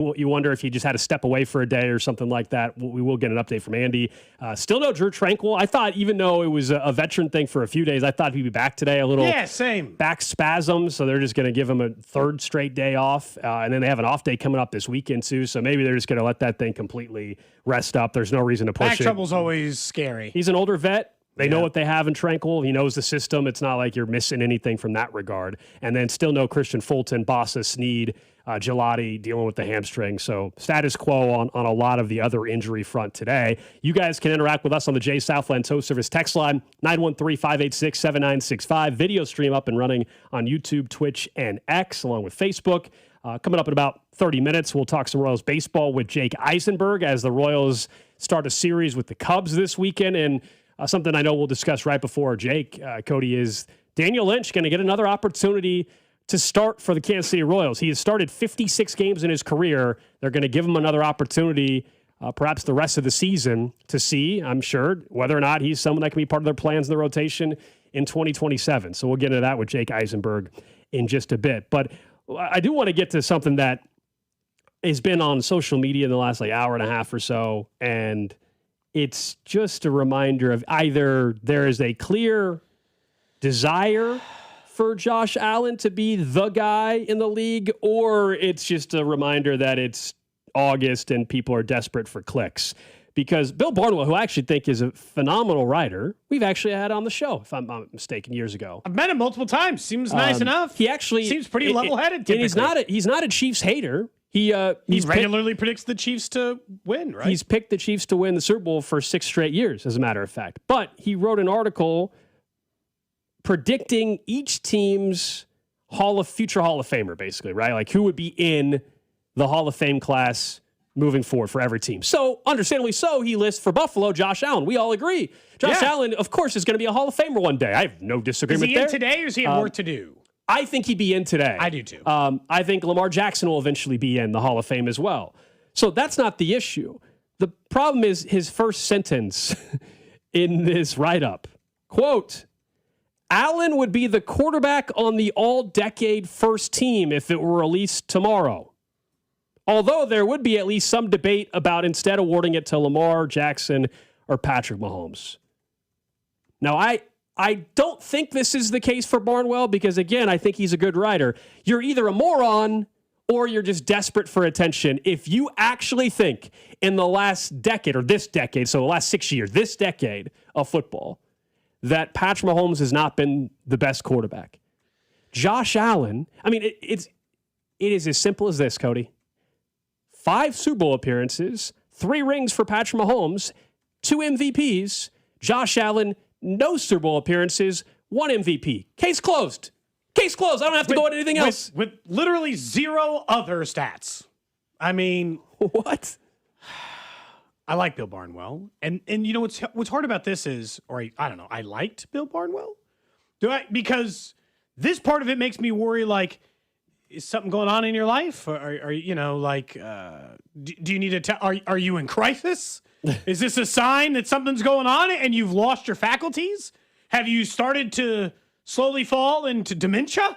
You wonder if he just had to step away for a day or something like that. We will get an update from Andy. Still no Drew Tranquill. I thought, even though it was a veteran thing for a few days, I thought he'd be back today. A little same back spasm, so they're just going to give him a third straight day off. And then they have an off day coming up this weekend, too, so maybe they're just going to let that thing completely rest up. There's no reason to push it. Back trouble's always scary. He's an older vet. They know what they have in Tranquill. He knows the system. It's not like you're missing anything from that regard. And then still no Christian Fulton, Bossa, Snead, Gelati dealing with the hamstring. So status quo on a lot of the other injury front today. You guys can interact with us on the Jay Southland Tow Service text line, 913-586-7965. Video stream up and running on YouTube, Twitch, and X, along with Facebook. Coming up in about 30 minutes, we'll talk some Royals baseball with Jake Eisenberg as the Royals start a series with the Cubs this weekend. And something I know we'll discuss right before Jake, Cody, is Daniel Lynch going to get another opportunity to start for the Kansas City Royals. He has started 56 games in his career. They're going to give him another opportunity, perhaps the rest of the season, to see, I'm sure, whether or not he's someone that can be part of their plans in the rotation in 2027. So we'll get into that with Jake Eisenberg in just a bit. But I do want to get to something that has been on social media in the last hour and a half or so, and it's just a reminder of either there is a clear desire for Josh Allen to be the guy in the league, or it's just a reminder that it's August and people are desperate for clicks. Because Bill Barnwell, who I actually think is a phenomenal writer, we've actually had on the show, if I'm not mistaken, years ago. I've met him multiple times. Seems nice enough. He actually seems pretty level-headed. And he's not a Chiefs hater. He regularly predicts the Chiefs to win, right? He's picked the Chiefs to win the Super Bowl for 6 straight years, as a matter of fact. But he wrote an article predicting each team's future Hall of Famer, basically, right? Like who would be in the Hall of Fame class moving forward for every team. So, understandably so, he lists for Buffalo Josh Allen. We all agree. Josh Allen, of course, is going to be a Hall of Famer one day. I have no disagreement there. Is he in today, or is he at work to do? I think he'd be in today. I do too. I think Lamar Jackson will eventually be in the Hall of Fame as well. So that's not the issue. The problem is his first sentence in this write-up. Quote, Allen would be the quarterback on the all-decade first team if it were released tomorrow. Although there would be at least some debate about instead awarding it to Lamar Jackson or Patrick Mahomes. Now, I don't think this is the case for Barnwell because, again, I think he's a good writer. You're either a moron or you're just desperate for attention. If you actually think in the last decade or this decade, so the last 6 years, this decade of football, that Patrick Mahomes has not been the best quarterback. Josh Allen, I mean, it is as simple as this, Cody. 5 Super Bowl appearances, 3 rings for Patrick Mahomes, 2 MVPs. Josh Allen, no Super Bowl appearances, 1 MVP. Case closed. Case closed. I don't have to go into anything else. With literally 0 other stats. I mean, what? I like Bill Barnwell. And you know what's hard about this is, or I don't know, I liked Bill Barnwell. Because this part of it makes me worry, like, is something going on in your life? Or are you know, like, do you need to are you in crisis? Is this a sign that something's going on and you've lost your faculties? Have you started to slowly fall into dementia?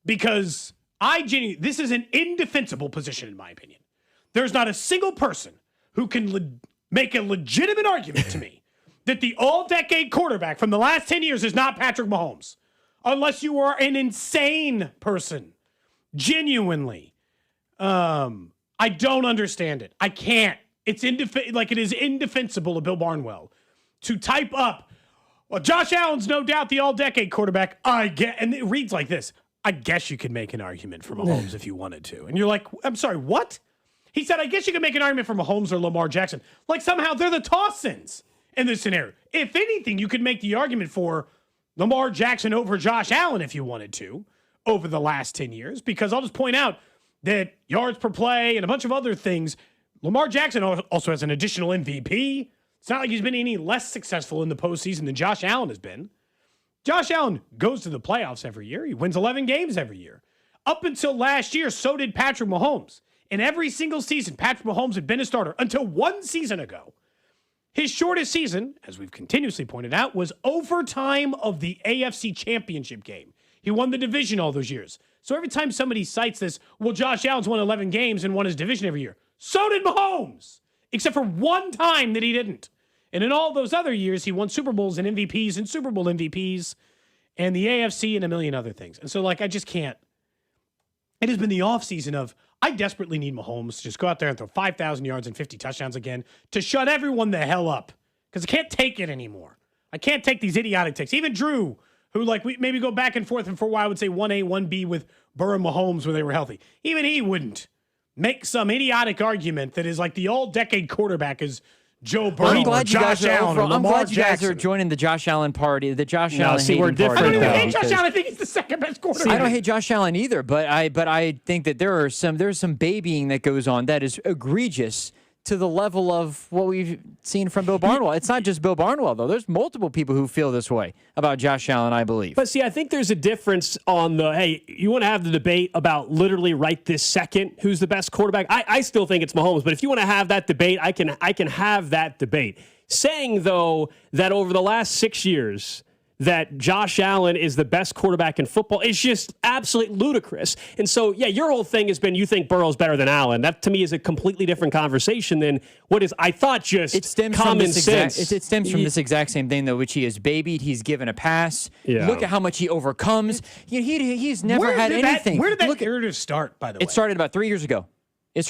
Because this is an indefensible position, in my opinion. There's not a single person who can make a legitimate argument to me that the all-decade quarterback from the last 10 years is not Patrick Mahomes, unless you are an insane person. Genuinely. I don't understand it. I can't. It is indefensible of Bill Barnwell to type up, well, Josh Allen's no doubt the all-decade quarterback. And it reads like this. I guess you could make an argument for Mahomes if you wanted to. And you're like, I'm sorry, what? He said, I guess you could make an argument for Mahomes or Lamar Jackson. Like somehow they're the toss-ins in this scenario. If anything, you could make the argument for Lamar Jackson over Josh Allen if you wanted to over the last 10 years. Because I'll just point out that yards per play and a bunch of other things, Lamar Jackson also has an additional MVP. It's not like he's been any less successful in the postseason than Josh Allen has been. Josh Allen goes to the playoffs every year. He wins 11 games every year. Up until last year, so did Patrick Mahomes. In every single season, Patrick Mahomes had been a starter until 1 season ago. His shortest season, as we've continuously pointed out, was overtime of the AFC Championship game. He won the division all those years. So every time somebody cites this, well, Josh Allen's won 11 games and won his division every year. So did Mahomes, except for one time that he didn't. And in all those other years, he won Super Bowls and MVPs and Super Bowl MVPs and the AFC and a million other things. And so, I just can't. It has been the offseason of, I desperately need Mahomes to just go out there and throw 5,000 yards and 50 touchdowns again to shut everyone the hell up. Because I can't take it anymore. I can't take these idiotic takes. Even Drew, who we maybe go back and forth, and for a while I would say 1A, 1B with Burrow and Mahomes when they were healthy. Even he wouldn't make some idiotic argument that is like the all-decade quarterback is Joe Burrow or Josh Allen or Lamar I'm glad you guys Jackson. are joining the Josh Allen party, the Josh Allen see, we're hating party. different, I don't even though, hate Josh Allen. I think he's the second best quarterback. I don't hate Josh Allen either, but I think that there's some babying that goes on that is egregious to the level of what we've seen from Bill Barnwell. It's not just Bill Barnwell, though. There's multiple people who feel this way about Josh Allen, I believe. But see, I think there's a difference on hey, you want to have the debate about literally right this second who's the best quarterback? I still think it's Mahomes, but if you want to have that debate, I can have that debate. Saying, though, that over the last 6 years that Josh Allen is the best quarterback in football is just absolutely ludicrous. And so, yeah, your whole thing has been you think Burrow's better than Allen. That, to me, is a completely different conversation than what is, I thought, just common sense. It stems from this exact same thing, though, which he is babied. He's given a pass. Yeah. Look at how much he overcomes. He's never had anything. Where did that narrative start, by the way? It started about 3 years ago. When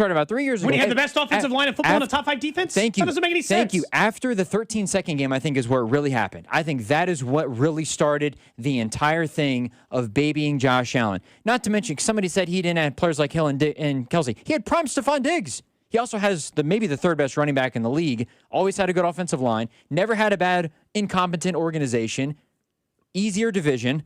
he had the best offensive line in football and a top 5 defense? Thank you. That doesn't make any sense. Thank you. After the 13-second game, I think, is where it really happened. I think that is what really started the entire thing of babying Josh Allen. Not to mention, somebody said he didn't have players like Hill and Kelsey. He had prime Stephon Diggs. He also has maybe the third best running back in the league. Always had a good offensive line. Never had a bad, incompetent organization. Easier division.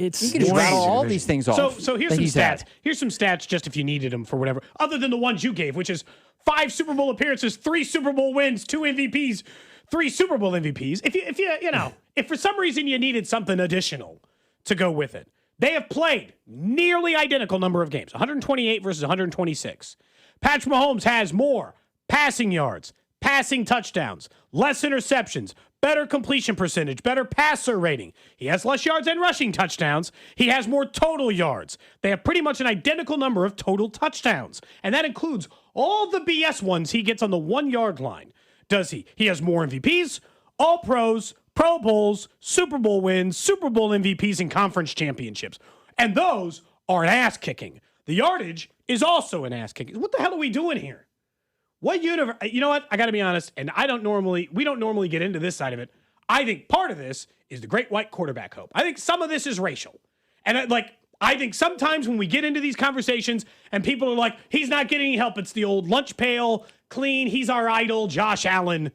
You can just rattle all these things off. So here's some stats. Here's some stats just if you needed them for whatever, other than the ones you gave, which is 5 Super Bowl appearances, 3 Super Bowl wins, 2 MVPs, 3 Super Bowl MVPs. If for some reason you needed something additional to go with it, they have played nearly identical number of games, 128 versus 126. Patrick Mahomes has more passing yards, passing touchdowns, less interceptions, better completion percentage, better passer rating. He has less yards and rushing touchdowns. He has more total yards. They have pretty much an identical number of total touchdowns. And that includes all the BS ones he gets on the 1 yard line. Does he? He has more MVPs, all pros, Pro Bowls, Super Bowl wins, Super Bowl MVPs, and conference championships. And those are an ass kicking. The yardage is also an ass kicking. What the hell are we doing here? What universe? You know what? I got to be honest, and we don't normally get into this side of it. I think part of this is the great white quarterback hope. I think some of this is racial. And I think sometimes when we get into these conversations and people are like, he's not getting any help, it's the old lunch pail, clean, he's our idol, Josh Allen,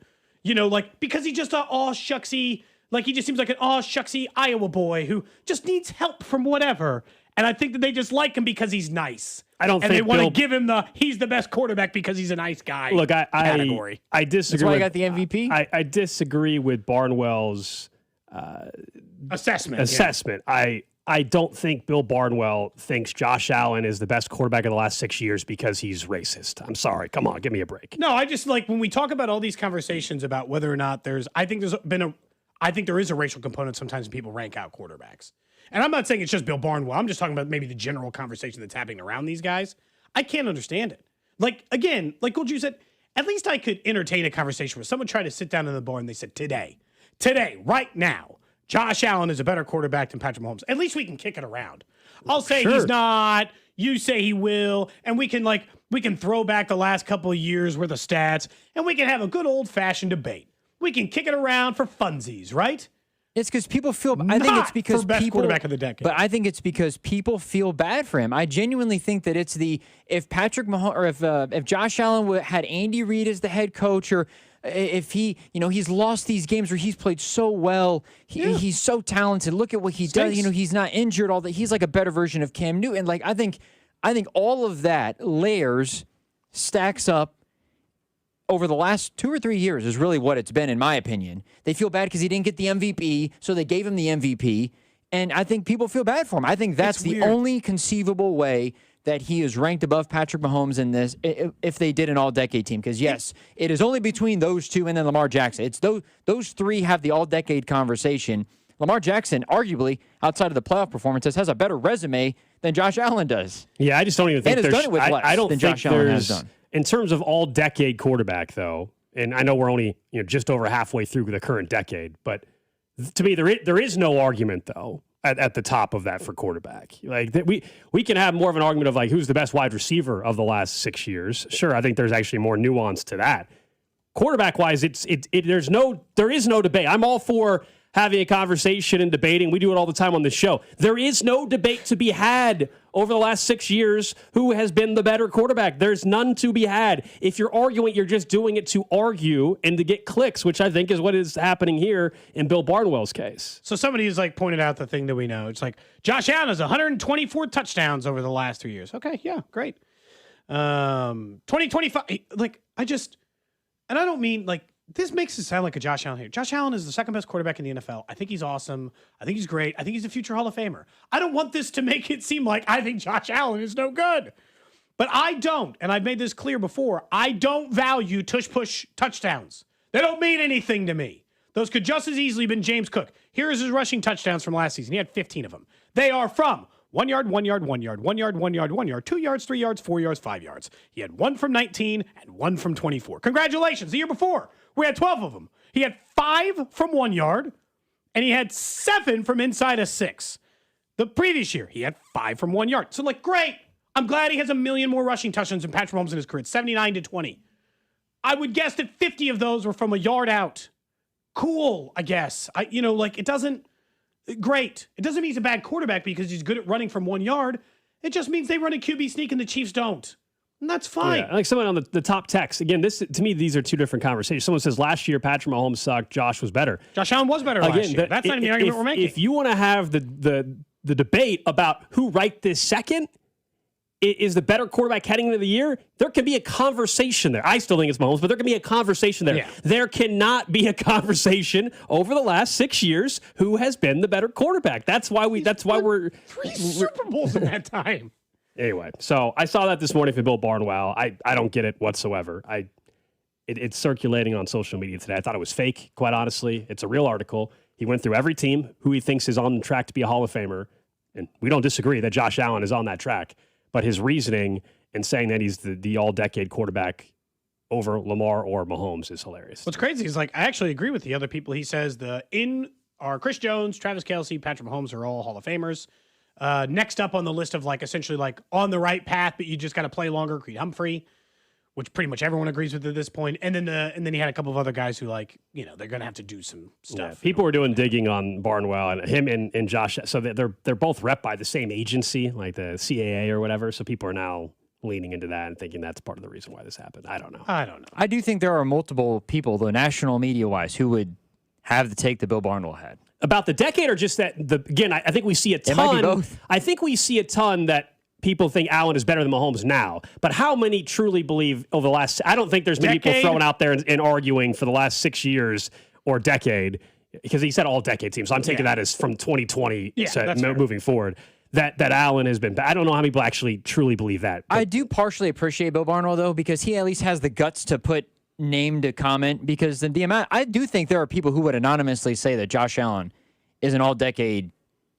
because he's just shucksy, he just seems like an shucksy Iowa boy who just needs help from whatever. And I think that they just like him because he's nice. And they want to give him he's the best quarterback because he's a nice guy category. I disagree. That's why I got the MVP? I disagree with Barnwell's assessment. Yeah. I don't think Bill Barnwell thinks Josh Allen is the best quarterback of the last 6 years because he's racist. I'm sorry. Come on, give me a break. No, I just when we talk about all these conversations about whether or not I think there is a racial component sometimes when people rank out quarterbacks. And I'm not saying it's just Bill Barnwell. I'm just talking about maybe the general conversation that's happening around these guys. I can't understand it. Like Gold, you said, at least I could entertain a conversation where someone tried to sit down in the bar and they said, today, right now, Josh Allen is a better quarterback than Patrick Mahomes. At least we can kick it around. I'll say he's not. You say he will. And we can throw back the last couple of years worth of stats and we can have a good old-fashioned debate. We can kick it around for funsies, right? It's because people feel. I think it's because for best quarterback of the decade. But I think it's because people feel bad for him. I genuinely think that it's if Patrick Mahomes or if Josh Allen had Andy Reid as the head coach, or if he's lost these games where he's played so well, he's so talented. Look at what he does. He's not injured. All that. He's like a better version of Cam Newton. I think all of that stacks up. Over the last 2 or 3 years is really what it's been, in my opinion. They feel bad because he didn't get the MVP, so they gave him the MVP. And I think people feel bad for him. I think that's the only conceivable way that he is ranked above Patrick Mahomes in this, if they did an all-decade team. Because, yes, it is only between those two and then Lamar Jackson. It's those three have the all-decade conversation. Lamar Jackson, arguably, outside of the playoff performances, has a better resume than Josh Allen does. Yeah, I just don't even think And has there's. done it with less I don't than think Josh Allen has there's done. in terms of all-decade quarterback though. And I know we're only just over halfway through the current decade, but to me there is no argument though at the top of that for quarterback. Like we can have more of an argument of like who's the best wide receiver of the last 6 years. Sure, I think there's actually more nuance to that. Quarterback wise, there is no debate. I'm all for having a conversation and debating. We do it all the time on this show. There is no debate to be had over the last 6 years who has been the better quarterback. There's none to be had. If you're arguing, you're just doing it to argue and to get clicks, which I think is what is happening here in Bill Barnwell's case. So somebody has like pointed out the thing that we know. It's like Josh Allen has 124 touchdowns over the last 3 years. Okay, yeah, great. 2025, like and I don't mean like this makes it sound like a Josh Allen here. Josh Allen is the second best quarterback in the NFL. I think he's awesome. I think he's great. I think he's a future Hall of Famer. I don't want this to make it seem like I think Josh Allen is no good. But I don't, and I've made this clear before, I don't value tush-push touchdowns. They don't mean anything to me. Those could just as easily been James Cook. Here is his rushing touchdowns from last season. He had 15 of them. They are from 1 yard, 1 yard, 1 yard, 1 yard, 1 yard, 1 yard, 2 yards, 3 yards, 4 yards, 5 yards. He had 1 from 19 and 1 from 24. Congratulations. The year before, we had 12 of them. He had 5 from 1 yard, and he had 7 from inside a 6. The previous year, he had 5 from 1 yard. So, like, great. I'm glad he has a million more rushing touchdowns than Patrick Mahomes in his career. It's 79-20. I would guess that 50 of those were from a yard out. Cool, I guess. It doesn't. Great. It doesn't mean he's a bad quarterback because he's good at running from 1 yard. It just means they run a QB sneak and the Chiefs don't. And that's fine. Yeah, like someone on the top text. Again, to me, these are two different conversations. Someone says last year Patrick Mahomes sucked, Josh was better. Josh Allen was better last year. That's not even the argument we're making. If you want to have the debate about who right this second is the better quarterback heading into the year, there can be a conversation there. I still think it's Mahomes, but there can be a conversation there. Yeah. There cannot be a conversation over the last 6 years who has been the better quarterback. That's why we're 3 Super Bowls in that time. Anyway, so I saw that this morning from Bill Barnwell. I don't get it whatsoever. It's circulating on social media today. I thought it was fake, quite honestly. It's a real article. He went through every team who he thinks is on the track to be a Hall of Famer, and we don't disagree that Josh Allen is on that track. But his reasoning in saying that he's the all-decade quarterback over Lamar or Mahomes is hilarious. What's crazy is, like, I actually agree with the other people. He says are Chris Jones, Travis Kelce, Patrick Mahomes are all Hall of Famers. Next up on the list of, like, essentially, like, on the right path, but you just got to play longer, Creed Humphrey, which pretty much everyone agrees with at this point. And then he had a couple of other guys who, like, they're going to have to do some stuff. Yeah, people were doing digging on Barnwell and him and Josh. So they're both rep by the same agency, like the CAA or whatever. So people are now leaning into that and thinking that's part of the reason why this happened. I don't know. I do think there are multiple people, though, national media-wise, who would have the take that Bill Barnwell had. About the decade or just that, I think we see a ton. It might be both. I think we see a ton that people think Allen is better than Mahomes now, but how many truly believe over the last, I don't think there's many people throwing out there and arguing for the last 6 years or decade, because he said all decade teams. So I'm taking that as from 2020 moving forward, that Allen has been, I don't know how many people actually truly believe that. I do partially appreciate Bill Barnwell, though, because he at least has the guts to put name to comment, because the amount, I do think there are people who would anonymously say that Josh Allen is an all-decade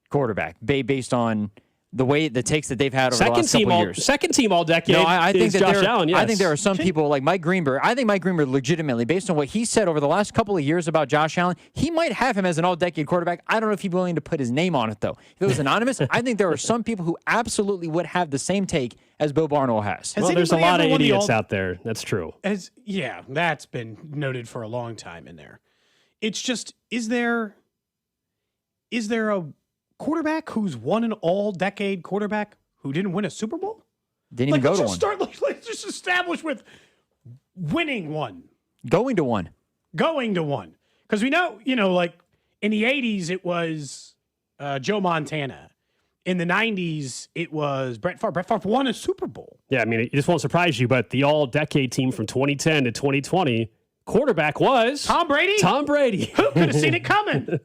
quarterback based on the takes that they've had over the last couple of years. Second team all decade. No, I think that Josh Allen. Yes. I think there are some people like Mike Greenberg. I think Mike Greenberg legitimately, based on what he said over the last couple of years about Josh Allen, he might have him as an all-decade quarterback. I don't know if he's willing to put his name on it, though. If it was anonymous, I think there are some people who absolutely would have the same take as Bill Barnwell has. Well, there's a lot of idiots out there. That's true. That's been noted for a long time in there. It's just, is there a quarterback who's won an all-decade quarterback who didn't win a Super Bowl? Didn't even go to one. Let's just establish with winning one. Going to one. Because we know, like in the 80s, it was Joe Montana. In the 90s, it was Brett Favre. Brett Favre won a Super Bowl. Yeah, I mean, it just won't surprise you, but the all-decade team from 2010 to 2020, quarterback was... Tom Brady? Tom Brady. Who could have seen it coming?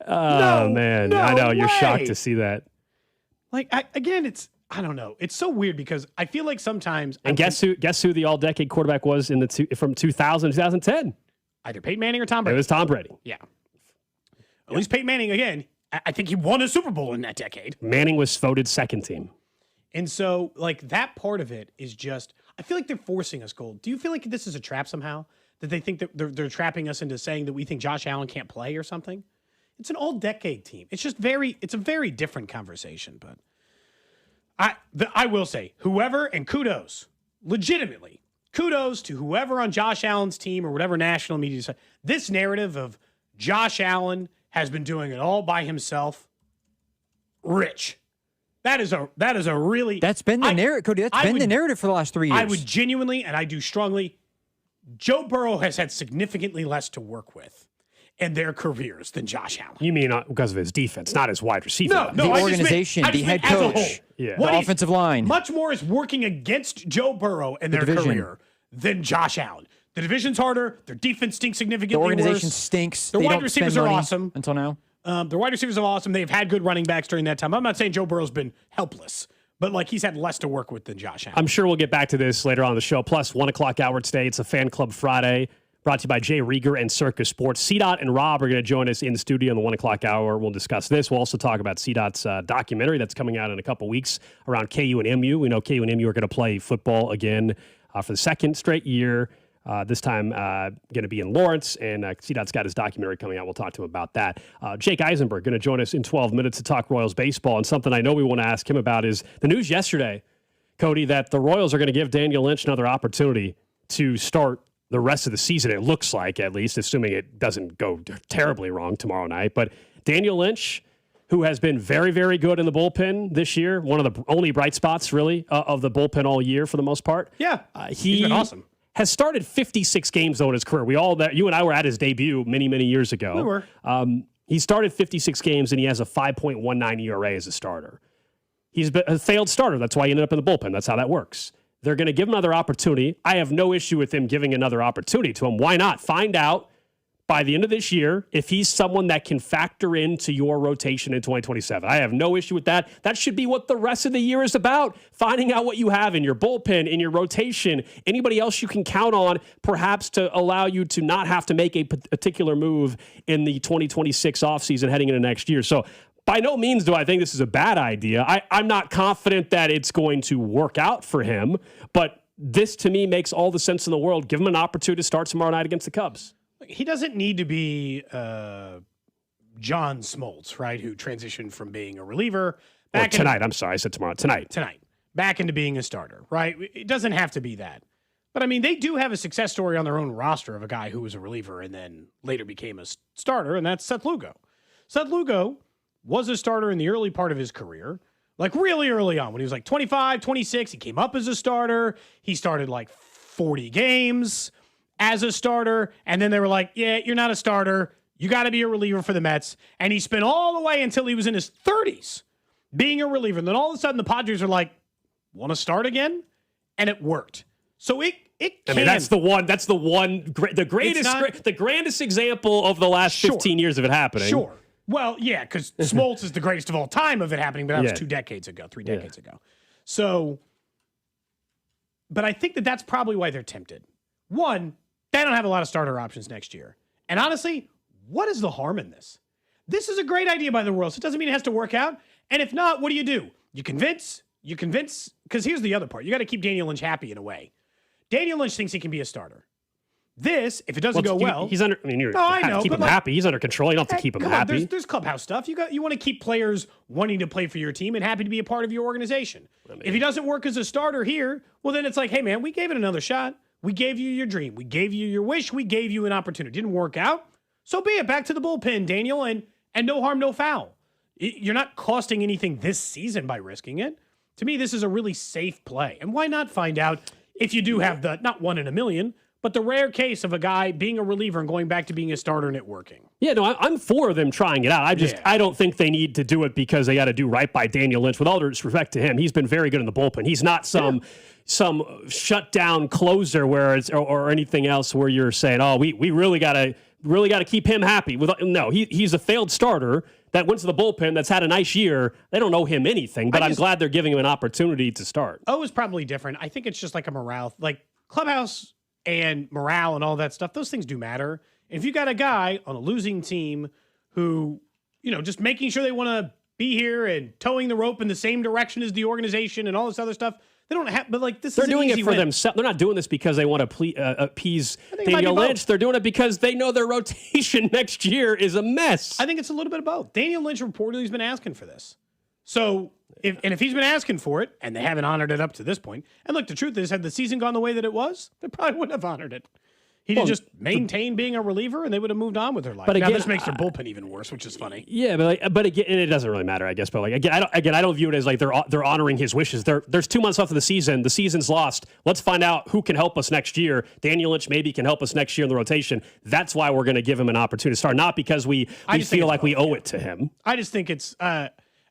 Man. I know. You're shocked to see that. Like, I don't know. It's so weird because I feel like sometimes... And guess who the all-decade quarterback was from 2000 to 2010? Either Peyton Manning or Tom Brady. It was Tom Brady. Yeah. At least Peyton Manning, again, I think he won a Super Bowl in that decade. Manning was voted second team. And so, like, that part of it is just, I feel like they're forcing us, Gold. Do you feel like this is a trap somehow? That they think that they're trapping us into saying that we think Josh Allen can't play or something? It's an all-decade team. It's just it's a very different conversation. But I will say, whoever, and kudos, legitimately, kudos to whoever on Josh Allen's team or whatever national media said, this narrative of Josh Allen has been doing it all by himself, rich. That is a really... That's been the narrative, Cody. That's been the narrative for the last 3 years. I would genuinely, and I do strongly, Joe Burrow has had significantly less to work with in their careers than Josh Allen. You mean because of his defense, not his wide receiver? No, the organization, the head coach, the offensive line. Much more is working against Joe Burrow in their career than Josh Allen. The division's harder. Their defense stinks significantly worse. The organization stinks. Their wide receivers are awesome. Until now. Their wide receivers are awesome. They've had good running backs during that time. I'm not saying Joe Burrow's been helpless, but like he's had less to work with than Josh Allen. I'm sure we'll get back to this later on in the show. Plus, 1 o'clock hour today. It's a Fan Club Friday brought to you by Jay Rieger and Circus Sports. CDot and Rob are going to join us in the studio in the 1 o'clock hour. We'll discuss this. We'll also talk about CDot's documentary that's coming out in a couple weeks around KU and MU. We know KU and MU are going to play football again for the second straight year. This time going to be in Lawrence, and CDOT's got his documentary coming out. We'll talk to him about that. Jake Eisenberg going to join us in 12 minutes to talk Royals baseball, and something I know we want to ask him about is the news yesterday, Cody, that the Royals are going to give Daniel Lynch another opportunity to start the rest of the season, it looks like, at least, assuming it doesn't go terribly wrong tomorrow night. But Daniel Lynch, who has been very, very good in the bullpen this year, one of the only bright spots, really, of the bullpen all year for the most part. Yeah, he's been awesome. Has started 56 games, though, in his career. You and I were at his debut many, many years ago. We were. He started 56 games, and he has a 5.19 ERA as a starter. He's been a failed starter. That's why he ended up in the bullpen. That's how that works. They're going to give him another opportunity. I have no issue with him giving another opportunity to him. Why not? Find out by the end of this year if he's someone that can factor into your rotation in 2027. I have no issue with that. That should be what the rest of the year is about, finding out what you have in your bullpen, in your rotation, anybody else you can count on perhaps to allow you to not have to make a particular move in the 2026 offseason heading into next year. So by no means do I think this is a bad idea. I'm not confident that it's going to work out for him, but this to me makes all the sense in the world. Give him an opportunity to start tomorrow night against the Cubs. He doesn't need to be John Smoltz, right, who transitioned from being a reliever back tonight. I'm sorry, I said tomorrow. Tonight, back into being a starter, right? It doesn't have to be that. But, I mean, they do have a success story on their own roster of a guy who was a reliever and then later became a starter, and that's Seth Lugo. Seth Lugo was a starter in the early part of his career, like really early on when he was like 25, 26. He came up as a starter. He started like 40 games as a starter, and then they were like, yeah, you're not a starter. You got to be a reliever for the Mets. And he spent all the way until he was in his 30s being a reliever. And then all of a sudden the Padres are like, want to start again? And it worked. So it can. I mean, the grandest example of the last 15 years of it happening. Sure. Well, yeah, because Smoltz is the greatest of all time of it happening, but that was 3 decades ago. So, but I think that's probably why they're tempted. One, they don't have a lot of starter options next year. And honestly, what is the harm in this? This is a great idea by the Royals. It doesn't mean it has to work out. And if not, what do? You convince, because here's the other part. You got to keep Daniel Lynch happy in a way. Daniel Lynch thinks he can be a starter. This, if it doesn't go well, he's under. I mean, keep him happy. He's under control. You don't have to keep him happy. There's clubhouse stuff. You want to keep players wanting to play for your team and happy to be a part of your organization. If he doesn't work as a starter here, well, then it's like, hey man, we gave it another shot. We gave you your dream. We gave you your wish. We gave you an opportunity. Didn't work out. So be it. Back to the bullpen, Daniel, and no harm, no foul. You're not costing anything this season by risking it. To me, this is a really safe play. And why not find out if you do have the not 1 in a million, but the rare case of a guy being a reliever and going back to being a starter and it working. Yeah, no, I'm for them trying it out. I don't think they need to do it because they got to do right by Daniel Lynch. With all due respect to him, he's been very good in the bullpen. He's not some shutdown closer where it's or anything else where you're saying, oh, we really got to keep him happy. No, he's a failed starter that went to the bullpen that's had a nice year. They don't owe him anything, but I'm glad they're giving him an opportunity to start. Is probably different. I think it's just like a morale, like clubhouse and morale and all that stuff. Those things do matter. If you got a guy on a losing team who, just making sure they want to be here and towing the rope in the same direction as the organization and all this other stuff. They don't have, but like this They're is doing an easy it for win. themselves. They're not doing this because they want to appease it might Daniel be both. Lynch. They're doing it because they know their rotation next year is a mess. I think it's a little bit of both. Daniel Lynch reportedly has been asking for this. So, if he's been asking for it, and they haven't honored it up to this point, and look, the truth is, had the season gone the way that it was, they probably wouldn't have honored it. He'd just maintain being a reliever, and they would have moved on with their life. But Now again, this makes their bullpen even worse, which is funny. Yeah, but again, and it doesn't really matter, I guess. But I don't view it as like they're honoring his wishes. There's 2 months left of the season. The season's lost. Let's find out who can help us next year. Daniel Lynch maybe can help us next year in the rotation. That's why we're going to give him an opportunity to start, not because we feel like we owe it to him. I just think it's.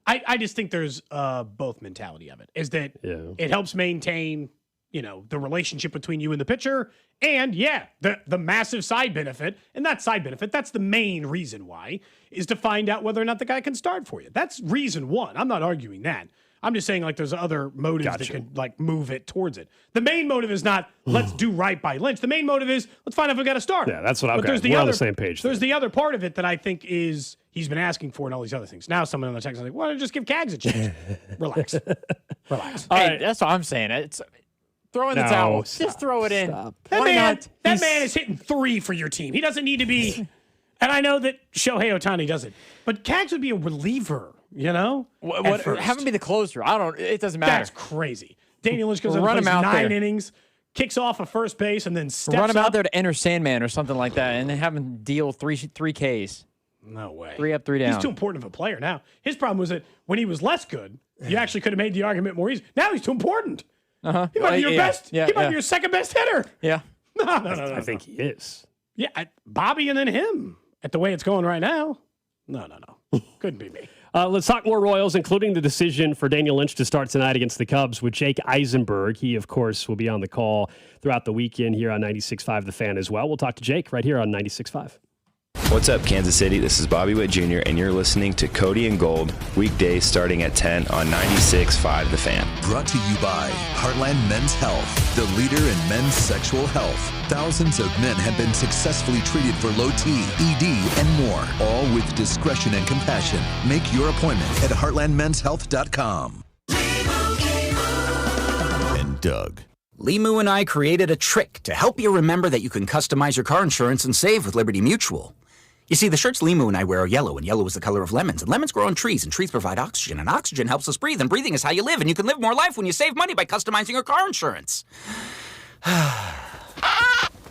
I just think there's both mentality of it. Is that it helps maintain, the relationship between you and the pitcher, and the massive side benefit, and that side benefit, that's the main reason why, is to find out whether or not the guy can start for you. That's reason one. I'm not arguing that. I'm just saying like there's other motives that could like move it towards it. The main motive is not let's do right by Lynch. The main motive is let's find out if we got to start. Yeah, that's what I'm. But We're on the same page. There's the other part of it that I think is he's been asking for and all these other things. Now someone on the text is like, "Why don't you just give Cags a chance?" Relax. Hey, that's what I'm saying. It's throw in the towel. Just throw it in. That man is hitting 3 for your team. He doesn't need to be. And I know that Shohei Ohtani does it, but Cags would be a reliever. Have him be the closer. It doesn't matter. That's crazy. Daniel Lynch goes out and plays 9 innings, kicks off a first base, and then steps Run him up. out there to enter Sandman or something like that, and then have him deal three Ks. No way. 3 up, 3 down. He's too important of a player now. His problem was that when he was less good, you actually could have made the argument more easy. Now he's too important. Uh-huh. He might be your best. He might be your second best hitter. Yeah. No. I think he is. Yeah, Bobby and then him. At the way it's going right now. No. Couldn't be me. Let's talk more Royals, including the decision for Daniel Lynch to start tonight against the Cubs with Jake Eisenberg. He, of course, will be on the call throughout the weekend here on 96.5 The Fan as well. We'll talk to Jake right here on 96.5. What's up, Kansas City? This is Bobby Witt Jr., and you're listening to Cody and Gold, weekdays starting at 10 on 96.5 The Fan. Brought to you by Heartland Men's Health, the leader in men's sexual health. Thousands of men have been successfully treated for low T, ED, and more, all with discretion and compassion. Make your appointment at heartlandmenshealth.com. And Doug. Limu and I created a trick to help you remember that you can customize your car insurance and save with Liberty Mutual. You see, the shirts Limu and I wear are yellow, and yellow is the color of lemons, and lemons grow on trees, and trees provide oxygen, and oxygen helps us breathe, and breathing is how you live, and you can live more life when you save money by customizing your car insurance. I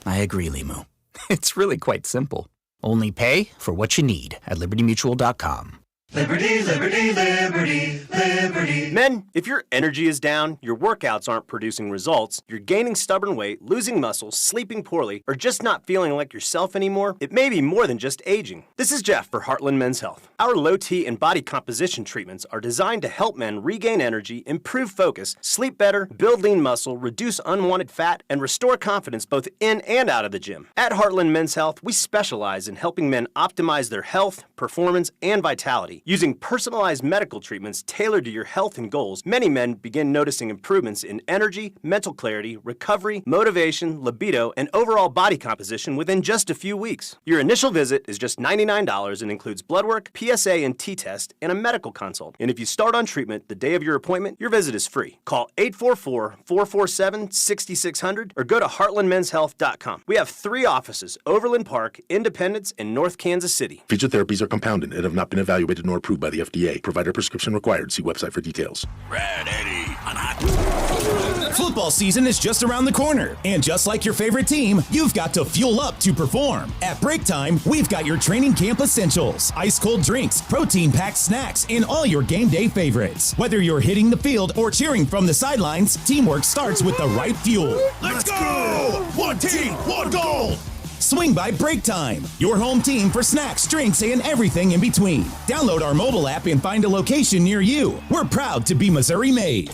agree, Limu. It's really quite simple. Only pay for what you need at libertymutual.com. Liberty, liberty, liberty, liberty. Men, if your energy is down, your workouts aren't producing results, you're gaining stubborn weight, losing muscle, sleeping poorly, or just not feeling like yourself anymore, it may be more than just aging. This is Jeff for Heartland Men's Health. Our low T and body composition treatments are designed to help men regain energy, improve focus, sleep better, build lean muscle, reduce unwanted fat, and restore confidence both in and out of the gym. At Heartland Men's Health, we specialize in helping men optimize their health, performance, and vitality. Using personalized medical treatments tailored to your health and goals, many men begin noticing improvements in energy, mental clarity, recovery, motivation, libido, and overall body composition within just a few weeks. Your initial visit is just $99 and includes blood work, PSA and T-test, and a medical consult. And if you start on treatment the day of your appointment, your visit is free. Call 844-447-6600 or go to heartlandmenshealth.com. We have 3 offices: Overland Park, Independence, and North Kansas City. Featured therapies are compounded and have not been evaluated nor approved by the FDA. Provider prescription required. See website for details. Red Eddie on hot. Football season is just around the corner, and just like your favorite team, you've got to fuel up to perform. At Break Time, we've got your training camp essentials, ice-cold drinks, protein-packed snacks, and all your game day favorites. Whether you're hitting the field or cheering from the sidelines, teamwork starts with the right fuel. Let's go! One team, one goal! Swing by Break Time, your home team for snacks, drinks, and everything in between. Download our mobile app and find a location near you. We're proud to be Missouri made.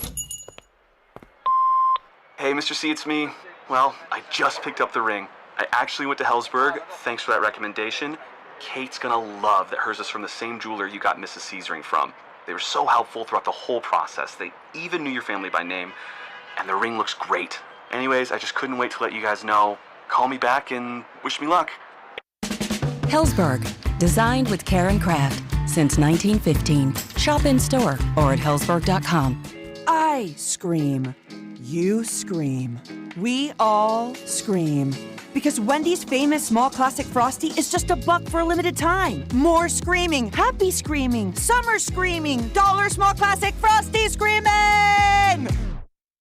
Hey, Mr. C, it's me. Well, I just picked up the ring. I actually went to Hellsberg. Thanks for that recommendation. Kate's gonna love that hers is from the same jeweler you got Mrs. C's ring from. They were so helpful throughout the whole process. They even knew your family by name, and the ring looks great. Anyways, I just couldn't wait to let you guys know. Call me back and wish me luck. Hellsberg, Designed with care and craft since 1915. Shop in store or at hellsberg.com. I scream. You scream. We all scream. Because Wendy's famous small classic Frosty is just $1 for a limited time. More screaming, happy screaming, summer screaming, dollar small classic Frosty screaming!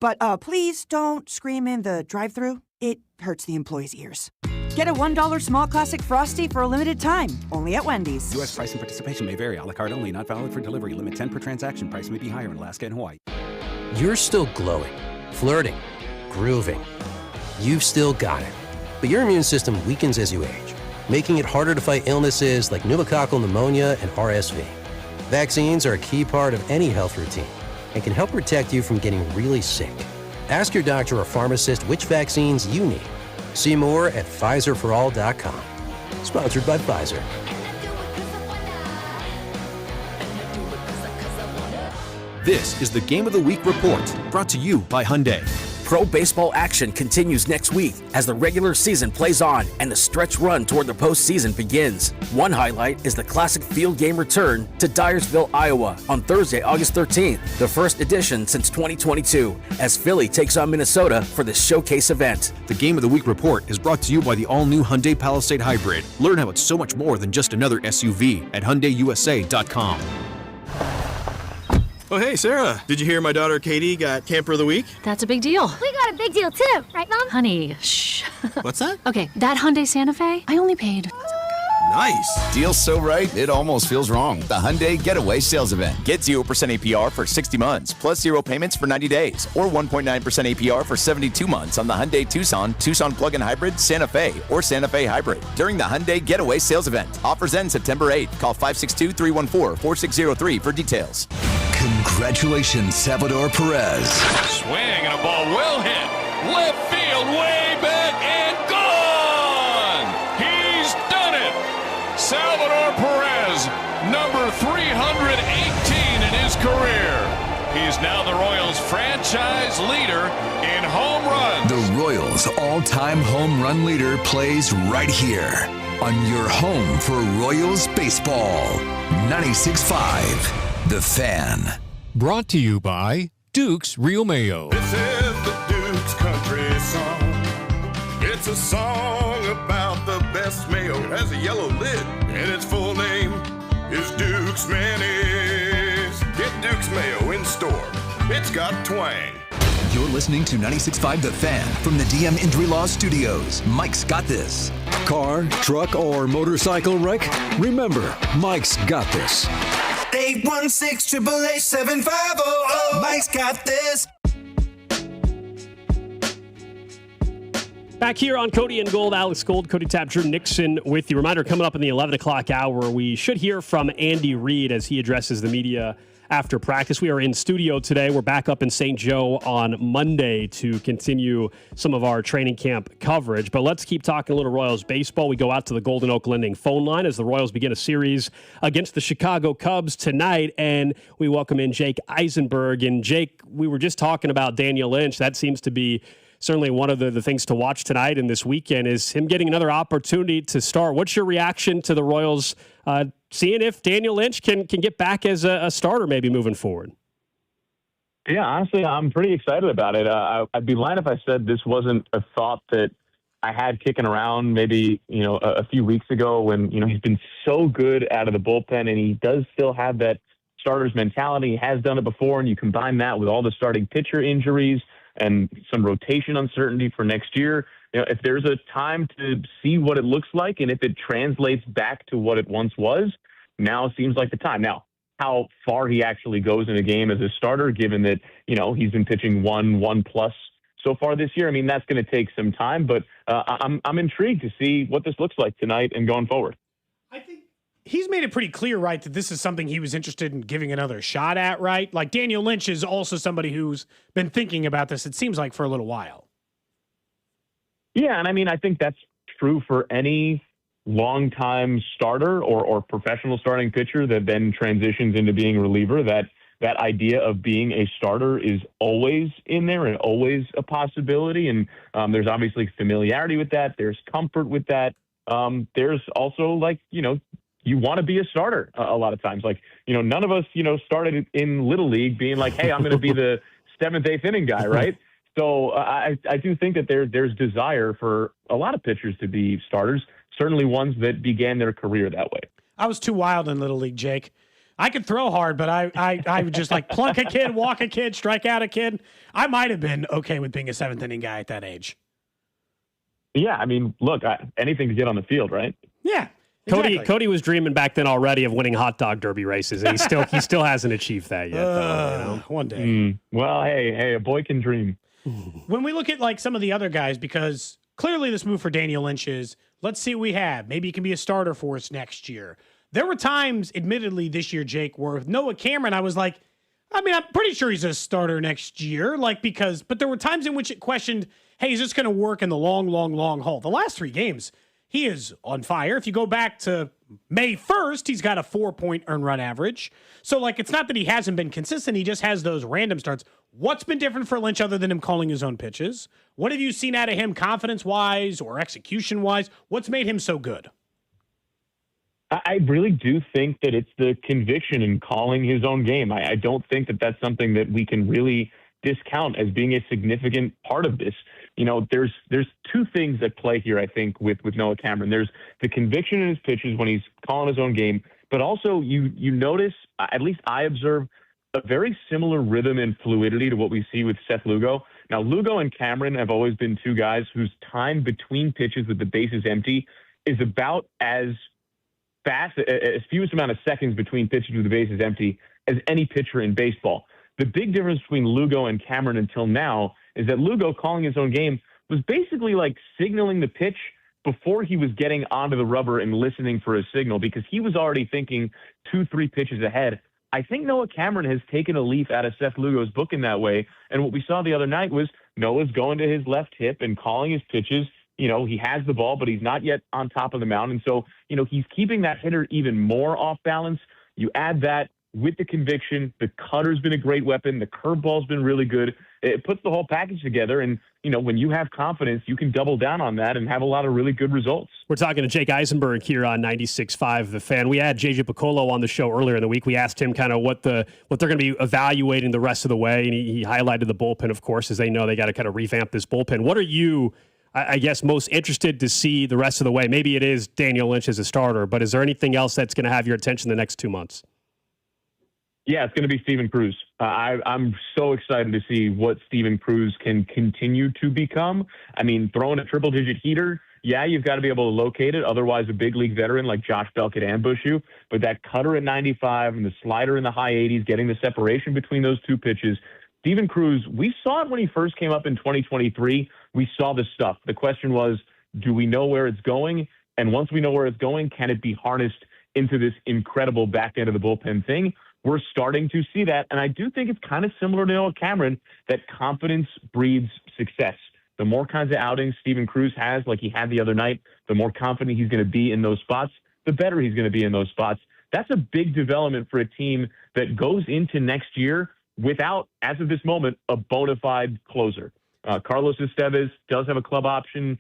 But please don't scream in the drive-thru. It hurts the employees' ears. Get a $1 small classic Frosty for a limited time, only at Wendy's. U.S. price and participation may vary. A la carte only, not valid for delivery. Limit 10 per transaction. Price may be higher in Alaska and Hawaii. You're still glowing, flirting, grooving. You've still got it. But your immune system weakens as you age, making it harder to fight illnesses like pneumococcal pneumonia and RSV. Vaccines are a key part of any health routine and can help protect you from getting really sick. Ask your doctor or pharmacist which vaccines you need. See more at PfizerForAll.com. Sponsored by Pfizer. This is the Game of the Week report, brought to you by Hyundai. Pro baseball action continues next week as the regular season plays on and the stretch run toward the postseason begins. One highlight is the classic field game return to Dyersville, Iowa on Thursday, August 13th, the first edition since 2022, as Philly takes on Minnesota for the showcase event. The Game of the Week report is brought to you by the all-new Hyundai Palisade Hybrid. Learn how it's so much more than just another SUV at HyundaiUSA.com. Oh, hey, Sarah. Did you hear my daughter Katie got Camper of the Week? That's a big deal. We got a big deal too, right, Mom? Honey, shh. What's that? Okay, that Hyundai Santa Fe, I only paid. Nice. Deal's so right, it almost feels wrong. The Hyundai Getaway Sales Event. Get 0% APR for 60 months, plus 0 payments for 90 days, or 1.9% APR for 72 months on the Hyundai Tucson, Tucson Plug-in Hybrid, Santa Fe, or Santa Fe Hybrid during the Hyundai Getaway Sales Event. Offers end September 8th. Call 562-314-4603 for details. Congratulations, Salvador Perez. Swing and a ball well hit. Left field, way back and gone. He's done it. Salvador Perez, number 318 in his career. He's now the Royals franchise leader in home runs. The Royals all-time home run leader plays right here on your home for Royals baseball. 96.5. The Fan. Brought to you by Duke's Real Mayo. This is the Duke's Country Song. It's a song about the best mayo. It has a yellow lid, and its full name is Duke's Mayonnaise. Get Duke's Mayo in store. It's got twang. You're listening to 96.5 The Fan from the DM Injury Law Studios. Mike's got this. Car, truck, or motorcycle wreck? Remember, Mike's got this. 816-888-7500. Mike's got this. Back here on Cody and Gold, Alex Gold, Cody Tapp, Drew Nixon with you. Reminder, coming up in the 11 o'clock hour, we should hear from Andy Reid as he addresses the media after practice. We are in studio today. We're back up in St. Joe on Monday to continue some of our training camp coverage. But let's keep talking a little Royals baseball. We go out to the Golden Oak Lending phone line as the Royals begin a series against the Chicago Cubs tonight. And we welcome in Jake Eisenberg. And Jake, we were just talking about Daniel Lynch. That seems to be certainly one of the things to watch tonight and this weekend is him getting another opportunity to start. What's your reaction to the Royals seeing if Daniel Lynch can get back as a starter maybe moving forward? Yeah, honestly, I'm pretty excited about it. I'd be lying if I said this wasn't a thought that I had kicking around maybe, a few weeks ago when, he's been so good out of the bullpen and he does still have that starter's mentality. He has done it before, and you combine that with all the starting pitcher injuries and some rotation uncertainty for next year. If there's a time to see what it looks like and if it translates back to what it once was, now seems like the time. Now, how far he actually goes in a game as a starter, given that, he's been pitching 1+ so far this year, that's going to take some time, but I'm intrigued to see what this looks like tonight and going forward. I think he's made it pretty clear, right, that this is something he was interested in giving another shot at, right? Like Daniel Lynch is also somebody who's been thinking about this, it seems like, for a little while. Yeah, and I think that's true for any longtime starter or professional starting pitcher that then transitions into being a reliever. That idea of being a starter is always in there and always a possibility. And there's obviously familiarity with that. There's comfort with that. There's also you want to be a starter a lot of times. Like, none of us, started in Little League being like, hey, I'm going to be the 7th, 8th inning guy, right? So I do think that there's desire for a lot of pitchers to be starters, certainly ones that began their career that way. I was too wild in Little League, Jake. I could throw hard, but I would just like plunk a kid, walk a kid, strike out a kid. I might have been okay with being a 7th inning guy at that age. Yeah, I mean, look, anything to get on the field, right? Yeah. Exactly. Cody was dreaming back then already of winning hot dog derby races, and he still hasn't achieved that yet. Though, one day. Well, hey, a boy can dream. When we look at like some of the other guys, because clearly this move for Daniel Lynch is, let's see what we have. Maybe he can be a starter for us next year. There were times, admittedly, this year, Jake, where with Noah Cameron, I was like, I'm pretty sure he's a starter next year, but there were times in which it questioned, hey, is this going to work in the long, long, long haul? The last 3 games, he is on fire. If you go back to May 1st, he's got a 4-point earned run average. So, it's not that he hasn't been consistent. He just has those random starts. What's been different for Lynch other than him calling his own pitches? What have you seen out of him confidence-wise or execution-wise? What's made him so good? I really do think that it's the conviction in calling his own game. I don't think that that's something that we can really discount as being a significant part of this. There's 2 things at play here, I think, with Noah Cameron. There's the conviction in his pitches when he's calling his own game, but also you notice, at least I observe, a very similar rhythm and fluidity to what we see with Seth Lugo. Now, Lugo and Cameron have always been 2 guys whose time between pitches with the bases empty is about as fast, as fewest amount of seconds between pitches with the bases empty as any pitcher in baseball. The big difference between Lugo and Cameron until now is that Lugo calling his own game was basically like signaling the pitch before he was getting onto the rubber and listening for a signal, because he was already thinking 2-3 pitches ahead. I think Noah Cameron has taken a leaf out of Seth Lugo's book in that way. And what we saw the other night was Noah's going to his left hip and calling his pitches. He has the ball, but he's not yet on top of the mound. And so, he's keeping that hitter even more off balance. You add that with the conviction, the cutter's been a great weapon. The curveball's been really good. It puts the whole package together. And, when you have confidence, you can double down on that and have a lot of really good results. We're talking to Jake Eisenberg here on 96.5 The Fan. We had JJ Piccolo on the show earlier in the week. We asked him kind of what they're going to be evaluating the rest of the way. And he highlighted the bullpen, of course, as they know they got to kind of revamp this bullpen. What are you, I guess, most interested to see the rest of the way? Maybe it is Daniel Lynch as a starter, but is there anything else that's going to have your attention the next 2 months? Yeah, it's going to be Steven Cruz. I'm so excited to see what Steven Cruz can continue to become. Throwing a triple-digit heater, yeah, you've got to be able to locate it. Otherwise, a big league veteran like Josh Bell could ambush you. But that cutter at 95 and the slider in the high 80s, getting the separation between those 2 pitches. Steven Cruz, we saw it when he first came up in 2023. We saw the stuff. The question was, do we know where it's going? And once we know where it's going, can it be harnessed into this incredible back end of the bullpen thing? We're starting to see that. And I do think it's kind of similar to Noah Cameron, that confidence breeds success. The more kinds of outings Steven Cruz has, like he had the other night, the more confident he's going to be in those spots, the better he's going to be in those spots. That's a big development for a team that goes into next year without, as of this moment, a bona fide closer. Carlos Estevez does have a club option.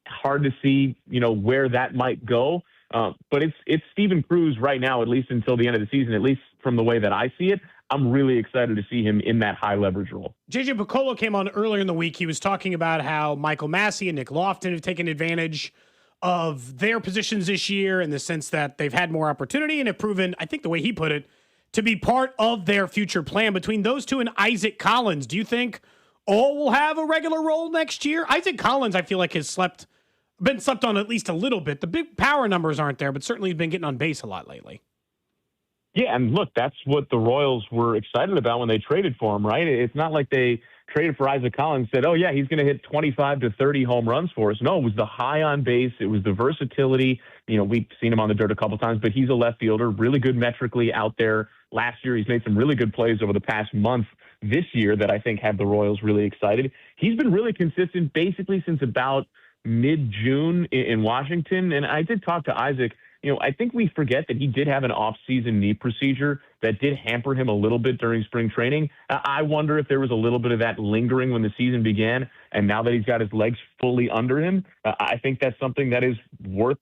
Hard to see, where that might go. But it's Steven Cruz right now, at least until the end of the season, at least from the way that I see it. I'm really excited to see him in that high leverage role. JJ Piccolo came on earlier in the week. He was talking about how Michael Massey and Nick Lofton have taken advantage of their positions this year in the sense that they've had more opportunity and have proven, I think the way he put it, to be part of their future plan. Between those 2 and Isaac Collins, do you think all will have a regular role next year? Isaac Collins, I feel like, has been slept on at least a little bit. The big power numbers aren't there, but certainly he's been getting on base a lot lately. Yeah, and look, that's what the Royals were excited about when they traded for him, right? It's not like they traded for Isaac Collins and said, oh, yeah, he's going to hit 25 to 30 home runs for us. No, it was the high on base. It was the versatility. We've seen him on the dirt a couple times, but he's a left fielder, really good metrically out there. Last year, he's made some really good plays over the past month this year that I think have the Royals really excited. He's been really consistent basically since about mid-June in Washington. And I did talk to Isaac. I think we forget that he did have an off-season knee procedure that did hamper him a little bit during spring training. I wonder if there was a little bit of that lingering when the season began. And now that he's got his legs fully under him, I think that's something that is worth,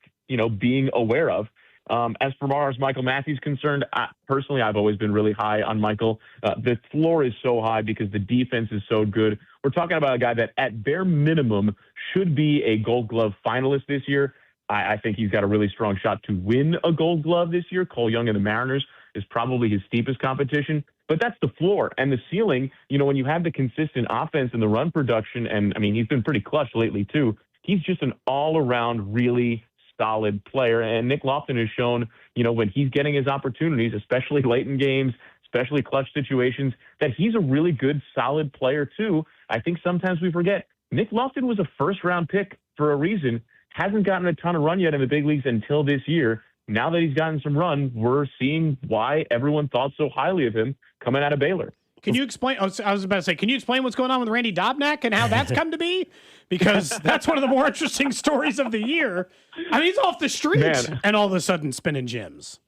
being aware of. As far as Michael Matthews concerned, personally, I've always been really high on Michael. The floor is so high because the defense is so good. We're talking about a guy that at bare minimum should be a Gold Glove finalist this year. I think he's got a really strong shot to win a Gold Glove this year. Cole Young and the Mariners is probably his steepest competition. But that's the floor. And the ceiling, when you have the consistent offense and the run production, and, he's been pretty clutch lately too, he's just an all-around really solid player. And Nick Lofton has shown, when he's getting his opportunities, especially late in games, especially clutch situations, that he's a really good, solid player too. I think sometimes we forget Nick Lofton was a first-round pick for a reason. Hasn't gotten a ton of run yet in the big leagues until this year. Now that he's gotten some run, we're seeing why everyone thought so highly of him coming out of Baylor. Can you explain? I was about to say, can you explain what's going on with Randy Dobnak and how that's come to be? Because that's one of the more interesting stories of the year. He's off the street and all of a sudden spinning gyms.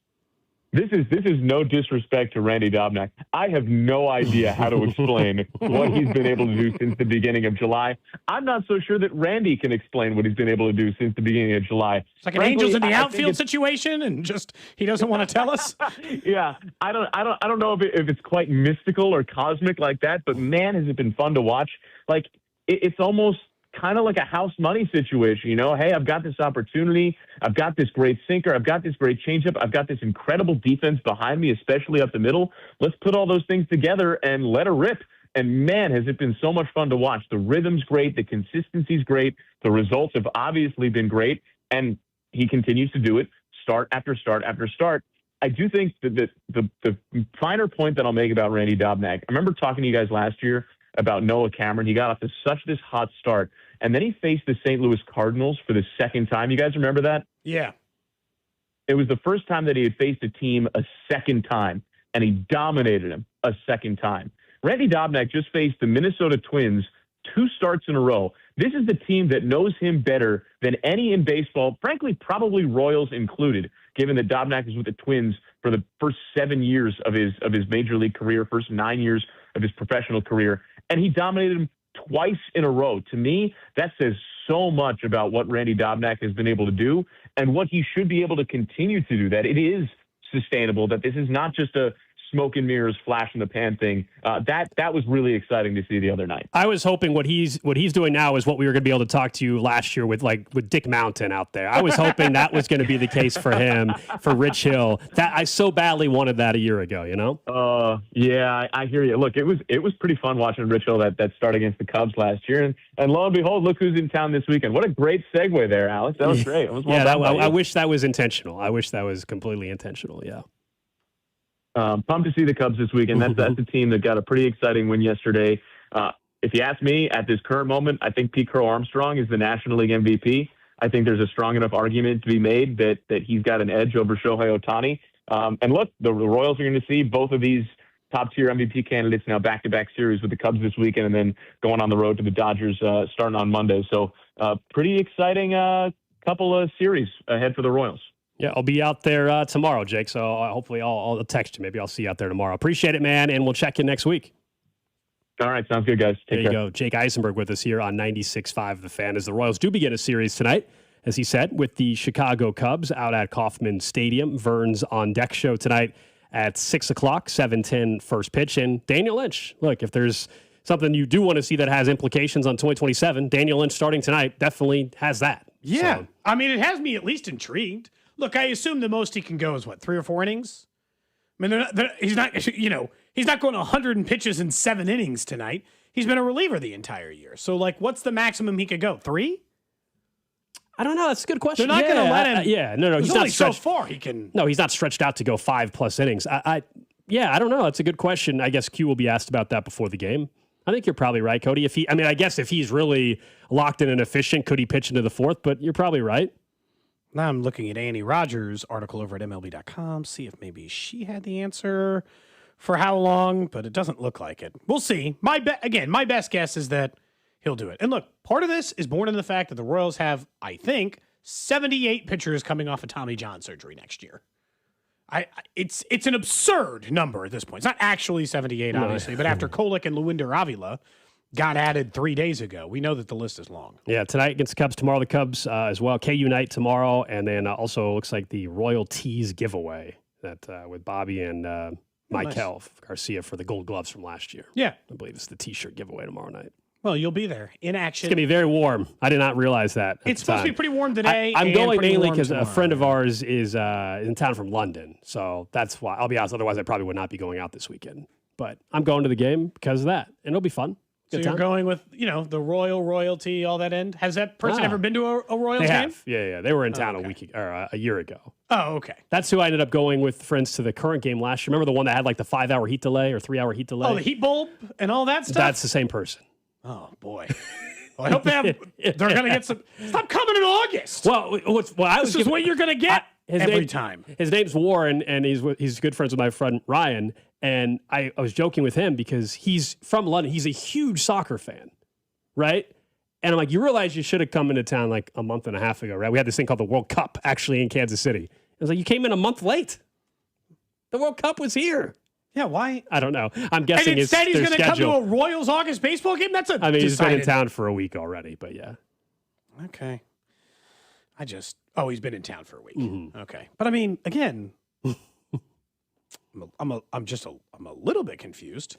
This is no disrespect to Randy Dobnak. I have no idea how to explain what he's been able to do since the beginning of July. I'm not so sure that Randy can explain what he's been able to do since the beginning of July. It's like an Angels in the outfield situation, and just he doesn't want to tell us. Yeah, I don't know if it's quite mystical or cosmic like that, but man, has it been fun to watch. Like it's almost kind of like a house money situation, Hey, I've got this opportunity. I've got this great sinker. I've got this great changeup. I've got this incredible defense behind me, especially up the middle. Let's put all those things together and let her rip. And man, has it been so much fun to watch. The rhythm's great. The consistency's great. The results have obviously been great. And he continues to do it start after start after start. I do think that the finer point that I'll make about Randy Dobnak, I remember talking to you guys last year about Noah Cameron. He got off to such this hot start, and then he faced the St. Louis Cardinals for the second time. You guys remember that? Yeah. It was the first time that he had faced a team a second time, and he dominated him a second time. Randy Dobnak just faced the Minnesota Twins 2 starts in a row. This is the team that knows him better than any in baseball, frankly, probably Royals included, given that Dobnak is with the Twins for the first 7 years of his major league career, first 9 years of his professional career. And he dominated him twice in a row. To me, that says so much about what Randy Dobnak has been able to do and what he should be able to continue to do, that it is sustainable, that this is not just a smoke and mirrors, flash in the pan thing. That was really exciting to see the other night. I was hoping what he's doing now is what we were going to be able to talk to you last year with Dick Mountain out there. I was hoping that was going to be the case for him, for Rich Hill. That I so badly wanted that a year ago, Yeah, I hear you. Look, it was pretty fun watching Rich Hill that start against the Cubs last year, and lo and behold, look who's in town this weekend. What a great segue there, Alex. That was great. I wish that was intentional. I wish that was completely intentional. Yeah. Pumped to see the Cubs this weekend. That's a team that got a pretty exciting win yesterday. If you ask me, at this current moment, I think Pete Crow-Armstrong is the National League MVP. I think there's a strong enough argument to be made that he's got an edge over Shohei Ohtani. And look, the Royals are going to see both of these top-tier MVP candidates now back-to-back series with the Cubs this weekend and then going on the road to the Dodgers starting on Monday. So pretty exciting couple of series ahead for the Royals. Yeah, I'll be out there tomorrow, Jake. So hopefully I'll text you. Maybe I'll see you out there tomorrow. Appreciate it, man, and we'll check in next week. All right, sounds good, guys. There you go. Jake Eisenberg with us here on 96.5 The Fan as the Royals do begin a series tonight, as he said, with the Chicago Cubs out at Kauffman Stadium. Vern's On Deck show tonight at 6 o'clock, 7:10 first pitch. And Daniel Lynch, look, if there's something you do want to see that has implications on 2027, Daniel Lynch starting tonight definitely has that. Yeah. So, it has me at least intrigued. Look, I assume the most he can go is 3 or 4 innings. He's not going 100 pitches in 7 innings tonight. He's been a reliever the entire year. So, what's the maximum he could go? 3? I don't know. That's a good question. They're not going to let him. No. He's not so far. He can. No, he's not stretched out to go 5+ innings. I don't know. That's a good question. I guess Q will be asked about that before the game. I think you're probably right, Cody. I guess if he's really locked in and efficient, could he pitch into the 4th? But you're probably right. Now I'm looking at Annie Rogers' article over at MLB.com, see if maybe she had the answer for how long, but it doesn't look like it. We'll see. My best guess is that he'll do it. And look, part of this is born in the fact that the Royals have, I think, 78 pitchers coming off of Tommy John surgery next year. It's an absurd number at this point. It's not actually 78, obviously, but after Kolek and Luinder Avila, got added 3 days ago. We know that the list is long. Yeah, tonight against the Cubs, tomorrow the Cubs as well. KU night tomorrow, and then also looks like the Royal Tees giveaway that with Bobby and Michael Garcia for the Gold Gloves from last year. Yeah. I believe it's the T-shirt giveaway tomorrow night. Well, you'll be there in action. It's going to be very warm. I did not realize that. It's supposed to be pretty warm today. I'm going mainly because tomorrow. a friend of ours is in town from London. So that's why. I'll be honest. Otherwise, I probably would not be going out this weekend. But I'm going to the game because of that. And it'll be fun. So you're going with, the royalty, all that end? Has that person ever been to a Royals they game? Have. Yeah. They were in town a year ago. Oh, okay. That's who I ended up going with friends to the current game last year. Remember the one that had like the 5-hour heat delay or 3-hour heat delay? Oh, the heat bulb and all that stuff? That's the same person. Oh, boy. Well, I hope they're going to get some. Stop coming in August. This is what you're going to get every time. His name's Warren, and he's good friends with my friend Ryan. And I was joking with him because he's from London. He's a huge soccer fan, right? And I'm like, you realize you should have come into town like a month and a half ago, right? We had this thing called the World Cup actually in Kansas City. I was like, you came in a month late. The World Cup was here. Yeah, why? I don't know. I'm guessing and it's instead he's going to come to a Royals August baseball game? That's a he's been in town for a week already, but yeah. Okay. He's been in town for a week. Mm-hmm. Okay. But I mean, again, I'm a little bit confused.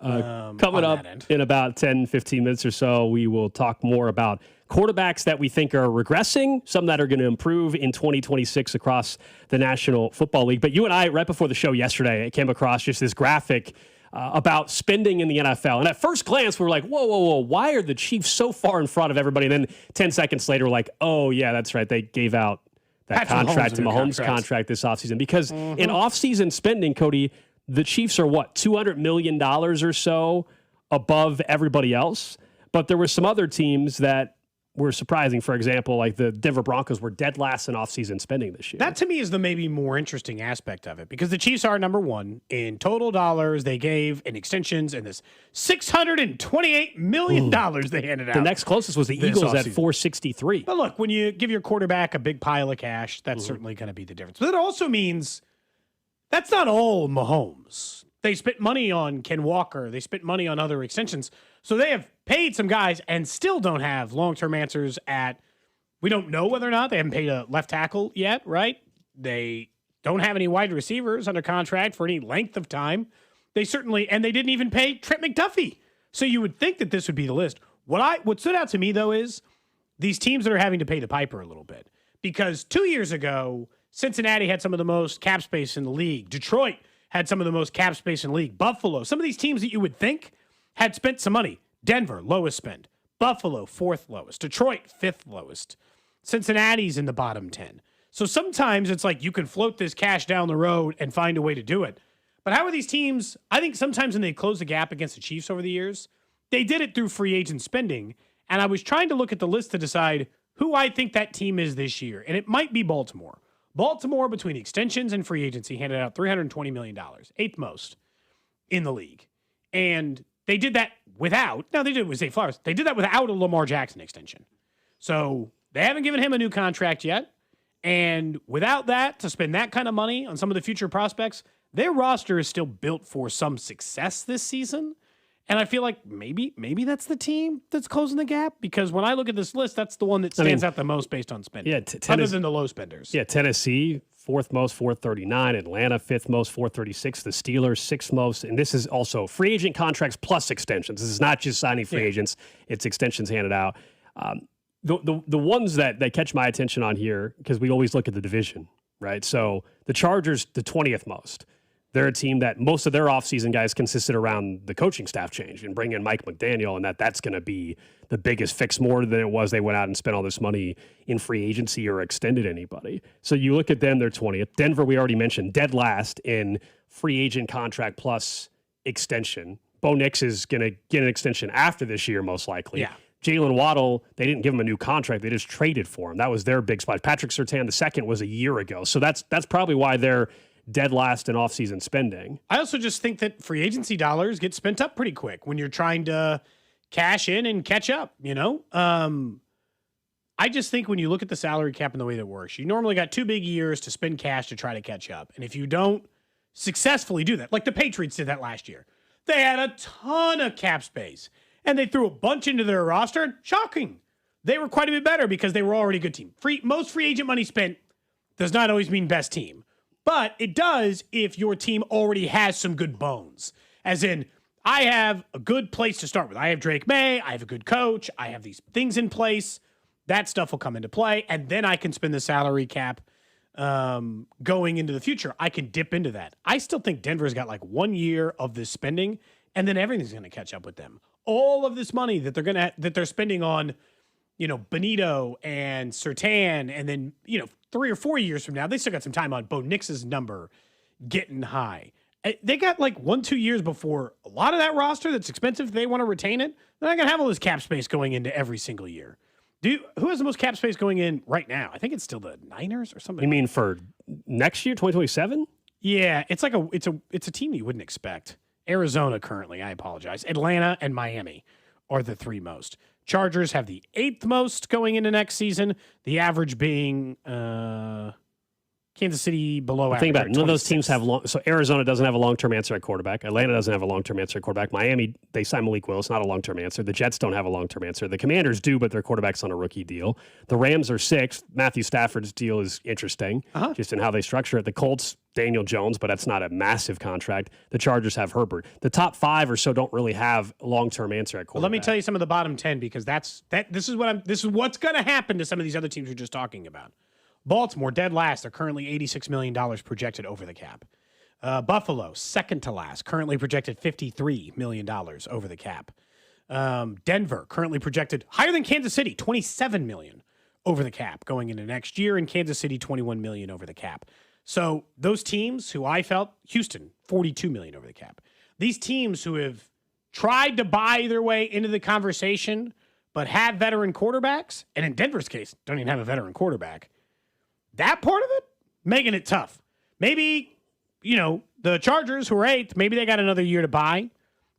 Coming up in about 10, 15 minutes or so, we will talk more about quarterbacks that we think are regressing, some that are going to improve in 2026 across the National Football League. But you and I, right before the show yesterday, came across just this graphic about spending in the NFL. And at first glance, we were like, whoa, why are the Chiefs so far in front of everybody? And then 10 seconds later, we're like, oh, yeah, that's right. They gave out that contract to Mahomes contract this offseason. Because in offseason spending, Cody, the Chiefs are $200 million or so above everybody else. But there were some other teams that were surprising. For example, like the Denver Broncos were dead last in offseason spending this year. That to me is the maybe more interesting aspect of it because the Chiefs are number one in total dollars they gave in extensions and this $628 million they handed out. The next closest was the Eagles at $463. But look, when you give your quarterback a big pile of cash, that's certainly going to be the difference. But it also means that's not all Mahomes. They spent money on Ken Walker. They spent money on other extensions. So they have paid some guys and still don't have long-term answers we don't know whether or not they haven't paid a left tackle yet, right? They don't have any wide receivers under contract for any length of time. They didn't even pay Trent McDuffie. So you would think that this would be the list. What stood out to me though is these teams that are having to pay the piper a little bit because 2 years ago, Cincinnati had some of the most cap space in the league. Detroit had some of the most cap space in the league. Buffalo, some of these teams that you would think had spent some money. Denver, lowest spend. Buffalo, fourth lowest. Detroit, fifth lowest. Cincinnati's in the bottom 10. So sometimes it's like you can float this cash down the road and find a way to do it. But how are these teams? I think sometimes when they close the gap against the Chiefs over the years, they did it through free agent spending. And I was trying to look at the list to decide who I think that team is this year. And it might be Baltimore. Baltimore, between extensions and free agency, handed out $320 million, eighth most in the league. And they did that without, they did it with Zay Flowers. They did that without a Lamar Jackson extension. So they haven't given him a new contract yet. And without that, to spend that kind of money on some of the future prospects, their roster is still built for some success this season. And I feel like maybe that's the team that's closing the gap because when I look at this list, that's the one that stands out the most based on spending. Yeah, other than the low spenders. Yeah, Tennessee, fourth most, 439. Atlanta, fifth most, 436. The Steelers, sixth most. And this is also free agent contracts plus extensions. This is not just signing free agents. It's extensions handed out. The ones that catch my attention on here, because we always look at the division, right? So the Chargers, the 20th most. They're a team that most of their offseason guys consisted around the coaching staff change and bring in Mike McDaniel, and that's going to be the biggest fix more than it was they went out and spent all this money in free agency or extended anybody. So you look at them, they're 20th. Denver, we already mentioned, dead last in free agent contract plus extension. Bo Nix is going to get an extension after this year, most likely. Yeah. Jalen Waddle, they didn't give him a new contract. They just traded for him. That was their big spot. Patrick Surtain II was a year ago. So that's probably why they're dead last in offseason spending. I also just think that free agency dollars get spent up pretty quick when you're trying to cash in and catch up, I just think when you look at the salary cap and the way that it works, you normally got 2 big years to spend cash to try to catch up. And if you don't successfully do that, like the Patriots did that last year, they had a ton of cap space. and they threw a bunch into their roster. Shocking. They were quite a bit better because they were already a good team. Most free agent money spent does not always mean best team, but it does if your team already has some good bones. As in, I have a good place to start with. I have Drake May. I have a good coach. I have these things in place. That stuff will come into play, and then I can spend the salary cap going into the future. I can dip into that. I still think Denver's got like 1 year of this spending, and then everything's going to catch up with them. All of this money that they're spending on, Benito and Surtain, and then 3 or 4 years from now, they still got some time on Bo Nix's number getting high. They got like 1-2 years before a lot of that roster that's expensive. If they want to retain it, they're not going to have all this cap space going into every single year. Who has the most cap space going in right now? I think it's still the Niners or something. You mean for next year, 2027? Yeah, it's like it's a team you wouldn't expect. Arizona currently, I apologize. Atlanta and Miami are the 3 most. Chargers have the 8th most going into next season. The average being Kansas City below average. Think about it. None of those teams have so Arizona doesn't have a long-term answer at quarterback. Atlanta doesn't have a long-term answer at quarterback. Miami, they signed Malik Willis, not a long-term answer. The Jets don't have a long-term answer. The Commanders do, but their quarterback's on a rookie deal. The Rams are 6th. Matthew Stafford's deal is interesting, just in how they structure it. The Colts, Daniel Jones, but that's not a massive contract. The Chargers have Herbert. The top 5 or so don't really have a long-term answer at quarterback. Well, let me tell you some of the bottom 10 because this is what's going to happen to some of these other teams we're just talking about. Baltimore, dead last. They're currently $86 million projected over the cap. Buffalo, second to last, currently projected $53 million over the cap. Denver, currently projected higher than Kansas City, $27 million over the cap going into next year, and Kansas City, $21 million over the cap. So those teams who I felt, Houston, $42 million over the cap. These teams who have tried to buy their way into the conversation but have veteran quarterbacks, and in Denver's case, don't even have a veteran quarterback, that part of it, making it tough. Maybe, the Chargers, who are 8th, maybe they got another year to buy.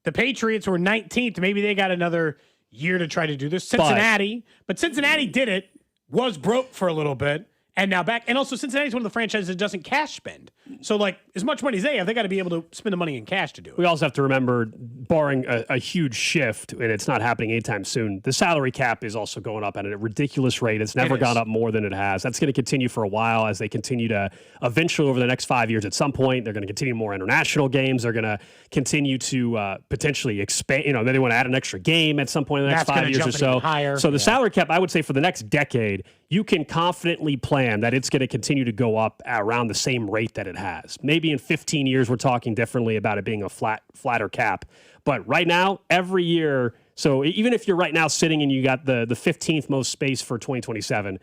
The Patriots, who are 19th, maybe they got another year to try to do this. Cincinnati, but Cincinnati did it, was broke for a little bit, and now back. And also, Cincinnati's one of the franchises that doesn't cash spend. So, as much money as they have, they got to be able to spend the money in cash to do it. We also have to remember, barring a huge shift, and it's not happening anytime soon, the salary cap is also going up at a ridiculous rate. It's never gone up more than it has. That's going to continue for a while as they continue to eventually, over the next 5 years, at some point, they're going to continue more international games. They're going to continue to potentially expand. Then they want to add an extra game at some point in the next 5 years or so. Higher. So the salary cap, I would say, for the next decade, you can confidently plan that it's going to continue to go up at around the same rate that it has. Maybe in 15 years, we're talking differently about it being a flatter cap. But right now, every year, so even if you're right now sitting and you got the 15th most space for 2027,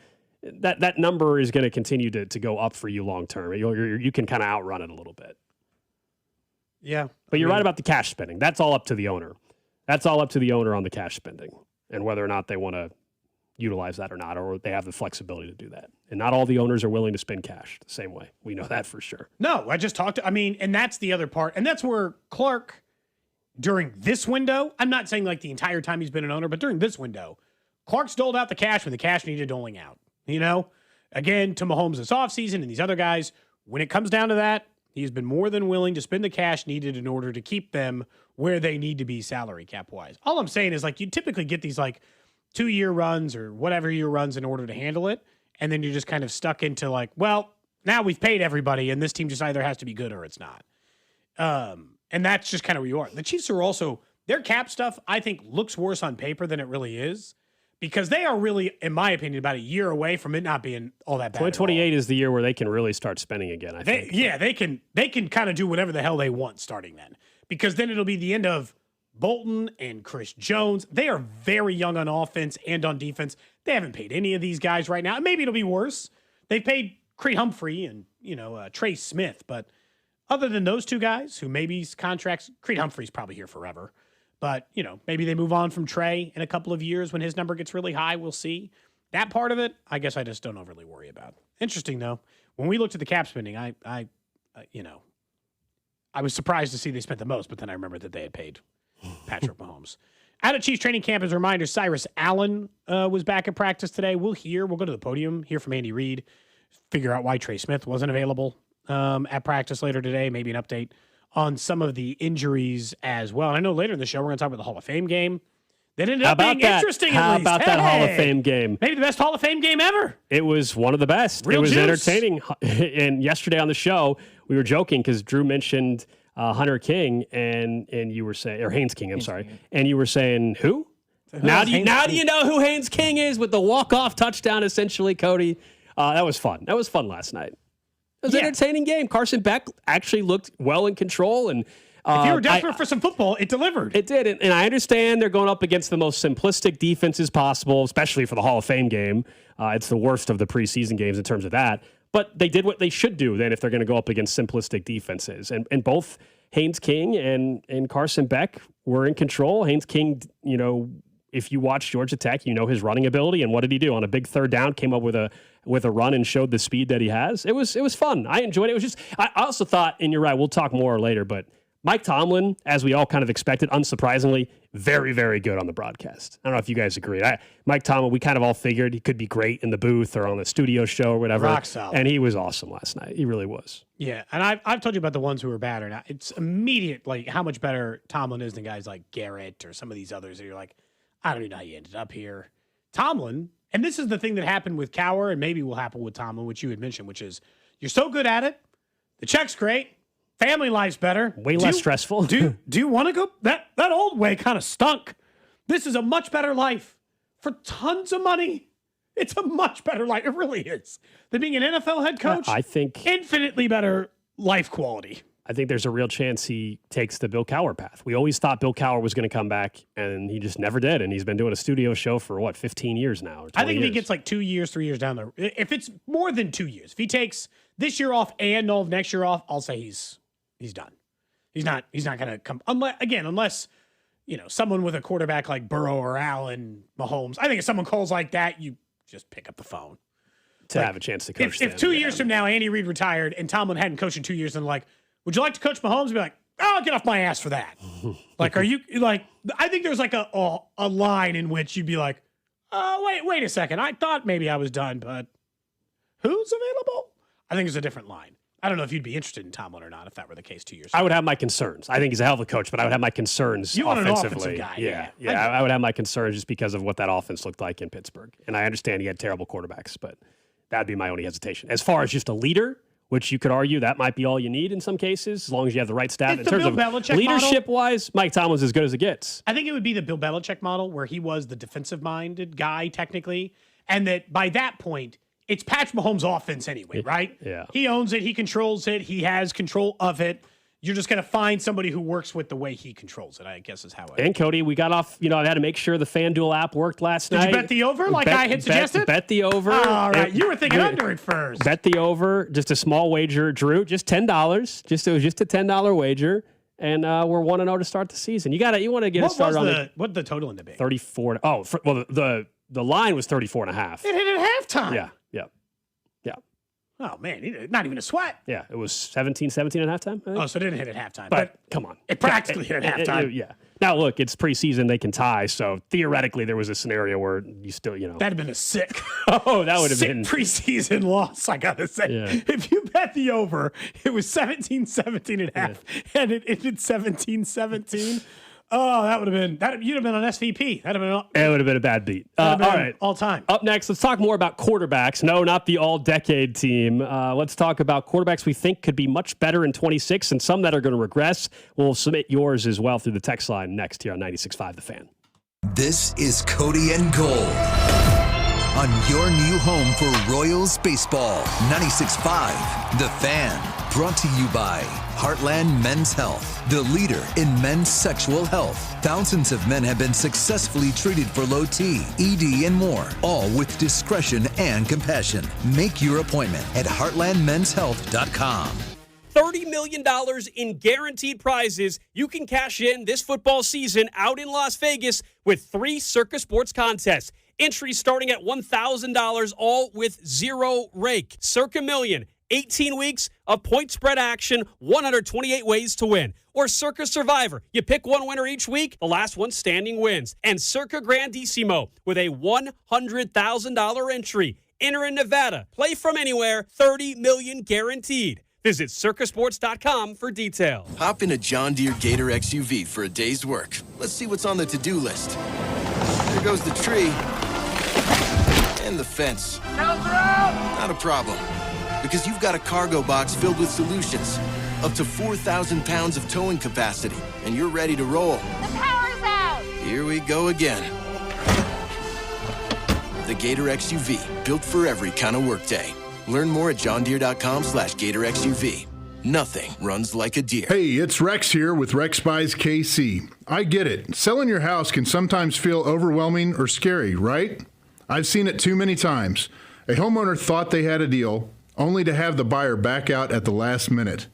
that number is going to continue to go up for you long term. You can kind of outrun it a little bit. Yeah. But you're right about the cash spending. That's all up to the owner. That's all up to the owner on the cash spending and whether or not they want to utilize that or not, or they have the flexibility to do that. And not all the owners are willing to spend cash the same way. We know that for sure. No, I just talked to, and that's the other part. And that's where Clark, during this window, I'm not saying like the entire time he's been an owner, but during this window, Clark's doled out the cash when the cash needed doling out. Again, to Mahomes this offseason and these other guys, when it comes down to that, he's been more than willing to spend the cash needed in order to keep them where they need to be salary cap wise. All I'm saying is you typically get these 2-year runs or whatever year runs in order to handle it. And then you're just kind of stuck into now we've paid everybody and this team just either has to be good or it's not. And that's just kind of where you are. The Chiefs are also, their cap stuff, I think, looks worse on paper than it really is because they are really, in my opinion, about a year away from it not being all that bad. 2028 is the year where they can really start spending again, I think. Yeah, they can kind of do whatever the hell they want starting then because then it'll be the end of Bolton and Chris Jones. They are very young on offense and on defense. They haven't paid any of these guys right now. Maybe it'll be worse. They've paid Creed Humphrey and, Trey Smith. But other than those two guys who maybe contracts, Creed Humphrey's probably here forever. But, maybe they move on from Trey in a couple of years when his number gets really high. We'll see. That part of it, I guess I just don't overly worry about. Interesting, though. When we looked at the cap spending, I was surprised to see they spent the most, but then I remembered that they had paid Patrick Mahomes. Out of Chiefs training camp, as a reminder, Cyrus Allen was back at practice today. We'll go to the podium, hear from Andy Reid, figure out why Trey Smith wasn't available at practice later today, maybe an update on some of the injuries as well. And I know later in the show, we're going to talk about the Hall of Fame game That ended up being interesting. How at least. about that Hall of Fame game? Maybe the best Hall of Fame game ever. It was one of the best. Real it was juice. entertaining. And yesterday on the show, we were joking because Drew mentioned Hunter King and you were saying, or Haynes King, I'm sorry. And you were saying, who? Now do you know who Haynes King is with the walk-off touchdown, essentially, Cody? That was fun. That was fun last night. It was an entertaining game. Carson Beck actually looked well in control. And if you were desperate for some football, it delivered. It did. And I understand they're going up against the most simplistic defenses possible, especially for the Hall of Fame game. It's the worst of the preseason games in terms of that. But they did what they should do then if they're going to go up against simplistic defenses. And both Haynes King and Carson Beck were in control. Haynes King, if you watch Georgia Tech, his running ability. And what did he do? On a big third down, came up with a run and showed the speed that he has. It was fun. I enjoyed it. It was just, I also thought, and you're right, we'll talk more later, but Mike Tomlin, as we all kind of expected, unsurprisingly, very, very good on the broadcast. I don't know if you guys agree. Mike Tomlin, we kind of all figured he could be great in the booth or on the studio show or whatever. Rock solid. And he was awesome last night. He really was. Yeah, and I've told you about the ones who were bad or not. It's immediate, like, how much better Tomlin is than guys like Garrett or some of these others that you're like, I don't even know how you ended up here. Tomlin, and this is the thing that happened with Cowher and maybe will happen with Tomlin, which you had mentioned, which is you're so good at it, the check's great, family life's better. Way less stressful. Do you want to go? That old way kind of stunk. This is a much better life for tons of money. It's a much better life. It really is. Than being an NFL head coach. I think infinitely better life quality. I think there's a real chance he takes the Bill Cowher path. We always thought Bill Cowher was going to come back, and he just never did. And he's been doing a studio show for, 15 years now? I think if he gets like 2 years, 3 years down there, if it's more than 2 years, if he takes this year off and all of next year off, I'll say he's done. He's not going to come unless someone with a quarterback like Burrow or Allen, Mahomes. I think if someone calls like that, you just pick up the phone to have a chance to coach. If 2 years from now Andy Reid retired and Tomlin hadn't coached in 2 years, then like, would you like to coach Mahomes? Be like, oh, get off my ass for that. Like, are you like? I think there's like a line in which you'd be like, oh, wait a second. I thought maybe I was done, but who's available? I think it's a different line. I don't know if you'd be interested in Tomlin or not if that were the case 2 years ago. I would have my concerns. I think he's a hell of a coach, but I would have my concerns you offensively. Want an offensive guy. Yeah. I would have my concerns just because of what that offense looked like in Pittsburgh. And I understand he had terrible quarterbacks, but that'd be my only hesitation. As far as just a leader, which you could argue that might be all you need in some cases, as long as you have the right staff. It's in terms Bill of Belichick leadership-wise, Mike Tomlin's as good as it gets. I think it would be the Bill Belichick model where he was the defensive-minded guy technically, and that by that point, it's Patrick Mahomes' offense anyway, right? Yeah. He owns it. He controls it. He has control of it. You're just going to find somebody who works with the way he controls it, I guess is how I... And Cody, we got off, I had to make sure the FanDuel app worked last night. Did you bet the over like I had suggested? Bet the over. All right. You were thinking under at first. Bet the over. Just a small wager. Drew, just $10. It was just a $10 wager. And we're 1-0 to start the season. You want to get it started on what did the total end up being? 34. The line was 34.5. It hit at halftime. Yeah. Oh, man, not even a sweat. Yeah, it was 17 at halftime, I think. Oh, so it didn't hit at halftime. But come on. It practically hit at halftime. Yeah. Now, look, it's preseason. They can tie. So, theoretically, there was a scenario where you still, That'd have been a sick. That would have been. Preseason loss, I got to say. Yeah. If you bet the over, it was 17-17 at half, and it ended 17-17. Oh, that would have been, you'd have been on SVP. It would have been a bad beat. All right. All time. Up next, let's talk more about quarterbacks. No, not the all-decade team. Let's talk about quarterbacks we think could be much better in 26 and some that are going to regress. We'll submit yours as well through the text line next here on 96.5 The Fan. This is Cody and Gold on your new home for Royals baseball. 96.5 The Fan. Brought to you by Heartland Men's Health, the leader in men's sexual health. Thousands of men have been successfully treated for low T, ED, and more, all with discretion and compassion. Make your appointment at heartlandmenshealth.com. $30 million in guaranteed prizes you can cash in this football season out in Las Vegas with 3 Circa Sports contests. Entries starting at $1,000, all with zero rake. Circa Million. 18 weeks of point spread action, 128 ways to win. Or Circa Survivor. You pick one winner each week, the last one standing wins. And Circa Grandissimo with a $100,000 entry. Enter in Nevada. Play from anywhere, $30 million guaranteed. Visit circasports.com for details. Hop in a John Deere Gator XUV for a day's work. Let's see what's on the to-do list. There goes the tree. And the fence. Not a problem. Because you've got a cargo box filled with solutions. Up to 4,000 pounds of towing capacity. And you're ready to roll. The power's out! Here we go again. The Gator XUV, built for every kind of workday. Learn more at johndeere.com/Gator XUV. Nothing runs like a deer. Hey, it's Rex here with Rex Buys KC. I get it. Selling your house can sometimes feel overwhelming or scary, right? I've seen it too many times. A homeowner thought they had a deal, only to have the buyer back out at the last minute.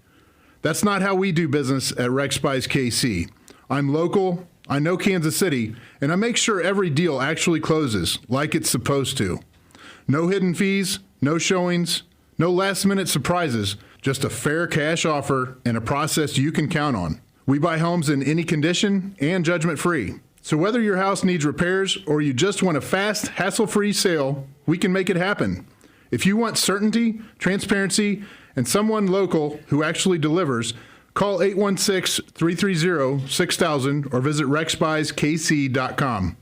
That's not how we do business at Rex Buys KC. I'm local, I know Kansas City, and I make sure every deal actually closes like it's supposed to. No hidden fees, no showings, no last-minute surprises, just a fair cash offer and a process you can count on. We buy homes in any condition and judgment-free. So whether your house needs repairs or you just want a fast, hassle-free sale, we can make it happen. If you want certainty, transparency, and someone local who actually delivers, call 816-330-6000 or visit rexbuyskc.com.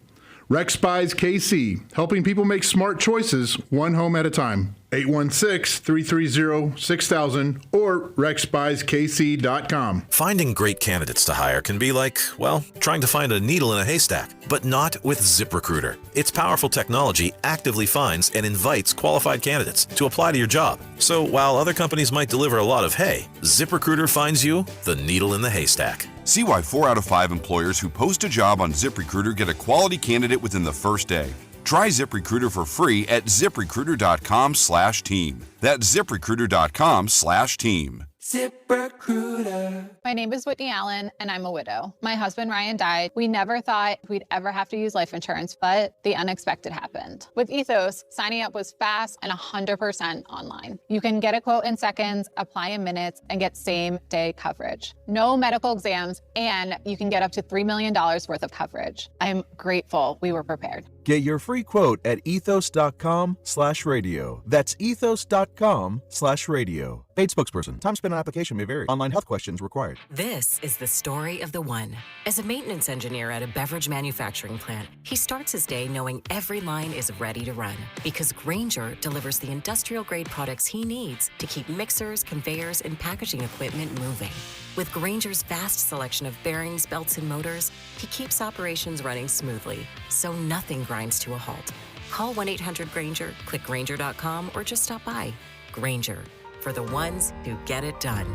Rex Buys KC, helping people make smart choices one home at a time. 816-330-6000 or rexbuyskc.com. Finding great candidates to hire can be like, well, trying to find a needle in a haystack, but not with ZipRecruiter. Its powerful technology actively finds and invites qualified candidates to apply to your job. So while other companies might deliver a lot of hay, ZipRecruiter finds you the needle in the haystack. See why 4 out of 5 employers who post a job on ZipRecruiter get a quality candidate within the first day. Try ZipRecruiter for free at ZipRecruiter.com/team. That's ZipRecruiter.com/team. ZipRecruiter. My name is Whitney Allen, and I'm a widow. My husband, Ryan, died. We never thought we'd ever have to use life insurance, but the unexpected happened. With Ethos, signing up was fast and 100% online. You can get a quote in seconds, apply in minutes, and get same-day coverage. No medical exams, and you can get up to $3 million worth of coverage. I'm grateful we were prepared. Get your free quote at ethos.com/radio. That's ethos.com/radio. Paid spokesperson. Time spent on application may vary. Online health questions required. This is the story of the one. As a maintenance engineer at a beverage manufacturing plant, he starts his day knowing every line is ready to run because Grainger delivers the industrial-grade products he needs to keep mixers, conveyors, and packaging equipment moving. With Grainger's vast selection of bearings, belts, and motors, he keeps operations running smoothly, so nothing grinds to a halt. Call 1-800-GRAINGER, click Grainger.com, or just stop by. Grainger, for the ones who get it done.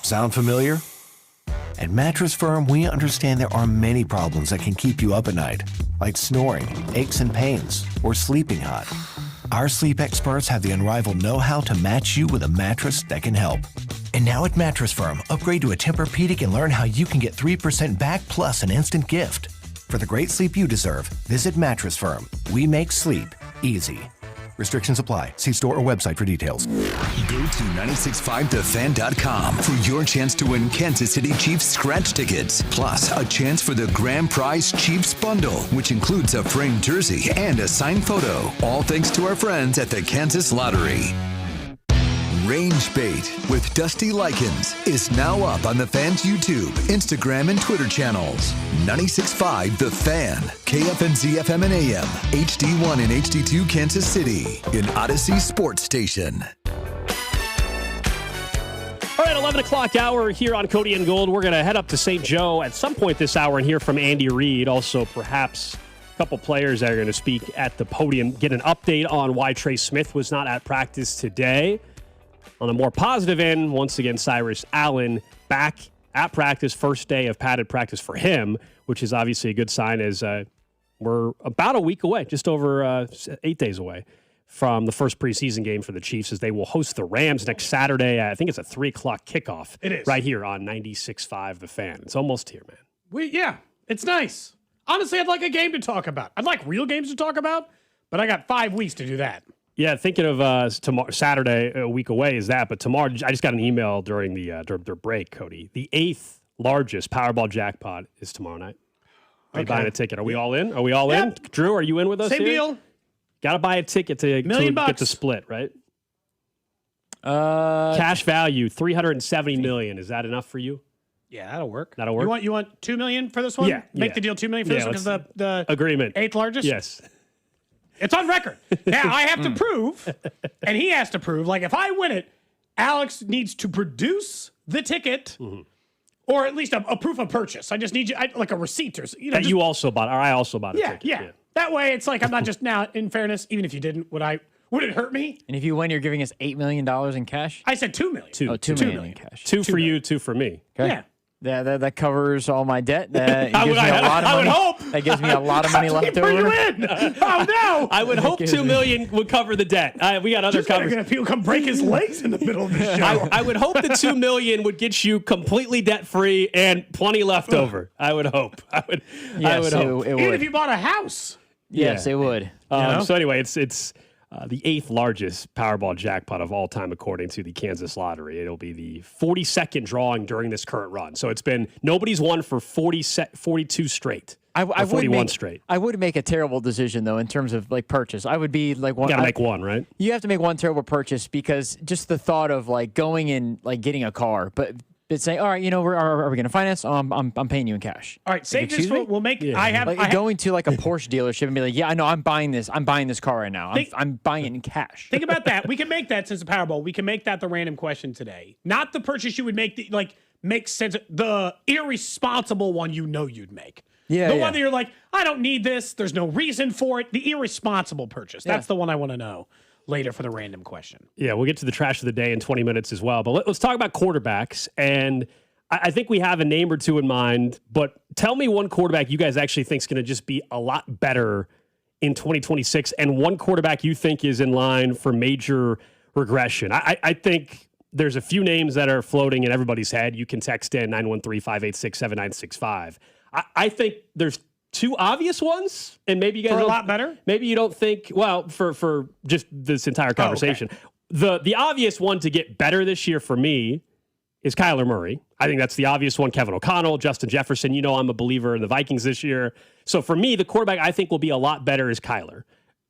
Sound familiar? At Mattress Firm, we understand there are many problems that can keep you up at night, like snoring, aches and pains, or sleeping hot. Our sleep experts have the unrivaled know-how to match you with a mattress that can help. And now at Mattress Firm, upgrade to a Tempur-Pedic and learn how you can get 3% back plus an instant gift. For the great sleep you deserve, visit Mattress Firm. We make sleep easy. Restrictions apply. See store or website for details. Go to 965thefan.com for your chance to win Kansas City Chiefs scratch tickets, plus a chance for the grand prize Chiefs bundle, which includes a framed jersey and a signed photo. All thanks to our friends at the Kansas Lottery. Range Bait with Dusty Likens is now up on the Fan's YouTube, Instagram, and Twitter channels. 96.5 The Fan, KFNZ FM and AM, HD1 and HD2 Kansas City, an Odyssey sports station. All right, 11 o'clock hour here on Cody and Gold. We're going to head up to St. Joe at some point this hour and hear from Andy Reid. Also, perhaps a couple players that are going to speak at the podium, get an update on why Trey Smith was not at practice today. On the more positive end, once again, Cyrus Allen back at practice, first day of padded practice for him, which is obviously a good sign as we're about a week away, just over 8 days away from the first preseason game for the Chiefs as they will host the Rams next Saturday. I think it's a 3 o'clock kickoff. It is. Right here on 96.5 The Fan. It's almost here, man. Yeah, it's nice. Honestly, I'd like a game to talk about. I'd like real games to talk about, but I got 5 weeks to do that. Yeah, thinking of tomorrow, Saturday, a week away is that. But tomorrow, I just got an email during their break, Cody. The 8th largest Powerball jackpot is tomorrow night. Are you buying a ticket? Are we all in? In? Drew, are you in with us? Same here? Deal. Got to buy a ticket to $1 million get the split, right? Cash value, $370 million. Is that enough for you? Yeah, that'll work. That'll work. You want $2 million for this one? Yeah. Make the deal $2 million for this one because the agreement 8th largest. Yes. It's on record. Now I have to prove, and he has to prove. Like if I win it, Alex needs to produce the ticket, or at least a proof of purchase. I just need you like a receipt or that you also bought, or I also bought a ticket. Yeah. That way, it's like I'm not just now. In fairness, even if you didn't, would it hurt me? And if you win, you're giving us $8 million in cash? I said $2 million. $2 million in cash. Two for you, two for me. Okay. Yeah. That covers all my debt. That gives me a lot of money. I would hope. That gives me a lot of money left over. You in. Oh no! I would hope $2 million would cover the debt. We got other covers. Gonna people come break his legs in the middle of the show. I would hope the $2 million would get you completely debt free and plenty left over. I would hope. I would hope. It would. Even if you bought a house. Yes, it would. So anyway, it's the 8th largest Powerball jackpot of all time, according to the Kansas Lottery. It'll be the 42nd drawing during this current run. So it's been nobody's won for 42 straight. I 41 straight. I would make a terrible decision though in terms of like purchase. I would be like one. You got to make one, right? You have to make one terrible purchase because just the thought of like going and like getting a car, but saying, all right, are we going to finance? I'm paying you in cash. All right, save this. We'll make. Yeah. I have going to like a Porsche dealership and be like, yeah, I know, I'm buying this. I'm buying this car right now. I'm buying it in cash. Think about that. We can make that since the Powerball. We can make that the random question today. Not the purchase you would make. Makes sense. The irresponsible one you'd make. Yeah. The one that you're like, I don't need this. There's no reason for it. The irresponsible purchase. That's the one I want to know later for the random question. Yeah, we'll get to the trash of the day in 20 minutes as well. But let's talk about quarterbacks. And I think we have a name or two in mind. But tell me one quarterback you guys actually think is going to just be a lot better in 2026 and one quarterback you think is in line for major regression. I think there's a few names that are floating in everybody's head. You can text in 913-586-7965. I think there's two obvious ones, and maybe you guys are a lot better. Maybe you don't think for just this entire conversation. The obvious one to get better this year for me is Kyler Murray. I think that's the obvious one. Kevin O'Connell, Justin Jefferson. I'm a believer in the Vikings this year. So for me, the quarterback I think will be a lot better is Kyler,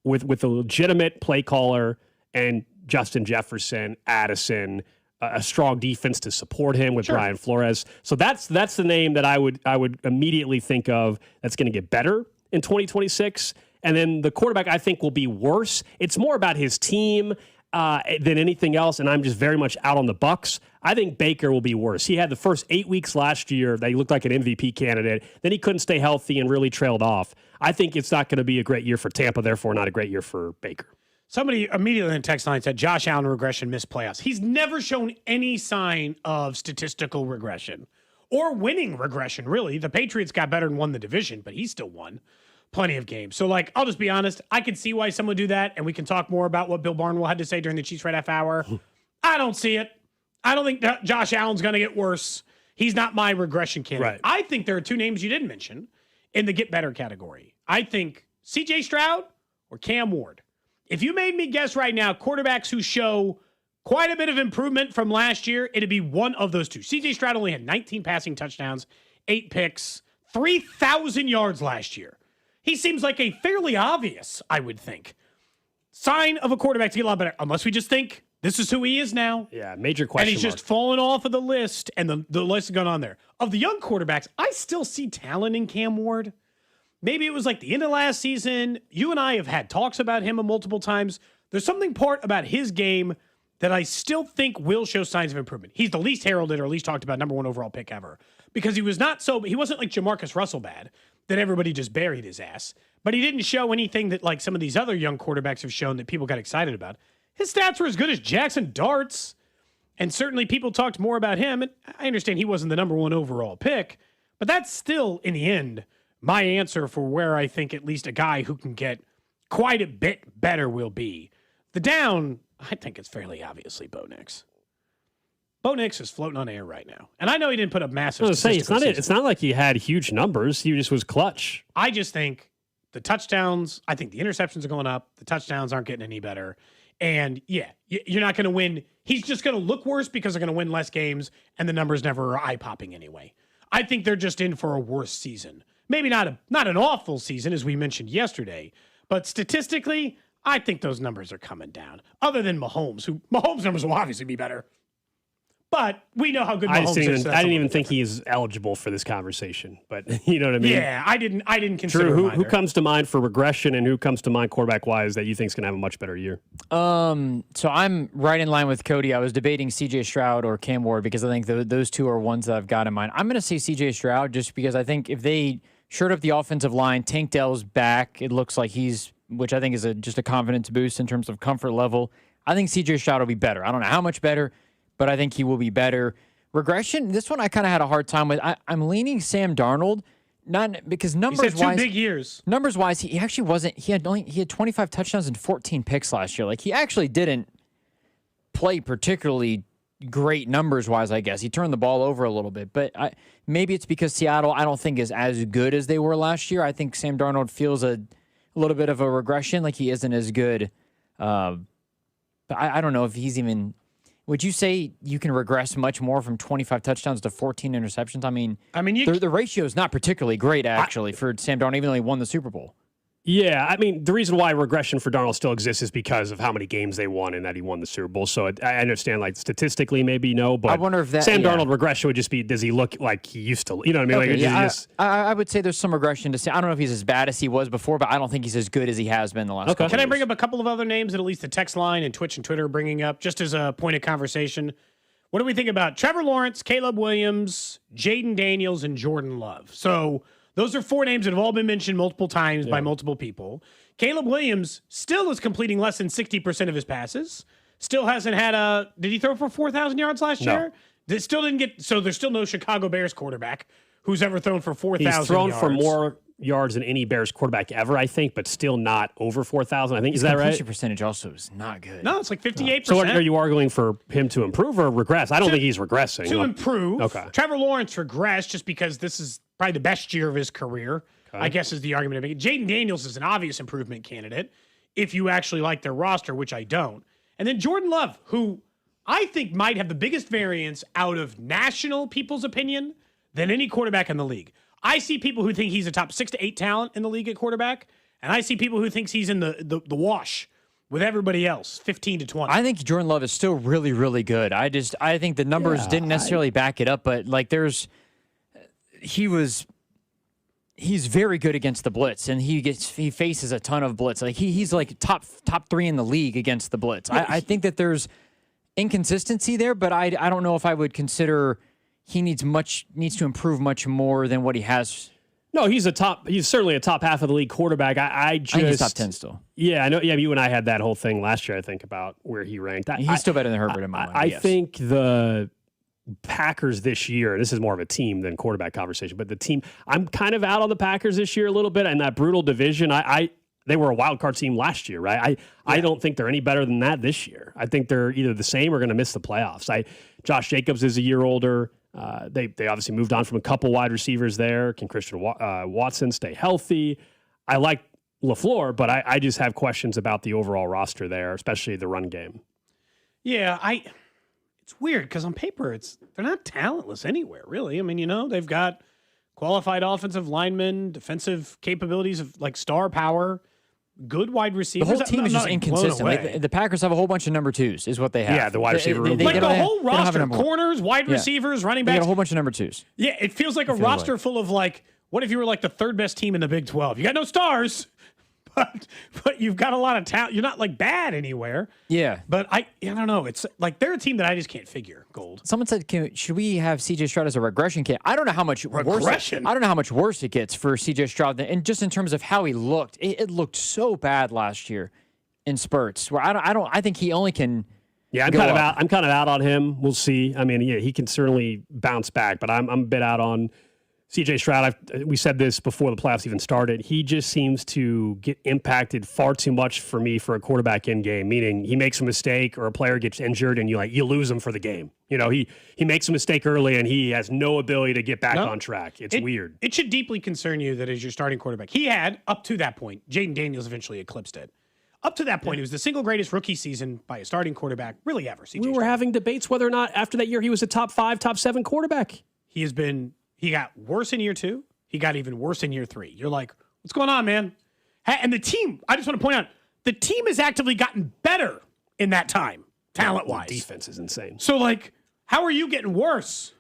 with a legitimate play caller and Justin Jefferson, Addison, a strong defense to support him with Brian Flores. So that's the name that I would immediately think of that's going to get better in 2026. And then the quarterback I think will be worse. It's more about his team than anything else, and I'm just very much out on the Bucs. I think Baker will be worse. He had the first 8 weeks last year that he looked like an MVP candidate. Then he couldn't stay healthy and really trailed off. I think it's not going to be a great year for Tampa, therefore not a great year for Baker. Somebody immediately in the text line said Josh Allen regression, missed playoffs. He's never shown any sign of statistical regression or winning regression, really. The Patriots got better and won the division, but he still won plenty of games. So, I'll just be honest. I could see why someone would do that, and we can talk more about what Bill Barnwell had to say during the Chiefs Red Half Hour. I don't see it. I don't think Josh Allen's going to get worse. He's not my regression candidate. Right. I think there are two names you didn't mention in the get better category. I think C.J. Stroud or Cam Ward. If you made me guess right now, quarterbacks who show quite a bit of improvement from last year, it'd be one of those two. C.J. Stroud only had 19 passing touchdowns, 8 picks, 3,000 yards last year. He seems like a fairly obvious, I would think, sign of a quarterback to get a lot better, unless we just think this is who he is now. Yeah, major question And he's just fallen off of the list, and the list has gone on there. Of the young quarterbacks, I still see talent in Cam Ward. Maybe it was like the end of last season. You and I have had talks about him multiple times. There's something part about his game that I still think will show signs of improvement. He's the least heralded or least talked about number 1 overall pick ever because he wasn't like Jamarcus Russell bad that everybody just buried his ass, but he didn't show anything that like some of these other young quarterbacks have shown that people got excited about. His stats were as good as Jackson Dart's, and certainly people talked more about him. And I understand he wasn't the number 1 overall pick, but that's still in the end my answer for where I think at least a guy who can get quite a bit better will be. The down, I think it's fairly obviously Bo Nix. Bo Nix is floating on air right now. And I know he didn't put up massive statistical season. It's not like he had huge numbers. He just was clutch. I just think the touchdowns, I think the interceptions are going up. The touchdowns aren't getting any better. And yeah, you're not going to win. He's just going to look worse because they're going to win less games and the numbers never are eye-popping anyway. I think they're just in for a worse season. Maybe not an awful season, as we mentioned yesterday, but statistically, I think those numbers are coming down. Other than Mahomes' numbers will obviously be better. But we know how good Mahomes is. I didn't even think he's eligible for this conversation. But you know what I mean? Yeah, I didn't consider Drew, him who comes to mind for regression and who comes to mind quarterback-wise that you think is going to have a much better year? So I'm right in line with Cody. I was debating C.J. Stroud or Cam Ward because I think those two are ones that I've got in mind. I'm going to say C.J. Stroud just because I think if they shored up the offensive line, Tank Dell's back, it looks like which I think is just a confidence boost in terms of comfort level. I think C.J. Stroud will be better. I don't know how much better, but I think he will be better. Regression, this one I kind of had a hard time with. I'm leaning Sam Darnold, not because numbers-wise. 2 big years. Numbers-wise, he actually wasn't. He had 25 touchdowns and 14 picks last year. Like he actually didn't play particularly great numbers-wise, I guess. He turned the ball over a little bit, but maybe it's because Seattle I don't think is as good as they were last year. I think Sam Darnold feels a little bit of a regression, like he isn't as good. But I don't know if he's even. Would you say you can regress much more from 25 touchdowns to 14 interceptions? I mean, the ratio is not particularly great, actually, for Sam Darnold, even though he won the Super Bowl. Yeah, I mean, the reason why regression for Darnold still exists is because of how many games they won and that he won the Super Bowl. So I understand, like, statistically, maybe no, but I wonder if Sam Darnold regression would just be, does he look like he used to? You know what I mean? Okay, I would say there's some regression to say. I don't know if he's as bad as he was before, but I don't think he's as good as he has been the last couple of years. Can I bring up a couple of other names that at least the text line and Twitch and Twitter are bringing up just as a point of conversation? What do we think about Trevor Lawrence, Caleb Williams, Jaden Daniels, and Jordan Love? So those are 4 names that have all been mentioned multiple times by multiple people. Caleb Williams still is completing less than 60% of his passes. Still hasn't had did he throw for 4,000 yards last year? Still didn't get, so there's still no Chicago Bears quarterback who's ever thrown for 4,000 yards. He's thrown for more yards than any Bears quarterback ever, I think, but still not over 4,000. I think, is that right? His completion percentage also is not good. No, it's like 58%. So are you arguing for him to improve or regress? I don't think he's regressing. To improve. Okay. Trevor Lawrence regressed just because this is probably the best year of his career, I guess is the argument to make. Jaden Daniels is an obvious improvement candidate if you actually like their roster, which I don't. And then Jordan Love, who I think might have the biggest variance out of national people's opinion than any quarterback in the league. I see people who think he's a top 6 to 8 talent in the league at quarterback, and I see people who thinks he's in the wash with everybody else, 15 to 20. I think Jordan Love is still really, really good. I think the numbers didn't necessarily back it up, but like he's very good against the blitz, and he faces a ton of blitz. Like he's like top 3 in the league against the blitz. I think that there's inconsistency there, but I don't know if I would consider he needs to improve much more than what he has. No, he's certainly a top half of the league quarterback. I think he's top 10 still. Yeah, I know. Yeah, you and I had that whole thing last year, I think, about where he ranked. He's still better than Herbert in my mind. I think the Packers this year, this is more of a team than quarterback conversation, but the team, I'm kind of out on the Packers this year a little bit, and that brutal division. They were a wild card team last year, right? I don't think they're any better than that this year. I think they're either the same or going to miss the playoffs. Josh Jacobs is a year older. They obviously moved on from a couple wide receivers there. Can Christian Watson stay healthy? I like LaFleur, but I just have questions about the overall roster there, especially the run game. Yeah, it's weird because on paper they're not talentless anywhere, really. I mean, they've got qualified offensive linemen, defensive capabilities of like star power, good wide receivers. The whole team is just inconsistent. Like, the Packers have a whole bunch of number 2s, is what they have. Yeah, the wide receiver room. Like the whole roster, corners, wide receivers, running backs. They got a whole bunch of number 2s. Yeah, it feels like a roster full of like, what if you were like the 3rd best team in the Big 12? You got no stars, but you've got a lot of talent. You're not like bad anywhere. Yeah. But I don't know. It's like they're a team that I just can't figure. Gold. Someone said, should we have C.J. Stroud as a regression kid? I don't know how much worse. I don't know how much worse it gets for C.J. Stroud, and just in terms of how he looked, it looked so bad last year in spurts. Where I think he only can. Yeah, I'm kind of out on him. We'll see. I mean, yeah, he can certainly bounce back, but I'm a bit out on C.J. Stroud. We said this before the playoffs even started. He just seems to get impacted far too much for me for a quarterback in game, meaning he makes a mistake or a player gets injured and you lose him for the game. He makes a mistake early and he has no ability to get back on track. It's weird. It should deeply concern you that as your starting quarterback, he had, up to that point, Jaden Daniels eventually eclipsed it. Up to that point, it was the single greatest rookie season by a starting quarterback really ever. We were having debates whether or not after that year he was a top 5, top 7 quarterback. He got worse in year 2. He got even worse in year 3. You're like, what's going on, man? And the team, I just want to point out, the team has actively gotten better in that time, talent-wise. Defense is insane. So, like, how are you getting worse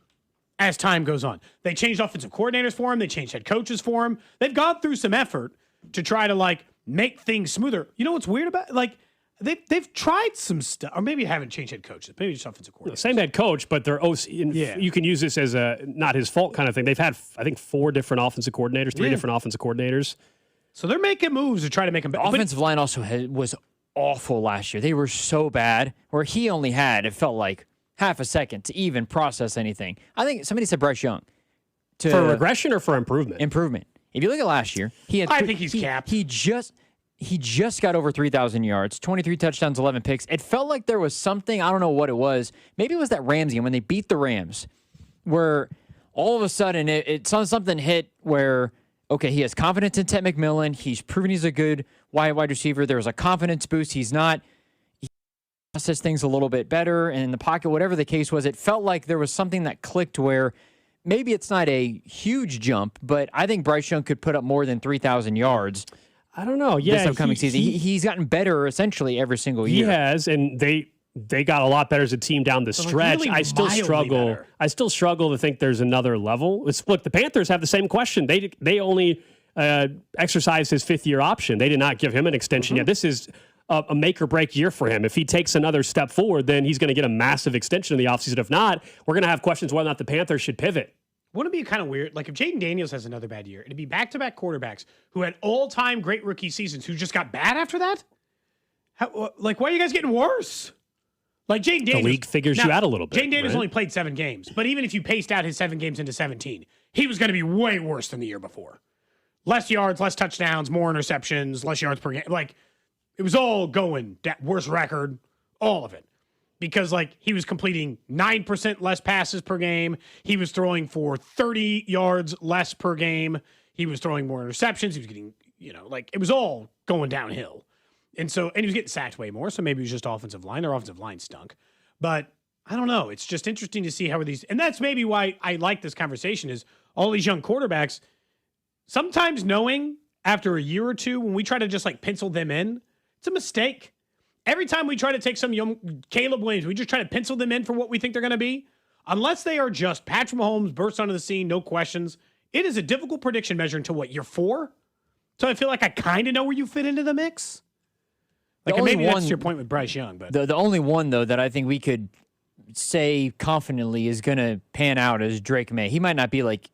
as time goes on? They changed offensive coordinators for him. They changed head coaches for him. They've gone through some effort to try to, like, make things smoother. You know what's weird about it? Like, they've tried some stuff. Or maybe they haven't changed head coaches. Maybe just offensive coordinators. Same head coach, but they're OC. You can use this as a not his fault kind of thing. They've had, I think, 4 different offensive coordinators, 3 different offensive coordinators. So they're making moves to try to make them better. The offensive line also was awful last year. They were so bad, where he only had, it felt like, half a second to even process anything. I think somebody said Bryce Young. For regression or for improvement? Improvement. If you look at last year, I think he's capped. He just got over 3,000 yards, 23 touchdowns, 11 picks. It felt like there was something, I don't know what it was. Maybe it was that Rams game when they beat the Rams, where all of a sudden it saw something hit where, okay, he has confidence in Ted McMillan. He's proven he's a good wide receiver. There was a confidence boost. He processed things a little bit better and in the pocket, whatever the case was. It felt like there was something that clicked where maybe it's not a huge jump, but I think Bryce Young could put up more than 3,000 yards. I don't know. Yeah, this upcoming season. He's gotten better essentially every single year. He has, and they got a lot better as a team down the stretch. Really I still struggle. Better. I still struggle to think there's another level. Look, the Panthers have the same question. They only exercised his 5th-year option. They did not give him an extension yet. This is a make or break year for him. If he takes another step forward, then he's going to get a massive extension in the offseason. If not, we're going to have questions whether or not the Panthers should pivot. Wouldn't it be kind of weird? Like if Jaden Daniels has another bad year, it'd be back-to-back quarterbacks who had all-time great rookie seasons who just got bad after that? Why are you guys getting worse? Like Jaden Daniels. The league figures you out a little bit. Jaden Daniels only played 7 games, but even if you paced out his 7 games into 17, he was going to be way worse than the year before. Less yards, less touchdowns, more interceptions, less yards per game. Like it was all going worse record, all of it. Because, like, he was completing 9% less passes per game. He was throwing for 30 yards less per game. He was throwing more interceptions. He was getting, it was all going downhill. And he was getting sacked way more. So maybe it was just offensive line. Their offensive line stunk. But I don't know. It's just interesting to see how are these. And that's maybe why I like this conversation is all these young quarterbacks, sometimes knowing after a year or two, when we try to just, like, pencil them in, it's a mistake. Every time we try to take some young Caleb Williams, we just try to pencil them in for what we think they're going to be. Unless they are just Patrick Mahomes bursts onto the scene, no questions. It is a difficult prediction measure until year 4? So I feel like I kind of know where you fit into the mix. Like maybe that's your point with Bryce Young, but the only one though that I think we could say confidently is going to pan out is Drake May. He might not be like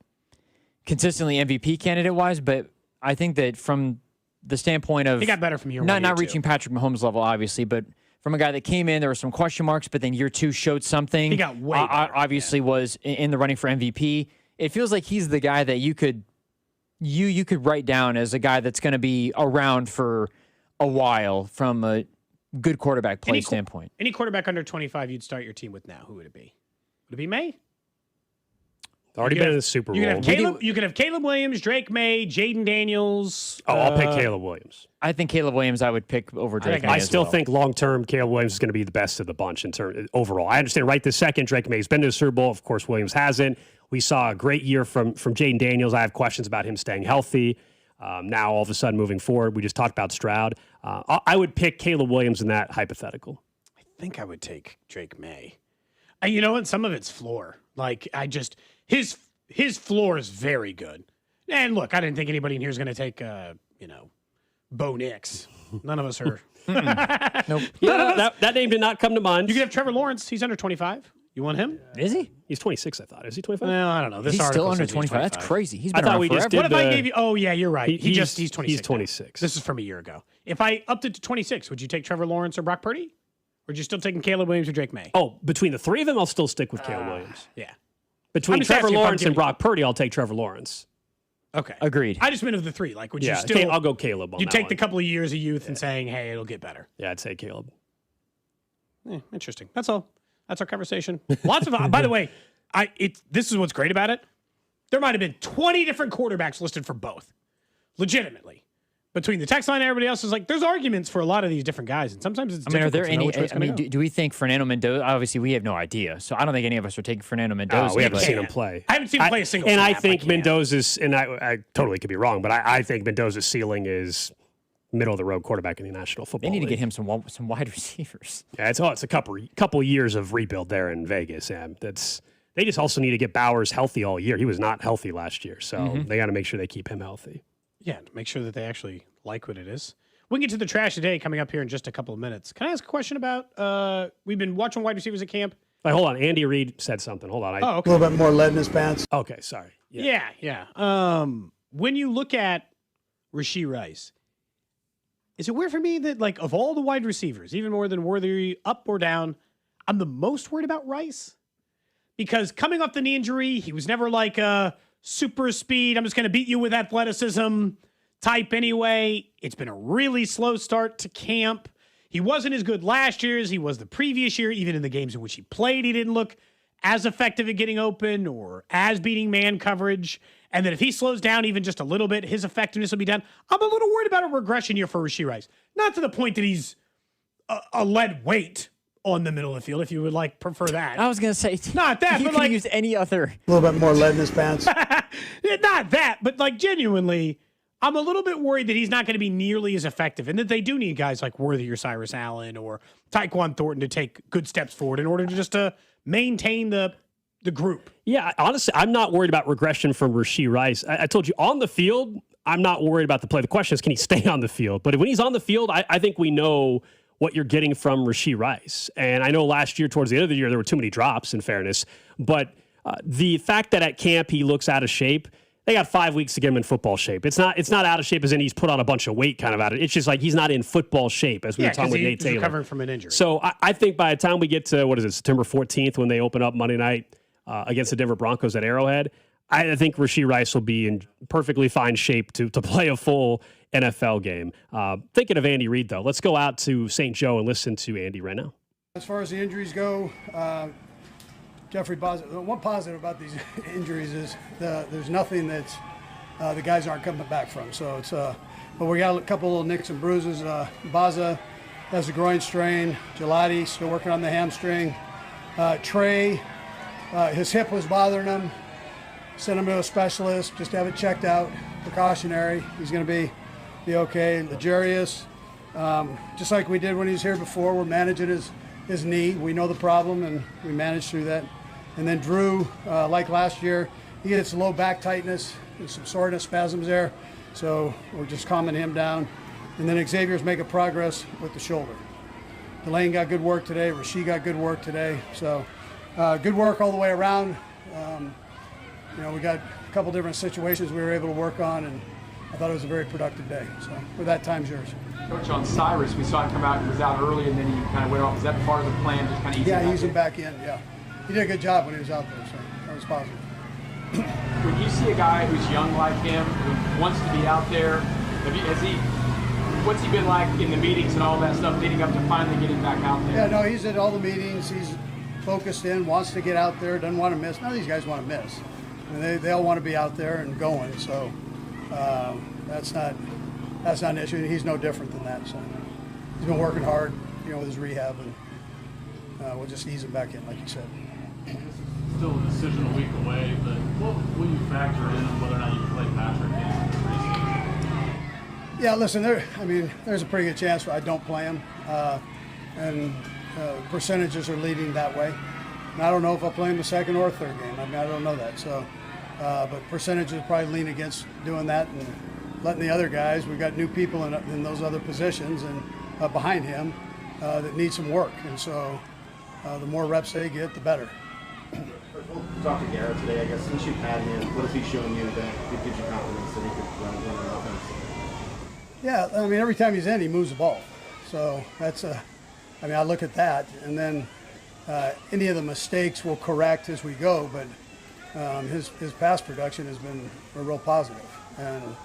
consistently MVP candidate wise, but I think that from the standpoint of he got better from year not 1, year reaching 2. Patrick Mahomes level, obviously, but from a guy that came in, there were some question marks, but then year 2 showed something. He got way better. Obviously was in the running for MVP. It feels like he's the guy that you could write down as a guy that's going to be around for a while from a good quarterback play standpoint. Any quarterback under 25 you'd start your team with now, who would it be? Would it be May? Already been in the Super Bowl. You could have Caleb Williams, Drake May, Jaden Daniels. Oh, I'll pick Caleb Williams. I think Caleb Williams I would pick over Drake May. I still think long-term Caleb Williams is going to be the best of the bunch in terms overall. I understand right this second Drake May's been to the Super Bowl. Of course, Williams hasn't. We saw a great year from Jaden Daniels. I have questions about him staying healthy. Now, all of a sudden, moving forward, we just talked about Stroud. I would pick Caleb Williams in that hypothetical. I think I would take Drake May. You know what? Some of it's floor. Like, his floor is very good. And look, I didn't think anybody in here is going to take, Bo Nix. None of us are. Nope. Yeah, that name did not come to mind. You could have Trevor Lawrence. He's under 25. You want him? Is he? He's 26, I thought. Is he 25? Well, I don't know. This he's article still under says 25. That's crazy. He's been around forever. What if I gave you? Oh yeah, you're right. He's 26. He's 26. Now. This is from a year ago. If I upped it to 26, would you take Trevor Lawrence or Brock Purdy? Or would you still taking Caleb Williams or Drake May? Oh, between the three of them, I'll still stick with Caleb Williams. Yeah. Between Trevor Lawrence and Brock Purdy, I'll take Trevor Lawrence. Okay. Agreed. I just meant of the three. Like, would you still? I'll go Caleb on you that take one. the couple of years of youth and saying, hey, it'll get better. Yeah, I'd say Caleb. Interesting. That's all. That's our conversation. Lots of. By the way, this is what's great about it. There might have been 20 different quarterbacks listed for both, legitimately. Between the text line and everybody else is like, there's arguments for a lot of these different guys, and sometimes it's. Are there any? Do do we think Fernando Mendoza? Obviously, we have no idea, so I don't think any of us are taking Fernando Mendoza. We haven't seen him play. I haven't seen him play a single. And snap. I think Mendoza's, and I totally could be wrong, but I think Mendoza's ceiling is middle of the road quarterback in the National Football They need League. to get him some wide receivers. Yeah, it's a couple years of rebuild there in Vegas. Yeah, they just also need to get Bowers healthy all year. He was not healthy last year, so they got to make sure they keep him healthy. Yeah, to make sure that they actually like what it is. We can get to the trash today coming up here in just a couple of minutes. Can I ask a question about? We've been watching wide receivers at camp. Wait, hold on. Andy Reid said something. Hold on. Okay. A little bit more lead in his pants. Okay, sorry. Yeah. When you look at Rashee Rice, is it weird for me that, like, of all the wide receivers, even more than Worthy up or down, I'm the most worried about Rice? Because coming off the knee injury, he was never like a super speed, I'm just going to beat you with athleticism type anyway. It's been a really slow start to camp. He wasn't as good last year as he was the previous year. Even in the games in which he played, he didn't look as effective at getting open or as beating man coverage. And that if he slows down even just a little bit, his effectiveness will be down. I'm a little worried about a regression year for Rashee Rice. Not to the point that he's a lead weight on the middle of the field, if you would prefer that. I was going to say, not that, you but could use any other. A little bit more lead in his pants. Not that, but genuinely, I'm a little bit worried that he's not going to be nearly as effective, and that they do need guys like Worthy or Cyrus Allen or Tyquan Thornton to take good steps forward in order to just maintain the group. Yeah, honestly, I'm not worried about regression from Rashee Rice. I told you, on the field, I'm not worried about the play. The question is, can he stay on the field? But when he's on the field, I think we know what you're getting from Rashee Rice. And I know last year, towards the end of the year, there were too many drops, in fairness. But the fact that at camp he looks out of shape, they got 5 weeks to get him in football shape. It's not out of shape as in he's put on a bunch of weight kind of out of it. It's just like he's not in football shape, as we were talking with Nate Taylor. Recovering from an injury. So I think by the time we get to, September 14th, when they open up Monday night against the Denver Broncos at Arrowhead, I think Rashee Rice will be in perfectly fine shape to play a full NFL game. Thinking of Andy Reid, though, let's go out to St. Joe and listen to Andy right now. As far as the injuries go, Jeffrey, one positive about these injuries is there's nothing that the guys aren't coming back from. So it's, but we got a couple little nicks and bruises. Baza has a groin strain. Gelati still working on the hamstring. Trey, his hip was bothering him. Sent him to a specialist just to have it checked out. Precautionary. He's going to be okay. Legarius, just like we did when he was here before, we're managing his knee. We know the problem, and we managed through that. And then Drew, like last year, he gets low back tightness. There's some soreness spasms there, so we're just calming him down. And then Xavier's making progress with the shoulder. Delane got good work today. Rashee got good work today. So good work all the way around. We got a couple different situations we were able to work on, and I thought it was a very productive day. So with that, time's yours. Coach, on Cyrus, we saw him come out. He was out early, and then he kind of went off. Is that part of the plan, just kind of ease him back in? Yeah, he did a good job when he was out there, so that was positive. When you see a guy who's young like him, who wants to be out there, what's he been like in the meetings and all that stuff leading up to finally getting back out there? Yeah, no, he's at all the meetings. He's focused in, wants to get out there, doesn't want to miss. None of these guys want to miss. I mean, they all want to be out there and going, so that's not an issue. And he's no different than that. So he's been working hard, with his rehab, and we'll just ease him back in, like you said. Still a decision a week away, but what will you factor in on whether or not you play Patrick in? Yeah, listen, there's a pretty good chance I don't play him, and percentages are leading that way. And I don't know if I'll play him the second or third game. I don't know that. So, but percentages probably lean against doing that and letting the other guys. We've got new people in those other positions and behind him that need some work. And so, the more reps they get, the better. We'll talk to Garrett today. I guess since you've had him, what has he shown you that gives you confidence that he could run an offense? Yeah, every time he's in, he moves the ball. So that's I look at that, and then any of the mistakes we'll correct as we go. But his pass production has been a real positive, and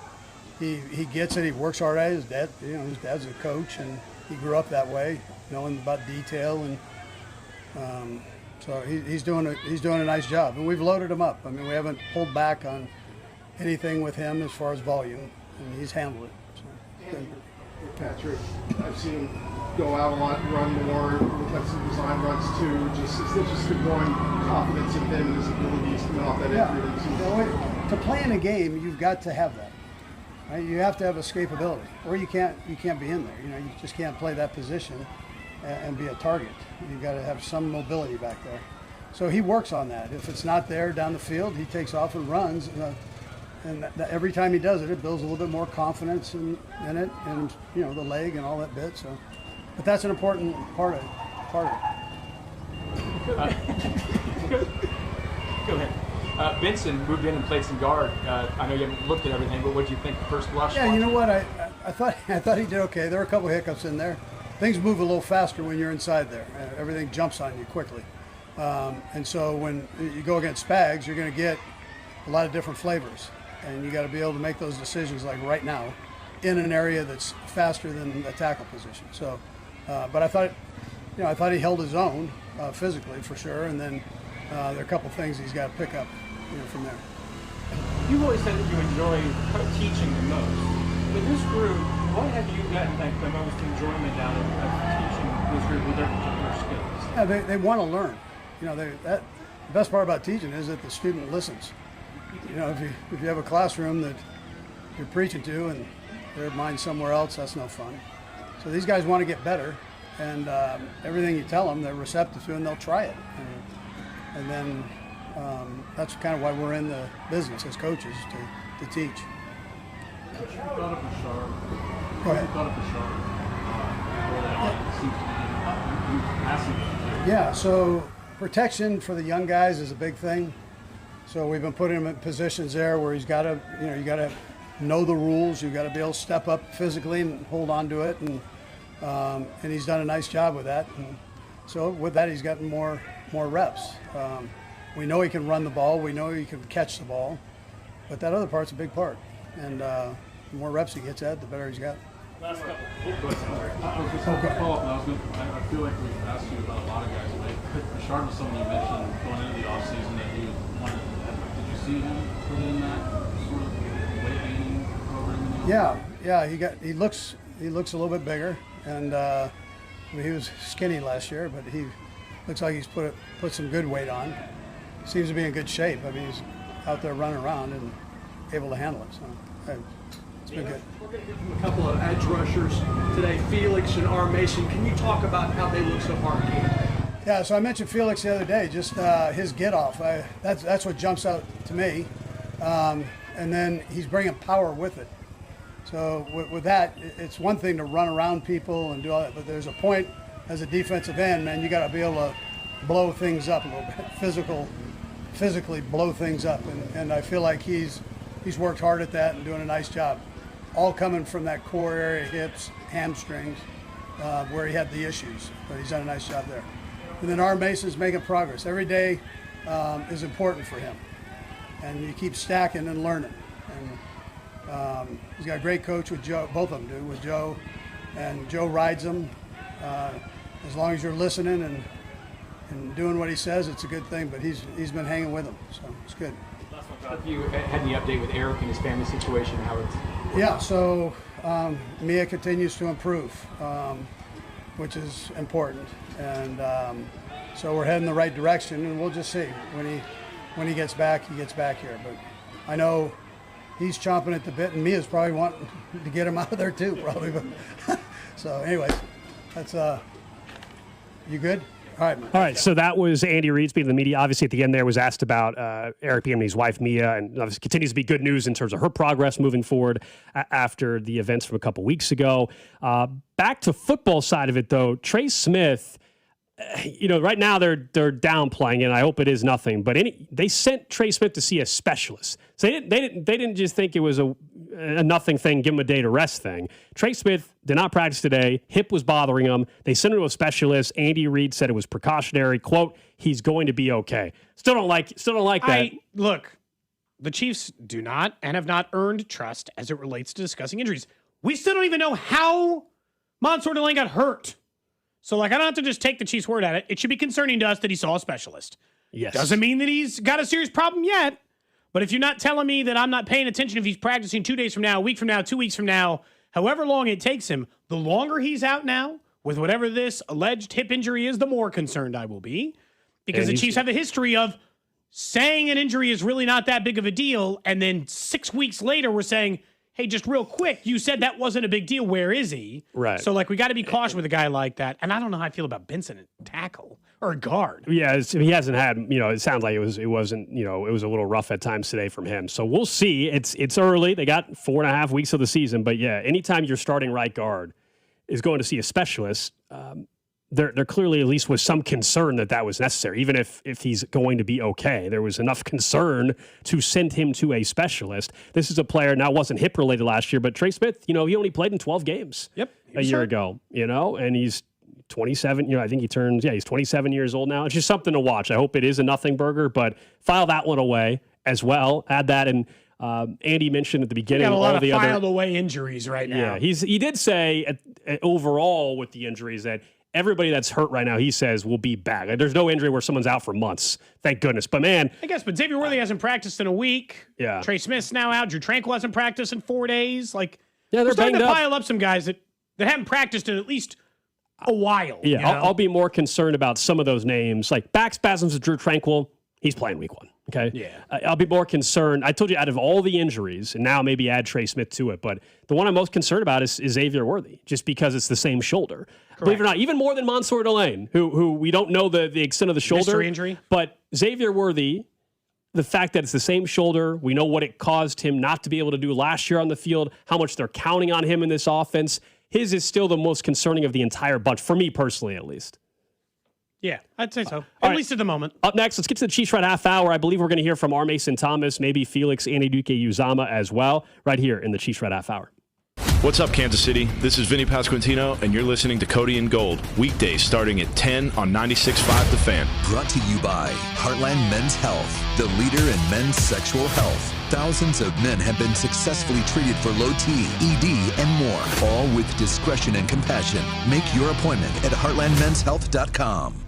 he gets it. He works hard at it. His dad, his dad's a coach, and he grew up that way, knowing about detail, and so he's doing a nice job. And we've loaded him up. We haven't pulled back on anything with him as far as volume, and he's handled it. So. Patrick, I've seen him go out a lot, run more, look at some design runs too. Is there just a growing confidence in him and his abilities coming off that injury? To play in a game, you've got to have that. Right? You have to have escapability, or you can't be in there. You just can't play that position and be a target. You've got to have some mobility back there. So he works on that. If it's not there down the field, he takes off and runs. Every time he does it, it builds a little bit more confidence in it, and the leg and all that bit. So, but that's an important part of it. Go ahead. Benson moved in and played some guard. I know you haven't looked at everything, but what do you think first blush? Yeah, you know what? I thought he did okay. There were a couple hiccups in there. Things move a little faster when you're inside there. Everything jumps on you quickly. And so when you go against Spags, you're going to get a lot of different flavors. And you got to be able to make those decisions like right now in an area that's faster than the tackle position. So, but I thought he held his own physically for sure. And then there are a couple things he's got to pick up from there. You've always said that you enjoy teaching the most. With this group, what have you gotten the most enjoyment out of teaching this group with their particular skills? Yeah, they want to learn. The best part about teaching is that the student listens. If you have a classroom that you're preaching to and their mind's somewhere else, that's no fun. So these guys want to get better, and everything you tell them, they're receptive to, and they'll try it. And then that's kind of why we're in the business as coaches, to teach. What you thought of Bashard? Go ahead. What you thought of Bashard? Seems to be massive. Yeah, so protection for the young guys is a big thing. So we've been putting him in positions there where he's got to, you got to know the rules. You've got to be able to step up physically and hold on to it, and he's done a nice job with that. And so with that, he's gotten more reps. We know he can run the ball. We know he can catch the ball, but that other part's a big part. And the more reps he gets at, the better he's got. Last couple. I was just going to follow up. I feel like we've asked you about a lot of guys. Bashard was someone you mentioned going into the offseason that you wanted. Did you see him put in that sort of weight gaining program? Yeah. He looks a little bit bigger, and he was skinny last year, but he looks like he's put some good weight on. Seems to be in good shape. I mean, he's out there running around and able to handle it. So it's been good. We're going to give him a couple of edge rushers today, Felix and R. Mason. Can you talk about how they look so far in camp? Yeah, so I mentioned Felix the other day, just his get-off. That's what jumps out to me. And then he's bringing power with it. So with that, it's one thing to run around people and do all that, but there's a point as a defensive end, man, you got to be able to blow things up a little bit, physically blow things up. And I feel like he's worked hard at that and doing a nice job. All coming from that core area, hips, hamstrings, where he had the issues, but he's done a nice job there. And then R. Mason's making progress. Every day is important for him. And you keep stacking and learning. And he's got a great coach with Joe, both of them do, with Joe. And Joe rides him. As long as you're listening and doing what he says, it's a good thing. But he's been hanging with him, so it's good. Have you had any update with Eric and his family situation? How it's Yeah, so Mia continues to improve, which is important. And so we're heading the right direction, and we'll just see. When he gets back here. But I know he's chomping at the bit, and Mia's probably wanting to get him out of there too, probably. But so anyways, that's you good? All right. So that was Andy Reid speaking to the media. Obviously, at the end there was asked about Eric Bieniemy's wife, Mia, and obviously continues to be good news in terms of her progress moving forward after the events from a couple weeks ago. Back to football side of it, though, Trey Smith, right now they're downplaying it, and I hope it is nothing, but they sent Trey Smith to see a specialist. So they didn't just think it was a nothing thing, give him a day to rest thing. Trey Smith did not practice today. Hip was bothering him. They sent him to a specialist. Andy Reid said it was precautionary. Quote, he's going to be okay. Still don't like that. Look, the Chiefs do not and have not earned trust as it relates to discussing injuries. We still don't even know how Mansour Delane got hurt. So, I don't have to just take the Chiefs' word at it. It should be concerning to us that he saw a specialist. Yes. Doesn't mean that he's got a serious problem yet. But if you're not telling me that I'm not paying attention if he's practicing 2 days from now, a week from now, 2 weeks from now, however long it takes him, the longer he's out now with whatever this alleged hip injury is, the more concerned I will be. Because the Chiefs have a history of saying an injury is really not that big of a deal, and then 6 weeks later we're saying, hey, just real quick, you said that wasn't a big deal. Where is he? Right. So, like, we got to be cautious with a guy like that. And I don't know how I feel about Benson at tackle or guard. Yeah, he hasn't had, it sounds like it wasn't, it was a little rough at times today from him. So we'll see. It's early. They got 4.5 weeks of the season. But, yeah, anytime you're starting right guard is going to see a specialist, there clearly at least was some concern that was necessary, even if he's going to be okay. There was enough concern to send him to a specialist. This is a player, now wasn't hip related last year, but Trey Smith, he only played in 12 games a year ago, and he's 27, I think he's 27 years old now. It's just something to watch. I hope it is a nothing burger, but file that one away as well. Add that in. Andy mentioned at the beginning got a lot all of the filed other away injuries right now. Yeah, he did say overall with the injuries that everybody that's hurt right now, he says, will be back. Like, there's no injury where someone's out for months. Thank goodness. But, man. I guess, but Xavier Worthy hasn't practiced in a week. Yeah. Trey Smith's now out. Drew Tranquill hasn't practiced in 4 days. Like, yeah, they're starting to banged up. pile up some guys that haven't practiced in at least a while. Yeah, I'll be more concerned about some of those names. Like back spasms of Drew Tranquill, he's playing week 1. Okay. Yeah. I'll be more concerned. I told you out of all the injuries, and now maybe add Trey Smith to it, but the one I'm most concerned about is Xavier Worthy, just because it's the same shoulder. Correct. Believe it or not, even more than Mansour Delane, who we don't know the extent of the shoulder. Mystery injury. But Xavier Worthy, the fact that it's the same shoulder, we know what it caused him not to be able to do last year on the field, how much they're counting on him in this offense. His is still the most concerning of the entire bunch, for me personally at least. Yeah, I'd say so. At least at the moment. Up next, let's get to the Chiefs right half hour. I believe we're going to hear from R. Mason Thomas, maybe Felix Anudike-Uzomah as well, right here in the Chiefs right half hour. What's up, Kansas City? This is Vinny Pasquantino, and you're listening to Cody and Gold, weekdays starting at 10 on 96.5 The Fan. Brought to you by Heartland Men's Health, the leader in men's sexual health. Thousands of men have been successfully treated for low T, ED, and more, all with discretion and compassion. Make your appointment at heartlandmenshealth.com.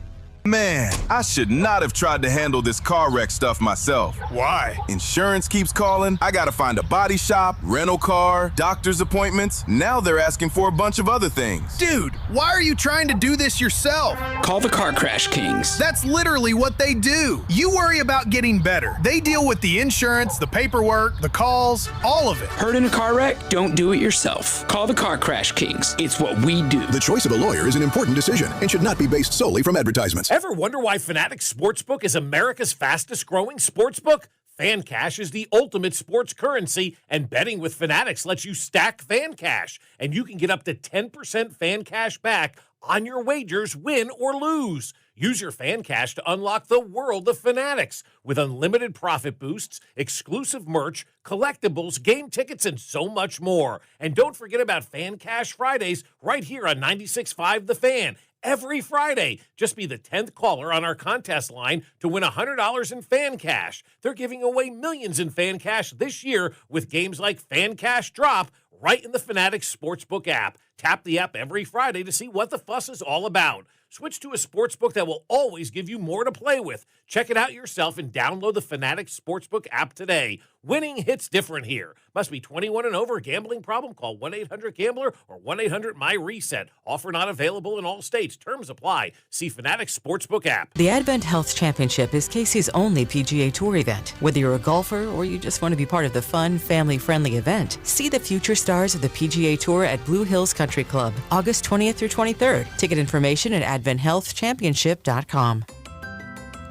Man, I should not have tried to handle this car wreck stuff myself. Why? Insurance keeps calling. I gotta find a body shop, rental car, doctor's appointments. Now they're asking for a bunch of other things. Dude, why are you trying to do this yourself? Call the Car Crash Kings. That's literally what they do. You worry about getting better. They deal with the insurance, the paperwork, the calls, all of it. Hurt in a car wreck? Don't do it yourself. Call the Car Crash Kings. It's what we do. The choice of a lawyer is an important decision and should not be based solely from advertisements. Ever wonder why Fanatics Sportsbook is America's fastest growing sportsbook? Fan Cash is the ultimate sports currency, and betting with Fanatics lets you stack Fan Cash, and you can get up to 10% Fan Cash back on your wagers, win or lose. Use your Fan Cash to unlock the world of Fanatics with unlimited profit boosts, exclusive merch, collectibles, game tickets, and so much more. And don't forget about Fan Cash Fridays right here on 96.5 The Fan. Every Friday, just be the 10th caller on our contest line to win $100 in Fan Cash. They're giving away millions in Fan Cash this year with games like Fan Cash Drop right in the Fanatics Sportsbook app. Tap the app every Friday to see what the fuss is all about. Switch to a sportsbook that will always give you more to play with. Check it out yourself and download the Fanatics Sportsbook app today. Winning hits different here. Must be 21 and over. Gambling problem? Call 1-800-GAMBLER or 1-800-MY-RESET. Offer not available in all states. Terms apply. See Fanatics Sportsbook app. The Advent Health Championship is Casey's only PGA Tour event. Whether you're a golfer or you just want to be part of the fun, family-friendly event, see the future stars of the PGA Tour at Blue Hills Country Club, August 20th through 23rd. Ticket information at AdventHealthChampionship.com.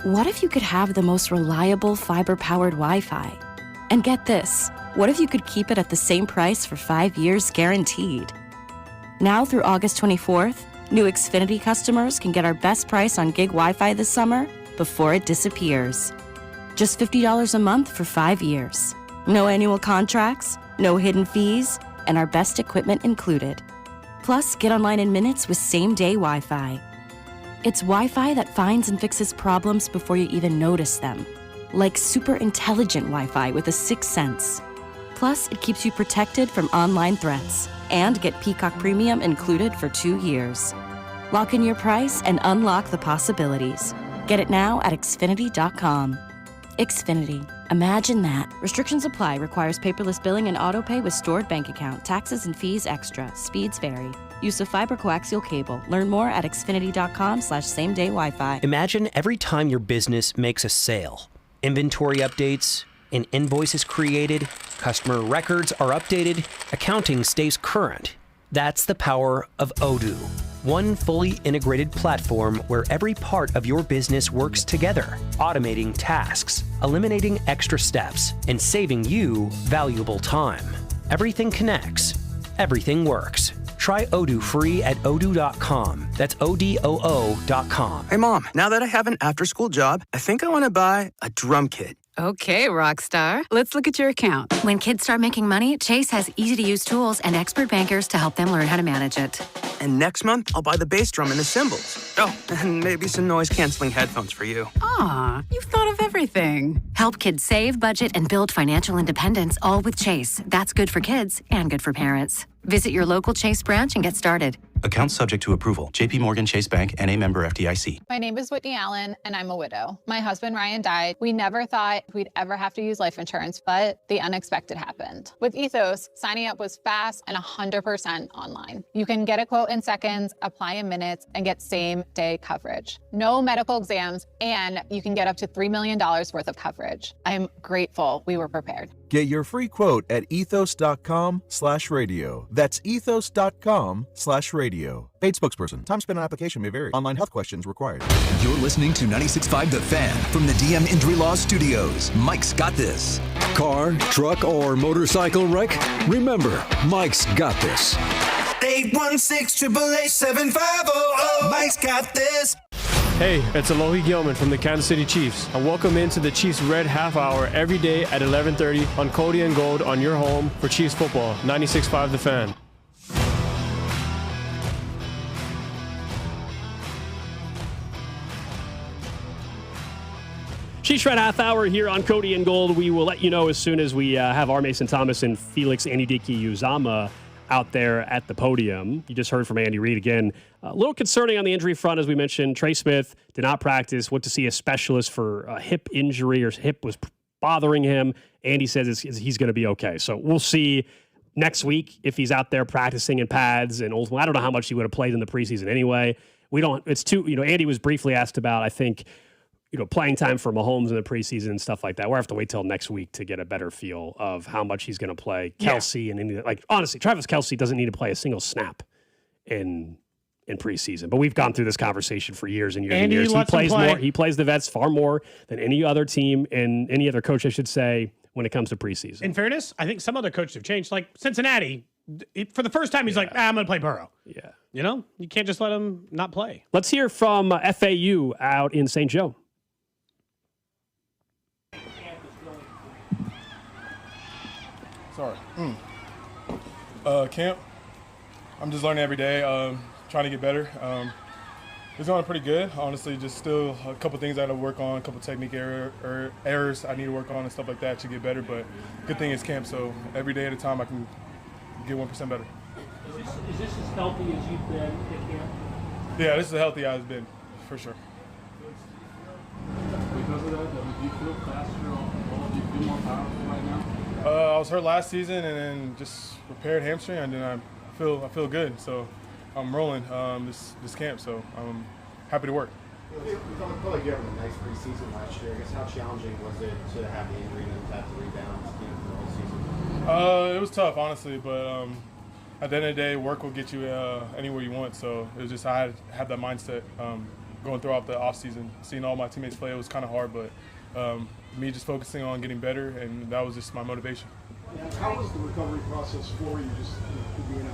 What if you could have the most reliable fiber-powered Wi-Fi? And get this, what if you could keep it at the same price for 5 years guaranteed? Now through August 24th, new Xfinity customers can get our best price on gig Wi-Fi this summer before it disappears. Just $50 a month for 5 years. No annual contracts, no hidden fees, and our best equipment included. Plus, get online in minutes with same-day Wi-Fi. It's Wi-Fi that finds and fixes problems before you even notice them. Like super intelligent Wi-Fi with a sixth sense. Plus, it keeps you protected from online threats. And get Peacock Premium included for 2 years. Lock in your price and unlock the possibilities. Get it now at Xfinity.com. Xfinity. Imagine that. Restrictions apply. Requires paperless billing and autopay with stored bank account. Taxes and fees extra. Speeds vary. Use of fiber coaxial cable. Learn more at Xfinity.com/same-day Wi-Fi. Imagine every time your business makes a sale. Inventory updates, An invoice is created, customer records are updated, accounting stays current. That's the power of Odoo. One fully integrated platform where every part of your business works together, automating tasks, eliminating extra steps, and saving you valuable time. Everything connects. Everything works. Try Odoo free at odoo.com. That's ODOO.com. Hey, Mom, now that I have an after-school job, I think I want to buy a drum kit. Okay, Rockstar. Let's look at your account. When kids start making money, Chase has easy-to-use tools and expert bankers to help them learn how to manage it. And next month, I'll buy the bass drum and the cymbals. Oh, and maybe some noise-canceling headphones for you. Aw, you've thought of everything. Help kids save, budget, and build financial independence, all with Chase. That's good for kids and good for parents. Visit your local Chase branch and get started. Account subject to approval. JP Morgan Chase Bank, N.A. member FDIC. My name is Whitney Allen, and I'm a widow. My husband, Ryan, died. We never thought we'd ever have to use life insurance, but the unexpected happened. With Ethos, signing up was fast and 100% online. You can get a quote in seconds, apply in minutes, and get same-day coverage. No medical exams, and you can get up to $3 million worth of coverage. I'm grateful we were prepared. Get your free quote at ethos.com/radio. That's ethos.com/radio. Paid spokesperson. Time spent on application may vary. Online health questions required. You're listening to 96.5 The Fan from the DM Injury Law Studios. Mike's got this. Car, truck, or motorcycle wreck? Remember, Mike's got this. 816-888-7500. Mike's got this. Hey, it's Alohi Gilman from the Kansas City Chiefs, and welcome into the Chiefs Red Half Hour every day at 11:30 on Cody and Gold on your home for Chiefs football, 96.5 The Fan. Chiefs Red Half Hour here on Cody and Gold. We will let you know as soon as we have our Mason Thomas and Felix Anudike-Uzomah out there at the podium. You just heard from Andy Reid again. A little concerning on the injury front, as we mentioned. Trey Smith did not practice, went to see a specialist for a hip injury, or hip was bothering him. Andy says he's going to be okay. So we'll see next week if he's out there practicing in pads. And ultimately, I don't know how much he would have played in the preseason anyway. Andy was briefly asked about, I think, playing time for Mahomes in the preseason and stuff like that. We'll have to wait till next week to get a better feel of how much he's going to play. Kelsey and any, honestly, Travis Kelsey doesn't need to play a single snap in preseason. But we've gone through this conversation for years and years and years. He plays more. He plays the vets far more than any other team and any other coach, I should say, when it comes to preseason. In fairness, I think some other coaches have changed. Like Cincinnati, for the first time, he's like, I'm going to play Burrow. Yeah. You can't just let him not play. Let's hear from FAU out in St. Joe. Sorry. Camp, I'm just learning every day, trying to get better. It's going pretty good, honestly. Just still a couple things I got to work on, a couple technique errors I need to work on and stuff like that to get better. But good thing is camp, so every day at a time I can get 1% better. Is this as healthy as you've been at camp? Yeah, this is the healthy I've been, for sure. Because of that, do you feel faster? Do you feel more powerful right now? I was hurt last season and then just repaired hamstring, and then I feel good. So I'm rolling this camp, so I'm happy to work. It felt like you had a nice preseason last year. I guess how challenging was it to have the injury and then have to rebound for the whole season? It was tough, honestly, but at the end of the day, work will get you anywhere you want. So it was just I had that mindset going throughout the offseason. Seeing all my teammates play, it was kind of hard, but me just focusing on getting better, and that was just my motivation. How was the recovery process for you, just being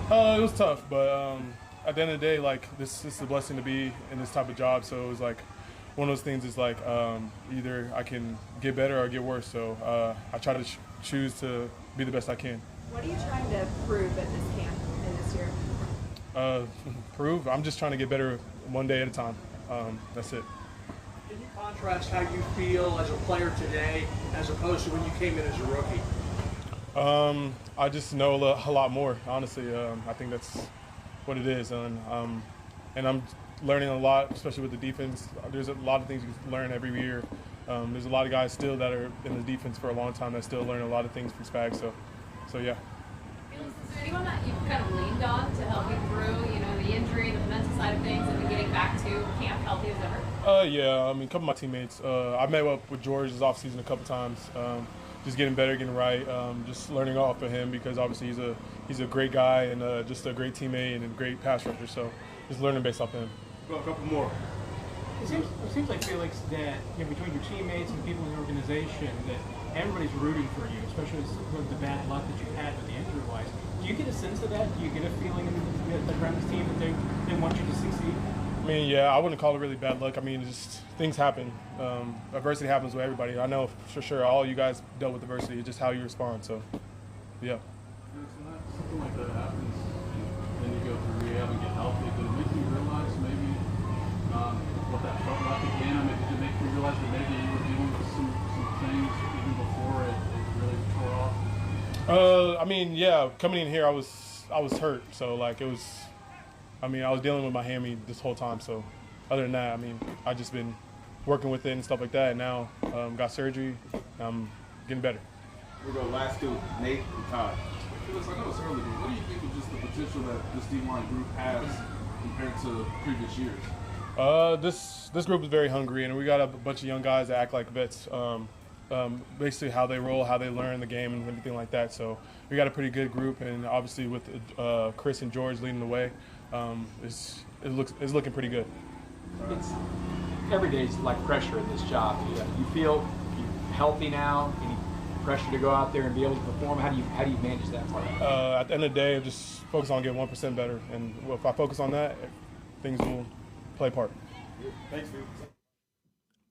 out? It was tough, but at the end of the day, this is a blessing to be in this type of job. So it was one of those things is either I can get better or get worse. So I try to choose to be the best I can. What are you trying to prove at this camp and this year? Prove? I'm just trying to get better one day at a time. That's it. Can you contrast how you feel as a player today as opposed to when you came in as a rookie? I just know a lot more, honestly. I think that's what it is. And I'm learning a lot, especially with the defense. There's a lot of things you can learn every year. There's a lot of guys still that are in the defense for a long time that still learn a lot of things from Spags. So yeah. Is there anyone that you've kind of leaned on to help you through, the injury, the mental side of things, and getting back to camp healthy as ever? Yeah. I mean, a couple of my teammates. I met up with George this offseason a couple times. Just getting better, getting right. Just learning off of him because obviously he's a great guy and just a great teammate and a great pass rusher. So just learning based off him. Go a couple more. It seems like, Felix, that between your teammates and people in the organization, that everybody's rooting for you, especially with the bad luck that you've had with the injury-wise. Do you get a sense of that? Do you get a feeling around this team that they want you to succeed? I mean, yeah, I wouldn't call it really bad luck. I mean, just things happen. Adversity happens with everybody. I know for sure all you guys dealt with adversity. It's just how you respond. So, yeah. Something like that happens, and then you go through rehab and get healthy. Did it make you realize maybe what that felt like again? I mean, did it make you realize that maybe you were dealing with some things even before it really tore off? I mean, yeah, coming in here, I was hurt. So, like, it was, I mean, I was dealing with my hammy this whole time. So, other than that, I mean, I've just been working with it and stuff like that. And now got surgery. I'm getting better. We'll go last two, Nate and Todd. Felix, I know it's early, but what do you think of just the potential that this D-line group has compared to previous years? This group is very hungry, and we got a bunch of young guys that act like vets. Basically how they roll, how they learn the game, and everything like that. So we got a pretty good group, and obviously with Chris and George leading the way, it's looking pretty good. It's every day's like pressure in this job. You feel healthy now? Any pressure to go out there and be able to perform? How do you manage that part? At the end of the day, just focus on getting 1% better, and if I focus on that, things will play a part. Thanks, Felix.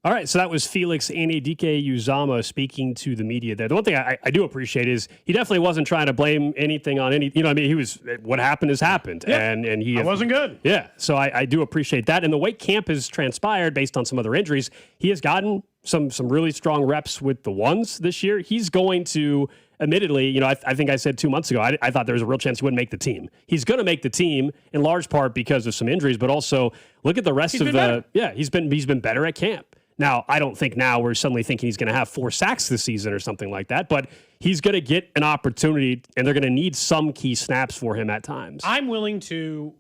All right, so that was Felix Anudike-Uzomah speaking to the media there. The one thing I do appreciate is he definitely wasn't trying to blame anything on any, I mean, he was, what happened has happened. Yep. And he wasn't good. Yeah, so I do appreciate that. And the way camp has transpired based on some other injuries, he has gotten some really strong reps with the ones this year. He's going to, admittedly, I think I said 2 months ago, I thought there was a real chance he wouldn't make the team. He's going to make the team in large part because of some injuries, but also look at the rest of the, he's been better at camp. Now, I don't think now we're suddenly thinking he's going to have 4 sacks this season or something like that, but he's going to get an opportunity, and they're going to need some key snaps for him at times. I'm willing to,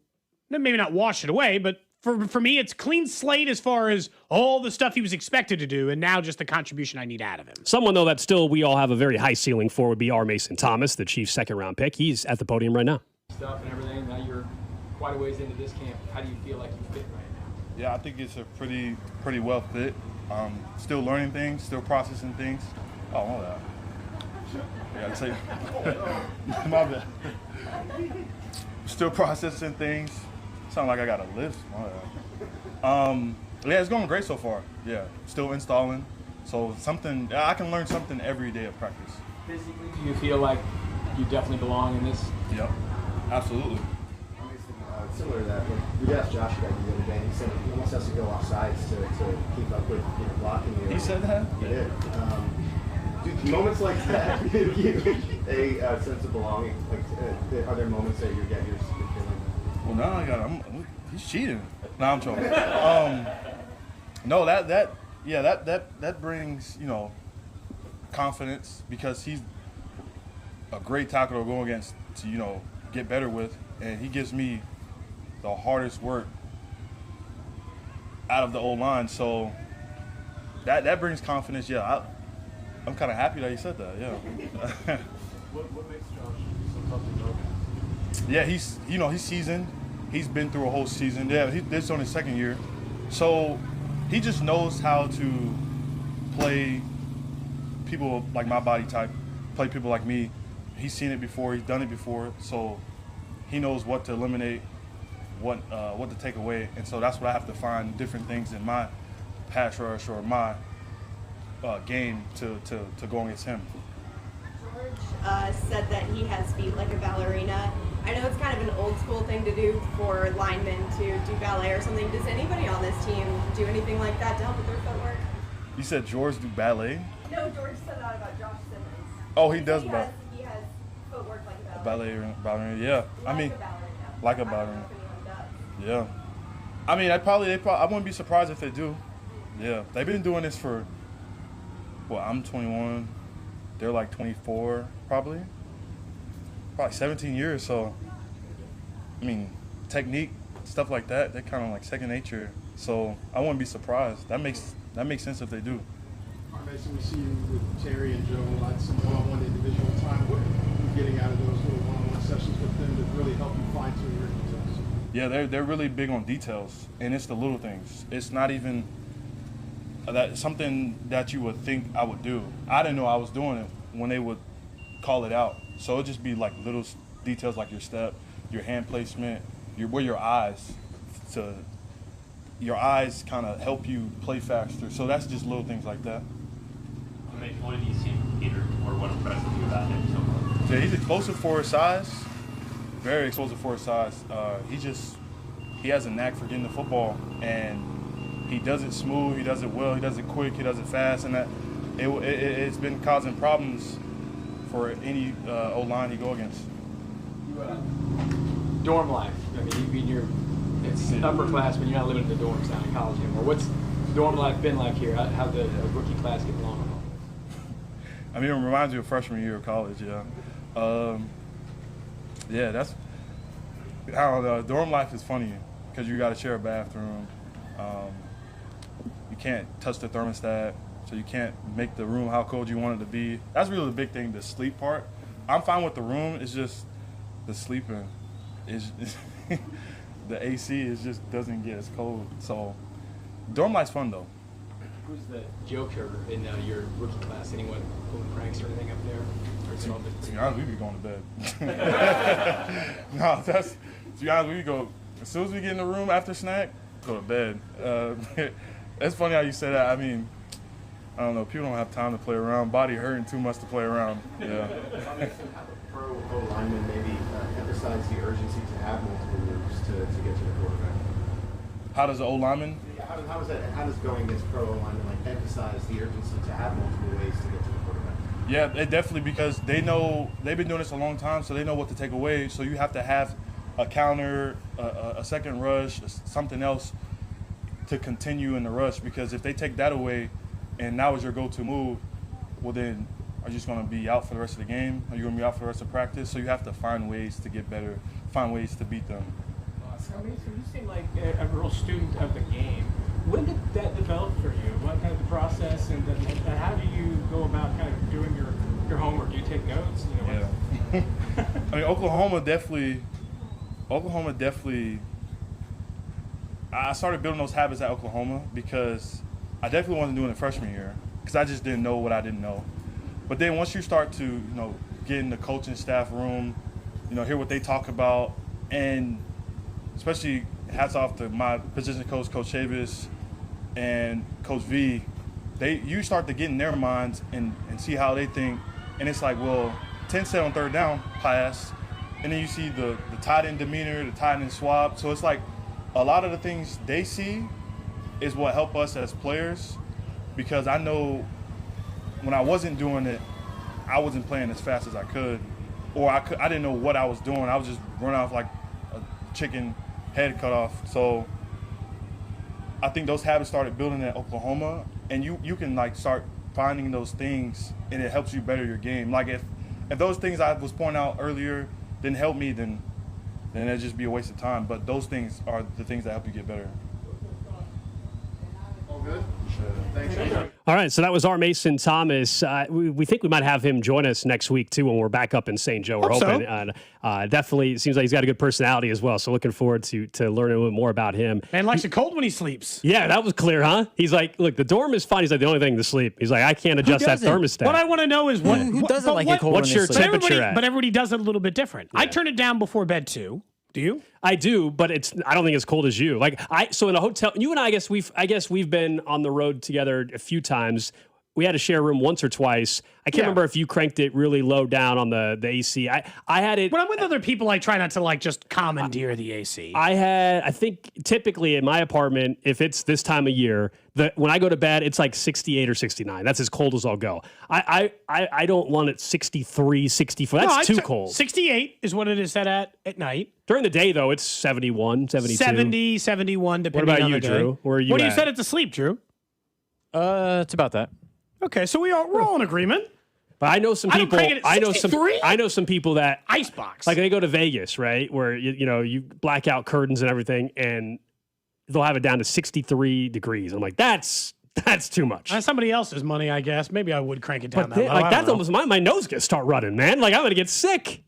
maybe not wash it away, but for me, it's clean slate as far as all the stuff he was expected to do, and now just the contribution I need out of him. Someone, though, that still we all have a very high ceiling for would be R. Mason Thomas, the Chiefs' second-round pick. He's at the podium right now. Stuff and everything, now you're quite a ways into this camp. How do you feel like you fit right now? Yeah, I think it's a pretty well fit. Still learning things, still processing things. Oh, my bad. I gotta say, my bad. Still processing things. Sound like I got a list. My bad. Yeah, it's going great so far. Yeah, still installing. So I can learn something every day of practice. Physically, do you feel like you definitely belong in this? Yep, absolutely. Similar to that, we asked Josh about you the other day, and he said he almost has to go off sides to keep up with blocking you. He said that? He did. Do moments like that give you a sense of belonging? Like, are there moments that you get your feeling? Well, now I got he's cheating. No, I'm joking. No, that brings confidence because he's a great tackle to go against to get better with, and he gives me the hardest work out of the old line, so that brings confidence. Yeah, I'm kind of happy that he said that. Yeah. What makes Josh so tough to go? Yeah, he's seasoned. He's been through a whole season. Yeah, this is on his second year, so he just knows how to play people like my body type, play people like me. He's seen it before. He's done it before, so he knows what to eliminate, what to take away, and so that's what I have to find different things in my pass rush or my game to go against him. George said that he has feet like a ballerina. I know it's kind of an old school thing to do for linemen to do ballet or something. Does anybody on this team do anything like that to help with their footwork? You said George do ballet? No, George said that about Josh Simmons. Oh, he does ballet. He has footwork like a ballerina. Ballerina, yeah. Like a ballerina. Yeah. I mean, I wouldn't be surprised if they do. Yeah. They've been doing this for, I'm 21. They're like 24, probably 17 years. So, I mean, technique, stuff like that, they're kind of like second nature. So I wouldn't be surprised. That makes sense if they do. Mason, we see you with Terry and Joe a lot, some one-on-one individual time. What are you getting out of those little one-on-one sessions with them that really help you fine-tune your details? Yeah, they're really big on details, and it's the little things. It's not even that something that you would think I would do. I didn't know I was doing it when they would call it out. So it'd just be like little details like your step, your hand placement, where your eyes kind of help you play faster. So that's just little things like that. What have you seen from Peter, or what impressed you about him so far? Yeah, he's explosive for his size. Very explosive for his size. He has a knack for getting the football, and he does it smooth, he does it well, he does it quick, he does it fast, and that it's been causing problems for any O-line he go against. Dorm life. I mean, it's upperclassmen. You're not living in the dorms down in college anymore. What's dorm life been like here? How the rookie class get along? I mean, it reminds me of freshman year of college. Yeah, I don't know. Dorm life is funny because you got to share a bathroom. You can't touch the thermostat, so you can't make the room how cold you want it to be. That's really the big thing, the sleep part. I'm fine with the room. It's just the sleeping. The AC just doesn't get as cold. So dorm life's fun though. Who's the joker in your rookie class? Anyone pulling pranks or anything up there? Or is it all just to be honest, we be going to bed. No, to be honest, we go as soon as we get in the room after snack, go to bed. It's funny how you say that. I mean, I don't know. People don't have time to play around. Body hurting too much to play around. Yeah. How do pro O-linemen maybe emphasize the urgency to have multiple moves to get to the quarterback? How does the O-lineman? How does going against pro O-linemen emphasize the urgency to have multiple ways to get to the quarterback? Yeah, it definitely, because they know they've been doing this a long time, so they know what to take away. So you have to have a counter, a second rush, something else to continue in the rush, because if they take that away and now is your go-to move, well then are you just going to be out for the rest of the game? Are you going to be out for the rest of practice? So you have to find ways to get better, find ways to beat them. So you seem like a real student of the game. When did that develop for you? What kind of the process, and how do you go about kind of doing your homework? Do you take notes? Yeah. I mean, Oklahoma definitely. I started building those habits at Oklahoma because I definitely wasn't doing it freshman year because I just didn't know what I didn't know. But then once you start to, get in the coaching staff room, hear what they talk about, and especially hats off to my position coach, Coach Chavis, and Coach V, you start to get in their minds and see how they think, and it's like, well, 10 set on third down, pass, and then you see the tight end demeanor, the tight end swap, so it's like a lot of the things they see is what help us as players, because I know when I wasn't doing it, I wasn't playing as fast as I could, or I didn't know what I was doing. I was just running off like a chicken head cut off. So I think those habits started building at Oklahoma, and you can start finding those things, and it helps you better your game. Like if those things I was pointing out earlier didn't help me, then it'd just be a waste of time. But those things are the things that help you get better. All good? Thanks. All right, so that was our Mason Thomas. We think we might have him join us next week, too, when we're back up in St. Joe. We're hoping. So. Definitely seems like he's got a good personality as well, so looking forward to learning a little bit more about him. Man likes it cold when he sleeps. Yeah, that was clear, huh? He's like, look, the dorm is fine. He's like, the only thing to sleep. He's like, I can't adjust that thermostat. What I want to know is who doesn't like it cold what's your temperature at? But everybody does it a little bit different. Yeah. I turn it down before bed, too. Do you? I do, but I don't think it's cold as you. So in a hotel, you and I guess we've been on the road together a few times. We had to share a room once or twice. I can't remember if you cranked it really low down on the AC. I had it. When I'm with other people, I try not to just commandeer the AC. I think typically in my apartment, if it's this time of year, when I go to bed, it's like 68 or 69. That's as cold as I'll go. I don't want it 63, 64. That's too cold. 68 is what it is set at night. During the day, though, it's 71, 72. 70, 71, depending on the day. What about you, Drew? Where are you What do you at? set it to sleep, Drew? It's about that. Okay, so we're all in agreement. I know some people. I know some people that icebox. Like they go to Vegas, right, where you black out curtains and everything, and they'll have it down to 63 degrees. I'm like, that's too much. That's somebody else's money, I guess. Maybe I would crank it down that low. Like that's almost my nose gonna start running, man. Like I'm gonna get sick.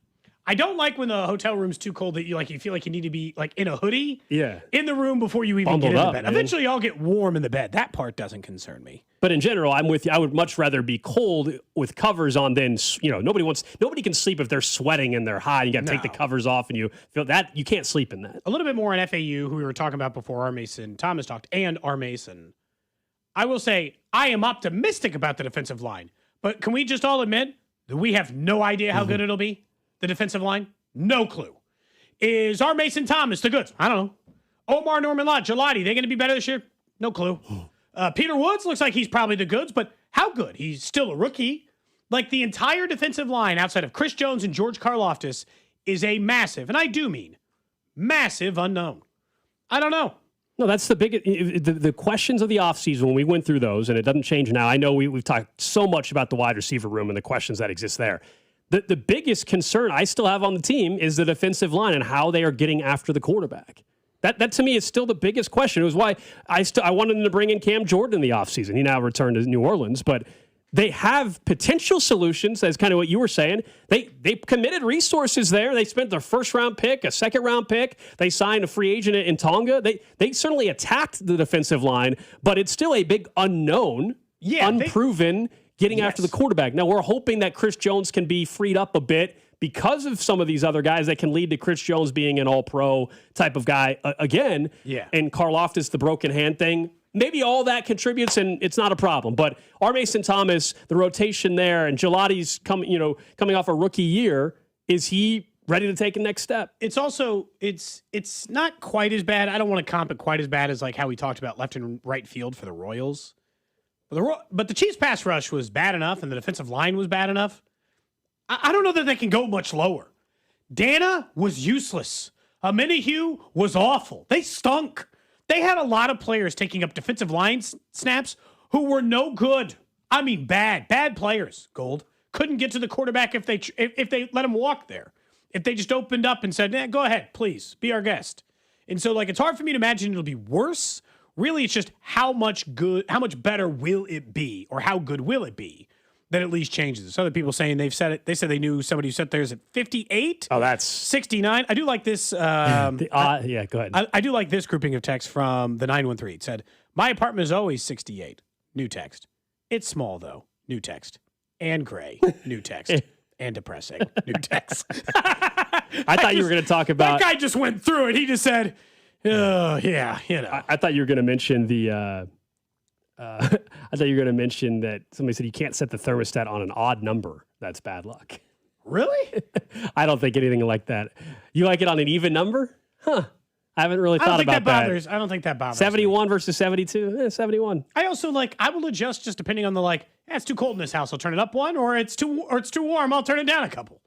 I don't like when the hotel room's too cold that you feel like you need to be like in a hoodie. Yeah. In the room before you even Bundled get into up, bed. man. Eventually, y'all get warm in the bed. That part doesn't concern me. But in general, I'm with you. I would much rather be cold with covers on than nobody can sleep if they're sweating and they're hot. You got to take the covers off, and you feel that you can't sleep in that. A little bit more on FAU, who we were talking about before R. Mason Thomas talked, and R. Mason. I will say I am optimistic about the defensive line, but can we just all admit that we have no idea how good it'll be? The defensive line. No clue. Is R. Mason Thomas the goods? I don't know. Omar Norman Lott, Gelati, they going to be better this year? No clue. Peter Woods looks like he's probably the goods, but how good? He's still a rookie. Like the entire defensive line outside of Chris Jones and George Karlaftis is a massive, and I do mean massive unknown. I don't know. No, that's the big the questions of the offseason when we went through those, and it doesn't change now. I know we've talked so much about the wide receiver room and the questions that exist there. The biggest concern I still have on the team is the defensive line and how they are getting after the quarterback. That to me is still the biggest question. It was why I wanted them to bring in Cam Jordan in the offseason. He now returned to New Orleans, but they have potential solutions. That's kind of what you were saying. They committed resources there. They spent their first-round pick, a second-round pick. They signed a free agent in Tonga. They certainly attacked the defensive line, but it's still a big unknown, unproven getting after the quarterback. Now, we're hoping that Chris Jones can be freed up a bit because of some of these other guys that can lead to Chris Jones being an all-pro type of guy again. Yeah. And Karlaftis, the broken hand thing. Maybe all that contributes, and it's not a problem. But R. Mason Thomas, the rotation there, and Gelati's coming off a rookie year, is he ready to take a next step? It's also it's not quite as bad. I don't want to comp it quite as bad as like how we talked about left and right field for the Royals. But the Chiefs' pass rush was bad enough, and the defensive line was bad enough. I don't know that they can go much lower. Dana was useless. Minihue was awful. They stunk. They had a lot of players taking up defensive line snaps who were no good. I mean, bad players. Gold couldn't get to the quarterback if they let him walk there. If they just opened up and said, "Go ahead, please be our guest." And so, it's hard for me to imagine it'll be worse. Really, it's just how much better will it be, or how good will it be, that at least changes. Some other people saying they've said it. They said they knew somebody who set theirs at 58. Oh, that's 69. I do like this. Yeah, go ahead. I do like this grouping of text from the 913. It said, "My apartment is always 68." New text. "It's small though." New text. "And gray." New text. "And depressing." New text. I thought you were going to talk about. That guy just went through it. He just said, yeah, I thought you were going to mention the. I thought you were going to mention that somebody said you can't set the thermostat on an odd number. That's bad luck. Really? I don't think anything like that. You like it on an even number? Huh. I haven't really thought about that. I don't think that bothers 71 versus 72? 71. I also I will adjust just depending on the it's too cold in this house, I'll turn it up one, or it's too warm, I'll turn it down a couple.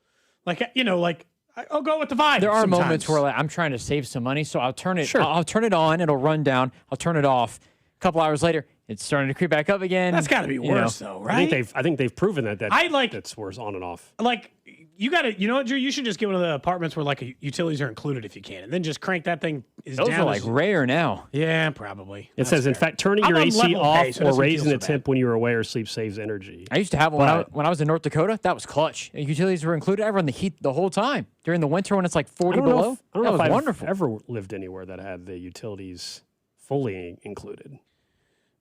I'll go with the vibe. There are sometimes. moments where I'm trying to save some money, so I'll turn it. Sure. I'll turn it on. It'll run down. I'll turn it off. A couple hours later, it's starting to creep back up again. That's got to be worse, though, right? I think they've proven that. That's worse on and off. You got to, you know what, Drew? You should just get one of the apartments where utilities are included if you can, and then just crank that thing. Those are rare now. Yeah, probably. It says, in fact, turning your AC off or raising the temp when you're away or sleep saves energy. I used to have one when I was in North Dakota. That was clutch. Utilities were included. I run the heat the whole time during the winter when it's 40 below. I don't know if I've wonderful. ever lived anywhere that had the utilities fully included.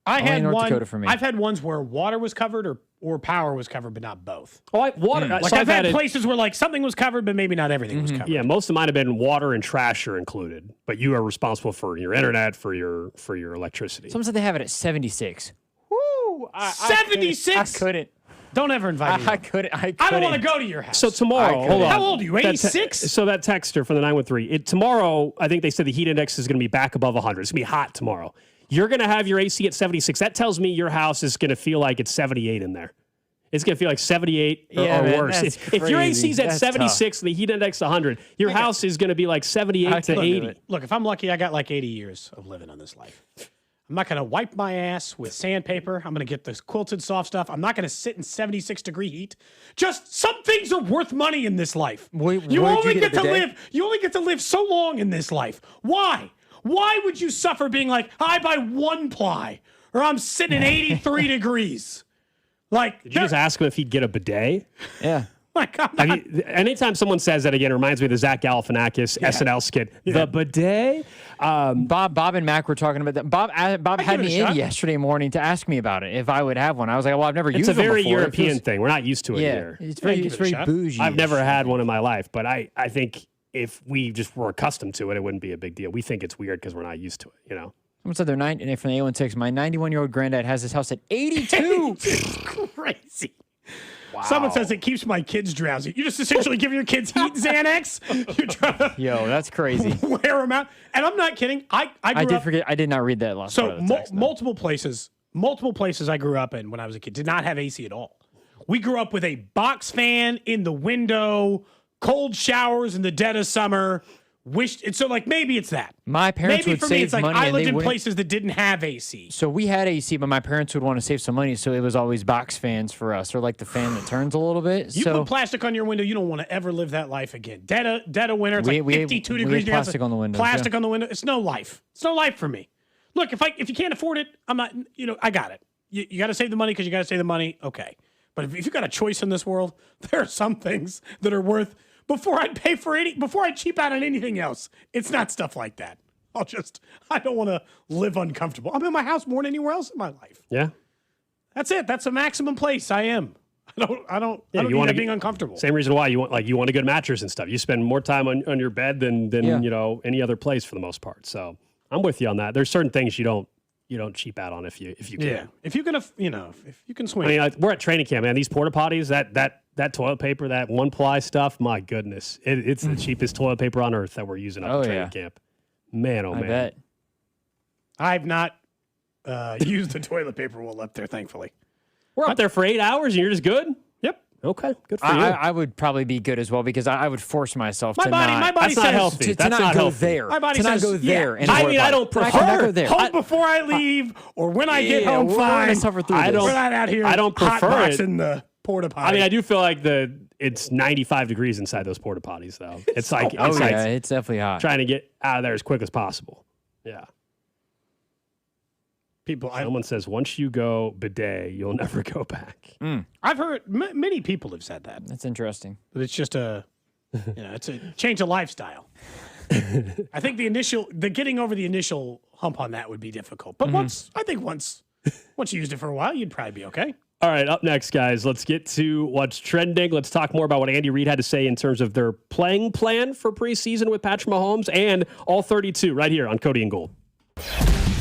I had North Dakota for me. I've had ones where water was covered or power was covered, but not both. Water. I've had places where something was covered, but maybe not everything was covered. Yeah, most of mine have been water and trash are included, but you are responsible for your internet, for your electricity. Some said they have it at 76. Woo! 76? I couldn't. Don't ever invite me. I couldn't. I don't want to go to your house. So tomorrow, hold on. How old are you? 86? So that texter from the 913. Tomorrow, I think they said the heat index is going to be back above 100. It's going to be hot tomorrow. You're going to have your AC at 76. That tells me your house is going to feel like it's 78 in there. It's going to feel like 78 or worse. If your AC's at 76 and the heat index 100, your house is going to be like 78 to 80. Look, if I'm lucky, I got 80 years of living on this life. I'm not going to wipe my ass with sandpaper. I'm going to get this quilted soft stuff. I'm not going to sit in 76-degree heat. Just some things are worth money in this life. You only get to live so long in this life. Why? Why would you suffer being like, I buy one ply or I'm sitting in 83 degrees? Like, did you just ask him if he'd get a bidet? Yeah. Anytime someone says that again, it reminds me of the Zach Galifianakis SNL skit. The bidet. Bob and Mac were talking about that. Bob had me in yesterday morning to ask me about it if I would have one. I was like, well, I've never used one before. It's a very European thing. We're not used to it here. It's very bougie. I've never had one in my life, but I think if we just were accustomed to it, it wouldn't be a big deal. We think it's weird because we're not used to it, you know? Someone said they're 90, from the 816, my 91-year-old granddad has his house at 82. Crazy. Wow. Someone says it keeps my kids drowsy. You just essentially give your kids heat Xanax. You're trying to that's crazy. Wear them out. And I'm not kidding. I did not read that last part of the text, multiple places I grew up in when I was a kid did not have AC at all. We grew up with a box fan in the window, cold showers in the dead of summer. Maybe it's that. My parents would save money. I lived in places that didn't have AC. So we had AC, but my parents would want to save some money, so it was always box fans for us, or like the fan that turns a little bit. You put plastic on your window, you don't want to ever live that life again. Dead of winter, it's 52 degrees. Plastic on the window. Plastic on the window. It's no life. It's no life for me. Look, if you can't afford it, I'm not. I got it. You got to save the money because you got to save the money. Okay, but if you got a choice in this world, there are some things that are worth. Before I cheap out on anything else, it's not stuff like that. I don't want to live uncomfortable. I'm in my house more than anywhere else in my life. Yeah. That's it. That's the maximum place I am. I don't need being uncomfortable. Same reason why you want a good mattress and stuff. You spend more time on your bed than any other place for the most part. So I'm with you on that. There's certain things you don't cheap out on if you can. Yeah. If you can, if you can swing. I mean, we're at training camp, man. These porta potties, that toilet paper, that one ply stuff, my goodness, it's the cheapest toilet paper on earth that we're using at training camp. Man, I bet. I've not used the toilet paper roll up there, thankfully. We're up there for 8 hours and you're just good? Yep. Okay, good for you. I would probably be good as well because I would force myself to my body that's not healthy. to not go there. My body to says, not go there. Yeah. I don't prefer go there. Home before I leave or when I get home fine. We're not out here. I don't prefer it. In the porta potty. I mean, I do feel like it's 95 degrees inside those porta potties, though. It's like it's definitely hot. Trying to get out of there as quick as possible. Yeah. Someone says once you go bidet, you'll never go back. I've heard many people have said that. That's interesting. But it's just it's a change of lifestyle. I think the getting over the initial hump on that would be difficult. But once you used it for a while, you'd probably be okay. All right, up next, guys, let's get to what's trending. Let's talk more about what Andy Reid had to say in terms of their playing plan for preseason with Patrick Mahomes and all 32 right here on Cody and Gold.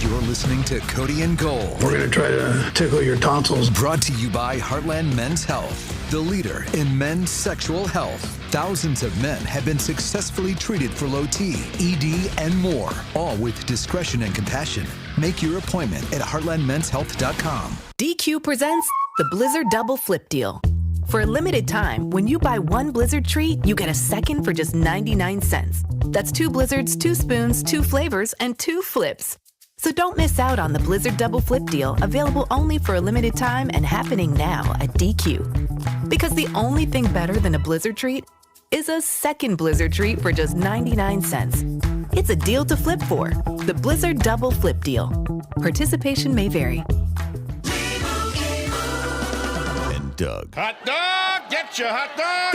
You're listening to Cody and Gold. We're going to try to tickle your tonsils. Brought to you by Heartland Men's Health, the leader in men's sexual health. Thousands of men have been successfully treated for low T, ED, and more, all with discretion and compassion. Make your appointment at heartlandmenshealth.com. DQ presents the Blizzard Double Flip Deal. For a limited time, when you buy one Blizzard treat, you get a second for just 99 cents. That's 2 Blizzards, 2 spoons, 2 flavors, and 2 flips. So don't miss out on the Blizzard Double Flip Deal, available only for a limited time and happening now at DQ. Because the only thing better than a Blizzard treat is a second Blizzard treat for just 99 cents. It's a deal to flip for. The Blizzard Double Flip Deal. Participation may vary. Doug. Hot dog! Get your hot dog!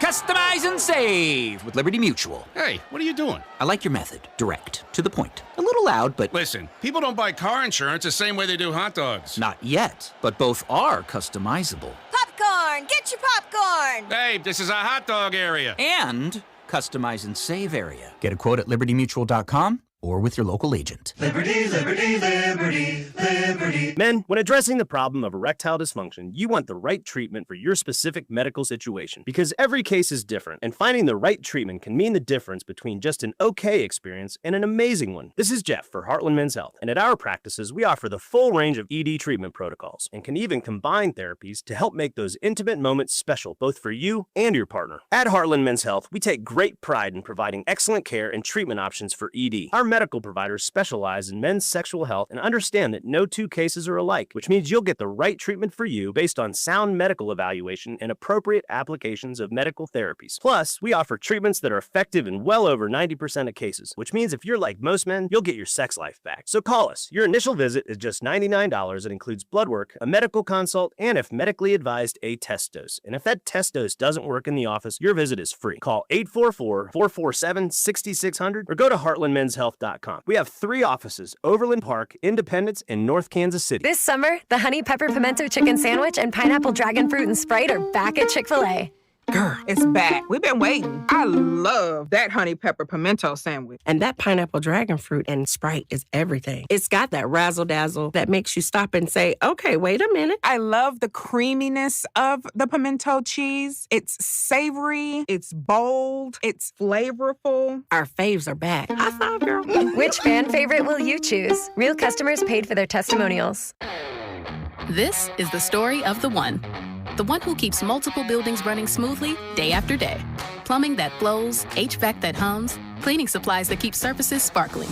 Customize and save with Liberty Mutual. Hey, what are you doing? I like your method. Direct. To the point. A little loud, but... Listen, people don't buy car insurance the same way they do hot dogs. Not yet, but both are customizable. Popcorn! Get your popcorn! Hey, this is a hot dog area. And customize and save area. Get a quote at libertymutual.com or with your local agent. Liberty, liberty, liberty, liberty. Men, when addressing the problem of erectile dysfunction, you want the right treatment for your specific medical situation because every case is different, and finding the right treatment can mean the difference between just an okay experience and an amazing one. This is Jeff for Heartland Men's Health, and at our practices, we offer the full range of ED treatment protocols and can even combine therapies to help make those intimate moments special both for you and your partner. At Heartland Men's Health, we take great pride in providing excellent care and treatment options for ED. Our medical providers specialize in men's sexual health and understand that no two cases are alike, which means you'll get the right treatment for you based on sound medical evaluation and appropriate applications of medical therapies. Plus, we offer treatments that are effective in well over 90% of cases, which means if you're like most men, you'll get your sex life back. So call us. Your initial visit is just $99 and includes blood work, a medical consult, and if medically advised, a test dose. And if that test dose doesn't work in the office, your visit is free. Call 844-447-6600 or go to heartlandmenshealth.com. We have 3 offices: Overland Park, Independence, and North Kansas City. This summer, the Honey Pepper Pimento Chicken Sandwich and Pineapple Dragon Fruit and Sprite are back at Chick-fil-A. Girl, it's back. We've been waiting. I love that honey pepper pimento sandwich. And that pineapple dragon fruit and Sprite is everything. It's got that razzle-dazzle that makes you stop and say, okay, wait a minute. I love the creaminess of the pimento cheese. It's savory, it's bold, it's flavorful. Our faves are back. High five, girl. Which fan favorite will you choose? Real customers paid for their testimonials. This is the story of the one. The one who keeps multiple buildings running smoothly day after day. Plumbing that flows, HVAC that hums, cleaning supplies that keep surfaces sparkling.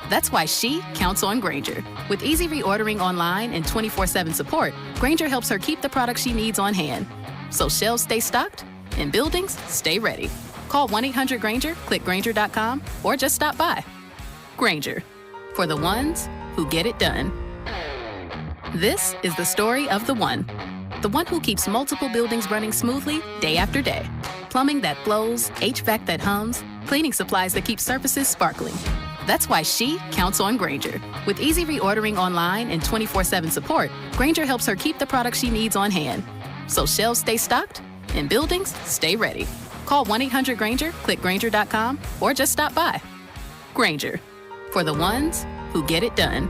That's why she counts on Grainger. With easy reordering online and 24/7 support, Grainger helps her keep the products she needs on hand. So shelves stay stocked and buildings stay ready. Call 1-800-GRAINGER, click Grainger.com, or just stop by. Grainger, for the ones who get it done. This is the story of the one. The one who keeps multiple buildings running smoothly day after day. Plumbing that flows, HVAC that hums, cleaning supplies that keep surfaces sparkling. That's why she counts on Grainger. With easy reordering online and 24/7 support, Grainger helps her keep the products she needs on hand. So shelves stay stocked and buildings stay ready. Call 1-800-GRAINGER, click Grainger.com, or just stop by. Grainger, for the ones who get it done.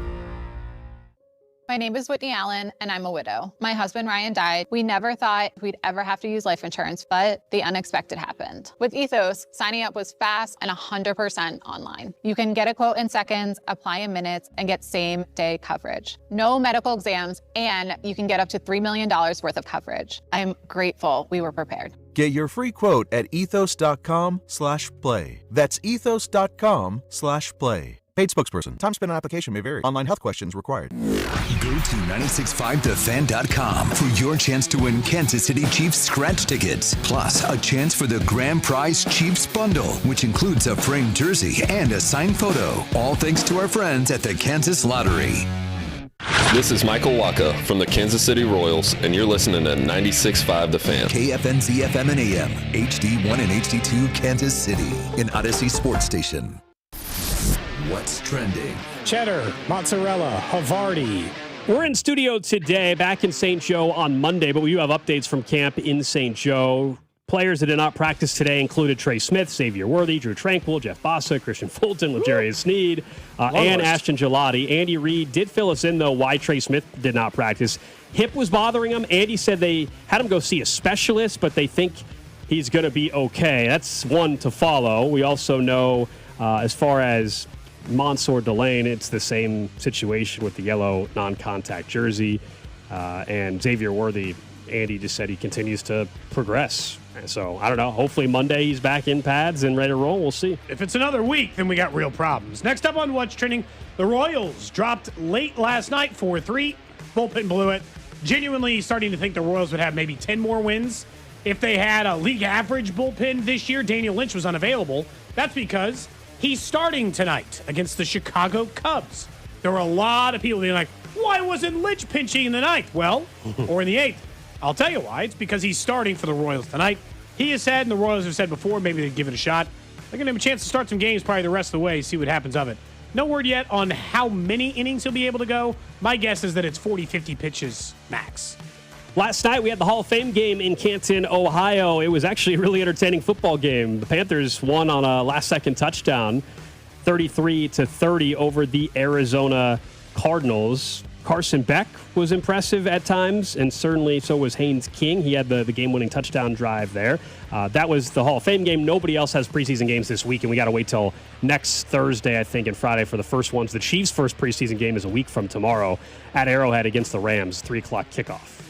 My name is Whitney Allen, and I'm a widow. My husband, Ryan, died. We never thought we'd ever have to use life insurance, but the unexpected happened. With Ethos, signing up was fast and 100% online. You can get a quote in seconds, apply in minutes, and get same-day coverage. No medical exams, and you can get up to $3 million worth of coverage. I'm grateful we were prepared. Get your free quote at ethos.com/play. That's ethos.com/play. Paid spokesperson. Time spent on application may vary. Online health questions required. Go to 965thefan.com for your chance to win Kansas City Chiefs scratch tickets, plus a chance for the grand prize Chiefs bundle, which includes a framed jersey and a signed photo. All thanks to our friends at the Kansas Lottery. This is Michael Waka from the Kansas City Royals, and you're listening to 96.5 The Fan. KFNZ FM and AM, HD1 and HD2 Kansas City, an Odyssey sports station. What's trending? Cheddar, mozzarella, Havarti. We're in studio today, back in St. Joe on Monday, but we do have updates from camp in St. Joe. Players that did not practice today included Trey Smith, Xavier Worthy, Drew Tranquil, Jeff Bossa, Christian Fulton, L'Jarius Sneed, and Ashton Gelati. Andy Reid did fill us in, though, why Trey Smith did not practice. Hip was bothering him. Andy said they had him go see a specialist, but they think he's going to be okay. That's one to follow. We also know as far as Mansour Delane, it's the same situation with the yellow non-contact jersey. And Xavier Worthy, Andy just said he continues to progress. And so, I don't know. Hopefully Monday he's back in pads and ready to roll. We'll see. If it's another week, then we got real problems. Next up on What's Trending, the Royals dropped late last night 4-3. Bullpen blew it. Genuinely starting to think the Royals would have maybe 10 more wins if they had a league average bullpen this year. Daniel Lynch was unavailable. That's because he's starting tonight against the Chicago Cubs. There were a lot of people being like, why wasn't Lynch pitching in the ninth? Well, or in the eighth. I'll tell you why. It's because he's starting for the Royals tonight. He has said, and the Royals have said before, maybe they'd give it a shot. They're going to have a chance to start some games probably the rest of the way, see what happens of it. No word yet on how many innings he'll be able to go. My guess is that it's 40, 50 pitches max. Last night, we had the Hall of Fame game in Canton, Ohio. It was actually a really entertaining football game. The Panthers won on a last-second touchdown, 33-30 over the Arizona Cardinals. Carson Beck was impressive at times, and certainly so was Haynes King. He had the game-winning touchdown drive there. That was the Hall of Fame game. Nobody else has preseason games this week, and we got to wait till next Thursday, I think, and Friday for the first ones. The Chiefs' first preseason game is a week from tomorrow at Arrowhead against the Rams, 3 o'clock kickoff.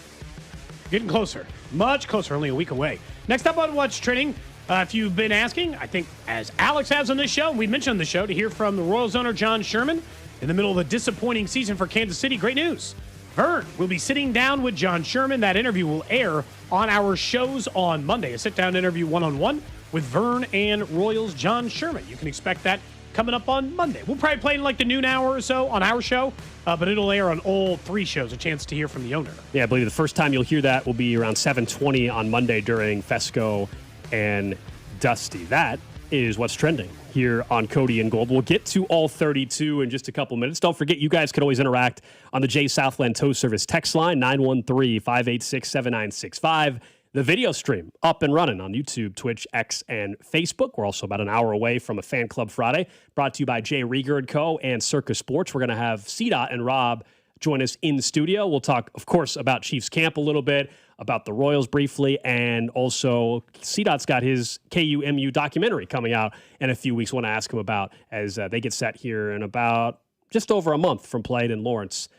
Getting closer. Much closer, only a week away. Next up on What's Trending, If you've been asking, I think as Alex has on this show, we mentioned on the show to hear from the Royals owner John Sherman in the middle of a disappointing season for Kansas City. Great news. Vern will be sitting down with John Sherman. That interview will air on our shows on Monday. A sit-down interview one-on-one with Vern and Royals John Sherman. You can expect that coming up on Monday. We'll probably play in like the noon hour or so on our show, but it'll air on all 3 shows, a chance to hear from the owner. Yeah, I believe the first time you'll hear that will be around 7:20 on Monday during Fesco and Dusty. That is what's trending here on Cody and Gold. We'll get to all 32 in just a couple minutes. Don't forget, you guys can always interact on the J Southland Tow Service text line, 913-586-7965. The video stream up and running on YouTube, Twitch, X, and Facebook. We're also about an hour away from a Fan Club Friday, brought to you by Jay Rieger & Co. and Circus Sports. We're going to have CDot and Rob join us in the studio. We'll talk, of course, about Chiefs camp a little bit, about the Royals briefly, and also CDOT's got his KUMU documentary coming out in a few weeks. I want to ask him about as they get set here in about just over a month from playing in Lawrence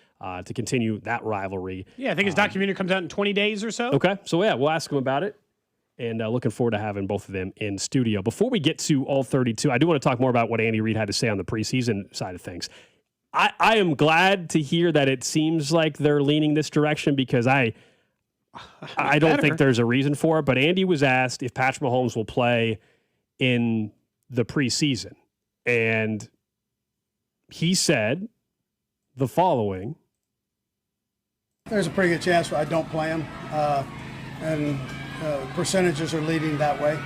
to continue that rivalry. Yeah, I think his documentary comes out in 20 days or so. Okay, so yeah, we'll ask him about it. And looking forward to having both of them in studio. Before we get to all 32, I do want to talk more about what Andy Reid had to say on the preseason side of things. I am glad to hear that it seems like they're leaning this direction because I don't think there's a reason for it. But Andy was asked if Patrick Mahomes will play in the preseason. And he said the following. There's a pretty good chance I don't play him. And percentages are leading that way.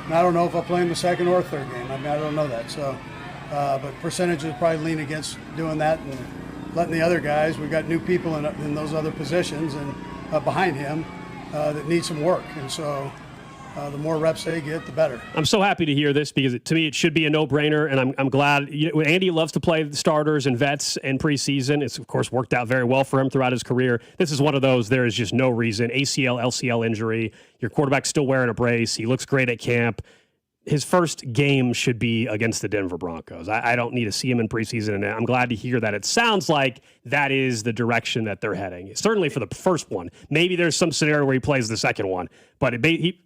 And I don't know if I'll play him the second or third game. I mean, I don't know that. So, but percentages probably lean against doing that and letting the other guys. We've got new people in those other positions and behind him that need some work. And so the more reps they get, the better. I'm so happy to hear this because to me it should be a no-brainer, and I'm glad. Andy loves to play the starters and vets in preseason. It's, of course, worked out very well for him throughout his career. This is one of those, there is just no reason. ACL, LCL injury, your quarterback's still wearing a brace. He looks great at camp. His first game should be against the Denver Broncos. I don't need to see him in preseason, and I'm glad to hear that. It sounds like that is the direction that they're heading, certainly for the first one. Maybe there's some scenario where he plays the second one, but he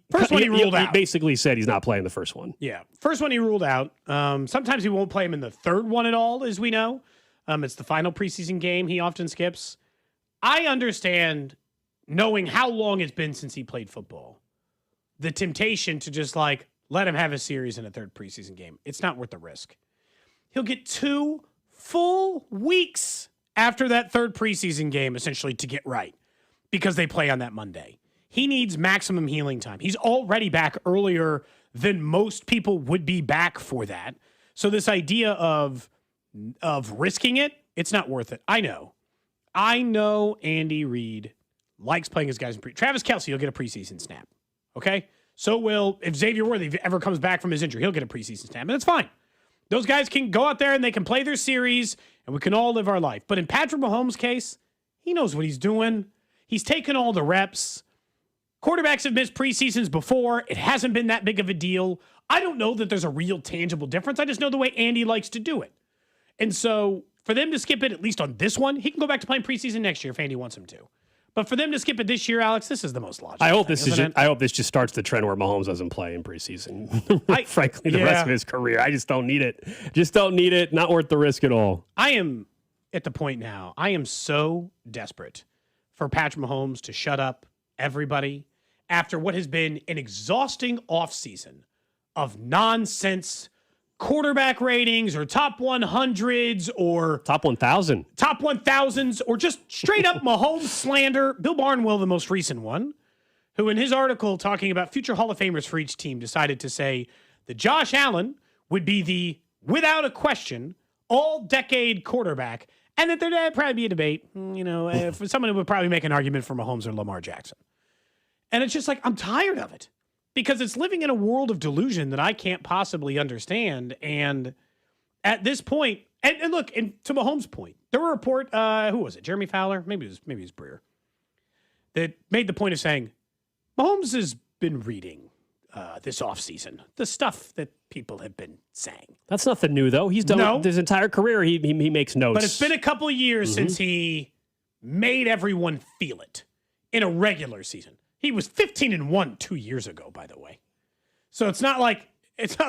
basically said he's not playing the first one. Yeah, first one he ruled out. Sometimes he won't play him in the third one at all, as we know. It's the final preseason game he often skips. I understand, knowing how long it's been since he played football, the temptation to just let him have a series in a third preseason game. It's not worth the risk. He'll get 2 full weeks after that third preseason game, essentially, to get right because they play on that Monday. He needs maximum healing time. He's already back earlier than most people would be back for that. So this idea of risking it, it's not worth it. I know Andy Reid likes playing his guys in Travis Kelce, he'll get a preseason snap. Okay? So if Xavier Worthy ever comes back from his injury, he'll get a preseason snap, and that's fine. Those guys can go out there and they can play their series, and we can all live our life. But in Patrick Mahomes' case, he knows what he's doing. He's taken all the reps. Quarterbacks have missed preseasons before. It hasn't been that big of a deal. I don't know that there's a real tangible difference. I just know the way Andy likes to do it. And so for them to skip it, at least on this one, he can go back to playing preseason next year if Andy wants him to. But for them to skip it this year, Alex, this is the most logical. I hope this just starts the trend where Mahomes doesn't play in preseason. Frankly, the rest of his career, I just don't need it. Just don't need it. Not worth the risk at all. I am at the point now. I am so desperate for Patrick Mahomes to shut up everybody after what has been an exhausting offseason of nonsense quarterback ratings or top 100s or top 1000s or just straight up Mahomes slander. Bill Barnwell, the most recent one, who in his article talking about future Hall of Famers for each team decided to say that Josh Allen would be the, without a question, all-decade quarterback, and that there'd probably be a debate, for someone who would probably make an argument for Mahomes or Lamar Jackson. And it's just I'm tired of it. Because it's living in a world of delusion that I can't possibly understand. And at this point, and look, and to Mahomes' point, there were a report, who was it? Jeremy Fowler? Maybe it was Breer. That made the point of saying, Mahomes has been reading this offseason, the stuff that people have been saying. That's nothing new, though. He's done his entire career. He makes notes. But it's been a couple of years since he made everyone feel it in a regular season. He was 15-1 2 years ago, by the way. So it's not like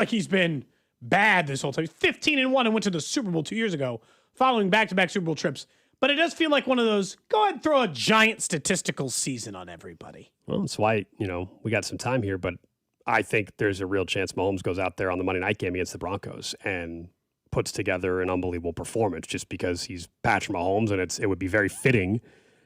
he's been bad this whole time. 15-1 and went to the Super Bowl 2 years ago, following back-to-back Super Bowl trips. But it does feel like one of those, go ahead and throw a giant statistical season on everybody. Well, that's why, we got some time here, but I think there's a real chance Mahomes goes out there on the Monday night game against the Broncos and puts together an unbelievable performance just because he's Patrick Mahomes, and it would be very fitting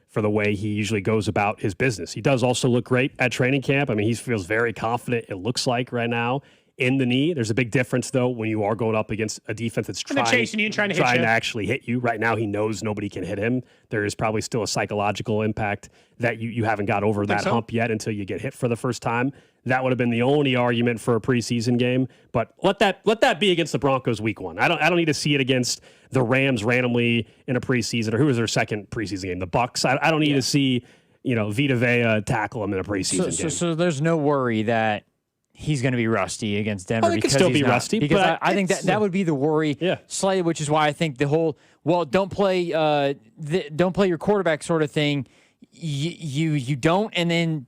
for the way he usually goes about his business. He does also look great at training camp. I mean, he feels very confident, it looks like right now, in the knee. There's a big difference, though, when you are going up against a defense that's chasing you and trying to hit you. To actually hit you. Right now, he knows nobody can hit him. There is probably still a psychological impact that you haven't got over that hump yet until you get hit for the first time. That would have been the only argument for a preseason game. But let that be against the Broncos week 1. I don't need to see it against the Rams randomly in a preseason, or who was their second preseason game? The Bucks. I don't need to see Vita Vea tackle him in a preseason game. So there's no worry that he's going to be rusty against Denver. He could still be rusty. Because I think that would be the worry slightly, which is why I think the whole, don't play your quarterback sort of thing. You don't, and then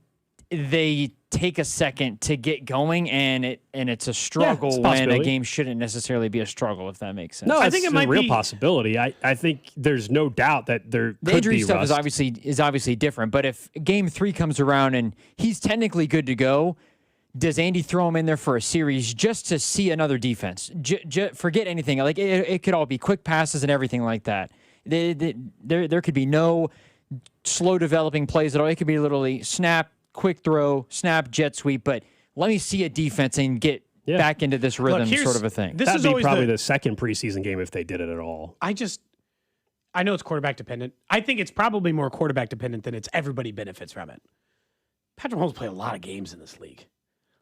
they take a second to get going, and it's a struggle when a game shouldn't necessarily be a struggle, if that makes sense. No, I think it might be a real possibility. I think there's no doubt that there could be the injury stuff rust. is obviously different, but if game 3 comes around and he's technically good to go, does Andy throw him in there for a series just to see another defense? Forget anything. Like it could all be quick passes and everything like that. There could be no slow developing plays at all. It could be literally snap, quick throw, snap, jet sweep. But let me see a defense and get back into this rhythm, sort of a thing. That'd be probably the second preseason game if they did it at all. I know it's quarterback dependent. I think it's probably more quarterback dependent than it's everybody benefits from it. Patrick Mahomes played a lot of games in this league.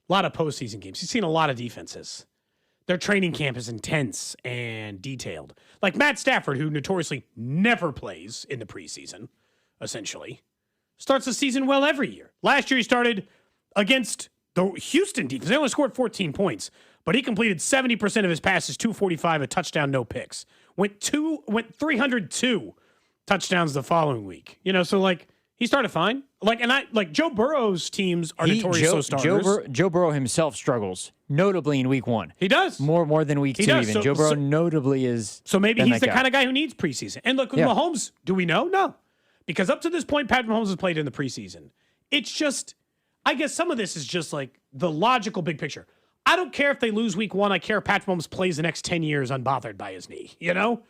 A lot of postseason games. He's seen a lot of defenses. Their training camp is intense and detailed. Like Matt Stafford, who notoriously never plays in the preseason, essentially, starts the season well every year. Last year he started against the Houston defense. They only scored 14 points, but he completed 70% of his passes, 245, a touchdown, no picks. Went 302 touchdowns the following week. So he started fine. Joe Burrow's teams are notorious slow starters. Joe Burrow himself struggles, notably in week 1. He does. More than week 2 even. Joe Burrow notably is. So maybe he's the kind of guy who needs preseason. And look, with Mahomes, do we know? No. Because up to this point, Patrick Mahomes has played in the preseason. It's just, I guess some of this is just like the logical big picture. I don't care if they lose week 1. I care if Patrick Mahomes plays the next 10 years unbothered by his knee, I don't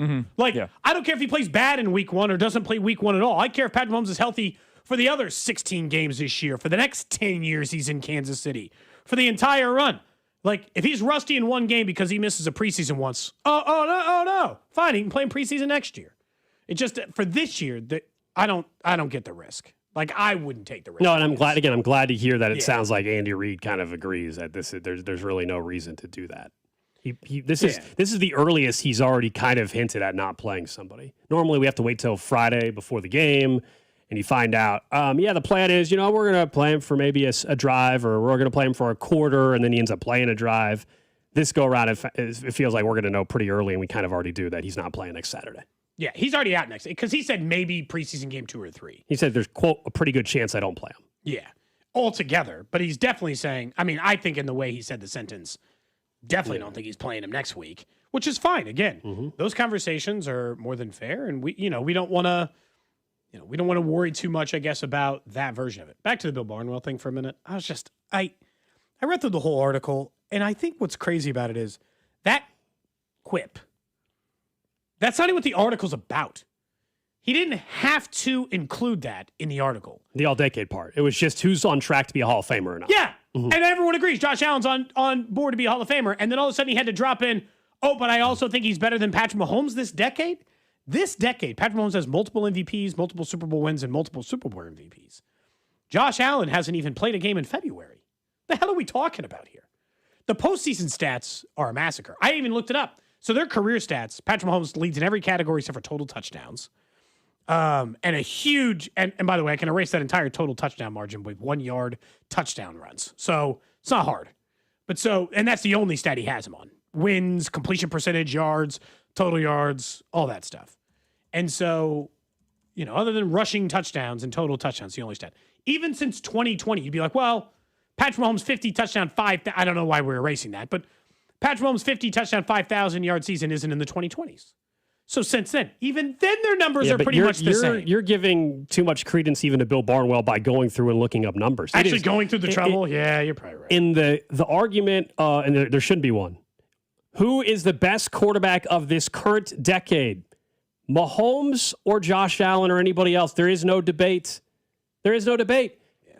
care if he plays bad in week 1 or doesn't play week 1 at all. I care if Patrick Mahomes is healthy for the other 16 games this year, for the next 10 years he's in Kansas City, for the entire run. If he's rusty in one game because he misses a preseason once, oh no. Fine, he can play in preseason next year. It just, for this year, I don't get the risk. I wouldn't take the risk. No, and I'm glad to hear that it sounds like Andy Reid kind of agrees that there's really no reason to do that. This is the earliest he's already kind of hinted at not playing somebody. Normally we have to wait till Friday before the game, and you find out, the plan is, we're going to play him for maybe a drive, or we're going to play him for a quarter, and then he ends up playing a drive. This go around, it feels like we're going to know pretty early, and we kind of already do, that he's not playing next Saturday. Yeah, he's already out next, because he said maybe preseason game 2 or 3. He said there's, quote, a pretty good chance I don't play him. Yeah, altogether. But he's definitely saying, I think in the way he said the sentence, definitely don't think he's playing him next week, which is fine. Again, those conversations are more than fair, and we don't want to, we don't want to worry too much, I guess, about that version of it. Back to the Bill Barnwell thing for a minute. I read through the whole article, and I think what's crazy about it is that quip. That's not even what the article's about. He didn't have to include that in the article. The all-decade part. It was just who's on track to be a Hall of Famer or not. Yeah, and everyone agrees Josh Allen's on board to be a Hall of Famer, and then all of a sudden he had to drop in, but I also think he's better than Patrick Mahomes this decade. This decade, Patrick Mahomes has multiple MVPs, multiple Super Bowl wins, and multiple Super Bowl MVPs. Josh Allen hasn't even played a game in February. The hell are we talking about here? The postseason stats are a massacre. I even looked it up. So their career stats, Patrick Mahomes leads in every category except for total touchdowns. And a huge, and by the way, I can erase that entire total touchdown margin with 1 yard touchdown runs. So it's not hard. And that's the only stat he has him on. Wins, completion percentage, yards, total yards, all that stuff. And so, other than rushing touchdowns and total touchdowns, the only stat. Even since 2020, you'd be like, well, Patrick Mahomes 50 touchdown, I don't know why we're erasing that, but Patrick Mahomes 50 touchdown, 5,000 yard season isn't in the 2020s. So since then, even then their numbers are pretty much the same. You're giving too much credence even to Bill Barnwell by going through and looking up numbers. Actually going through the trouble? Yeah, you're probably right. In the argument, and there shouldn't be one, who is the best quarterback of this current decade? Mahomes or Josh Allen or anybody else? There is no debate. There is no debate. Yeah.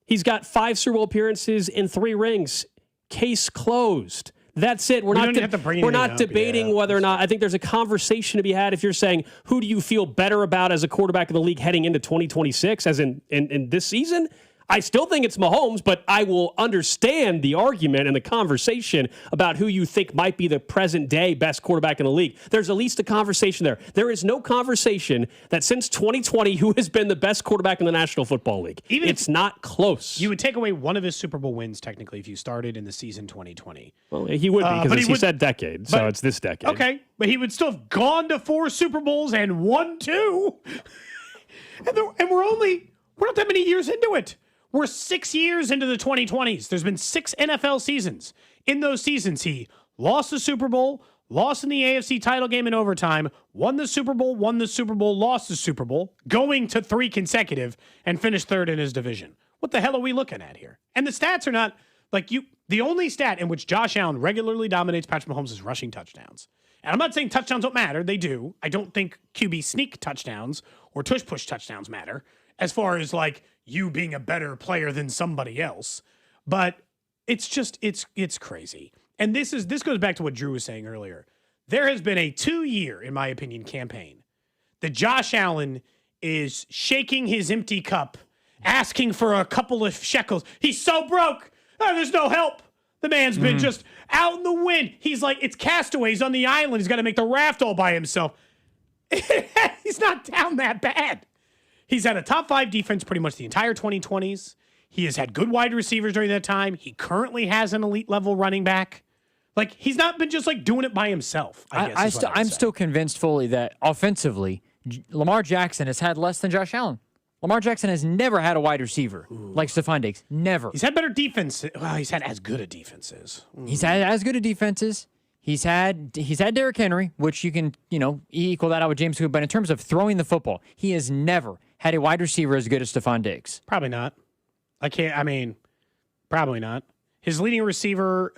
He's got 5 Super Bowl appearances and 3 rings. Case closed. That's it. We're not debating whether or not. I think there's a conversation to be had if you're saying, who do you feel better about as a quarterback in the league heading into 2026, as in this season? I still think it's Mahomes, but I will understand the argument and the conversation about who you think might be the present day best quarterback in the league. There's at least a conversation there. There is no conversation that since 2020, who has been the best quarterback in the National Football League. It's not close. You would take away one of his Super Bowl wins, technically, if you started in the season 2020. Well, he would be, because he said decade, so it's this decade. Okay, but he would still have gone to 4 Super Bowls and won 2. and we're not that many years into it. We're 6 years into the 2020s. There's been 6 NFL seasons. In those seasons, he lost the Super Bowl, lost in the AFC title game in overtime, won the Super Bowl, lost the Super Bowl, going to 3 consecutive, and finished 3rd in his division. What the hell are we looking at here? And the stats are not like you. The only stat in which Josh Allen regularly dominates Patrick Mahomes is rushing touchdowns. And I'm not saying touchdowns don't matter. They do. I don't think QB sneak touchdowns or tush push touchdowns matter as far as like you being a better player than somebody else. But it's just, it's crazy. And this goes back to what Drew was saying earlier. There has been a 2-year, in my opinion, campaign that Josh Allen is shaking his empty cup, asking for a couple of shekels. He's so broke. Oh, there's no help. The man's been just out in the wind. He's like, it's castaways on the island. He's got to make the raft all by himself. He's not down that bad. He's had a top 5 defense pretty much the entire 2020s. He has had good wide receivers during that time. He currently has an elite level running back. Like, he's not been just like doing it by himself, I guess. I'm still convinced fully that offensively, Lamar Jackson has had less than Josh Allen. Lamar Jackson has never had a wide receiver like Stephon Diggs. Never. He's had better defense. Well, he's had as good a defenses. He's had as good a defenses. He's had Derrick Henry, which you can, equal that out with James Cook. But in terms of throwing the football, he has never had a wide receiver as good as Stephon Diggs. Probably not. Probably not. His leading receiver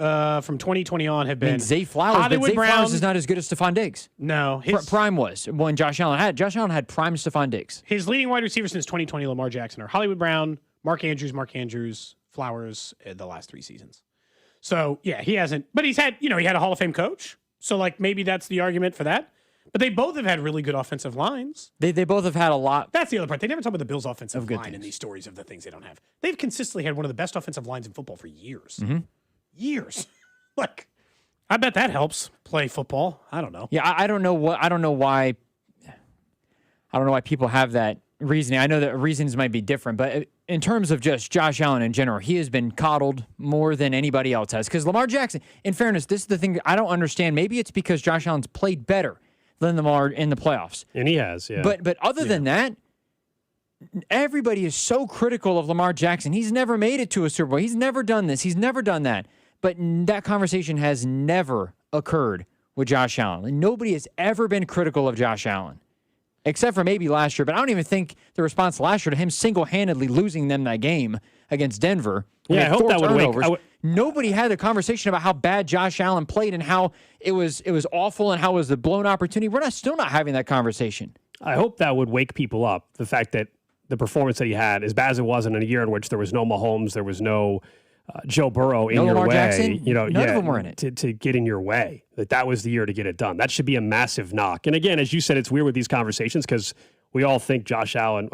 from 2020 on have been Zay Flowers. But Zay Flowers is not as good as Stephon Diggs. No. His prime was when Josh Allen had prime Stephon Diggs. His leading wide receivers since 2020, Lamar Jackson, are Hollywood Brown, Mark Andrews, Flowers, the last 3 seasons. So, yeah, he hasn't. But he's had, he had a Hall of Fame coach. So, like, maybe that's the argument for that. But they both have had really good offensive lines. They both have had a lot. That's the other part. They never talk about the Bills' offensive line in these stories of the things they don't have. They've consistently had one of the best offensive lines in football for years. Mm-hmm. Years. Like, I bet that helps play football. I don't know. Yeah, I don't know why people have that reasoning. I know that reasons might be different, but in terms of just Josh Allen in general, he has been coddled more than anybody else has. Because Lamar Jackson, in fairness, this is the thing I don't understand. Maybe it's because Josh Allen's played better than Lamar in the playoffs. And he has, yeah. But other than that, everybody is so critical of Lamar Jackson. He's never made it to a Super Bowl. He's never done this. He's never done that. But that conversation has never occurred with Josh Allen. Like, nobody has ever been critical of Josh Allen, except for maybe last year. But I don't even think the response last year to him single-handedly losing them that game against Denver. Yeah, I hope that would wake. Nobody had a conversation about how bad Josh Allen played and how it was awful and how it was a blown opportunity. We're still not having that conversation. I hope that would wake people up. The fact that the performance that he had, as bad as it was in a year in which there was no Mahomes, there was no Joe Burrow in your Lamar way. Jackson, none of them were in it. To get in your way. That was the year to get it done. That should be a massive knock. And again, as you said, it's weird with these conversations because we all think Josh Allen,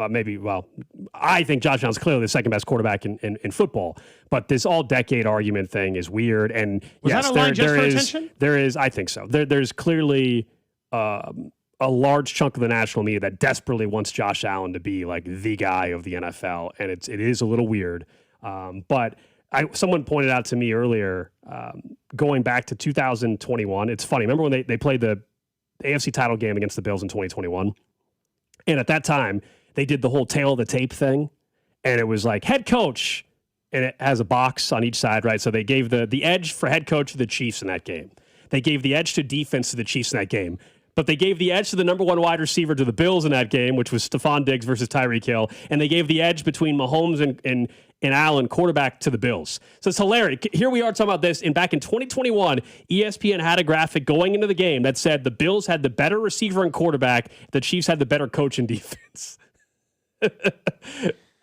I think Josh Allen's clearly the second best quarterback in football. But this all-decade argument thing is weird. And was that a line just for attention? There is, I think so. There's clearly a large chunk of the national media that desperately wants Josh Allen to be like the guy of the NFL. And it is a little weird. But someone pointed out to me earlier, going back to 2021, it's funny. Remember when they played the AFC title game against the Bills in 2021? And at that time, they did the whole tail of the tape thing. And it was like, head coach, and it has a box on each side, right? So they gave the edge for head coach to the Chiefs in that game. They gave the edge to defense to the Chiefs in that game. But they gave the edge to the number one wide receiver to the Bills in that game, which was Stephon Diggs versus Tyreek Hill. And they gave the edge between Mahomes and Allen, quarterback, to the Bills. So it's hilarious. Here we are talking about this. And back in 2021, ESPN had a graphic going into the game that said the Bills had the better receiver and quarterback. The Chiefs had the better coach and defense.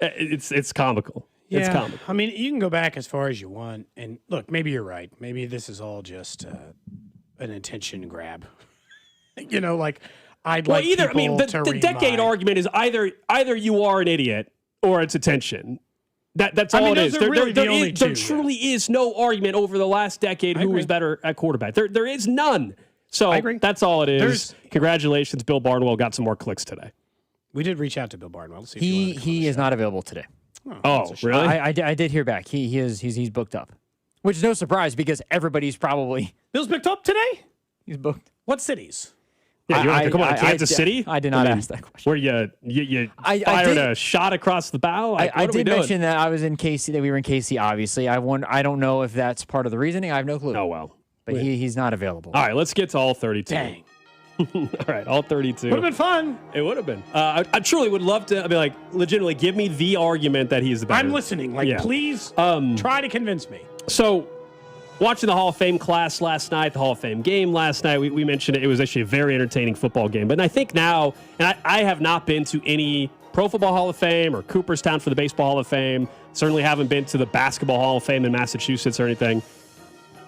It's comical. Yeah, it's comical. I mean, you can go back as far as you want. And look, maybe you're right. Maybe this is all just an attention grab. You know, like I'd like either. I people mean, to the read decade my... argument is either you are an idiot or it's attention. That's all it is. There truly is no argument over the last decade who was better at quarterback. There is none. So that's all it is. Congratulations, Bill Barnwell got some more clicks today. We did reach out to Bill Barnwell to see if he is not available today. Oh, really? I did hear back. He's booked up, which is no surprise because everybody's probably Bill's booked up today. He's booked. What cities? Yeah, you want to come on, Kansas City? I did not ask that question. Where you fired a shot across the bow? I did mention that I was in KC, that we were in KC, obviously. I don't know if that's part of the reasoning. I have no clue. Oh, well. But he's not available. All right, let's get to all 32. Dang. All right, all 32. Would have been fun. It would have been. I truly would love to, legitimately give me the argument that he's the better. I'm listening. Please try to convince me. So, watching the Hall of Fame class last night, the Hall of Fame game last night, we mentioned it was actually a very entertaining football game. But I think now, and I have not been to any Pro Football Hall of Fame or Cooperstown for the Baseball Hall of Fame. Certainly haven't been to the Basketball Hall of Fame in Massachusetts or anything.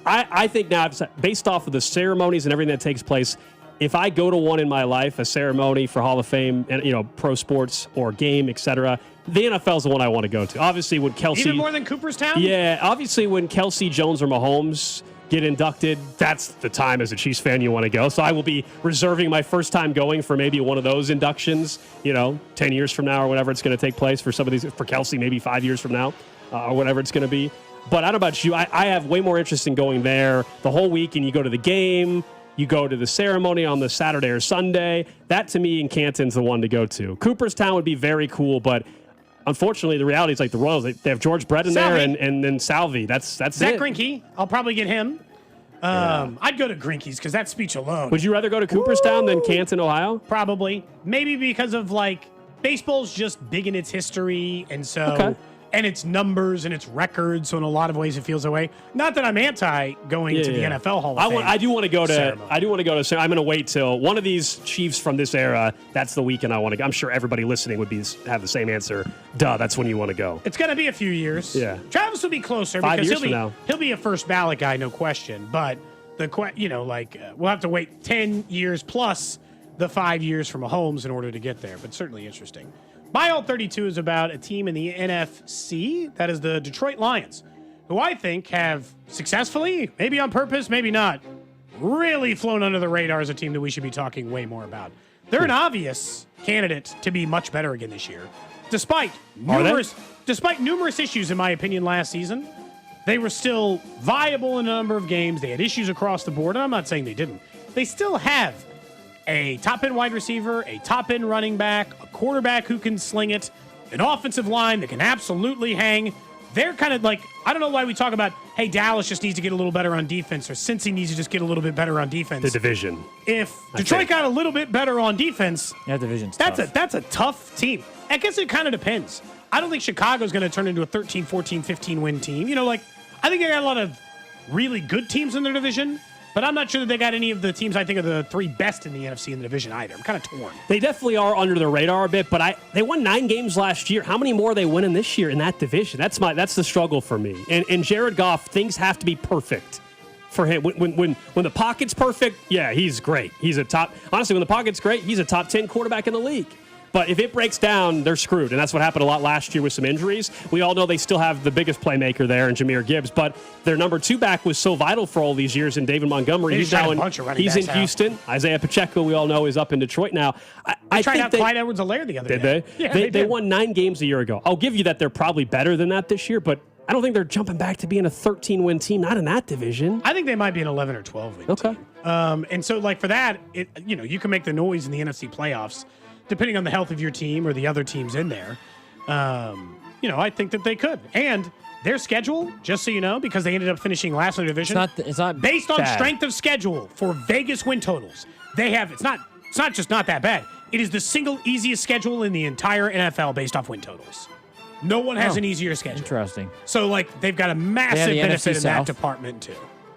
I think now, based off of the ceremonies and everything that takes place, if I go to one in my life, a ceremony for Hall of Fame, and pro sports or game, etc., the NFL is the one I want to go to. Obviously, when Kelsey... Even more than Cooperstown? Yeah, obviously when Kelsey, Jones, or Mahomes get inducted, that's the time as a Chiefs fan you want to go. So I will be reserving my first time going for maybe one of those inductions, 10 years from now or whatever it's going to take place for some of these, for Kelsey, maybe 5 years from now or whatever it's going to be. But I don't know about you. I have way more interest in going there the whole week, and you go to the game, you go to the ceremony on the Saturday or Sunday. That, to me, in Canton's the one to go to. Cooperstown would be very cool, but unfortunately, the reality is like the Royals, they have George Brett in there and then Salvi. That's Zach it. Greinke, I'll probably get him. I'd go to Greinke's because that speech alone. Would you rather go to Cooperstown than Canton, Ohio? Probably. Maybe because of baseball's just big in its history, and so and its numbers and its records. So in a lot of ways, it feels that way. Not that I'm anti going to the NFL Hall of Fame. I do want to go to. ceremony. I do want to go to. I'm going to wait till one of these Chiefs from this era. That's the weekend I want to go. I'm sure everybody listening would have the same answer. Duh, that's when you want to go. It's going to be a few years. Yeah. Travis will be closer 5 because years from now. he'll be a first ballot guy, no question. But we'll have to wait 10 years plus the 5 years from Mahomes in order to get there. But certainly interesting. My All 32 is about a team in the NFC, that is the Detroit Lions, who I think have successfully, maybe on purpose, maybe not, really flown under the radar as a team that we should be talking way more about. They're an obvious candidate to be much better again this year. Despite numerous issues, in my opinion, last season, they were still viable in a number of games. They had issues across the board, and I'm not saying they didn't. They still have a top-end wide receiver, a top-end running back, a quarterback who can sling it, an offensive line that can absolutely hang. They're kind of I don't know why we talk about, hey, Dallas just needs to get a little better on defense, or Cincy needs to just get a little bit better on defense. The division. If Detroit got a little bit better on defense, division's that's a tough team. I guess it kind of depends. I don't think Chicago's going to turn into a 13, 14, 15 win team. I think they got a lot of really good teams in their division. But I'm not sure that they got any of the teams I think are the three best in the NFC in the division either. I'm kind of torn. They definitely are under the radar a bit, but they won 9 games last year. How many more are they winning this year in that division? That's the struggle for me. And Jared Goff, things have to be perfect for him. When the pocket's perfect, yeah, he's great. He's when the pocket's great, he's a top 10 quarterback in the league. But if it breaks down, they're screwed. And that's what happened a lot last year with some injuries. We all know they still have the biggest playmaker there in Jahmyr Gibbs, but their number 2 back was so vital for all these years in David Montgomery. He's in Houston. Isaiah Pacheco, we all know, is up in Detroit now. I tried out Clyde Edwards-Helaire the other day. Did they? Yeah, they won 9 games a year ago. I'll give you that they're probably better than that this year, but I don't think they're jumping back to being a 13-win team, not in that division. I think they might be an 11 or 12-win team. And so, for that, you can make the noise in the NFC playoffs, depending on the health of your team or the other teams in there. I think that they could. And Their schedule, just so you know, because they ended up finishing last in the division. It's not based on bad. strength of schedule for Vegas win totals. They have it's not just not that bad. It is the single easiest schedule in the entire NFL based off win totals. No one has an easier schedule. Interesting. So they've got a massive the benefit NFC in that South. department too.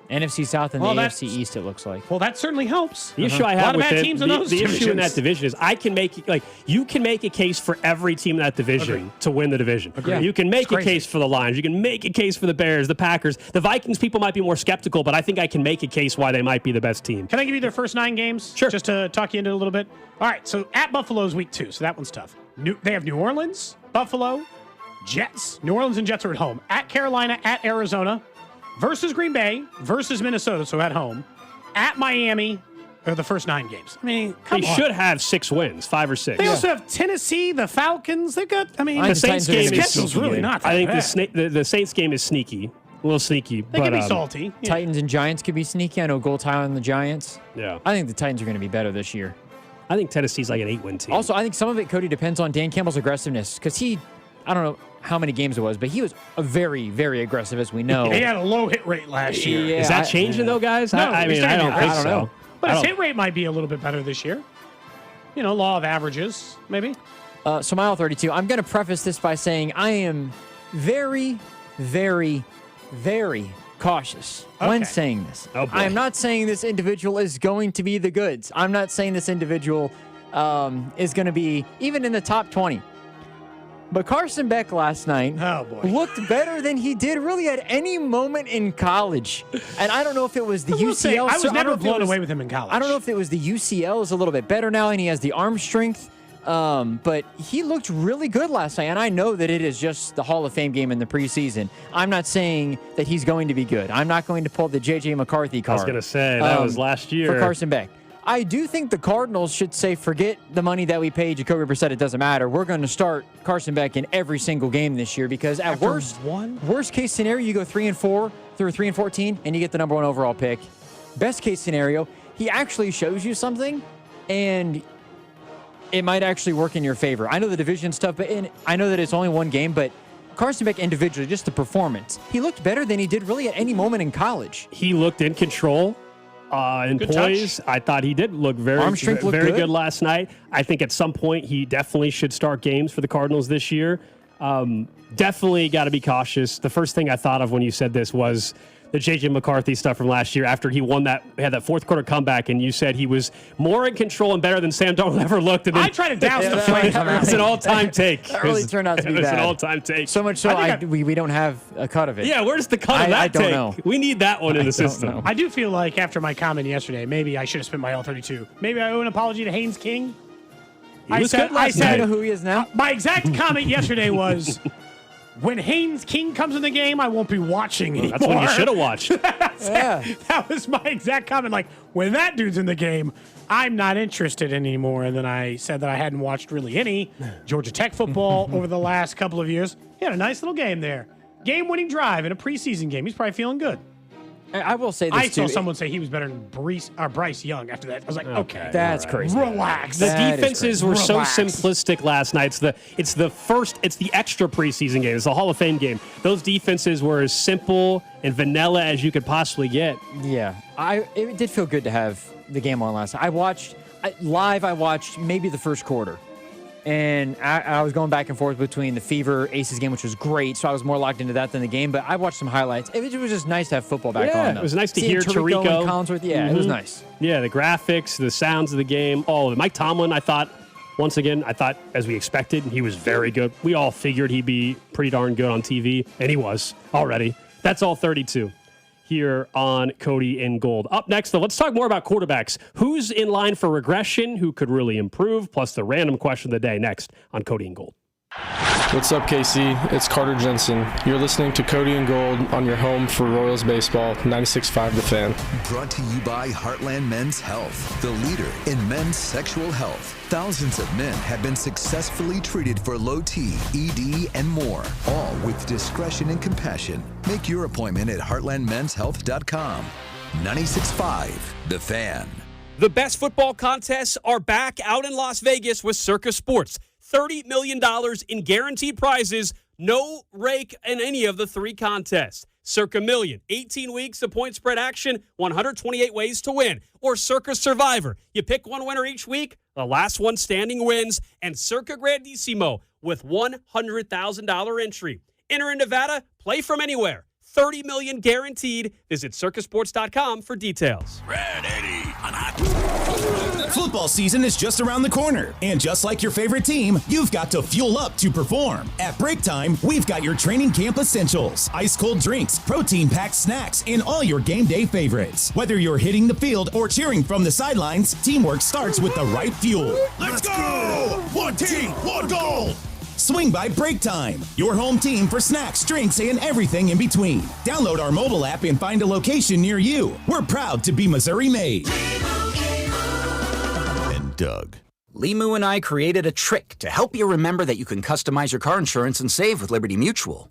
NFC South and the AFC East, it looks like. Well, that certainly helps. The issue I have with it, teams in those the issue in that divisions. division is you can make a case for every team in that division to win the division. Agreed. You can make It's a crazy. case for the Lions. You can make a case for the Bears, the Packers. The Vikings people might be more skeptical, but I think I can make a case why they might be the best team. Can I give you their first 9 games? Sure. Just to talk you into it a little bit. All right, so at Buffalo's week 2, so that one's tough. They have New Orleans, Buffalo, Jets. New Orleans and Jets are at home. At Carolina, at Arizona, versus Green Bay, versus Minnesota, so at home. At Miami are the first 9 games. I mean, come They on. should have 6 wins, 5 or 6. They also have Tennessee, the Falcons. They've got, the Saints game is schedule's sneaky. really not that I think bad. the Saints game is sneaky. A little sneaky. They could be salty. Yeah. Titans and Giants could be sneaky. I know goal tie on the Giants. Yeah. I think the Titans are going to be better this year. I think Tennessee's like an 8-win team. Also, I think some of it, Cody, depends on Dan Campbell's aggressiveness because I don't know how many games it was, but he was very, very aggressive, as we know. He had a low hit rate last year. Yeah, is that changing though, guys? No, I mean, I don't think so. But his hit rate might be a little bit better this year. Law of averages, maybe. So mile 32, I'm going to preface this by saying I am very, very, very cautious when saying this. Oh, boy. I am not saying this individual is going to be the goods. I'm not saying this individual is going to be even in the top 20. But Carson Beck last night looked better than he did really at any moment in college. And I don't know if it was the UCL. I was don't never know if it blown was- away with him in college. I don't know if it was the UCL is a little bit better now and he has the arm strength. But he looked really good last night. And I know that it is just the Hall of Fame game in the preseason. I'm not saying that he's going to be good. I'm not going to pull the J.J. McCarthy card. I was going to say, that was last year. For Carson Beck. I do think the Cardinals should say, forget the money that we paid Jacoby Brissett. It doesn't matter. We're going to start Carson Beck in every single game this year because at worst case scenario, you go 3-4 through 3-14 and you get the number 1 overall pick. Best case scenario, he actually shows you something and it might actually work in your favor. I know the division's tough, but I know that it's only 1 game, but Carson Beck individually, just the performance, he looked better than he did really at any moment in college. He looked in control. In Good poise, touch. I thought he did look very Arm strength looked very good. good last night. I think at some point he definitely should start games for the Cardinals this year. Definitely got to be cautious. The first thing I thought of when you said this was the J.J. McCarthy stuff from last year after he had that fourth quarter comeback, and you said he was more in control and better than Sam Darnold ever looked. And then, I try to douse the flames on that. It's an all-time take. That really turned out to be It was bad. an all-time take. So much so we don't have a cut of it. Yeah, where's the cut of that I don't take? know. We need that one in the don't system. know. I do feel like after my comment yesterday, maybe I should have spent my L32. Maybe I owe an apology to Haynes King. He was good last I night. know who he is now. My exact comment yesterday was, when Haynes King comes in the game, I won't be watching anymore. That's when you should have watched. That was my exact comment. Like, when that dude's in the game, I'm not interested anymore. And then I said that I hadn't watched really any Georgia Tech football over the last couple of years. He had a nice little game there. Game-winning drive in a preseason game. He's probably feeling good. I will say this I too. saw someone say he was better than Bryce Young after that. I was like, okay. That's crazy. Relax. The That is defenses crazy. were so Relax. simplistic last night. It's the extra preseason game. It's the Hall of Fame game. Those defenses were as simple and vanilla as you could possibly get. Yeah, it did feel good to have the game on last night. I watched maybe the first quarter. And I was going back and forth between the Fever Aces game, which was great, so I was more locked into that than the game. But I watched some highlights. It was just nice to have football back on. Yeah, Though. it was nice to Seeing hear Tirico Tirico. and Collinsworth. Yeah, it was nice. Yeah, the graphics, the sounds of the game, all of it. Mike Tomlin, I thought, as we expected, he was very good. We all figured he'd be pretty darn good on TV, and he was already. That's all 32 here on Cody and Gold. Up next, though, let's talk more about quarterbacks. Who's in line for regression? Who could really improve? Plus the random question of the day next on Cody and Gold. What's up, KC? It's Carter Jensen. You're listening to Cody and Gold on your home for Royals baseball, 96.5 The Fan. Brought to you by Heartland Men's Health, the leader in men's sexual health. Thousands of men have been successfully treated for low T, ED, and more, all with discretion and compassion. Make your appointment at heartlandmenshealth.com. 96.5 The Fan. The best football contests are back out in Las Vegas with Circus Sports. $30 million in guaranteed prizes, No rake in any of the 3 contests. Circa Million, 18 weeks of point spread action, 128 ways to win. Or Circa Survivor. You pick one winner each week, the last one standing wins. And Circa Grandissimo with $100,000 entry. Enter in Nevada, play from anywhere. $30 million guaranteed. Visit circusports.com for details. Football season is just around the corner, and just like your favorite team, you've got to fuel up to perform. At Break Time, we've got your training camp essentials, ice-cold drinks, protein-packed snacks, and all your game day favorites. Whether you're hitting the field or cheering from the sidelines, teamwork starts with the right fuel. Let's go! One team, one goal! Swing by Break Time, your home team for snacks, drinks, and everything in between. Download our mobile app and find a location near you. We're proud to be Missouri made. And Doug. Limu and I created a trick to help you remember that you can customize your car insurance and save with Liberty Mutual.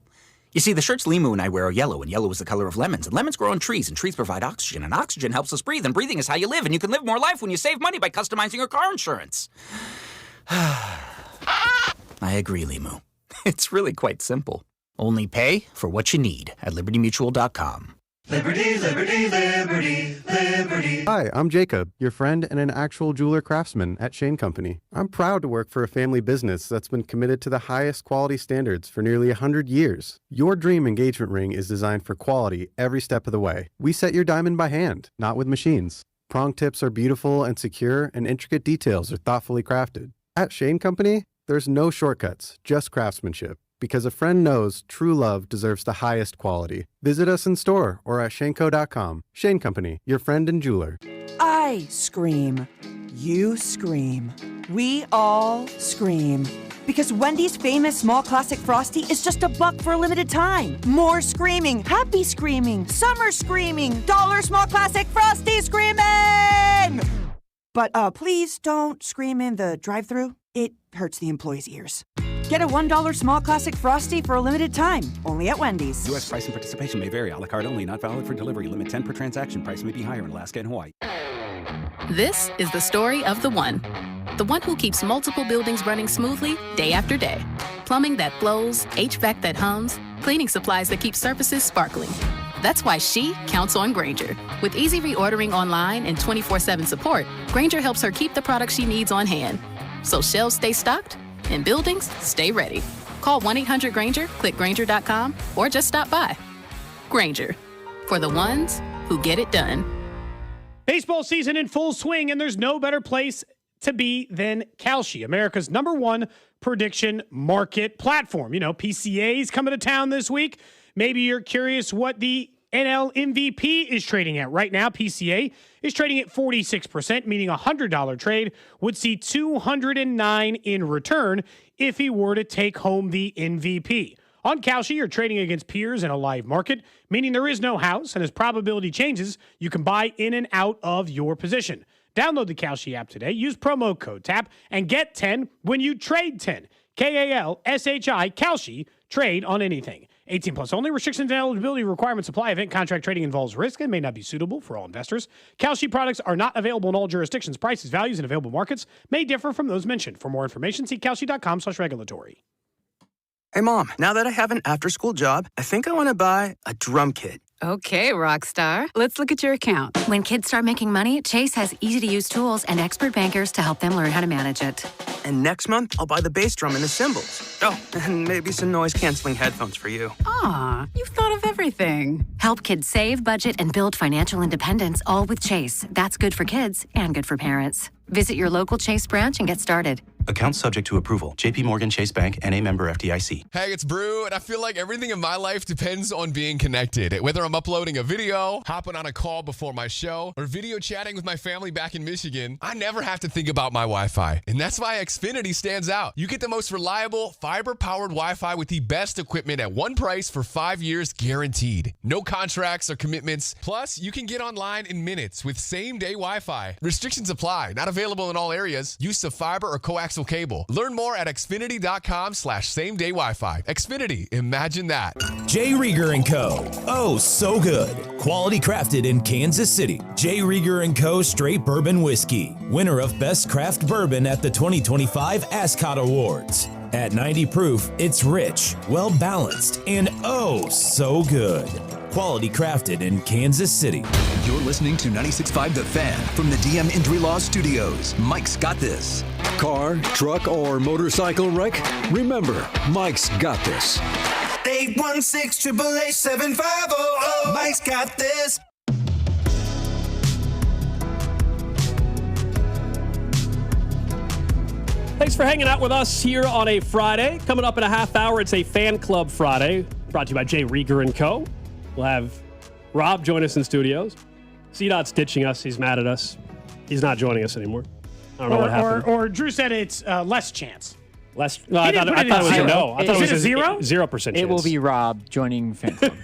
You see, the shirts Limu and I wear are yellow, and yellow is the color of lemons, and lemons grow on trees, and trees provide oxygen, and oxygen helps us breathe, and breathing is how you live, and you can live more life when you save money by customizing your car insurance. I agree, Limu. It's really quite simple. Only pay for what you need at libertymutual.com. Liberty, liberty, liberty, liberty. Hi, I'm Jacob, your friend and an actual jeweler craftsman at Shane Company. I'm proud to work for a family business that's been committed to the highest quality standards for nearly 100 years. Your dream engagement ring is designed for quality every step of the way. We set your diamond by hand, not with machines. Prong tips are beautiful and secure, and intricate details are thoughtfully crafted. At Shane Company, there's no shortcuts, just craftsmanship. Because a friend knows true love deserves the highest quality. Visit us in store or at shaneco.com. Shane Company, your friend and jeweler. I scream. You scream. We all scream. Because Wendy's famous small classic Frosty is just $1 for a limited time. More screaming, happy screaming, summer screaming, dollar small classic Frosty screaming! But please don't scream in the drive-thru. It hurts the employees' ears. Get a $1 small classic Frosty for a limited time, only at Wendy's. U.S. price and participation may vary. A la carte only, not valid for delivery. Limit 10 per transaction. Price may be higher in Alaska and Hawaii. This is the story of the one who keeps multiple buildings running smoothly day after day. Plumbing that flows, HVAC that hums, cleaning supplies that keep surfaces sparkling. That's why she counts on Grainger. With easy reordering online and 24/7 support, Grainger helps her keep the products she needs on hand. So shelves stay stocked and buildings stay ready. Call 1-800-GRAINGER, click Grainger.com, or just stop by. Grainger, for the ones who get it done. Baseball season in full swing, and there's no better place to be than Kalshi, America's #1 prediction market platform. You know, PCA's coming to town this week. Maybe you're curious what the NL MVP is trading at. Right now, PCA is trading at 46%, meaning a $100 trade would see $209 in return if he were to take home the MVP. On Kalshi, you're trading against peers in a live market, meaning there is no house, and as probability changes, you can buy in and out of your position. Download the Kalshi app today, use promo code TAP, and get 10 when you trade 10. Kalshi, Kalshi, trade on anything. 18 plus only. Restrictions and eligibility requirements apply. Event contract trading involves risk and may not be suitable for all investors. Kalshi products are not available in all jurisdictions. Prices, values, and available markets may differ from those mentioned. For more information, see kalshi.com/regulatory. Hey, Mom, now that I have an after-school job, I think I want to buy a drum kit. Okay, Rockstar. Let's look at your account. When kids start making money, Chase has easy-to-use tools and expert bankers to help them learn how to manage it. And next month, I'll buy the bass drum and the cymbals. Oh, and maybe some noise-canceling headphones for you. Aw, you've thought of everything. Help kids save, budget, and build financial independence, all with Chase. That's good for kids and good for parents. Visit your local Chase branch and get started. Account subject to approval. JP Morgan Chase Bank, N.A. member FDIC. Hey, it's Brew, and I feel like everything in my life depends on being connected. Whether I'm uploading a video, hopping on a call before my show, or video chatting with my family back in Michigan, I never have to think about my Wi-Fi. And that's why Xfinity stands out. You get the most reliable, fiber-powered Wi-Fi with the best equipment at one price for 5 years guaranteed. No contracts or commitments. Plus, you can get online in minutes with same-day Wi-Fi. Restrictions apply. Not available in all areas. Use of fiber or coaxial cable. Learn more at xfinity.com/same-day Wi-Fi. Xfinity, imagine that. J. Rieger & Co. Oh, so good. Quality crafted in Kansas City. J. Rieger & Co. Straight Bourbon Whiskey. Winner of Best Craft Bourbon at the 2025 Ascot Awards. At 90 proof, it's rich, well balanced, and oh so good. Quality crafted in Kansas City. You're listening to 96.5 The Fan from the DM Injury Law Studios. Mike's got this. Car, truck, or motorcycle wreck? Remember, Mike's got this. 816-888-7500. Mike's got this. Thanks for hanging out with us here on a Friday. Coming up in a half hour, it's a Fan Club Friday, brought to you by Jay Rieger & Co. We'll have Rob join us in studios. CDot's ditching us. He's mad at us. He's not joining us anymore. I don't know what happened. Or Drew said it's less chance. Less? No, I thought it was a no. I thought it was a zero? 0% chance. It will be Rob joining Fan Club.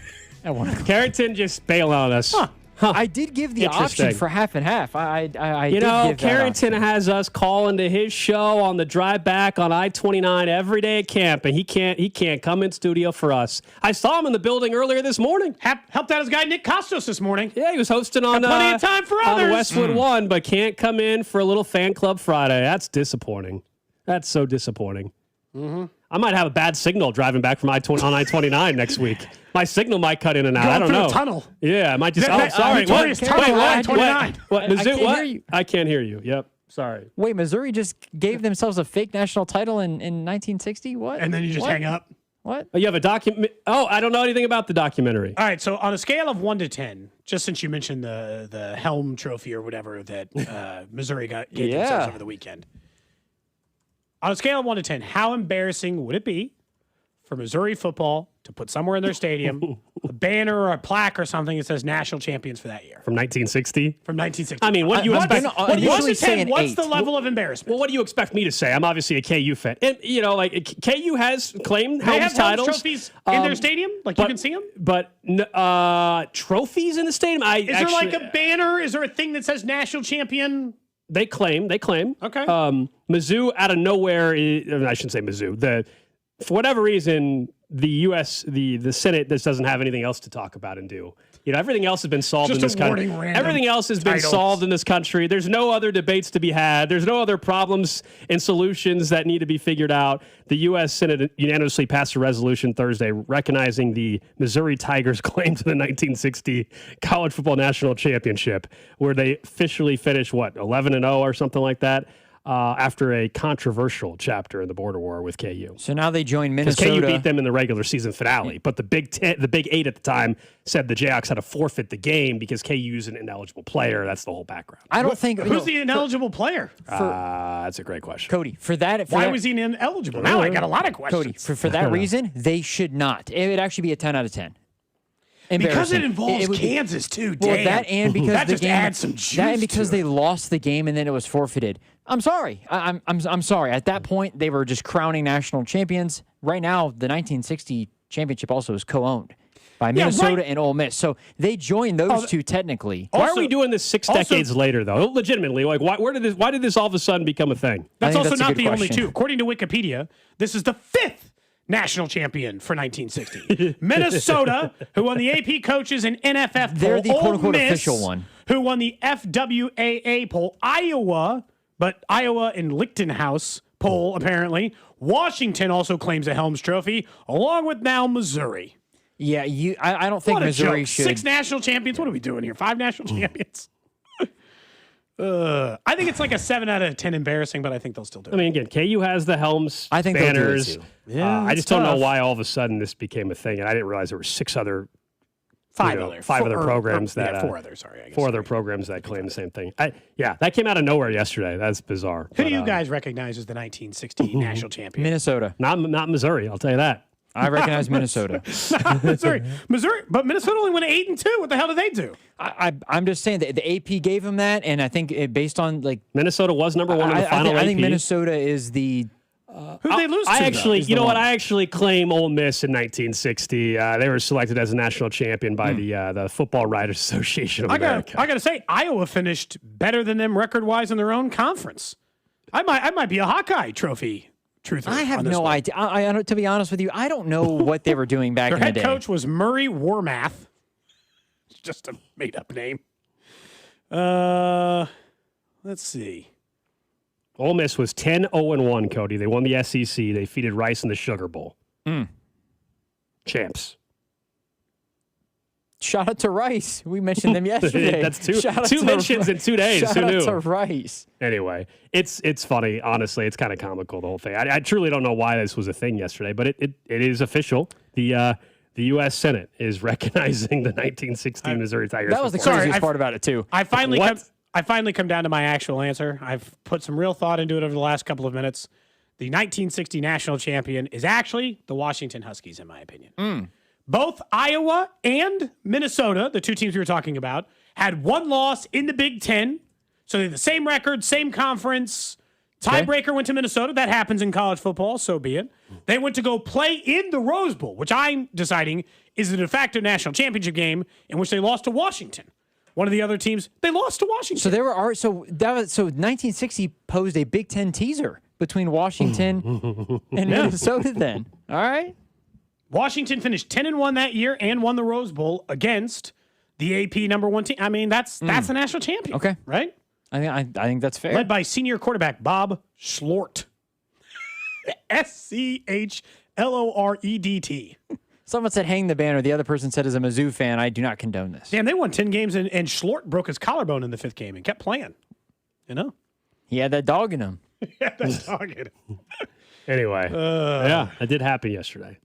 Carrington just bailed on us. I did give the option for half and half. I you did know, give Carrington has us calling to his show on the drive back on I-29 every day at camp, and he can't come in studio for us. I saw him in the building earlier this morning. Helped out his guy Nick Costos this morning. Yeah, he was hosting on plenty of time for on others. Westwood One, but can't come in for a little Fan Club Friday. That's disappointing. That's so disappointing. Mm-hmm. I might have a bad signal driving back from I-29 next week. My signal might cut in and out. I don't know. A tunnel. Yeah, I might just. Sorry. What? Mizzou, I can't hear you. Yep. Sorry. Wait, Missouri just gave themselves a fake national title in 1960? What? And then you just hang up. What? Oh, you have a document? Oh, I don't know anything about the documentary. All right, so on a scale of 1 to 10, just since you mentioned the Helm Trophy or whatever that Missouri gave themselves over the weekend. On a scale of 1 to 10, how embarrassing would it be for Missouri football to put somewhere in their stadium a banner or a plaque or something that says national champions for that year? From 1960? From 1960. I mean, what do you expect? What's the level of embarrassment? Well, what do you expect me to say? I'm obviously a KU fan. And, you know, like, KU has claimed They Helms have titles. trophies in their stadium? Like, you can see them? But trophies in the stadium? Is there like a banner? Is there a thing that says national champion? They claim. Okay. Mizzou out of nowhere. I shouldn't say Mizzou. For whatever reason, the U.S. the Senate doesn't have anything else to talk about and do. You know, everything else has been solved in this country. Everything else has been solved in this country. There's no other debates to be had. There's no other problems and solutions that need to be figured out. The U.S. Senate unanimously passed a resolution Thursday recognizing the Missouri Tigers' claim to the 1960 College Football National Championship, where they officially finished, 11-0 or something like that, after a controversial chapter in the border war with KU. So now they join Minnesota. KU beat them in the regular season finale, but the Big Eight at the time said the Jayhawks had to forfeit the game because KU's an ineligible player. That's the whole background. I don't think who's the ineligible player? That's a great question, Cody. Why was he ineligible? Now I got a lot of questions. Cody, for that reason, they should not. It would actually be a 10 out of 10. Because it involves Kansas too. Well, damn. that and because that the just game adds some juice. That and because to they it. lost the game and then it was forfeited. I'm sorry. I'm sorry. At that point, they were just crowning national champions. Right now, the 1960 championship also is co-owned by Minnesota and Ole Miss. So they joined those two technically. Why are we doing this six decades later, though? Legitimately, like why did this all of a sudden become a thing? That's also not the only two. According to Wikipedia, this is the 5th national champion for 1960. Minnesota, who won the AP coaches and NFF poll. They're the quote-unquote Ole Miss, official one. Who won the FWAA poll. Iowa, but Iowa and Lichtenhouse poll, apparently. Washington also claims a Helms Trophy, along with now Missouri. Yeah, I don't think Missouri should. 6 national champions? What are we doing here? 5 national champions? I think it's like a 7 out of 10 embarrassing, but I think they'll still do it. I mean, again, KU has the Helms banners. They'll do it too. Yeah, I just don't know why all of a sudden this became a thing, and I didn't realize there were 6 other, 5 other programs that 4 other. Sorry, I guess 4 other programs that claim the same thing. That came out of nowhere yesterday. That's bizarre. Who do you guys recognize as the 1960 national champion? Minnesota, not Missouri. I'll tell you that. I recognize Minnesota. Missouri, but Minnesota only went 8-2. What the hell did they do? I'm just saying that the AP gave them that, and I think based on Minnesota was number 1 in the final. I think Minnesota is the. Who did they lose to? I actually claim Ole Miss in 1960. They were selected as a national champion by the Football Writers Association of America. I got to say, Iowa finished better than them record-wise in their own conference. I might be a Hawkeye Trophy truther. I have no idea. To be honest with you, I don't know what they were doing back in the day. Their head coach was Murray Warmath. It's just a made-up name. Let's see. Ole Miss was 10-0-1, Cody. They won the SEC. They defeated Rice in the Sugar Bowl. Champs. Shout out to Rice. We mentioned them yesterday. That's two mentions in 2 days. Shout Who knew? out to Rice. Anyway, it's funny. Honestly, it's kind of comical, the whole thing. I truly don't know why this was a thing yesterday, but it is official. The U.S. Senate is recognizing the 1960 Missouri Tigers. That was the craziest part about it, too. I finally come down to my actual answer. I've put some real thought into it over the last couple of minutes. The 1960 national champion is actually the Washington Huskies, in my opinion. Both Iowa and Minnesota, the two teams we were talking about, had one loss in the Big Ten. So they had the same record, same conference. Tiebreaker went to Minnesota. That happens in college football, so be it. They went to go play in the Rose Bowl, which I'm deciding is the de facto national championship game, in which they lost to Washington. One of the other teams, they lost to Washington. So 1960 posed a Big Ten teaser between Washington and Minnesota then. All right. Washington finished 10-1 that year and won the Rose Bowl against the AP number one team. I mean, that's the national champion. Okay. Right? I think that's fair. Led by senior quarterback Bob Schlort. SCHLOREDT. Someone said hang the banner. The other person said as a Mizzou fan, I do not condone this. Damn, they won 10 games and Schlort broke his collarbone in the 5th game and kept playing. You know? He had that dog in him. Anyway, yeah, it did happen yesterday.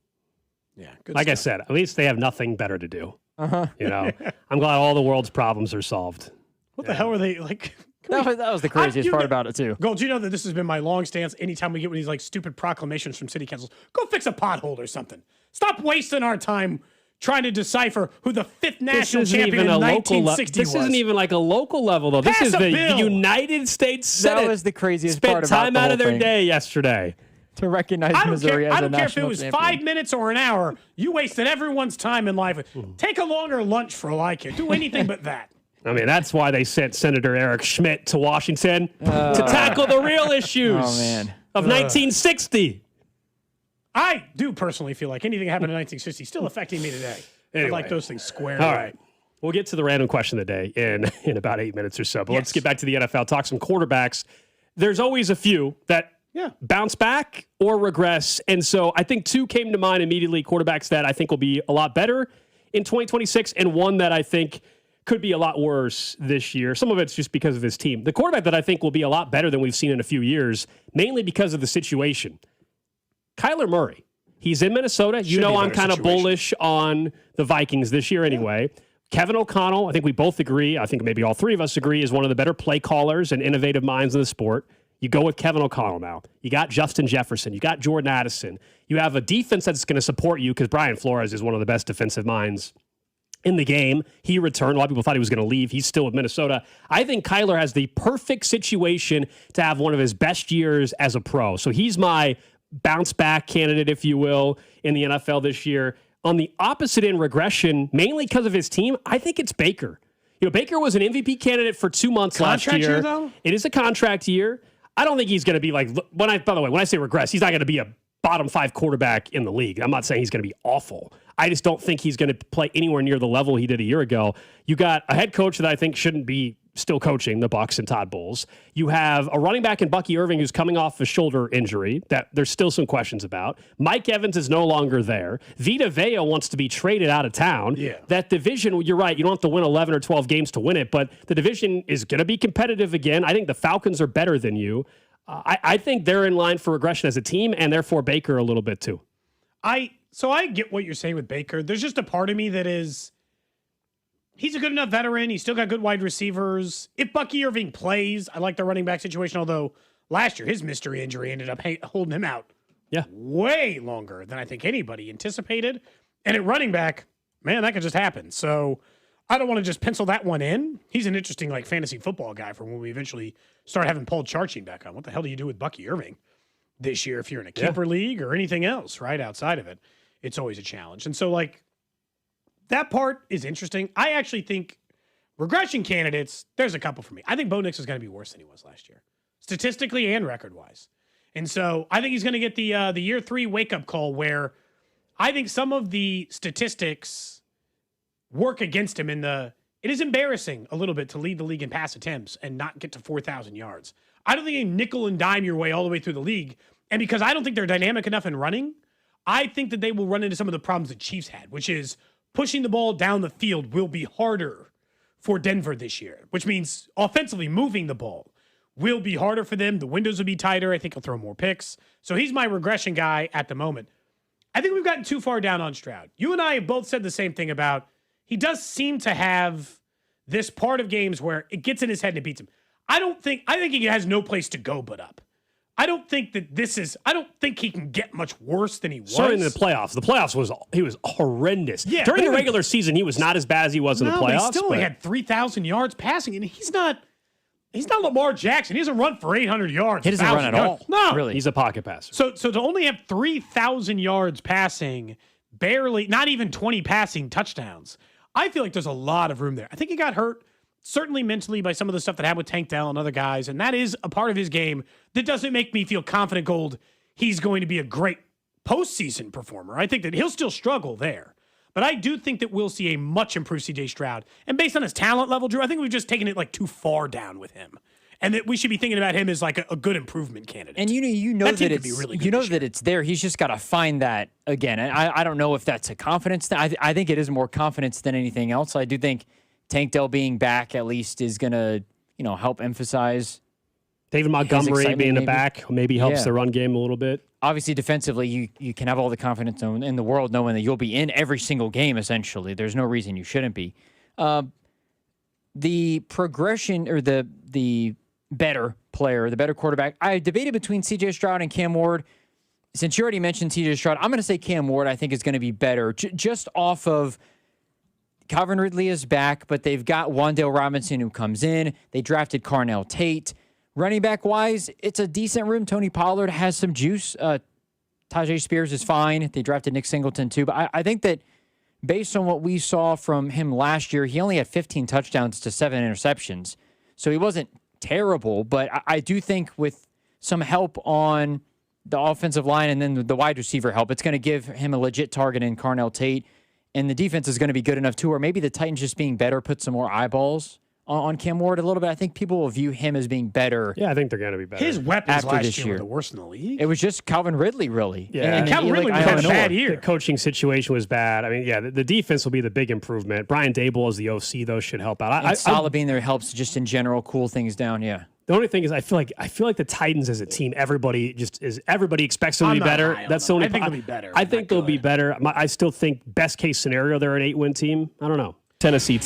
Yeah, good like stuff. I said, at least they have nothing better to do. You know, I'm glad all the world's problems are solved. What the hell were they like? That was the craziest part about it too. Gold, you know that this has been my long stance. Anytime we get one of these like stupid proclamations from city councils, go fix a pothole or something. Stop wasting our time trying to decipher who the 5th national champion in 1960 was. This isn't even like a local level, though. This is the United States Senate. That was the craziest spent part about time the out whole of their thing. day yesterday to recognize Missouri as a national champion. I don't care if it was 5 minutes or an hour. You wasted everyone's time in life. Take a longer lunch for all I care. Do anything but that. I mean, that's why they sent Senator Eric Schmidt to Washington to tackle the real issues of 1960. I do personally feel like anything that happened in 1960 is still affecting me today. Anyway. I like those things squared. All right. We'll get to the random question of the day in about 8 minutes or so. But let's get back to the NFL, talk some quarterbacks. There's always a few that bounce back or regress. And so I think two came to mind immediately, quarterbacks that I think will be a lot better in 2026, and one that I think could be a lot worse this year. Some of it's just because of his team. The quarterback that I think will be a lot better than we've seen in a few years, mainly because of the situation. Kyler Murray. He's in Minnesota. You know I'm kind of bullish on the Vikings this year anyway. Kevin O'Connell, I think we both agree, I think maybe all three of us agree, is one of the better play callers and innovative minds in the sport. You go with Kevin O'Connell now. You got Justin Jefferson. You got Jordan Addison. You have a defense that's going to support you because Brian Flores is one of the best defensive minds in the game. He returned. A lot of people thought he was going to leave. He's still with Minnesota. I think Kyler has the perfect situation to have one of his best years as a pro. So he's my bounce back candidate, if you will, in the NFL this year. On the opposite end, regression, mainly because of his team, I think it's Baker. You know, Baker was an MVP candidate for 2 months last year. Contract year, though? It is a contract year. I don't think he's going to be like, by the way, when I say regress, he's not going to be a bottom 5 quarterback in the league. I'm not saying he's going to be awful. I just don't think he's going to play anywhere near the level he did a year ago. You got a head coach that I think shouldn't be still coaching the Bucs and Todd Bowles. You have a running back in Bucky Irving who's coming off a shoulder injury that there's still some questions about. Mike Evans is no longer there. Vita Vea wants to be traded out of town. Yeah. That division, you're right, you don't have to win 11 or 12 games to win it, but the division is going to be competitive again. I think the Falcons are better than you. I think they're in line for regression as a team, and therefore Baker a little bit too. So I get what you're saying with Baker. There's just a part of me that is, he's a good enough veteran. He's still got good wide receivers. If Bucky Irving plays, I like the running back situation, although last year his mystery injury ended up holding him out way longer than I think anybody anticipated. And at running back, man, that could just happen. So I don't want to just pencil that one in. He's an interesting like fantasy football guy for when we eventually start having Paul Charching back on. What the hell do you do with Bucky Irving this year if you're in a keeper league or anything else, right? Outside of it, it's always a challenge. And so like that part is interesting. I actually think regression candidates, there's a couple for me. I think Bo Nix is going to be worse than he was last year, statistically and record-wise. And so I think he's going to get the year 3 wake-up call where I think some of the statistics work against him it is embarrassing a little bit to lead the league in pass attempts and not get to 4,000 yards. I don't think they nickel and dime your way all the way through the league. And because I don't think they're dynamic enough in running, I think that they will run into some of the problems the Chiefs had, which is pushing the ball down the field will be harder for Denver this year, which means offensively moving the ball will be harder for them. The windows will be tighter. I think he'll throw more picks. So he's my regression guy at the moment. I think we've gotten too far down on Stroud. You and I have both said the same thing about he does seem to have this part of games where it gets in his head and it beats him. I think he has no place to go but up. I don't think he can get much worse than he was. Certainly in the playoffs. The playoffs he was horrendous. Yeah, during the regular season, he was not as bad as he was in the playoffs. He still only had 3,000 yards passing, and he's not Lamar Jackson. He doesn't run for 800 yards. He doesn't run at all. No. Really. He's a pocket passer. So to only have 3,000 yards passing, barely, not even 20 passing touchdowns, I feel like there's a lot of room there. I think he got hurt, certainly mentally, by some of the stuff that happened with Tank Dell and other guys, and that is a part of his game that doesn't make me feel confident, Gold, he's going to be a great postseason performer. I think that he'll still struggle there. But I do think that we'll see a much improved C.J. Stroud. And based on his talent level, Drew, I think we've just taken it like too far down with him. And that we should be thinking about him as like a good improvement candidate. And you know that it's really good that it's there. He's just got to find that again. And I don't know if that's a confidence thing. I think it is more confidence than anything else. I do think Tank Dell being back at least is going to help emphasize. David Montgomery being the back maybe helps the run game a little bit. Obviously, defensively, you can have all the confidence in the world knowing that you'll be in every single game, essentially. There's no reason you shouldn't be. The progression or the better player, the better quarterback, I debated between C.J. Stroud and Cam Ward. Since you already mentioned C.J. Stroud, I'm going to say Cam Ward I think is going to be better just off of Calvin Ridley is back, but they've got Wan'Dale Robinson who comes in. They drafted Carnell Tate. Running back-wise, it's a decent room. Tony Pollard has some juice. Tajay Spears is fine. They drafted Nick Singleton, too. But I think that based on what we saw from him last year, he only had 15 touchdowns to 7 interceptions. So he wasn't terrible. But I do think with some help on the offensive line and then the wide receiver help, it's going to give him a legit target in Carnell Tate. And the defense is going to be good enough, too, or maybe the Titans just being better put some more eyeballs on Cam Ward a little bit. I think people will view him as being better. Yeah, I think they're going to be better. His weapons after last this year were the worst in the league. It was just Calvin Ridley, really. Yeah, and Calvin Ridley had a bad year. The coaching situation was bad. I mean, yeah, the defense will be the big improvement. Brian Daboll as the OC, though, should help out. Salah being there helps just in general cool things down, yeah. The only thing is, I feel like the Titans as a team, everybody expects them to be better. That's the only. I think they'll be better. I think they'll be better. I still think best case scenario they're an 8-win team. I don't know. Tennessee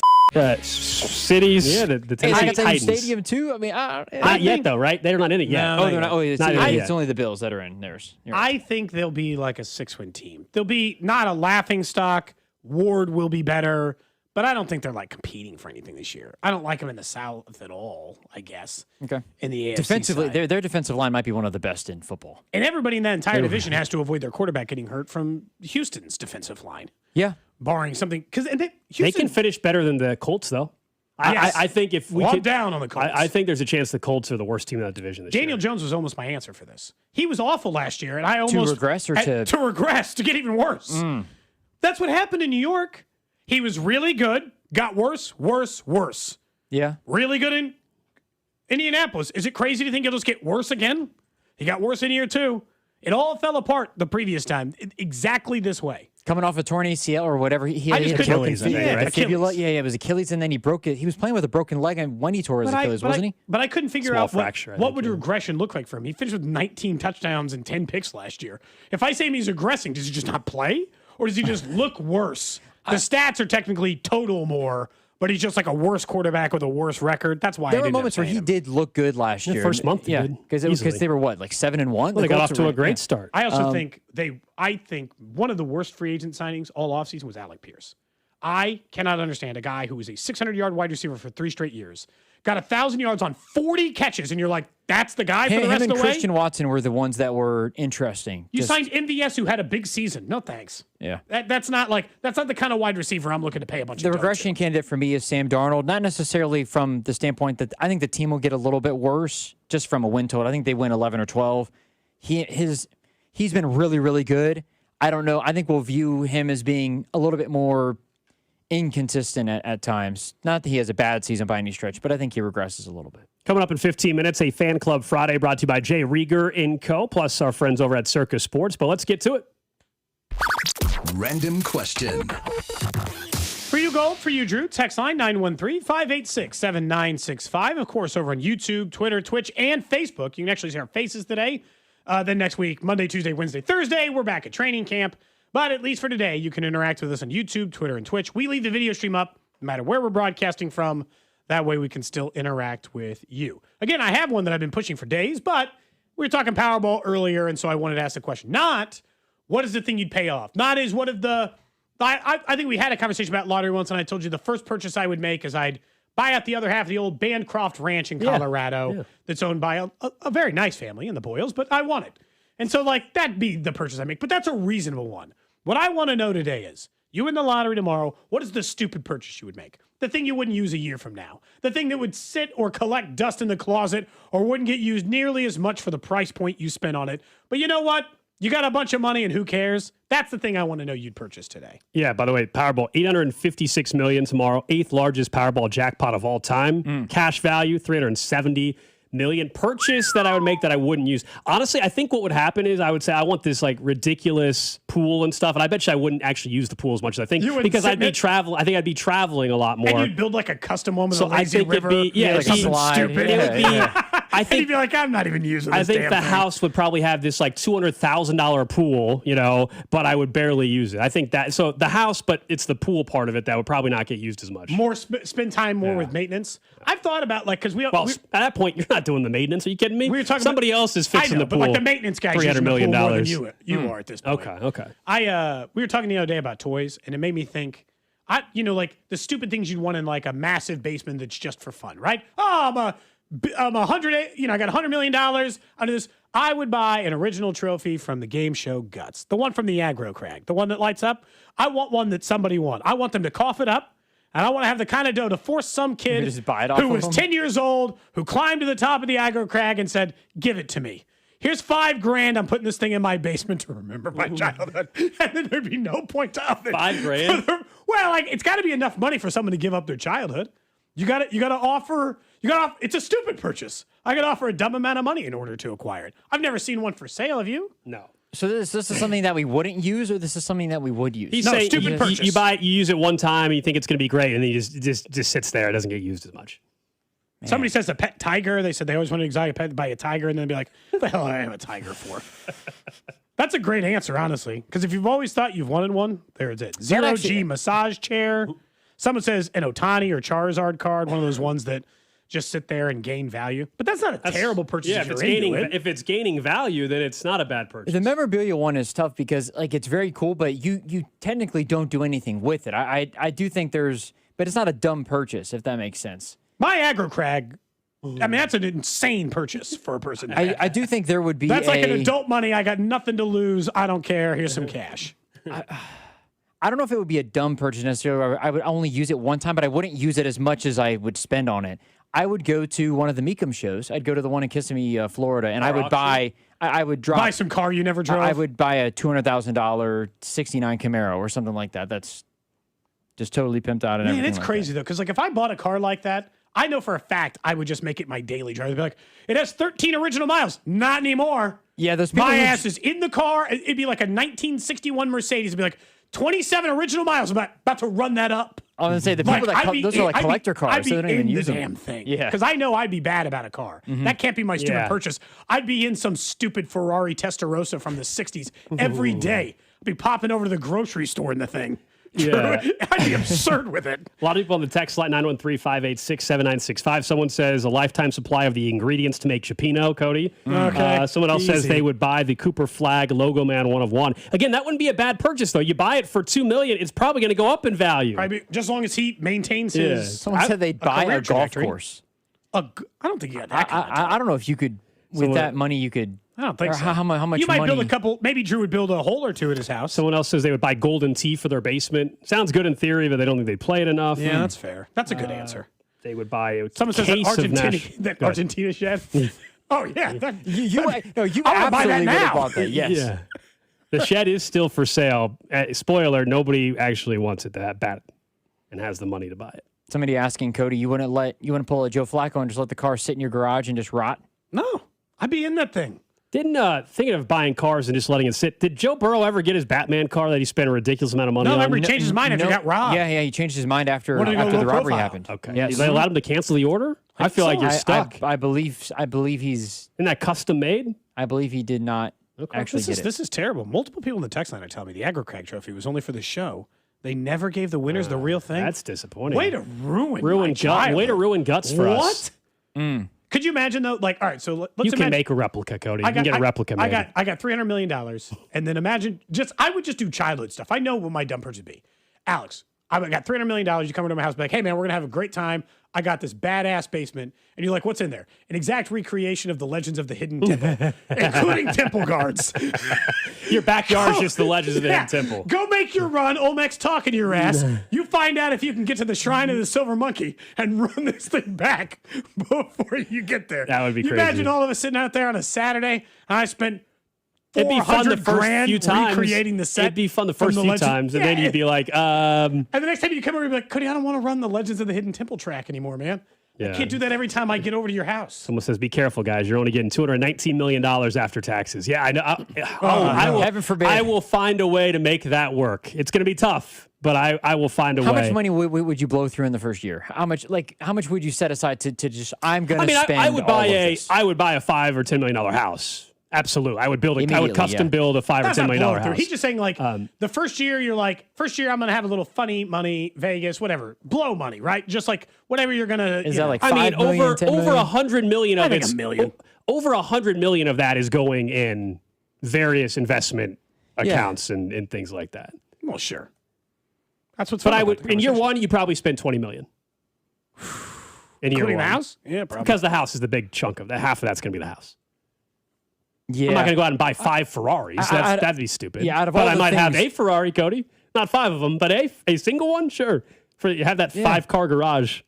cities. Yeah, the Tennessee Titans Stadium too. I mean, not yet though, right? They're not in it yet. No, they're not. Oh, it's only the Bills that are in theirs. I think they'll be like a 6-win team. They'll be not a laughing stock. Ward will be better. But I don't think they're like competing for anything this year. I don't like them in the South at all, I guess. Okay. In the AFC defensively, side. their defensive line might be one of the best in football. And everybody in that entire division has to avoid their quarterback getting hurt from Houston's defensive line. Yeah. Barring something. Because they can finish better than the Colts, though. Yes. I think if we could down on the Colts. I think there's a chance the Colts are the worst team in that division this year. Daniel Jones was almost my answer for this. He was awful last year, and I almost to regress or to regress to get even worse. That's what happened in New York. He was really good. Got worse. Yeah. Really good in Indianapolis. Is it crazy to think he'll just get worse again? He got worse in year 2. It all fell apart the previous time, exactly this way. Coming off a torn ACL or whatever, he had Achilles, right? Fibula. Yeah, it was Achilles, and then he broke it. He was playing with a broken leg, and when he tore his Achilles, wasn't he? But I couldn't figure out what would regression look like for him. He finished with 19 touchdowns and 10 picks last year. If I say he's regressing, does he just not play, or does he just look worse? The stats are technically total more, but he's just like a worse quarterback with a worse record. That's why there were moments where he did look good last year. First month, yeah, because they were what, like 7-1. Well, they got off to a great start. I also think I think one of the worst free agent signings all offseason was Alec Pierce. I cannot understand a guy who was a 600-yard wide receiver for 3 straight years, got 1,000 yards on 40 catches, and you're like, that's the guy for the rest of the way? Christian Watson were the ones that were interesting. You signed MVS who had a big season. No thanks. Yeah. That's not the kind of wide receiver I'm looking to pay a bunch of The regression candidate for me is Sam Darnold, not necessarily from the standpoint that I think the team will get a little bit worse just from a win total. I think they win 11 or 12. He's been really, really good. I don't know. I think we'll view him as being a little bit more inconsistent at times. Not that he has a bad season by any stretch, but I think he regresses a little bit. Coming up in 15 minutes, a Fan Club Friday brought to you by Jay Rieger & Co., plus our friends over at Circus Sports. But let's get to it. Random question. For you, Gold. For you, Drew. Text line 913-586-7965. Of course, over on YouTube, Twitter, Twitch, and Facebook. You can actually see our faces today. Then next week, Monday, Tuesday, Wednesday, Thursday, we're back at training camp. But at least for today, you can interact with us on YouTube, Twitter, and Twitch. We leave the video stream up no matter where we're broadcasting from. That way we can still interact with you. Again, I have one that I've been pushing for days, but we were talking Powerball earlier, and so I wanted to ask the question. Not, what is the thing you'd pay off? Not is what if the... I think we had a conversation about lottery once, and I told you the first purchase I would make is I'd buy out the other half of the old Bancroft Ranch in Colorado that's owned by a very nice family in the Boyles, but I want it. And so, that'd be the purchase I make. But that's a reasonable one. What I want to know today is, you win the lottery tomorrow, what is the stupid purchase you would make? The thing you wouldn't use a year from now. The thing that would sit or collect dust in the closet or wouldn't get used nearly as much for the price point you spent on it. But you know what? You got a bunch of money and who cares? That's the thing I want to know you'd purchase today. Yeah, by the way, Powerball, $856 million tomorrow, 8th largest Powerball jackpot of all time. Cash value, $370 million. Purchase that I would make that I wouldn't use. Honestly, I think what would happen is I would say I want this ridiculous pool and stuff, and I bet you I wouldn't actually use the pool as much as I think because I'd be traveling. I think I'd be traveling a lot more. And you'd build a custom one with so a lazy river. It'd be, something stupid. It would be. I think you'd be like, I'm not even using this. I think damn the thing. house would probably have this $200,000 pool, but I would barely use it. I think that so the house, but it's the pool part of it that would probably not get used as much. More spend time more with maintenance. I've thought about because we at that point you're not doing the maintenance. Are you kidding me? We were talking somebody else is fixing the pool. But the maintenance guy's using the pool more than you are at this point. Okay. We were talking the other day about toys, and it made me think. The stupid things you'd want in a massive basement that's just for fun, right? Oh, I'm 100. I got $100 million under this. I would buy an original trophy from the game show Guts, the one from the aggro crag, the one that lights up. I want one that somebody won. I want them to cough it up, and I want to have the kind of dough to force some kid who was 10 years old, who climbed to the top of the aggro crag and said, "Give it to me. Here's $5,000. I'm putting this thing in my basement to remember my childhood," and then there'd be no point to it. $5,000. Well, it's got to be enough money for someone to give up their childhood. You got to offer. It's a stupid purchase. I got to offer a dumb amount of money in order to acquire it. I've never seen one for sale. Have you? No. So this is something that we wouldn't use, or this is something that we would use? He's saying stupid purchase. You buy it, you use it one time, and you think it's going to be great, and then he just sits there. It doesn't get used as much. Man. Somebody says a pet tiger. They said they always wanted an exotic pet to buy a tiger, and then be like, "What the hell do I have a tiger for?" That's a great answer, honestly, because if you've always thought you've wanted one, there it's it. Zero G massage chair. Someone says an Ohtani or Charizard card, one of those ones that just sit there and gain value. But that's not a terrible purchase. Yeah, if it's gaining value, then it's not a bad purchase. The memorabilia one is tough because it's very cool, but you technically don't do anything with it. I do think but it's not a dumb purchase, if that makes sense. My aggro crag, that's an insane purchase for a person. I do think there would be That's like an adult money. I got nothing to lose. I don't care. Here's some cash. I don't know if it would be a dumb purchase necessarily. I would only use it one time, but I wouldn't use it as much as I would spend on it. I would go to one of the Meekum shows. I'd go to the one in Kissimmee, Florida, and I would buy. I would buy some car you never drove. I would buy a $200,000 '69 Camaro or something like that. That's just totally pimped out and everything. Man, it's crazy though, because if I bought a car like that, I know for a fact I would just make it my daily drive. I'd be like, it has 13 original miles. Not anymore. Yeah, those my ass is in the car. It'd be like a 1961 Mercedes. It'd be like 27 original miles. I'm about to run that up. I was going to say, the people those are collector cars. So they don't even use them. Damn thing. Yeah. Because I know I'd be bad about a car. That can't be my stupid purchase. I'd be in some stupid Ferrari Testarossa from the 60s every day. I'd be popping over to the grocery store in the thing. Yeah. I'd be absurd with it. A lot of people on the text line, 913-586-7965. Someone says a lifetime supply of the ingredients to make Chipino, Cody. Okay. Someone else says they would buy the Cooper Flag Logo Man 1 of 1. Again, that wouldn't be a bad purchase, though. You buy it for $2 million, it's probably going to go up in value. Probably, just as long as he maintains his... Someone said they'd buy a golf course. I don't think you got that kind of I don't know if you could, with that money, you could... I don't think so. How much you might money? build a couple. Maybe Drew would build a hole or two at his house. Someone else says they would buy golden tea for their basement. Sounds good in theory, but they don't think they play it enough. Yeah, that's fair. That's a good answer. They would buy a Someone says that Argentina shed. Oh yeah, you absolutely would have bought that. Yes. Yeah. The shed is still for sale. Spoiler: nobody actually wants it that bad. and has the money to buy it. Somebody asking Cody, you wouldn't pull a Joe Flacco and just let the car sit in your garage and just rot? No, I'd be in that thing. Thinking of buying cars and just letting it sit. Did Joe Burrow ever get his Batman car that he spent a ridiculous amount of money on? No, remember he changed his mind after he got robbed. Yeah, he changed his mind after Wanted to go the low robbery profile. happened. Okay. Yes. They allowed him to cancel the order? I feel like you're stuck. I believe he's... Isn't that custom made? I believe he did not actually get it. This is terrible. Multiple people in the text line are telling me the Aggro Crag Trophy was only for the show. They never gave the winners the real thing. That's disappointing. Way to ruin my childhood. Way to ruin guts for us. What? Could you imagine though? Like, all right, so let's You can imagine, make a replica, Cody. You can get a replica made. I got $300 million, and then imagine I would just do childhood stuff. I know what my dumb purchase would be. Alex, I got $300 million. You come into my house, be like, hey man, we're gonna have a great time. I got this badass basement, and you're like, what's in there? An exact recreation of the Legends of the Hidden Temple, including temple guards. Your backyard is just the Legends of the Hidden Temple. Go make your run. Olmec's talking to your ass. You find out if you can get to the Shrine of the Silver Monkey and run this thing back before you get there. That would be you crazy. Imagine all of us sitting out there on a Saturday, and I spent It'd be fun the first few times. Recreating the set. It'd be fun the first few times, and then you'd be like, And the next time you come over, you'd be like, Cody, I don't want to run the Legends of the Hidden Temple track anymore, man. Yeah. I can't do that every time I get over to your house. Someone says, be careful, guys. You're only getting $219 million after taxes. Yeah, I know. I will, heaven forbid. I will find a way to make that work. It's going to be tough, but I will find a way. How much money would you blow through in the first year? How much would you set aside to just, I'm going to spend I would buy all a $5 or $10 million house. Absolutely. I would custom build a $5 or $10 million house. He's just saying, like, the first year, you're like, I'm going to have a little funny money, Vegas, whatever. Blow money, right? Just like whatever you're going to. Is that like 5 million, over 10 million? $100 million of I think it's $1 million. Over $100 million of that is going in various investment accounts and things like that. Well, sure. That's what's. But I would in year one, you probably spend $20 million. In year Including one. the house? Yeah, probably. Because the house is the big chunk of that. Half of that's going to be the house. Yeah. I'm not going to go out and buy 5 Ferraris. That'd be stupid. Yeah, out of but all I the might have things- a Ferrari, Cody. Not 5 of them, but a single one, sure. You have that 5-car garage.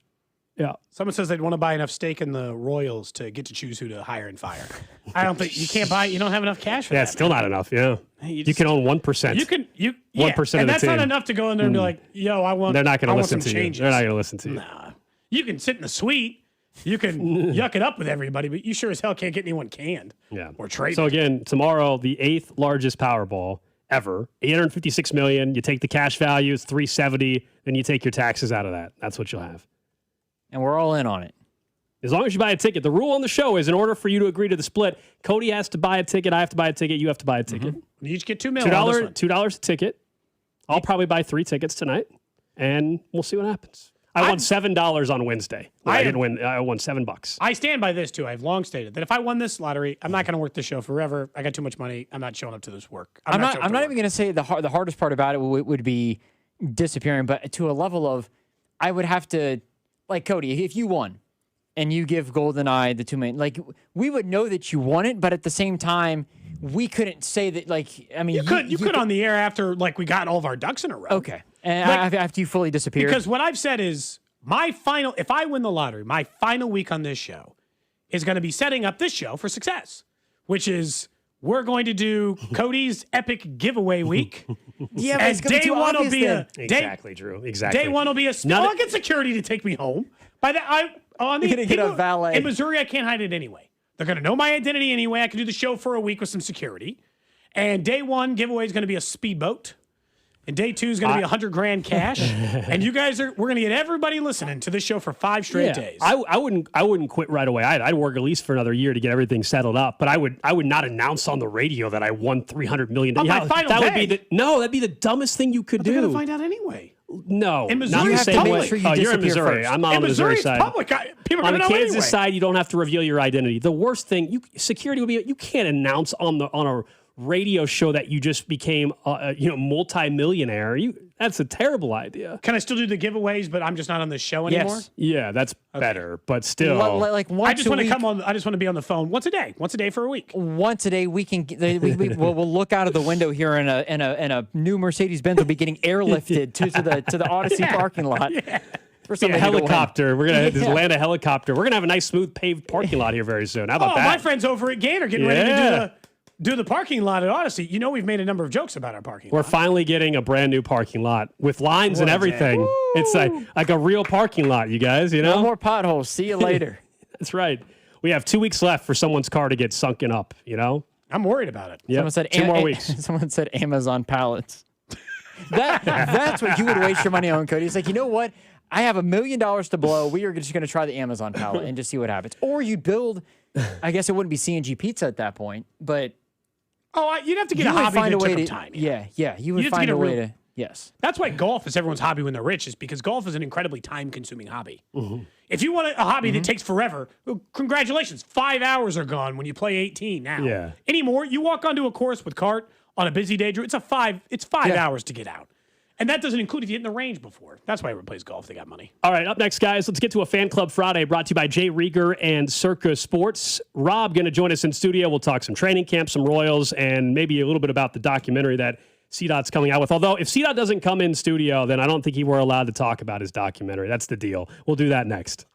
Yeah. Someone says they'd want to buy enough stake in the Royals to get to choose who to hire and fire. I don't think you can't buy. You don't have enough cash for that. Yeah, it's still not enough. Yeah. You can own 1%. You can 1% of and the that's team. not enough to go in there and be like, yo, I want. They're not going to I want listen some to you. changes. They're not going to listen to you. Nah. You can sit in the suite. You can yuck it up with everybody, but you sure as hell can't get anyone canned. Yeah. Or trade. So again, tomorrow, the 8th largest Powerball ever, $856 million. You take the cash value, it's $370, then you take your taxes out of that. That's what you'll have. And we're all in on it. As long as you buy a ticket. The rule on the show is in order for you to agree to the split, Cody has to buy a ticket, I have to buy a ticket, you have to buy a ticket. You each get $2 million. on this one. $2 a ticket. I'll probably buy 3 tickets tonight, and we'll see what happens. I won $7 on Wednesday. I didn't win. I won $7. I stand by this too. I've long stated that if I won this lottery, I'm not going to work this show forever. I got too much money. I'm not showing up to this work. I'm not even going to say the hardest part about it would be disappearing, but to a level of, I would have to, like Cody, if you won and you give GoldenEye the $2 million, like we would know that you won it, but at the same time, we couldn't say that. Like, I mean, you could on the air after like we got all of our ducks in a row. Okay, and after you fully disappear. Because what I've said is if I win the lottery, my final week on this show is going to be setting up this show for success, which is we're going to do Cody's epic giveaway week. Yeah, but and it's gonna be day too one will obvious be then. Exactly, Drew. Exactly. Day one will be I'll get security to take me home. By that, You're gonna get a valet. In Missouri, I can't hide it anyway. They're going to know my identity anyway. I can do the show for a week with some security. And day one giveaway is going to be a speedboat. And day 2 is going to be $100,000 cash. And you guys we're going to get everybody listening to this show for 5 straight days. I wouldn't quit right away. I'd work at least for another year to get everything settled up. But I would not announce on the radio that I won $300 million. On my final day. That'd be the dumbest thing you could do. They're going to find out anyway. No, in not Missouri, the same way. public. Sure you you're in disappear Missouri. first. I'm on In the Missouri Missouri, side. it's public. People are On going the to know Kansas anyway. side, you don't have to reveal your identity. The worst thing, security would be you can't announce on a radio show that you just became multi-millionaire. That's a terrible idea. Can I still do the giveaways, but I'm just not on the show anymore? Yes. Yeah, that's better, but still. Like once I just want to come on. I just want to be on the phone once a day for a week. Once a day, we can. We'll look out of the window here, and a new Mercedes Benz will be getting airlifted to the Odyssey parking lot. Yeah. For a somebody to go in. helicopter. We're gonna just land a helicopter. We're gonna have a nice, smooth, paved parking lot here very soon. How about that? My friends over at Gator getting ready to do Do the parking lot at Odyssey. You know we've made a number of jokes about our parking We're lot. finally getting a brand new parking lot with lines and everything. It's like a real parking lot, you guys, you know? No more potholes. See you later. That's right. We have 2 weeks left for someone's car to get sunken up, you know? I'm worried about it. Yep. Someone said 2 more weeks. Someone said Amazon pallets. That's what you would waste your money on, Cody. It's like, you know what? I have $1 million to blow. We are just going to try the Amazon pallet and just see what happens. Or you'd build, I guess it wouldn't be C&G Pizza at that point, but... Oh, you'd have to get a hobby that took time. Yeah, you would find a way to... Yes. That's why golf is everyone's hobby when they're rich, is because golf is an incredibly time-consuming hobby. Mm-hmm. If you want a hobby that takes forever, well, congratulations. 5 hours are gone when you play 18 now. Yeah. Anymore, you walk onto a course with cart on a busy day, it's five hours to get out. And that doesn't include if you hit in the range before. That's why everyone plays golf. They got money. All right, up next, guys, let's get to a Fan Club Friday brought to you by Jay Rieger and Circa Sports. Rob going to join us in studio. We'll talk some training camp, some Royals, and maybe a little bit about the documentary that CDot's coming out with. Although, if CDot doesn't come in studio, then I don't think he were allowed to talk about his documentary. That's the deal. We'll do that next.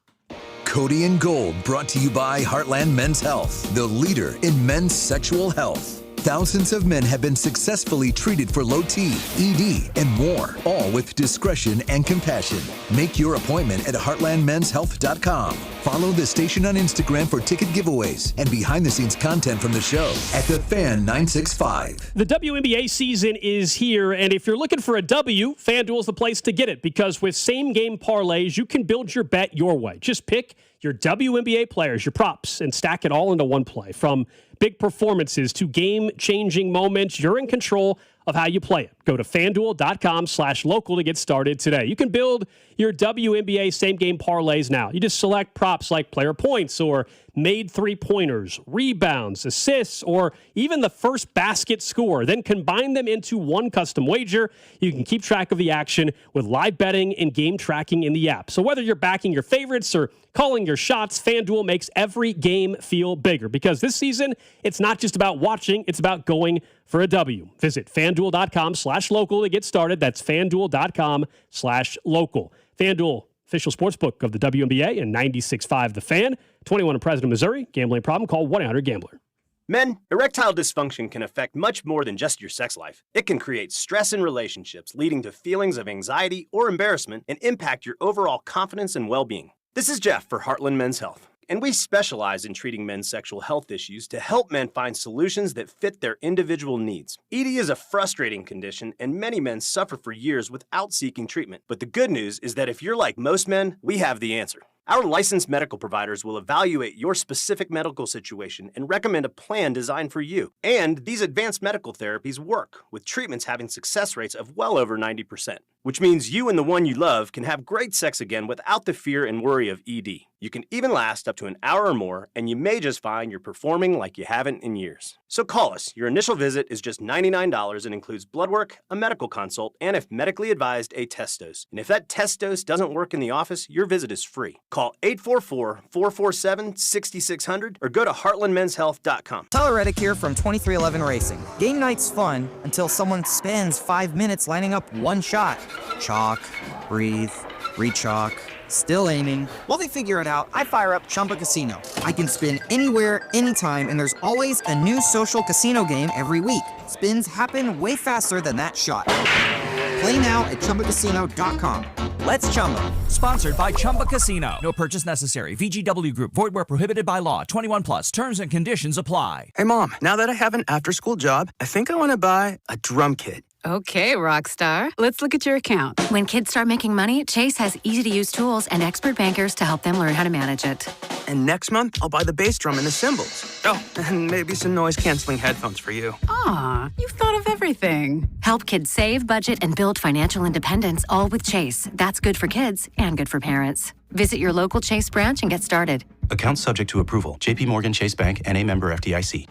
Cody and Gold, brought to you by Heartland Men's Health, the leader in men's sexual health. Thousands of men have been successfully treated for low T, ED, and more, all with discretion and compassion. Make your appointment at heartlandmenshealth.com. Follow the station on Instagram for ticket giveaways and behind-the-scenes content from the show at The Fan 965. The WNBA season is here, and if you're looking for a W, FanDuel's the place to get it, because with same-game parlays, you can build your bet your way. Just pick your WNBA players, your props, and stack it all into one play. From big performances to game-changing moments, you're in control of how you play it. Go to FanDuel.com/local to get started today. You can build your WNBA same-game parlays now. You just select props like player points or made three-pointers, rebounds, assists, or even the first basket score. Then combine them into one custom wager. You can keep track of the action with live betting and game tracking in the app. So whether you're backing your favorites or calling your shots, FanDuel makes every game feel bigger, because this season, it's not just about watching, it's about going for a W. Visit FanDuel.com/local to get started. That's FanDuel.com/local. FanDuel, official sportsbook of the WNBA and 96.5 The Fan. 21 in President, Missouri. Gambling problem? Call 1-800-GAMBLER. Men, erectile dysfunction can affect much more than just your sex life. It can create stress in relationships, leading to feelings of anxiety or embarrassment, and impact your overall confidence and well-being. This is Jeff for Heartland Men's Health, and we specialize in treating men's sexual health issues to help men find solutions that fit their individual needs. ED is a frustrating condition, and many men suffer for years without seeking treatment. But the good news is that if you're like most men, we have the answer. Our licensed medical providers will evaluate your specific medical situation and recommend a plan designed for you. And these advanced medical therapies work, with treatments having success rates of well over 90%, which means you and the one you love can have great sex again without the fear and worry of ED. You can even last up to an hour or more, and you may just find you're performing like you haven't in years. So call us. Your initial visit is just $99 and includes blood work, a medical consult, and if medically advised, a test dose. And if that test dose doesn't work in the office, your visit is free. Call 844-447-6600 or go to heartlandmenshealth.com. Tyler Reddick here from 2311 Racing. Game night's fun until someone spends 5 minutes lining up one shot. Chalk, breathe, re-chalk, still aiming. While they figure it out, I fire up Chumba Casino. I can spin anywhere, anytime, and there's always a new social casino game every week. Spins happen way faster than that shot. Play now at ChumbaCasino.com. Let's Chumba. Sponsored by Chumba Casino. No purchase necessary. VGW Group. Void where prohibited by law. 21 plus. Terms and conditions apply. Hey, Mom, now that I have an after-school job, I think I want to buy a drum kit. Okay, Rockstar. Let's look at your account. When kids start making money, Chase has easy-to-use tools and expert bankers to help them learn how to manage it. And next month, I'll buy the bass drum and the cymbals. Oh, and maybe some noise-canceling headphones for you. Aw, you've thought of everything. Help kids save, budget, and build financial independence, all with Chase. That's good for kids and good for parents. Visit your local Chase branch and get started. Account subject to approval. JP Morgan Chase Bank, N.A. member FDIC.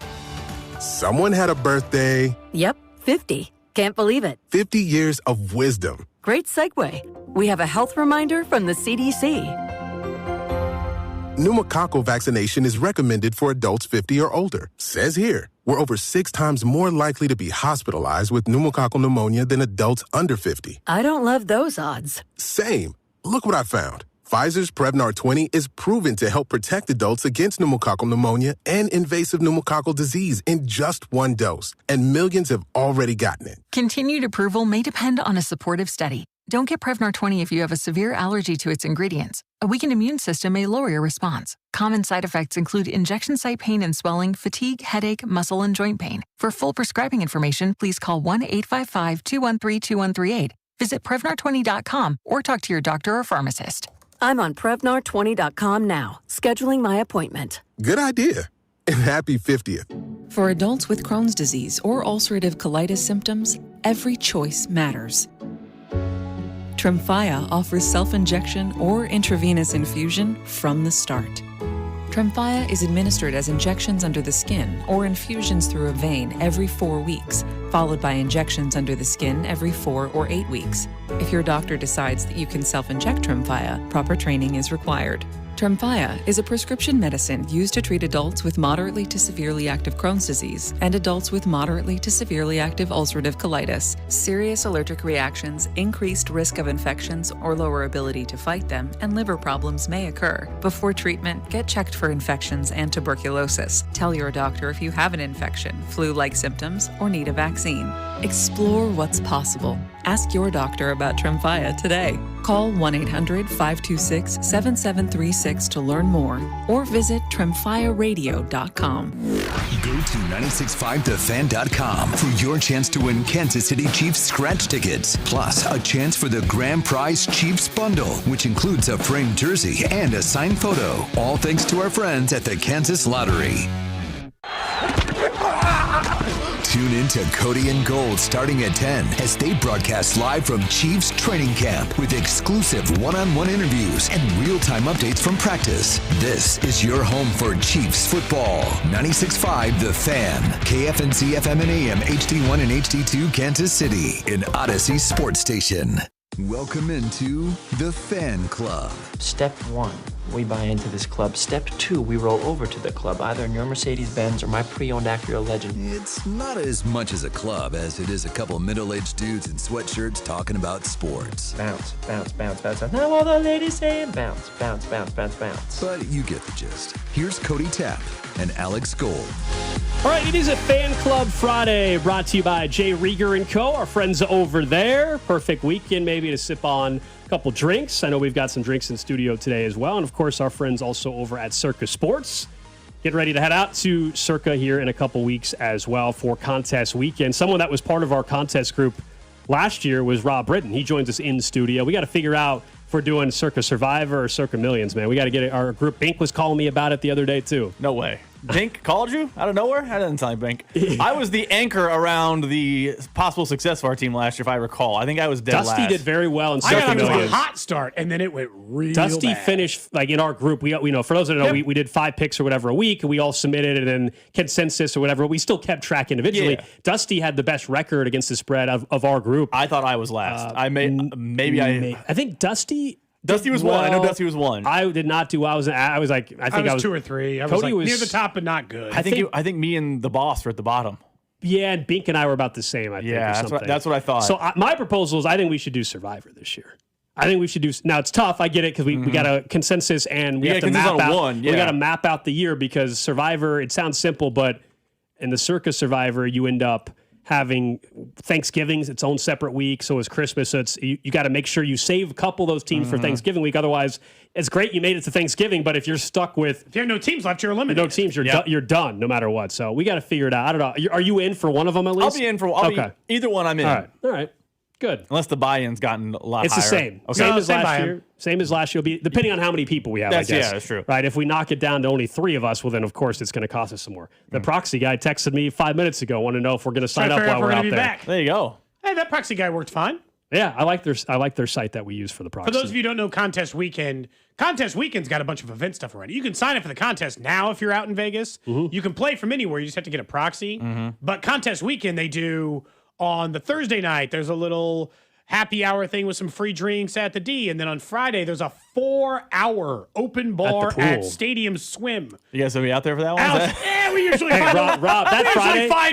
Someone had a birthday. Yep, 50. Can't believe it. 50 years of wisdom. Great segue. We have a health reminder from the CDC. Pneumococcal vaccination is recommended for adults 50 or older. Says here, we're over 6 times more likely to be hospitalized with pneumococcal pneumonia than adults under 50. I don't love those odds. Same. Look what I found. Pfizer's Prevnar 20 is proven to help protect adults against pneumococcal pneumonia and invasive pneumococcal disease in just one dose, and millions have already gotten it. Continued approval may depend on a supportive study. Don't get Prevnar 20 if you have a severe allergy to its ingredients. A weakened immune system may lower your response. Common side effects include injection site pain and swelling, fatigue, headache, muscle, and joint pain. For full prescribing information, please call 1-855-213-2138. Visit Prevnar20.com or talk to your doctor or pharmacist. I'm on Prevnar20.com now, scheduling my appointment. Good idea. And happy 50th. For adults with Crohn's disease or ulcerative colitis symptoms, every choice matters. Tremfya offers self-injection or intravenous infusion from the start. Tremfya is administered as injections under the skin or infusions through a vein every 4 weeks, followed by injections under the skin every 4 or 8 weeks. If your doctor decides that you can self-inject Tremfya, proper training is required. Tremfya is a prescription medicine used to treat adults with moderately to severely active Crohn's disease and adults with moderately to severely active ulcerative colitis. Serious allergic reactions, increased risk of infections or lower ability to fight them, and liver problems may occur. Before treatment, get checked for infections and tuberculosis. Tell your doctor if you have an infection, flu-like symptoms, or need a vaccine. Explore what's possible. Ask your doctor about Tremfya today. Call 1-800-526-7736 to learn more or visit tremfyaradio.com. Go to 965thefan.com for your chance to win Kansas City Chiefs scratch tickets, plus a chance for the grand prize Chiefs bundle, which includes a framed jersey and a signed photo. All thanks to our friends at the Kansas Lottery. Tune in to Cody and Gold starting at 10 as they broadcast live from Chiefs training camp with exclusive one-on-one interviews and real-time updates from practice. This is your home for Chiefs football. 96.5 The Fan, KFNC FM and AM, HD1 and HD2 Kansas City, an Odyssey sports station. Welcome into the Fan Club. Step 1, we buy into this club. Step 2, we roll over to the club, either in your Mercedes-Benz or my pre-owned Acura Legend. It's not as much as a club as it is a couple middle-aged dudes in sweatshirts talking about sports. Bounce, bounce, bounce, bounce. Now all the ladies saying bounce, bounce, bounce, bounce, bounce. But you get the gist. Here's Cody Tapp and Alex Gold. All right, it is a Fan Club Friday brought to you by Jay Rieger & Co., our friends over there. Perfect weekend maybe to sip on a couple drinks. I know we've got some drinks in studio today as well. And, of course, our friends also over at Circa Sports. Getting ready to head out to Circa here in a couple weeks as well for contest weekend. Someone that was part of our contest group last year was Rob Britton. He joins us in studio. We got to figure out if we're doing Circa Survivor or Circa Millions, man. We got to get it. Our group, Bink was calling me about it the other day, too. No way. Bink called you out of nowhere? I didn't tell you, Bink. I was the anchor around the possible success of our team last year, if I recall. I think I was dead last. Dusty did very well in Circa Millions. I got a hot start, and then it went real Dusty bad. finished, like in our group, we know, for those that don't know, we did 5 picks or whatever a week, and we all submitted it and then consensus or whatever. We still kept track individually. Yeah. Dusty had the best record against the spread of our group. I thought I was last. I think Dusty was one. I know Dusty was one. I did not do well. I was 2 or 3. I was near the top, but not good. I think me and the boss were at the bottom. Yeah, and Bink and I were about the same, I think. Yeah, that's what I thought. So my proposal is I think we should do Survivor this year. I think we should do. Now it's tough. I get it because we got a consensus and we have to map out. We got to map out the year because Survivor. It sounds simple, but in the Circus Survivor, you end up having Thanksgiving's its own separate week. So is Christmas. So it's you got to make sure you save a couple of those teams for Thanksgiving week. Otherwise, it's great you made it to Thanksgiving, but if you're stuck with if you have no teams left, you're eliminated. No teams, you're done no matter what. So we got to figure it out. I don't know. Are you in for one of them at least? I'll be in for either one. I'm in. All right. Good. Unless the buy-in's gotten a lot higher. It's the same. Okay. Same as last year. Same as last year. It'll be depending on how many people we have, I guess. Yeah, that's true. Right? If we knock it down to only 3 of us, well, then, of course, it's going to cost us some more. The proxy guy texted me 5 minutes ago, want to know if we're going to sign up while we're out there. Back. There you go. Hey, that proxy guy worked fine. Yeah, I like their site that we use for the proxy. For those of you who don't know Contest Weekend's got a bunch of event stuff already. You can sign up for the contest now if you're out in Vegas. Mm-hmm. You can play from anywhere. You just have to get a proxy. Mm-hmm. But Contest Weekend, they do on the Thursday night, there's a little happy hour thing with some free drinks at the D. And then on Friday, there's a 4-hour open bar at Stadium Swim. You guys will be out there for that one? Yeah, we usually find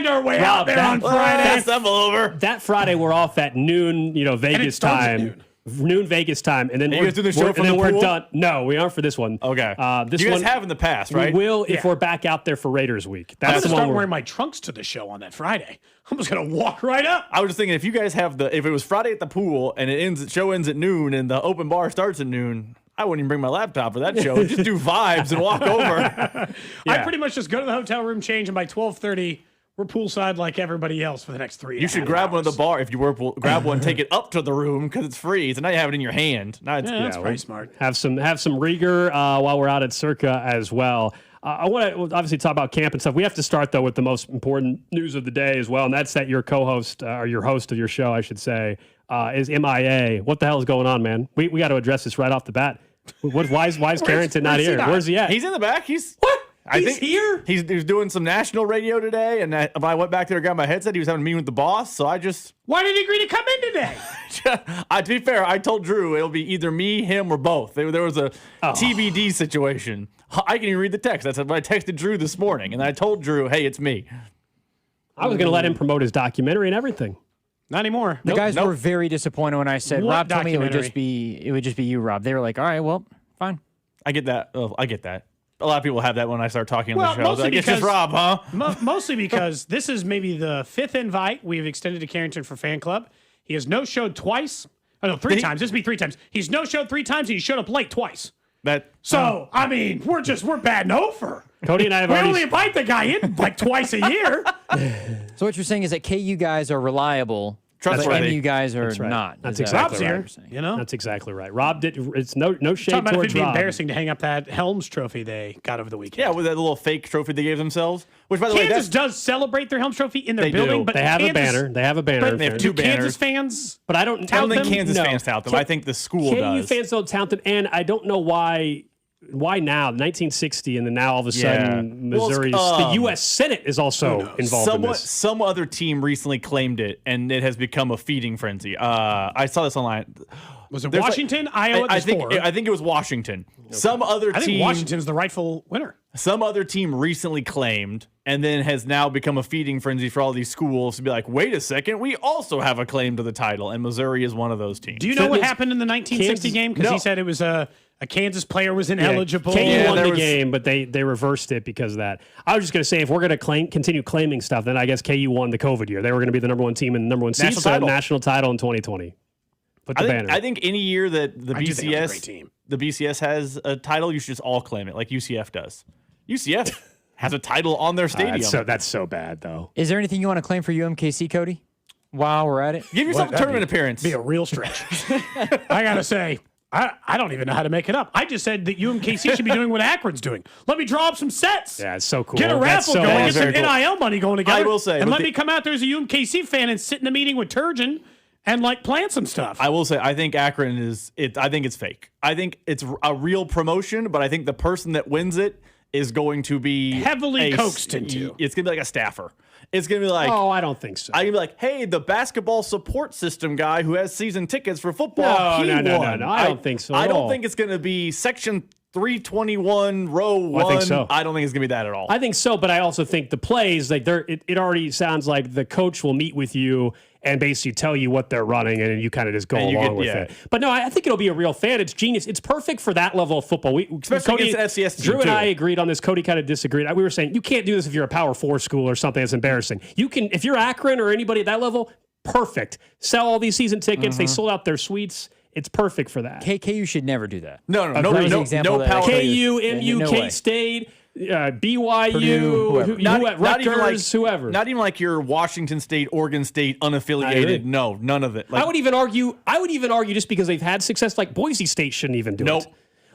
our way out there on Friday. Stumble over. That Friday, we're off at noon, Vegas time. Noon Vegas time, and then you guys do the show from the we're pool? done. No, we aren't for this one. Okay. This you guys one have in the past, right? We will if we're back out there for Raiders week. I'm That's going to the one. start wearing my trunks to the show on that Friday. I'm just going to walk right up. I was just thinking, if you guys have if it was Friday at the pool and show ends at noon and the open bar starts at noon, I wouldn't even bring my laptop for that show. Just do vibes and walk over. I pretty much just go to the hotel room, change, and by 12:30, we're poolside like everybody else for the next 3 hours. You should grab one at the bar if you were grab one, take it up to the room because it's free. So now you have it in your hand. Now it's, that's pretty smart. Have some Rieger while we're out at Circa as well. I want to obviously talk about camp and stuff. We have to start though with the most important news of the day as well, and that's that your co-host or your host of your show, I should say, is MIA. What the hell is going on, man? We got to address this right off the bat. Why is Carrington not here? Where's he at? He's in the back. What? I He's think here? He was doing some national radio today, and I went back there and got my headset. He was having a meeting with the boss, so I just... Why did he agree to come in today? To be fair, I told Drew it'll be either me, him, or both. There was a TBD situation. I can even read the text. That's what I texted Drew this morning, and I told Drew, hey, it's me. I was going to let him promote his documentary and everything. Not anymore. The guys were very disappointed when I said, What Rob told me it would documentary? just be you, Rob. They were like, all right, well, fine. I get that. I get that. A lot of people have that when I start talking on Well, the show. mostly Like, it's just because- Rob, huh? Mostly because this is maybe the 5th invite we've extended to Carrington for fan club. He has no-showed twice. Oh, no, 3 times. This would be 3 times. He's no-showed 3 times, and he showed up late twice. So, I mean, we're batting over. Cody and I have we already... only invite the guy in like twice a year. So what you're saying is that KU guys are reliable, but Trustworthy. MU guys are That's right. not. That's Is that exactly Rob's right. here, you know? That's exactly right. Rob did. It's no shade Talking about if towards it'd be Rob. embarrassing to hang up that Helms trophy they got over the weekend. Yeah, with that little fake trophy they gave themselves. Which, by the way, Kansas does celebrate their Helms trophy in their They building, do. but They have a Kansas- banner. They have a banner. But They have do 2 Kansas banners. fans? But I don't I don't tout think them. Kansas No. fans tout them. I think the school KU does. fans don't tout them, and I don't know why. Why now? 1960, and then now all of a sudden, Well, Missouri's the U.S. Senate is also involved in this. Some other team recently claimed it, and it has become a feeding frenzy. I saw this online. Was it There's Washington, Iowa? I think it was Washington. Okay. Some other I team. think Washington's the rightful winner. Some other team recently claimed, and then has now become a feeding frenzy for all these schools to be like, wait a second, we also have a claim to the title, and Missouri is one of those teams. Do you know what happened in the 1960 game? Because he said it was a Kansas player was ineligible. KU won the game, but they reversed it because of that. I was just going to say, if we're going to continue claiming stuff, then I guess KU won the COVID year. They were going to be the number 1 team and the number 1 seed, National so title. National title in 2020. Put the banner. I think any year that the I do think that was a great BCS team. the BCS has a title, you should just all claim it, like UCF does. UCF has a title on their stadium. That's so bad, though. Is there anything you want to claim for UMKC, Cody? While we're at it, Give yourself a tournament appearance. Be a real stretch. I gotta say, I don't even know how to make it up. I just said that UMKC should be doing what Akron's doing. Let me draw up some sets. Yeah, it's so cool. Get a raffle going. Get some NIL money going together. I will say, and let me come out there as a UMKC fan and sit in a meeting with Turgeon and like plan some stuff. I will say, I think Akron is it. I think it's fake. I think it's a real promotion, but I think the person that wins it is going to be heavily coaxed into. It's gonna be like a staffer. It's gonna be like, oh, I don't think so. I'm gonna be like, hey, the basketball support system guy who has season tickets for football. No, he no, won. I don't think so. I at don't all. think it's gonna be section 321, row 1. I think so. I don't think it's gonna be that at all. I think so, but I also think the plays, like it already sounds like the coach will meet with you and basically tell you what they're running, and you kind of just go along with it. But no, I think it'll be a real fan. It's genius. It's perfect for that level of football. Especially against the FCS team, Drew and too. I agreed on this. Cody kind of disagreed. We were saying you can't do this if you're a Power 4 school or something that's embarrassing. You can, if you're Akron or anybody at that level, perfect. Sell all these season tickets. They sold out their suites. It's perfect for that. KU should never do that. No, Power. KU, Yeah, MU, no way. K-State, BYU, Purdue, whoever. Rutgers, whoever. Not even like your Washington State, Oregon State, unaffiliated. No, none of it. Like, I would even argue just because they've had success, like Boise State shouldn't even do Nope. it.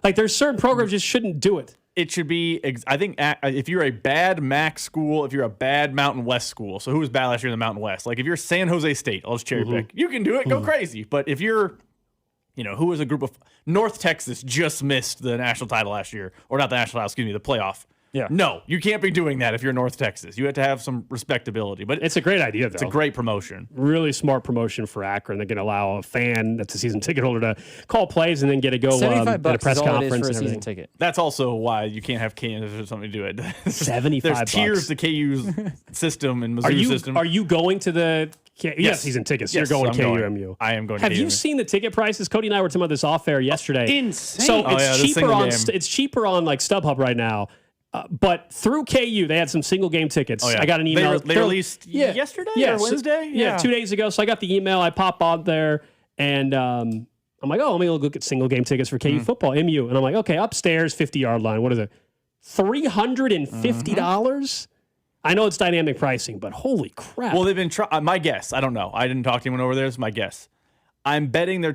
Like there's certain programs just shouldn't do it. it should be, I think, if you're a bad MAC school, if you're a bad Mountain West school, so who was bad last year in the Mountain West? Like if you're San Jose State, I'll just cherry pick. You can do it, go crazy. But if you're, who was a group of North Texas just missed the national title last year, or not the national title, excuse me, the playoff. Yeah. No, you can't be doing that if you're North Texas. You have to have some respectability. But it's a great idea, though. It's a great promotion. Really smart promotion for Akron. They're going to allow a fan that's a season ticket holder to call plays and then get to go at a press conference and everything. Ticket. That's also why you can't have Kansas or something to do it. $75. There's tiers to KU's system and Mizzou's system. Are you going to the season tickets. You're going to KUMU. I am going to Have KUMU. you seen the ticket prices? Cody and I were talking about this off air yesterday. Insane. So it's it's cheaper on like StubHub right now. But through KU, they had some single game tickets. Oh, yeah. I got an email. They released yesterday or Wednesday? Yeah, 2 days ago. So I got the email. I pop on there, and I'm like, let me look at single game tickets for KU football, MU. And I'm like, okay, upstairs, 50-yard line. What is it? $350? I know it's dynamic pricing, but holy crap. Well, they've been my guess. I don't know. I didn't talk to anyone over there. It's my guess. I'm betting they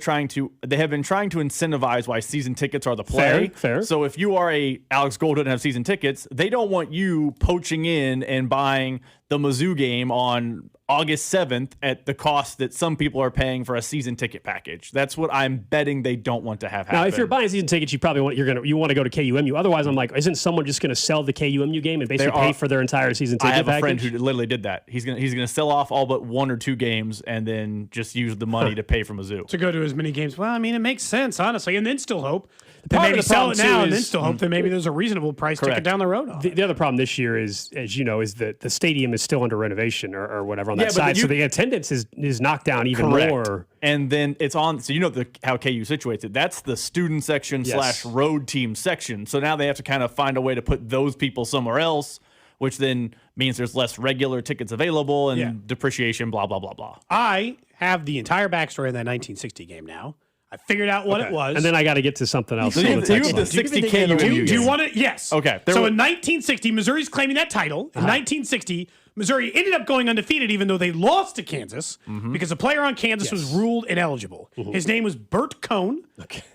have been trying to incentivize why season tickets are the play. Fair. So if you are a Alex Gold doesn't have season tickets, they don't want you poaching in and buying the Mizzou game on August 7th at the cost that some people are paying for a season ticket package. That's what I'm betting they don't want to have happen. Now, if you're buying season tickets, you probably want to go to KUMU. Otherwise, I'm like, isn't someone just going to sell the KUMU game and basically pay for their entire season ticket package? I have a friend who literally did that. He's gonna sell off all but 1 or 2 games and then just use the money to pay for Mizzou. To go to as many games. Well, I mean, it makes sense, honestly, and then still hope that maybe sell it now and then still hope that maybe there's a reasonable price ticket down the road. The other problem this year is, as you know, is that the stadium is still under renovation or whatever on that side. So the attendance is knocked down even more. And then it's on, so how KU situates it. That's the student section / road team section. So now they have to kind of find a way to put those people somewhere else, which then means there's less regular tickets available and depreciation, blah, blah, blah, blah. I have the entire backstory of that 1960 game now. I figured out what it was. And then I got to get to something else. So you have the 60 KU. Do you want it? Yes. Okay. So in 1960, Missouri's claiming that title. In 1960, Missouri ended up going undefeated even though they lost to Kansas because a player on Kansas was ruled ineligible. His name was Bert Cohn,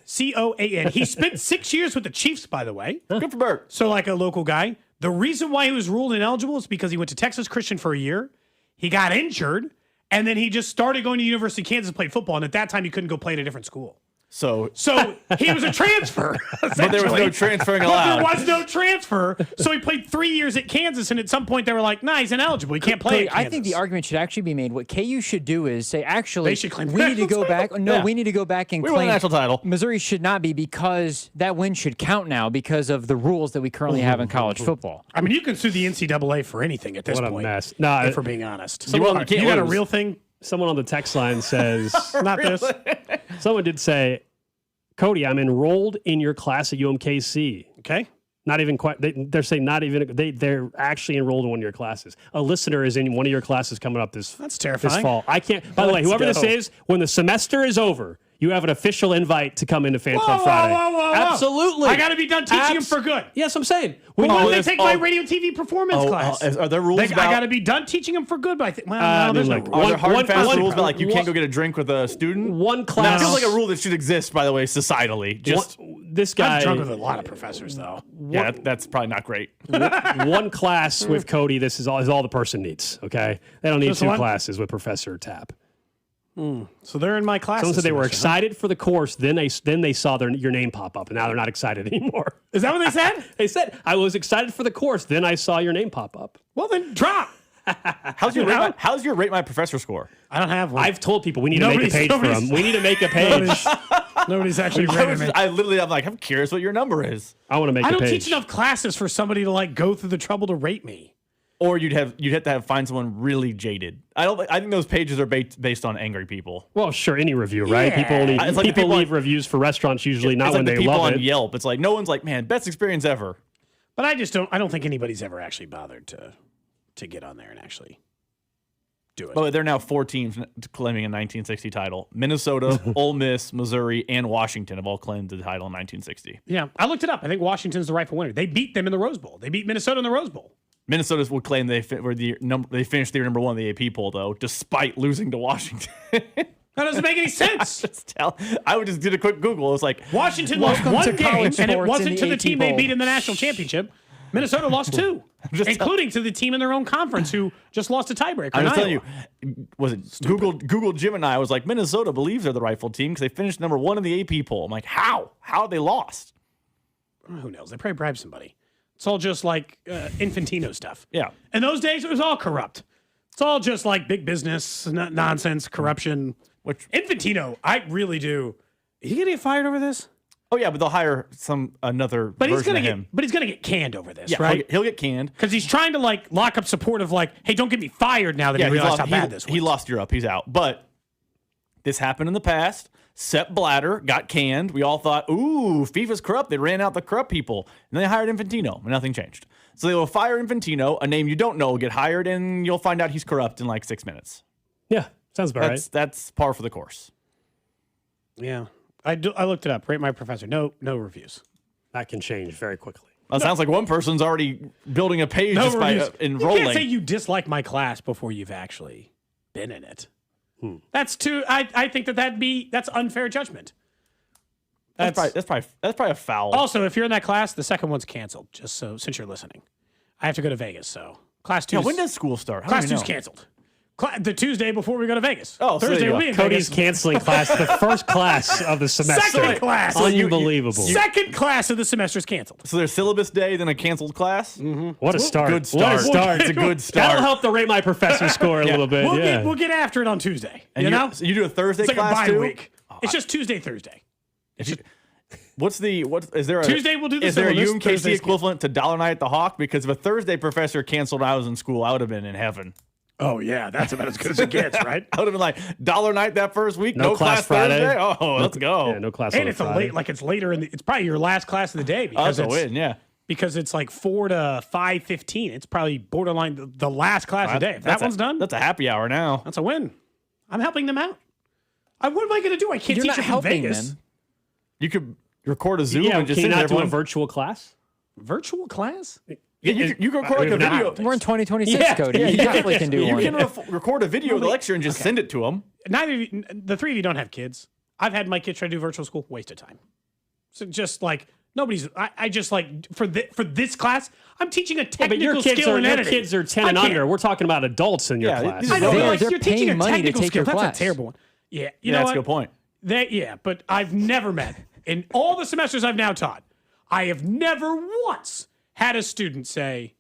C-O-A-N. He spent 6 years with the Chiefs, by the way. Good for Bert. So like a local guy. The reason why he was ruled ineligible is because he went to Texas Christian for a year. He got injured. And then he just started going to University of Kansas and played football. And at that time, he couldn't go play at a different school. So he was a transfer. But there was no transferring allowed. There was no transfer. So he played 3 years at Kansas. And at some point, they were like, nah, he's ineligible. He can't play at Kansas. I think the argument should actually be made. What KU should do is say, actually, they should claim we need to go back. No, we need to go back and claim won a national title. Missouri should not be because that win should count now because of the rules that we currently have in college football. I mean, you can sue the NCAA for anything at this point. What a mess. No, if we're being honest. You got a real thing? Someone on the text line says, not this. Someone did say, Cody, I'm enrolled in your class at UMKC. Okay. Not even quite. They're saying not even. They're actually enrolled in one of your classes. A listener is in one of your classes coming up this. That's terrifying. This fall. I can't. By the way, whoever this is, when the semester is over, you have an official invite to come into Fan Club Friday. Whoa. Absolutely. I got to be done teaching him for good. Yes, I'm saying. When they take my radio TV performance class? Are there rules about? I got to be done teaching him for good. But I think, there's no rules. Are there hard and fast rules about you can't go get a drink with a student? One class. That feels like a rule that should exist, by the way, societally. This guy. I'm drunk with a lot of professors, though. Yeah, that's probably not great. One class with Cody. This is all the person needs. Okay, they don't need 2 classes with Professor Tapp. So they're in my class. Someone said they were excited for the course. Then they saw your name pop up, and now they're not excited anymore. Is that what they said? They said I was excited for the course. Then I saw your name pop up. Well, then drop. How's your rate my professor score? I don't have one. I've told people we need to make a page for them. We need to make a page. Nobody's actually rated me. I'm curious what your number is. I want to make a page. I don't teach enough classes for somebody to go through the trouble to rate me. Or you'd have to find someone really jaded. I think those pages are based on angry people. Well, sure, any review, right? Yeah. People leave reviews for restaurants usually, not when they love it. People on Yelp. It's like no one's like, man, best experience ever. But I don't think anybody's ever actually bothered to get on there and actually do it. But there are now 4 teams claiming a 1960 title. Minnesota, Ole Miss, Missouri, and Washington have all claimed the title in 1960. Yeah, I looked it up. I think Washington's the rightful winner. They beat them in the Rose Bowl. They beat Minnesota in the Rose Bowl. Minnesota will claim they finished their number 1 in the AP poll, though, despite losing to Washington. That doesn't make any sense. I just did a quick Google. It was like Washington lost 1 game, and it wasn't to the team they beat in the national championship. Minnesota lost 2, including to the team in their own conference who just lost a tiebreaker. I'm just telling you, was it Google Jim and I was like, Minnesota believes they're the rightful team because they finished number 1 in the AP poll. I'm like, how? How they lost? Who knows? They probably bribed somebody. It's all just like Infantino stuff. Yeah. In those days, it was all corrupt. It's all just like big business, nonsense, corruption. Which Infantino, I really do. Is he going to get fired over this? Oh yeah, but they'll hire another version of him. But he's gonna get canned over this, Yeah, right? he'll get canned because he's trying to like lock up support of like, hey, don't get me fired now that he realized how bad this was. He lost Europe. He's out. But this happened in the past. Sepp Blatter got canned. We all thought, ooh, FIFA's corrupt. They ran out the corrupt people. And they hired Infantino. And nothing changed. So they will fire Infantino. A name you don't know will get hired, and you'll find out he's corrupt in like 6 minutes. Yeah, sounds about right. That's par for the course. Yeah. I looked it up. Rate my professor. No reviews. That can change very quickly. Well, it sounds like one person's already building a page just by enrolling. You can't say you dislike my class before you've actually been in it. That's too. I think that's unfair judgment. That's probably a foul. Also, if you're in that class, the second one's canceled. Just so since you're listening, I have to go to Vegas. So class 2. Yeah, when does school start? Class 2's canceled. The Tuesday before we go to Vegas. Oh, Thursday we'll be in Cody's Vegas. canceling class, the first class of the semester. Second class. Unbelievable. Second class of the semester is canceled. So there's syllabus day, then a canceled class? Mm-hmm. What a start. Good start. What a start. It's a good start. That'll help the Rate My Professor score a little bit. We'll get after it on Tuesday. And you know? So you do a Thursday it's like class a bye too? week. It's just Tuesday, Thursday. Is there a Tuesday we'll do the Is there a syllabus, UMKC Thursday's equivalent to Dollar Night at the Hawk? Because if a Thursday professor canceled when I was in school, I would have been in heaven. Oh, yeah. That's about as good as it gets, right? I would have been like, Dollar Night that first week, No class Friday. Thursday? Oh, let's go. Yeah, no class And on it's Friday. it's later it's probably your last class of the day because That's a win, yeah. Because it's like 4 to 5:15. It's probably borderline the last class of the day. If that one's done, That's a happy hour now. that's a win. I'm helping them out. What am I going to do? I can't You're teach not it from helping Vegas. them. You could record a Zoom Yeah, and just can you send not do a everyone. virtual class? Virtual class? Yeah, you can record like a video. We're in 2026, Yeah, Cody. yeah, You yeah. definitely can do You one. can record a video of the lecture and just send it to them. Neither of you, the three of you don't have kids. I've had my kids try to do virtual school. Waste of time. So just like nobody's. I just like for this class, I'm teaching a technical but your kids skill are in editing. your kids are 10 and under. We're talking about adults in your Yeah, class. these I know, but They're- like, they're you're teaching paying a money to technical take skill. your That's class. a terrible one. Yeah, you Yeah, know that's what? a good point. But I've never met in all the semesters I've now taught. I have never once had a student say,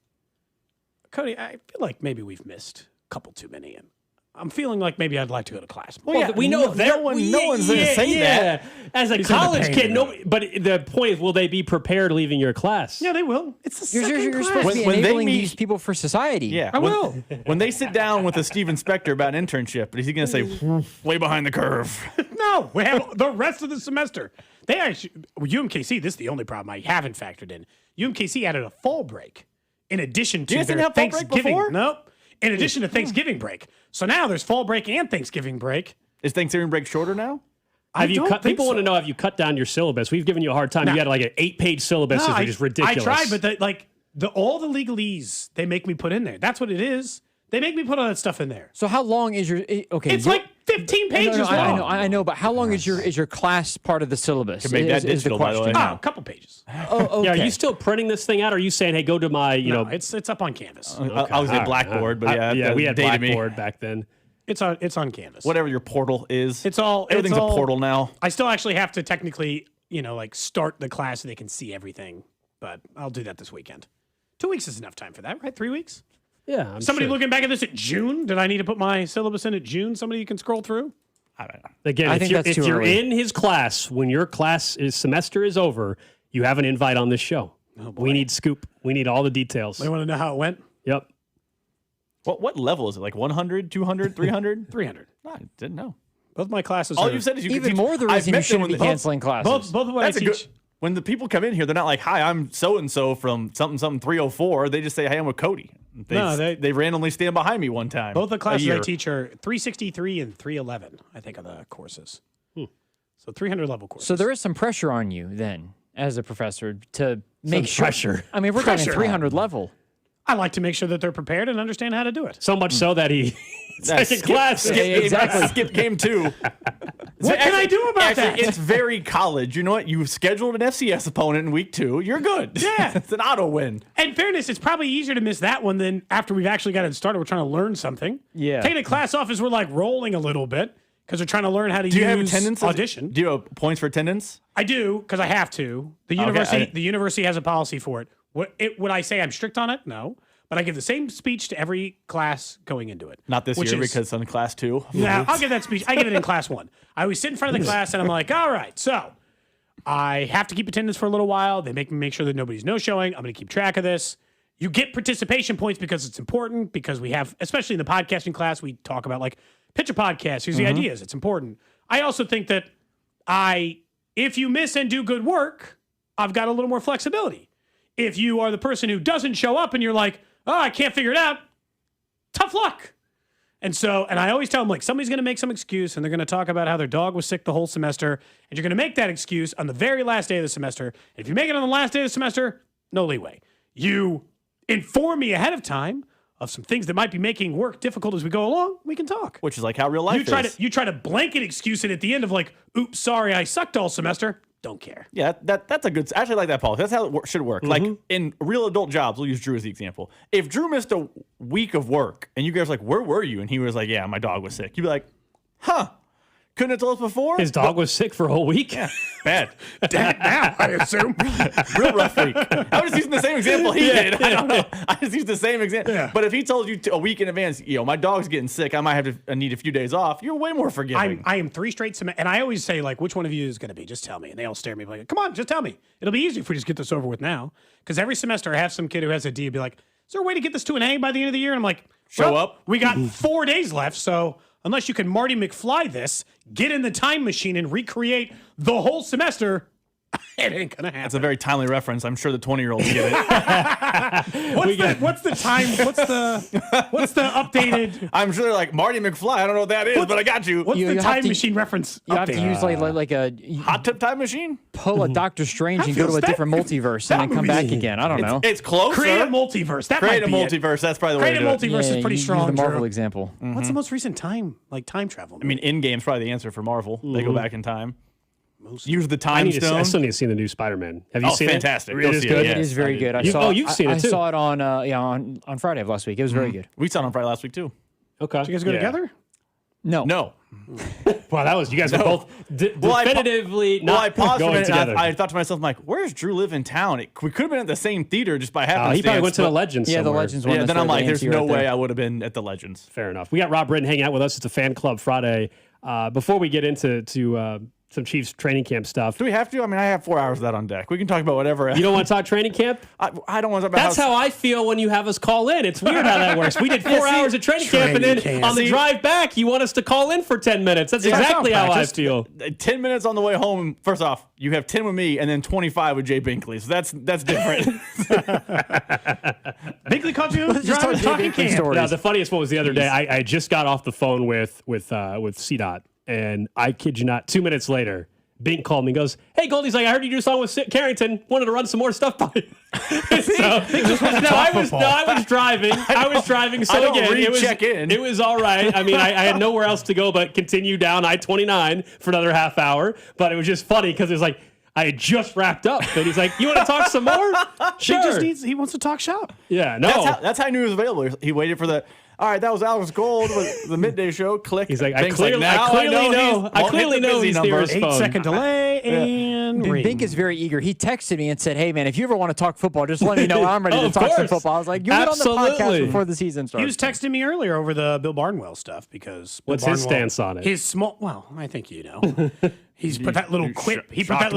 "Cody, I feel like maybe we've missed a couple too many, and I'm feeling like maybe I'd like to go to class." Well, we know no one's going to say that. As a He's in the college pain, kid, though. no. But the point is, will they be prepared leaving your class? Yeah, they will. It's the You're second class. supposed to be When they enabling meet- these people for society. Yeah, I will. When they sit down with a Steve Spector about an internship, is he going to say, way behind the curve? No, we have the rest of the semester. They actually, UMKC, this is the only problem I haven't factored in. UMKC added a fall break in addition to You guys their didn't have fall break Thanksgiving. before? Nope. In addition to Thanksgiving break. So now there's fall break and Thanksgiving break. Is Thanksgiving break shorter now? Have you don't cut? think People want so. to know, have you cut down your syllabus? We've given you a hard time. No. You had like an 8-page syllabus, which is ridiculous. I tried, but all the legalese they make me put in there. That's what it is. They make me put all that stuff in there. So how long is your okay? It's like 15 pages No, long. I know, but how long is your class part of the syllabus? Can make that is the digital, by the way. question. Oh, a couple pages. Oh, okay. Yeah, are you still printing this thing out? Or are you saying, hey, go to my, No, it's up on Canvas. I was All at right, Blackboard, but we had dated me. Blackboard back then. It's on Canvas. Whatever your portal is. Everything's a portal now. I still actually have to technically, start the class so they can see everything. But I'll do that this weekend. 2 weeks is enough time for that, right? 3 weeks? Yeah. Somebody looking back at this at June? Did I need to put my syllabus in at June? Somebody you can scroll through? I don't know. Again, I if think you're, that's if too you're early. in his class, when your semester is over, you have an invite on this show. Oh, boy. We need scoop. We need all the details. They want to know how it went? Yep. What level is it? Like 100, 200, 300? 300. I didn't know. Both my classes All are... you've said is you can Even teach. more the I've reason you met them shouldn't when be they- canceling classes. Both of what That's I a teach... good. When the people come in here, they're not like, "Hi, I'm so and so from something 304." They just say, "Hey, I'm with Cody." They randomly stand behind me one time. Both the classes a I year. teach are 363 and 311, I think, are the courses. So 300 level courses. So there is some pressure on you then, as a professor, to make sure. pressure. I mean, we're talking Pressure. 300 level. I like to make sure that they're prepared and understand how to do it. So much so that he second class. Exactly. Skip game 2. What can I do about that? It's very college. You know what? You scheduled an FCS opponent in week 2. You're good. Yeah. It's an auto win. In fairness, it's probably easier to miss that one than after we've actually got it started. We're trying to learn something. Yeah. Taking a class off is we're like rolling a little bit because we're trying to learn how to Do you use have attendance? Audition. Do you have points for attendance? I do because I have to. The university has a policy for it. Would I say I'm strict on it? No. But I give the same speech to every class going into it. Not this which year is- because it's on class 2. No, I'll give that speech. I give it in class 1. I always sit in front of the class and I'm like, all right, so I have to keep attendance for a little while. They make sure that nobody's no-showing. I'm going to keep track of this. You get participation points because it's important, because we have, especially in the podcasting class, we talk about like, pitch a podcast. Here's the ideas. It's important. I also think that if you miss and do good work, I've got a little more flexibility. If you are the person who doesn't show up and you're like, oh, I can't figure it out, tough luck. And I always tell them, like, somebody's going to make some excuse and they're going to talk about how their dog was sick the whole semester. And you're going to make that excuse on the very last day of the semester. And if you make it on the last day of the semester, no leeway. You inform me ahead of time of some things that might be making work difficult as we go along, we can talk. Which is like how real life is. You try to blanket excuse it at the end of like, oops, sorry, I sucked all semester. Don't care. Yeah, that's a good. I actually like that policy. That's how it should work. Like in real adult jobs, we'll use Drew as the example. If Drew missed a week of work and you guys were like, where were you? And he was like, yeah, my dog was sick. You'd be like, huh? Couldn't have told us before? His dog was sick for a whole week? Yeah, bad. Dead now, I assume. Real rough week. I was just using the same example he did. I don't know. I just used the same example. Yeah. But if he told you a week in advance, my dog's getting sick, I might have to need a few days off, you're way more forgiving. I am 3 straight semesters. And I always say, like, which one of you is going to be? Just tell me. And they all stare at me like, come on, just tell me. It'll be easy if we just get this over with now. Because every semester I have some kid who has a D be like, is there a way to get this to an A by the end of the year? And I'm like, show up. We got 4 days left, so unless you can Marty McFly this, get in the time machine and recreate the whole semester, it ain't gonna happen. That's a very timely reference. I'm sure the 20-year-olds get it. What's the time? What's the updated? I'm sure they're like, Marty McFly. I don't know what that is, but I got you. What's the time machine reference? You have to use like a hot tub time machine. Pull a Doctor Strange and go to a different multiverse and then come back again. I don't know. It's close. Create a multiverse. Create a multiverse. That's probably the way to do it. Create a multiverse is pretty strong. Use the Marvel example. What's the most recent time travel? I mean, Endgame's probably the answer for Marvel. They go back in time. Use the time stone. I still need to see the new Spider-Man. Have you seen fantastic. it? It is good. It is very good. You've seen it too. I saw it on Friday of last week. It was very good. We saw it on Friday last week too. Okay. Did you guys go together? No. Wow, you guys were both definitively not going together. I thought to myself, I'm like, where's Drew live in town? We could have been at the same theater just by happenstance. He probably went to the Legends somewhere. Yeah, the Legends one. Yeah, then I'm like, there's no way I would have been at the Legends. Fair enough. We got Rob Britton hanging out with us. It's a Fan Club Friday. Before we get into some Chiefs training camp stuff. Do we have to? I mean, I have 4 hours of that on deck. We can talk about whatever. You don't want to talk training camp? I don't want to talk about That's how I feel when you have us call in. It's weird how that works. We did 4 hours of training camp, and then on the drive back, you want us to call in for 10 minutes. That's exactly how I feel. 10 minutes on the way home. First off, you have 10 with me, and then 25 with Jay Binkley. So that's different. Binkley called you driving talking camp. No, the funniest one was the other day. I just got off the phone with CDot, and I kid you not, 2 minutes later, Bink called me and goes, hey, Goldie's like, I heard you do a song with Carrington. Wanted to run some more stuff by you. I was driving. So again, it was all right. I mean, I had nowhere else to go but continue down I-29 for another half hour. But it was just funny because it was like, I had just wrapped up. And he's like, you want to talk some more? Sure. He wants to talk shop. Yeah, no. That's how I knew he was available. He waited for the... All right, that was Alex Gold with the midday show. Click. He's like, I clearly know he's near his phone. 8-second delay and ring. Bink is very eager. He texted me and said, hey, man, if you ever want to talk football, just let me know. I'm ready to talk some football. I was like, you'll get on the podcast before the season starts. He was texting me earlier over the Bill Barnwell stuff because what's his stance on it? His small. Well, I think you know. He's put that little quip. He put that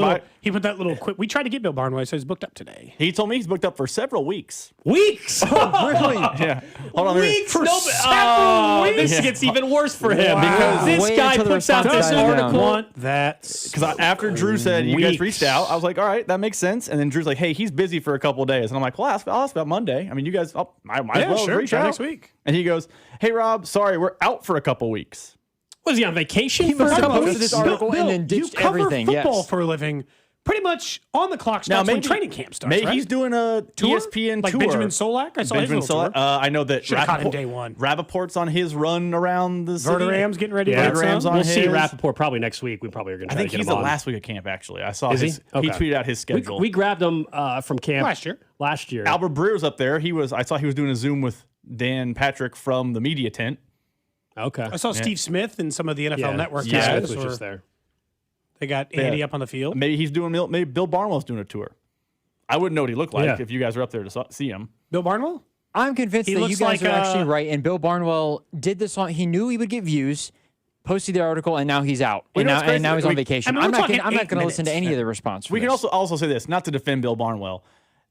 little quip. We tried to get Bill Barnwell, so he's booked up today. He told me he's booked up for several weeks. Weeks? Really? Yeah. Hold on. Weeks? Several weeks? This gets even worse for him because this guy puts out this article. Because after Drew said you guys reached out, I was like, all right, that makes sense. And then Drew's like, hey, he's busy for a couple of days. And I'm like, well, I'll ask about Monday. I mean, you guys, I might as well reach out next week. And he goes, hey, Rob, sorry, we're out for a couple weeks. Was he on vacation? He must have posted this article and then ditched everything. You cover football for a living pretty much on the clock starts when training camp starts, maybe right? he's doing a tour? ESPN like tour. Benjamin Solak? I saw his little tour. I know that Should have caught him day one. Rappaport's on his run around the city. Verderam's getting ready to Verderam's on we'll his. see Rappaport probably next week. We probably are going to try to get him on. I think he's the last week of camp, actually. I saw his. He tweeted out his schedule. We grabbed him from camp last year. Albert Breer's up there. I saw he was doing a Zoom with Dan Patrick from the media tent. Okay. I saw Steve Smith and some of the NFL Network guys. guys. Was just there. They got Andy up on the field. Maybe Bill Barnwell's doing a tour. I wouldn't know what he looked like if you guys were up there to see him. Bill Barnwell? I'm convinced that you guys are actually right. And Bill Barnwell did this on. He knew he would get views, posted the article, and now he's out. Well, And now he's on vacation. I mean, I'm not going to listen to any of the response. We can also say this, not to defend Bill Barnwell.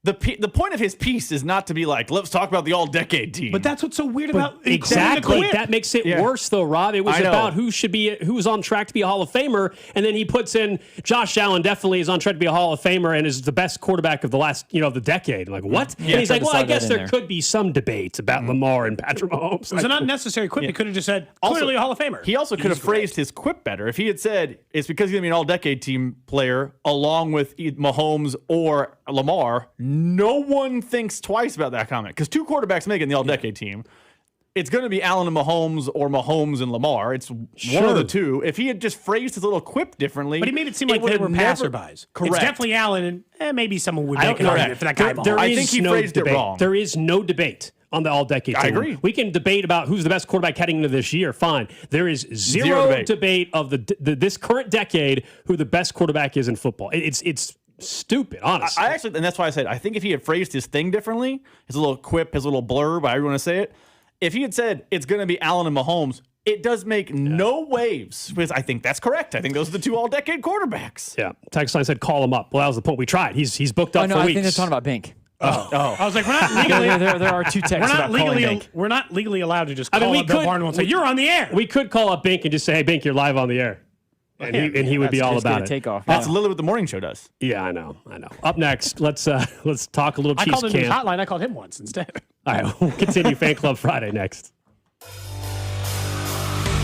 The point of his piece is not to be like, let's talk about the all-decade team. But that's what's so weird about exactly. That makes it worse, though, Rob. It was about who's on track to be a Hall of Famer, and then he puts in Josh Allen definitely is on track to be a Hall of Famer and is the best quarterback of the last the decade. I'm like, what? Yeah, and he's like, well, I guess there could be some debates about Lamar and Patrick Mahomes. It was an unnecessary quip. He could have just said clearly a Hall of Famer. He also could have phrased his quip better if he had said it's because he's going to be an all-decade team player along with Mahomes or Lamar. No one thinks twice about that comment because 2 quarterbacks making the all-decade team. It's going to be Allen and Mahomes or Mahomes and Lamar. It's one of the two. If he had just phrased his little quip differently, but he made it seem like they were passerbys. Correct. It's definitely Allen, and maybe someone would make an argument for that guy. I think he phrased it wrong. There is no debate on the all-decade team. I agree. We can debate about who's the best quarterback heading into this year. Fine. There is zero debate of this current decade who the best quarterback is in football. It's stupid, honestly. I actually, and that's why I said, I think if he had phrased his thing differently, his little quip, his little blurb, however you want to say it, if he had said it's going to be Allen and Mahomes, it does make no waves because I think that's correct. I think those are the 2 all-decade quarterbacks. Yeah. Text line said call him up. Well, that was the point we tried. He's booked up for weeks. I think they're talking about Bink. Oh. I was like, we're not legally. there are 2 texts about calling Bink. We're not legally allowed to just call up Bill Barnwell and say, you're on the air. We could call up Bink and just say, hey, Bink, you're live on the air. And he would be all about it. Take off. That's literally what the morning show does. Yeah, I know. Up next, let's talk a little Chiefs camp. I called him his hotline. I called him once instead. All right, we'll continue Fan Club Friday next.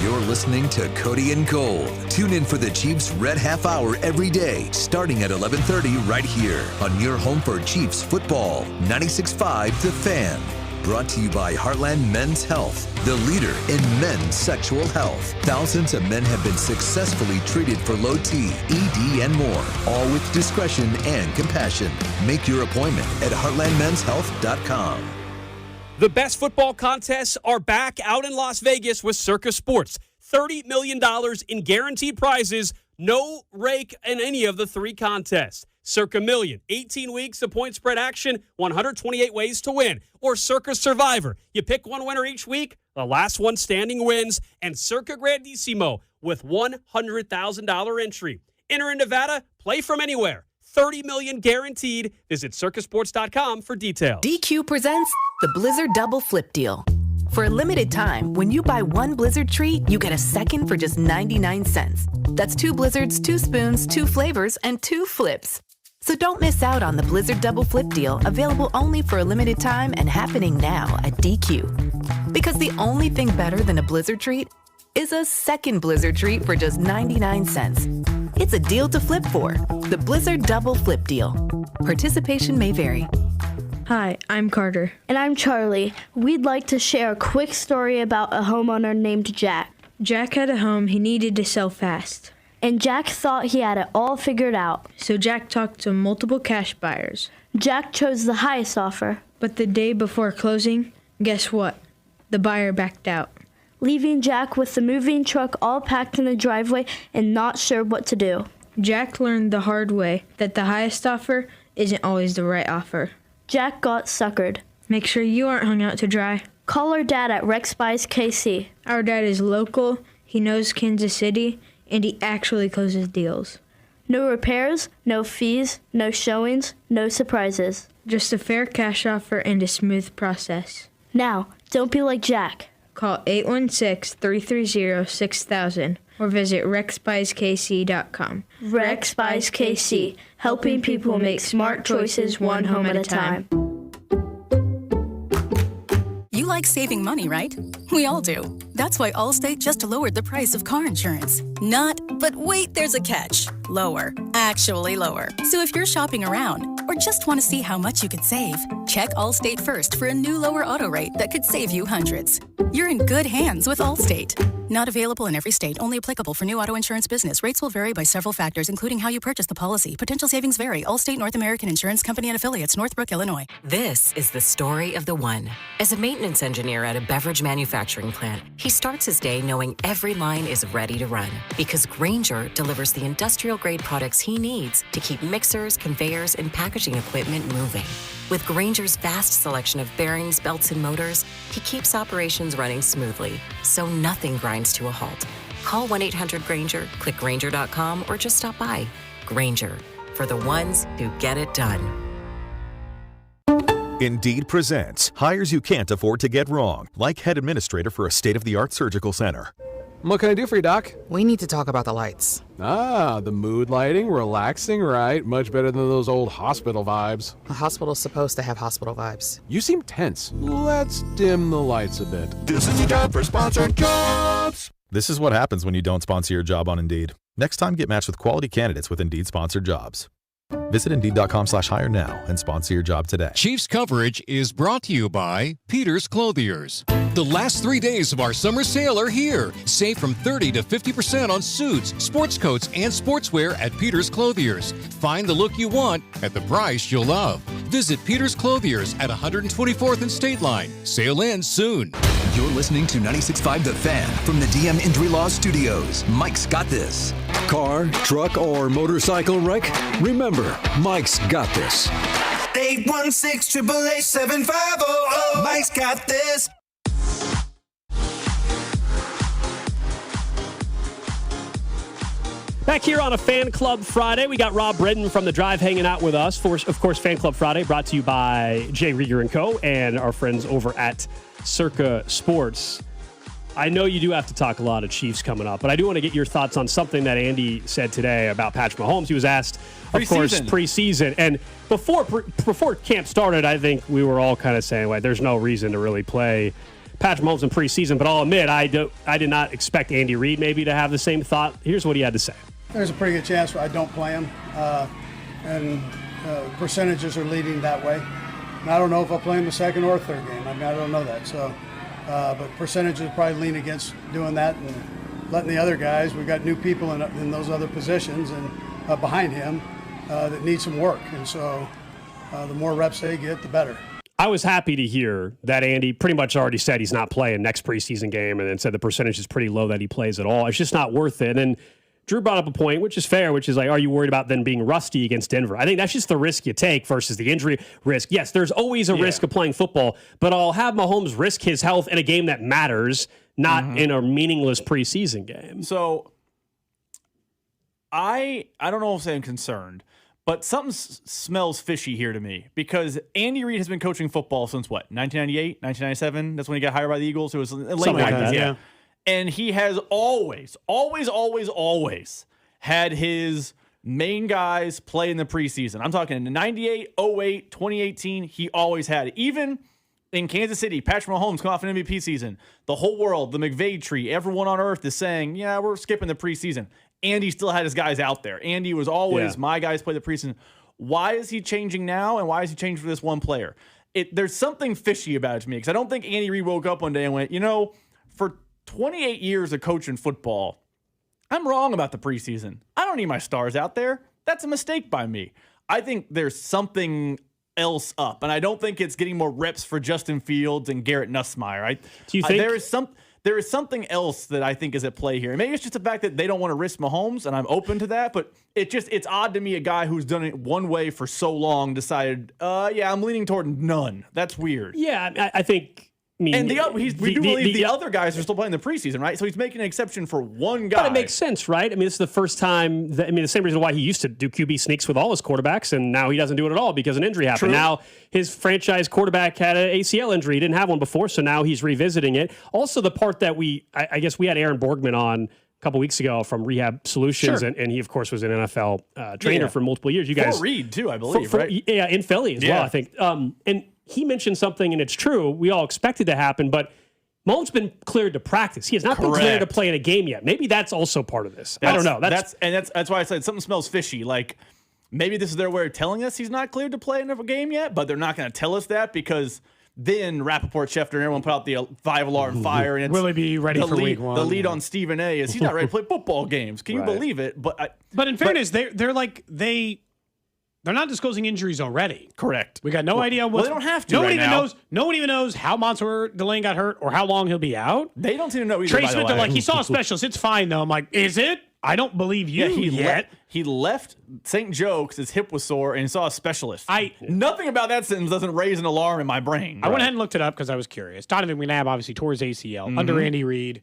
You're listening to Cody and Gold. Tune in for the Chiefs Red Half Hour every day, starting at 11:30 right here on your home for Chiefs football. 96.5 The Fan. Brought to you by Heartland Men's Health, the leader in men's sexual health. Thousands of men have been successfully treated for low T, ED, and more, all with discretion and compassion. Make your appointment at heartlandmenshealth.com. The best football contests are back out in Las Vegas with Circa Sports. $30 million in guaranteed prizes, no rake in any of the 3 contests. Circa Million, 18 weeks of point spread action, 128 ways to win. Or Circa Survivor, you pick one winner each week, the last one standing wins. And Circa Grandissimo with $100,000 entry. Enter in Nevada, play from anywhere. $30 million guaranteed. Visit circasports.com for details. DQ presents the Blizzard Double Flip Deal. For a limited time, when you buy 1 Blizzard treat, you get a second for just 99 cents. That's 2 Blizzards, 2 spoons, 2 flavors, and 2 flips. So don't miss out on the Blizzard Double Flip Deal, available only for a limited time and happening now at DQ. Because the only thing better than a Blizzard treat is a second Blizzard treat for just 99 cents. It's a deal to flip for. The Blizzard Double Flip Deal. Participation may vary. Hi, I'm Carter. And I'm Charlie. We'd like to share a quick story about a homeowner named Jack. Jack had a home he needed to sell fast. And Jack thought he had it all figured out. So Jack talked to multiple cash buyers. Jack chose the highest offer. But the day before closing, guess what? The buyer backed out. Leaving Jack with the moving truck all packed in the driveway and not sure what to do. Jack learned the hard way that the highest offer isn't always the right offer. Jack got suckered. Make sure you aren't hung out to dry. Call our dad at Rex Buys KC. Our dad is local, he knows Kansas City, and he actually closes deals. No repairs, no fees, no showings, no surprises. Just a fair cash offer and a smooth process. Now, don't be like Jack. Call 816-330-6000 or visit rexbuyskc.com. Rex Buys KC, helping people make smart choices one home at a time. You like saving money, right? We all do. That's why Allstate just lowered the price of car insurance. Not, but wait, there's a catch. Lower. Actually lower. So if you're shopping around or just want to see how much you could save, check Allstate first for a new lower auto rate that could save you hundreds. You're in good hands with Allstate. Not available in every state, only applicable for new auto insurance business. Rates will vary by several factors, including how you purchase the policy. Potential savings vary. Allstate North American Insurance Company and Affiliates, Northbrook, Illinois. This is the story of the one. As a maintenance engineer at a beverage manufacturing plant, he starts his day knowing every line is ready to run because Grainger delivers the industrial-grade products he needs to keep mixers, conveyors, and packaging equipment moving. With Grainger's vast selection of bearings, belts, and motors, he keeps operations running smoothly, so nothing grinds to a halt. Call 1-800-GRANGER, click Grainger.com, or just stop by. Grainger, for the ones who get it done. Indeed presents hires you can't afford to get wrong, like head administrator for a state-of-the-art surgical center. What can I do for you, Doc? We need to talk about the lights. Ah, the mood lighting, relaxing, right? Much better than those old hospital vibes. A hospital's supposed to have hospital vibes. You seem tense. Let's dim the lights a bit. This is your job for sponsored jobs. This is what happens when you don't sponsor your job on Indeed. Next time, get matched with quality candidates with Indeed sponsored jobs. Visit Indeed.com/hire now and sponsor your job today. Chiefs coverage is brought to you by Peter's Clothiers. The last 3 days of our summer sale are here. Save from 30 to 50% on suits, sports coats, and sportswear at Peter's Clothiers. Find the look you want at the price you'll love. Visit Peter's Clothiers at 124th and State Line. Sale ends soon. You're listening to 96.5 The Fan from the DM Injury Law Studios. Mike's got this. Car, truck, or motorcycle wreck? Remember, Mike's got this. 816-888-7500. Mike's got this. Back here on a Fan Club Friday, we got Rob Bredden from The Drive hanging out with us. Of course, Fan Club Friday brought to you by Jay Rieger & Co. and our friends over at Circa Sports. I know you do have to talk a lot of Chiefs coming up, but I do want to get your thoughts on something that Andy said today about Patrick Mahomes. He was asked, of course, preseason. And before camp started, I think we were all kind of saying, well, there's no reason to really play Patrick Mahomes in preseason. But I'll admit, I did not expect Andy Reid maybe to have the same thought. Here's what he had to say. There's a pretty good chance I don't play him, and percentages are leading that way. And I don't know if I'll play him the second or third game. I mean, I don't know that. So, but percentages probably lean against doing that and letting the other guys. We've got new people in those other positions and behind him that need some work. And so, the more reps they get, the better. I was happy to hear that Andy pretty much already said he's not playing next preseason game, and then said the percentage is pretty low that he plays at all. It's just not worth it. And Drew brought up a point, which is fair, which is like, are you worried about then being rusty against Denver? I think that's just the risk you take versus the injury risk. Yes, there's always a risk of playing football, but I'll have Mahomes risk his health in a game that matters, not in a meaningless preseason game. So I don't know if I'm concerned, but something smells fishy here to me because Andy Reid has been coaching football since what, 1998, 1997? That's when he got hired by the Eagles. It was late 90s, yeah. And he has always had his main guys play in the preseason. I'm talking in 98, 08, 2018. He always had it. Even in Kansas City, Patrick Mahomes come off an MVP season. The whole world, the McVay tree, everyone on earth is saying, yeah, we're skipping the preseason. Andy still had his guys out there. Andy was always, my guys play the preseason. Why is he changing now, and why is he changing for this one player? There's something fishy about it to me because I don't think Andy Reid woke up one day and went, for 28 years of coaching football, I'm wrong about the preseason. I don't need my stars out there. That's a mistake by me. I think there's something else up, and I don't think it's getting more reps for Justin Fields and Garrett Nussmeier. Do you think there is something else that I think is at play here? And maybe it's just the fact that they don't want to risk Mahomes, and I'm open to that, but it's odd to me a guy who's done it one way for so long decided, I'm leaning toward none. That's weird. Yeah, I think... we do believe the other guys are still playing the preseason, right? So he's making an exception for one guy. But it makes sense, right? I mean, this is the first time. The same reason why he used to do QB sneaks with all his quarterbacks, and now he doesn't do it at all because an injury happened. True. Now his franchise quarterback had an ACL injury. He didn't have one before, so now he's revisiting it. Also, the part that I guess we had Aaron Borgman on a couple weeks ago from Rehab Solutions, and he, of course, was an NFL trainer for multiple years. You guys, for Reed, too, I believe, right? Yeah, in Philly as well, I think. And he mentioned something, and it's true. We all expected to happen, but Mahomes been cleared to practice. He has not been cleared to play in a game yet. Maybe that's also part of this. I don't know. That's why I said something smells fishy. Like maybe this is their way of telling us he's not cleared to play in a game yet, but they're not going to tell us that because then Rappaport, Schefter, and everyone put out the 5-alarm fire. And will he be ready for week one? The lead on Stephen A. is he's not ready to play football games. Can you believe it? But in fairness, they're not disclosing injuries already. Correct. We got no idea what. Well, they don't have to. No one even knows how Monster Delane got hurt or how long he'll be out. They don't even know either. Trey Smith, they're like, he saw a specialist. It's fine though. I'm like, is it? I don't believe you yet. He left St. Joe because his hip was sore and he saw a specialist. Nothing about that sentence doesn't raise an alarm in my brain. I went ahead and looked it up because I was curious. Donovan McNabb obviously tore his ACL under Andy Reid.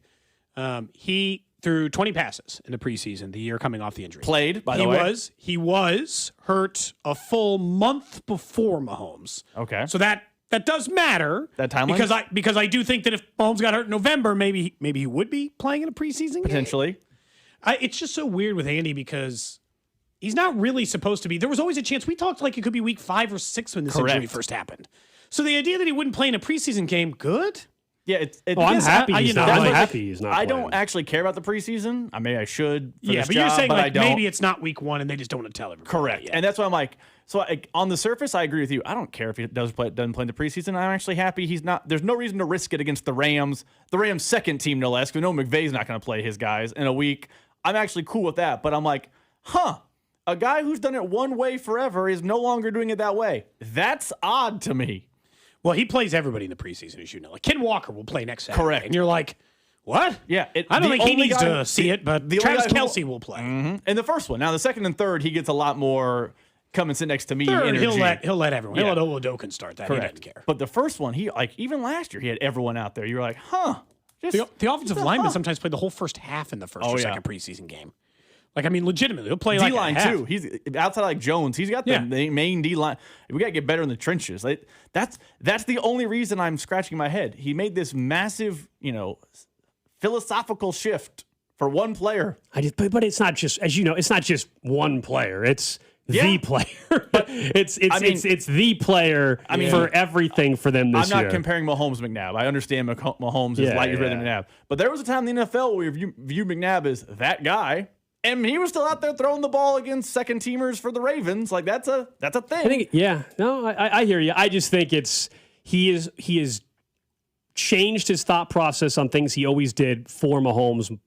He threw 20 passes in the preseason, the year coming off the injury. Played, by the way. He was hurt a full month before Mahomes. Okay. So that does matter. That timeline? Because I do think that if Mahomes got hurt in November, maybe he would be playing in a preseason Potentially. game. It's just so weird with Andy because he's not really supposed to be. There was always a chance. We talked like it could be week 5 or 6 when this injury first happened. So the idea that he wouldn't play in a preseason game, good? Yeah, I'm happy he's not. I'm happy he's not. I don't actually care about the preseason. I mean, I should. For this but job, you're saying but like I don't. maybe it's not week 1 and they just don't want to tell everybody. Correct, and that's why I'm like. So on the surface, I agree with you. I don't care if he doesn't play in the preseason. I'm actually happy he's not. There's no reason to risk it against the Rams second team, no less. Because McVay's not going to play his guys in a week. I'm actually cool with that. But I'm like, a guy who's done it one way forever is no longer doing it that way. That's odd to me. Well, he plays everybody in the preseason, as you know. Like Ken Walker will play next Saturday. Correct. And you're like, what? Yeah. I don't think he needs to see it, but Travis Kelce will play. Mm-hmm. And the first one. Now, the second and third, he gets a lot more come and sit next to me Third, energy. he'll let everyone. Yeah. He'll let Oladokun start that. Correct. He doesn't care. But the first one, he even last year, he had everyone out there. You were like, The offensive lineman sometimes played the whole first half in the first or second preseason game. Like, I mean, legitimately, he'll play like D-line a half. too. He's outside like Jones. He's got the main D-line. We got to get better in the trenches. That's the only reason I'm scratching my head. He made this massive, philosophical shift for one player. But it's not just, as you know, it's not just one player. It's the player. it's the player for everything for them this year. I'm not comparing Mahomes McNabb. I understand Mahomes is light years better than McNabb. But there was a time in the NFL where we viewed McNabb as that guy. And he was still out there throwing the ball against second teamers for the Ravens. Like that's a thing. I hear you. I just think he has changed his thought process on things he always did for Mahomes.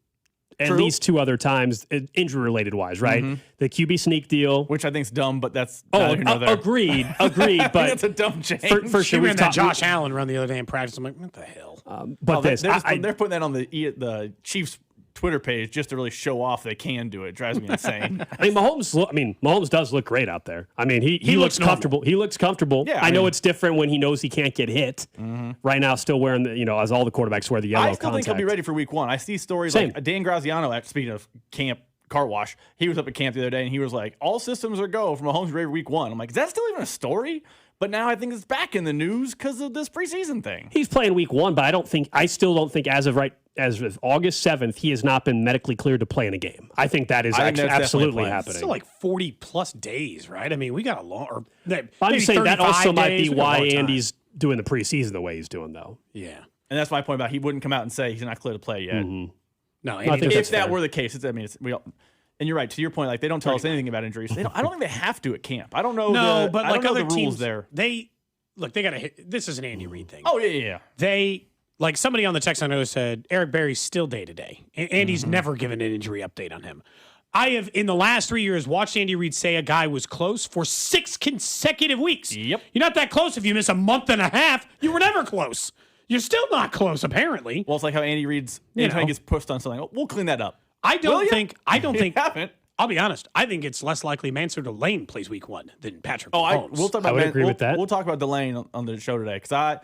At least 2 other times, injury related wise, right? Mm-hmm. The QB sneak deal, which I think is dumb, but that's agreed. But that's a dumb change. For sure, we ran that Josh Allen run the other day in practice. I'm like, what the hell? They're putting that on the Chiefs Twitter page just to really show off they can do it. It drives me insane. Mahomes does look great out there. I mean, he looks comfortable. He looks comfortable. Yeah, I know it's different when he knows he can't get hit. Mm-hmm. Right now, still wearing the, as all the quarterbacks wear the yellow contact. I still think he'll be ready for week 1. I see stories like Dan Graziano, speaking of camp car wash, he was up at camp the other day and he was like, all systems are go from Mahomes ready for week 1. I'm like, is that still even a story? But now I think it's back in the news because of this preseason thing. He's playing week 1, but I still don't think as of August 7th, he has not been medically cleared to play in a game. I think that is absolutely happening. It's still like 40 plus days, right? I mean, we got a long. I'm saying that also might be why Andy's doing the preseason the way he's doing, though. Yeah, and that's my point about he wouldn't come out and say he's not clear to play yet. Mm-hmm. No, if that were the case, and you're right, to your point, like they don't tell us anything about injuries. I don't think they have to at camp. I don't know. But like other teams, rules there. They got to hit. This is an Andy Reid thing. Oh yeah. They. Like somebody on the text I know said, Eric Berry's still day-to-day. Andy's never given an injury update on him. I have, in the last 3 years, watched Andy Reid say a guy was close for 6 consecutive weeks. Yep. You're not that close if you miss a month and a half. You were never close. You're still not close, apparently. Well, it's like how Andy Reid's anytime he gets pushed on something. We'll clean that up. I don't think. Haven't. I'll be honest. I think it's less likely Mansur Delane plays week 1 than Patrick Mahomes. We'll talk about. I would agree with that. We'll talk about Delane on the show today because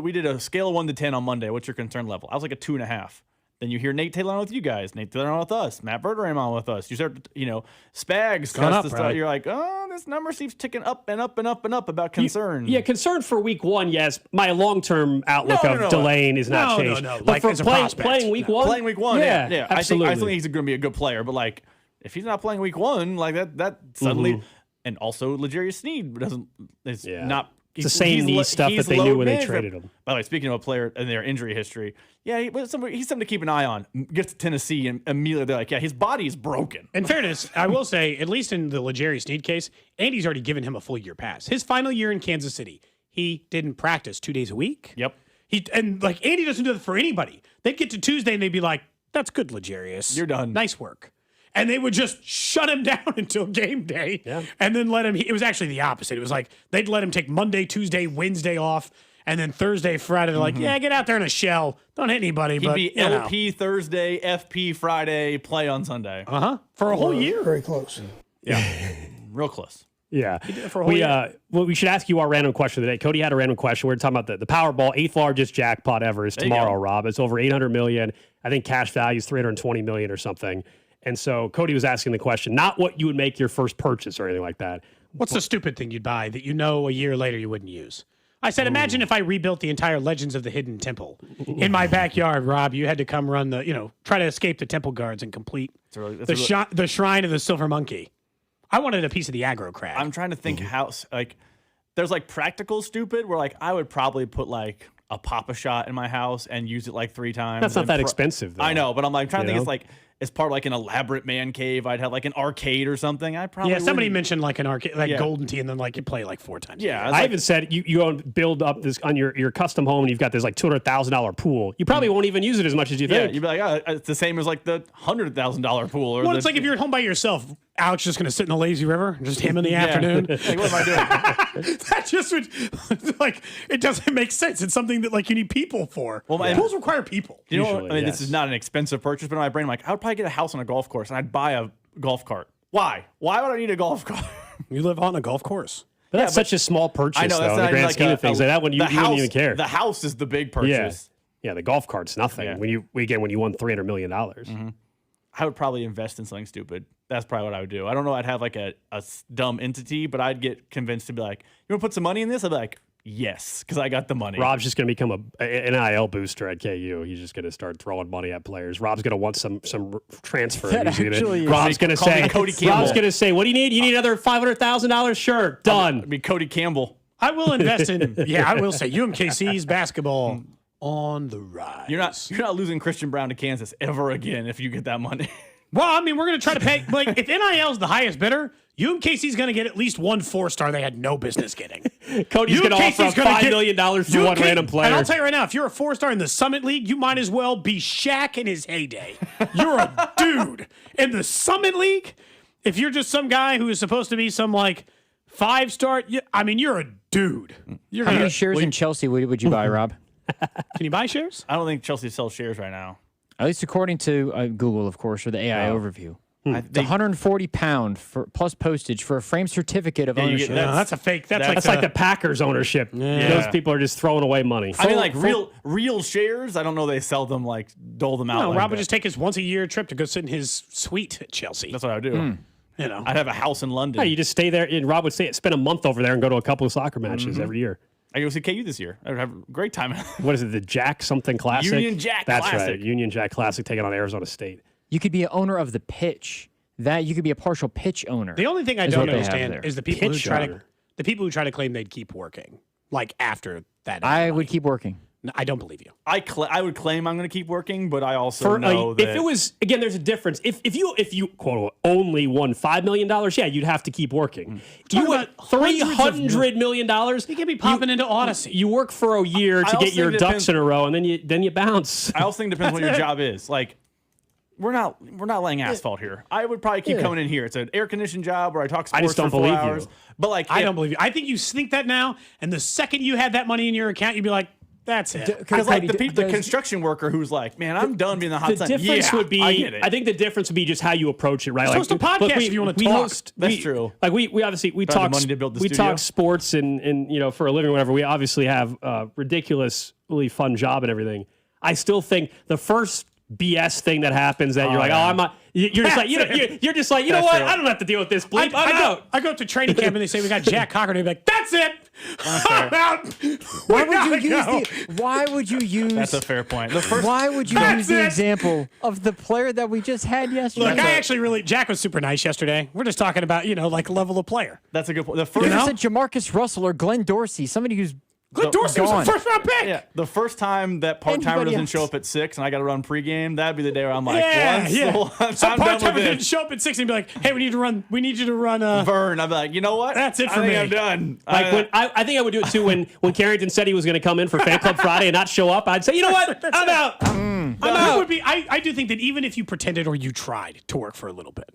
we did a scale of 1 to 10 on Monday. What's your concern level? I was like a 2.5. Then you hear Nate Taylor on with you guys, Nate Taylor on with us, Matt Verderame on with us. You start, Spags up, to start. You're like, this number seems ticking up and up and up and up about concern. Concern for week 1, yes. My long-term outlook of Delane is not changed. No. But like for as a playing week 1? Playing week 1, yeah. Absolutely. I think he's going to be a good player, but like, if he's not playing week 1, like that suddenly, and also L'Jarius Sneed is not. It's the same knee stuff that they knew when they traded him. By the way, speaking of a player and their injury history, he's something to keep an eye on. Gets to Tennessee and immediately they're like, his body is broken. In fairness, I will say, at least in the L'Jarius Sneed case, Andy's already given him a full year pass. His final year in Kansas City, he didn't practice 2 days a week. Yep. Andy doesn't do that for anybody. They'd get to Tuesday and they'd be like, "That's good, L'Jarius. You're done. Nice work." And they would just shut him down until game day and then let him. It was actually the opposite. It was like they'd let him take Monday, Tuesday, Wednesday off. And then Thursday, Friday, they're like, get out there in a shell. Don't hit anybody. He'd be LP Thursday, FP Friday, play on Sunday. For a whole year. Very close. Yeah. Real close. Yeah. He did it for a whole year. We should ask you our random question of the day. Cody had a random question. We're talking about the Powerball 8th largest jackpot ever is tomorrow, Rob. It's over $800 million. I think cash value is $320 million or something. And so Cody was asking the question, not what you would make your first purchase or anything like that. What's the stupid thing you'd buy that a year later you wouldn't use? I said, imagine if I rebuilt the entire Legends of the Hidden Temple in my backyard, Rob. You had to come run try to escape the temple guards and complete the Shrine of the Silver Monkey. I wanted a piece of the aggro crag. I'm trying to think how, there's practical stupid where I would probably put a Papa Shot in my house and use it 3 times. That's not that expensive, though. I know, but I'm trying to think it's part of an elaborate man cave. I'd have an arcade or something. I probably somebody mentioned an arcade, Golden Tee, and then you play 4 times. Yeah, I even said you go and build up this on your custom home, and you've got this $200,000 pool. You probably won't even use it as much as you think. Yeah, you'd be like, it's the same as the $100,000 pool. Or it's if you're at home by yourself. Alex just going to sit in the lazy river, just him in the afternoon. What am I doing? That just would, it doesn't make sense. It's something that you need people for. Well, pools require people. You know what? This is not an expensive purchase, but in my brain, I would probably get a house on a golf course, and I'd buy a golf cart. Why? Why would I need a golf cart? You live on a golf course. But that's such a small purchase, I know, though, in the grand scheme of things. That one, you wouldn't even care. The house is the big purchase. Yeah, the golf cart's nothing. Yeah. When you won $300 million. Mm-hmm. I would probably invest in something stupid. That's probably what I would do. I don't know. I'd have a dumb entity, but I'd get convinced to be like, you want to put some money in this? I'd be like, yes, because I got the money. Rob's just going to become an NIL booster at KU. He's just going to start throwing money at players. Rob's going to want some transfer. Rob's going to say, Cody Campbell. Rob's going to say, what do you need? You need another $500,000? Sure, done. It'd be Cody Campbell. I will invest in. I will say UMKC's basketball on the rise. You're not losing Christian Brown to Kansas ever again if you get that money. Well, we're going to try to pay. If NIL is the highest bidder, UMKC's going to get at least 1 4-star they had no business getting. Cody's going to offer up $5 million for one random player. And I'll tell you right now, if you're a 4-star in the Summit League, you might as well be Shaq in his heyday. You're a dude. In the Summit League, if you're just some guy who is supposed to be some 5-star, you're a dude. How many shares in Chelsea would you buy, Rob? Can you buy shares? I don't think Chelsea sells shares right now. At least according to Google, of course, or the AI overview. It's £140 plus postage for a framed certificate of ownership. That's a fake. That's like the Packers ownership. Yeah. Those people are just throwing away money. Real shares. I don't know. They sell them dole them out. No, Rob would just take his once-a-year trip to go sit in his suite at Chelsea. That's what I would do. I'd have a house in London. Yeah, you just stay there. And Rob would spend a month over there and go to a couple of soccer matches every year. I go see KU this year. I would have a great time. What is it? The Jack something Classic? Union Jack That's Classic. That's right. Union Jack Classic taking on Arizona State. You could be an owner of the pitch. You could be a partial pitch owner. The only thing I don't understand is the people who try to claim they'd keep working after that. I would keep working. No, I don't believe you. I would claim I'm going to keep working, but I also know that if it was again, there's a difference. If you quote only won $5 million, yeah, you'd have to keep working. You won $300 million. You can be popping into Odyssey. You work for a year to get your ducks in a row, and then you bounce. I also think it depends what your job is. We're not laying asphalt here. I would probably keep coming in here. It's an air conditioned job where I talk sports for 4 hours. You. But I don't believe you. I think you think that now, and the second you had that money in your account, you'd be like, that's it. Because the construction worker who's like, man, I'm done being the hot sun. The difference would be, I get it. I think the difference would be just how you approach it, right? Host a podcast if you want to talk. That's true. We obviously talk sports and for a living, or whatever. We obviously have a ridiculously fun job and everything. I still think the first BS thing that happens that you're like, I'm not. You're just like, you're just like, you know what? True. I don't have to deal with this bleep. I'm out. I go up to training camp and they say we got Jack Cochran. They're like, that's it. I'm out. Why would you use? That's a fair point. Why would you use the example of the player that we just had yesterday? Look, Jack was super nice yesterday. We're just talking about level of player. That's a good point. The first said Jamarcus Russell or Glenn Dorsey, somebody who's. Glenn Dorsey was a first-round pick. Yeah, the first time that part-timer doesn't show up at 6 and I got to run pregame, that'd be the day where I'm like, some part-timer didn't show up at 6 and be like, hey, we need you to run. Vern. I'd be like, you know what? That's it for me. I'm done. I think I would do it too when Carrington said he was going to come in for Fan Club Friday and not show up. I'd say, you know what? I'm out. I'm out. I do think that even if you pretended or you tried to work for a little bit,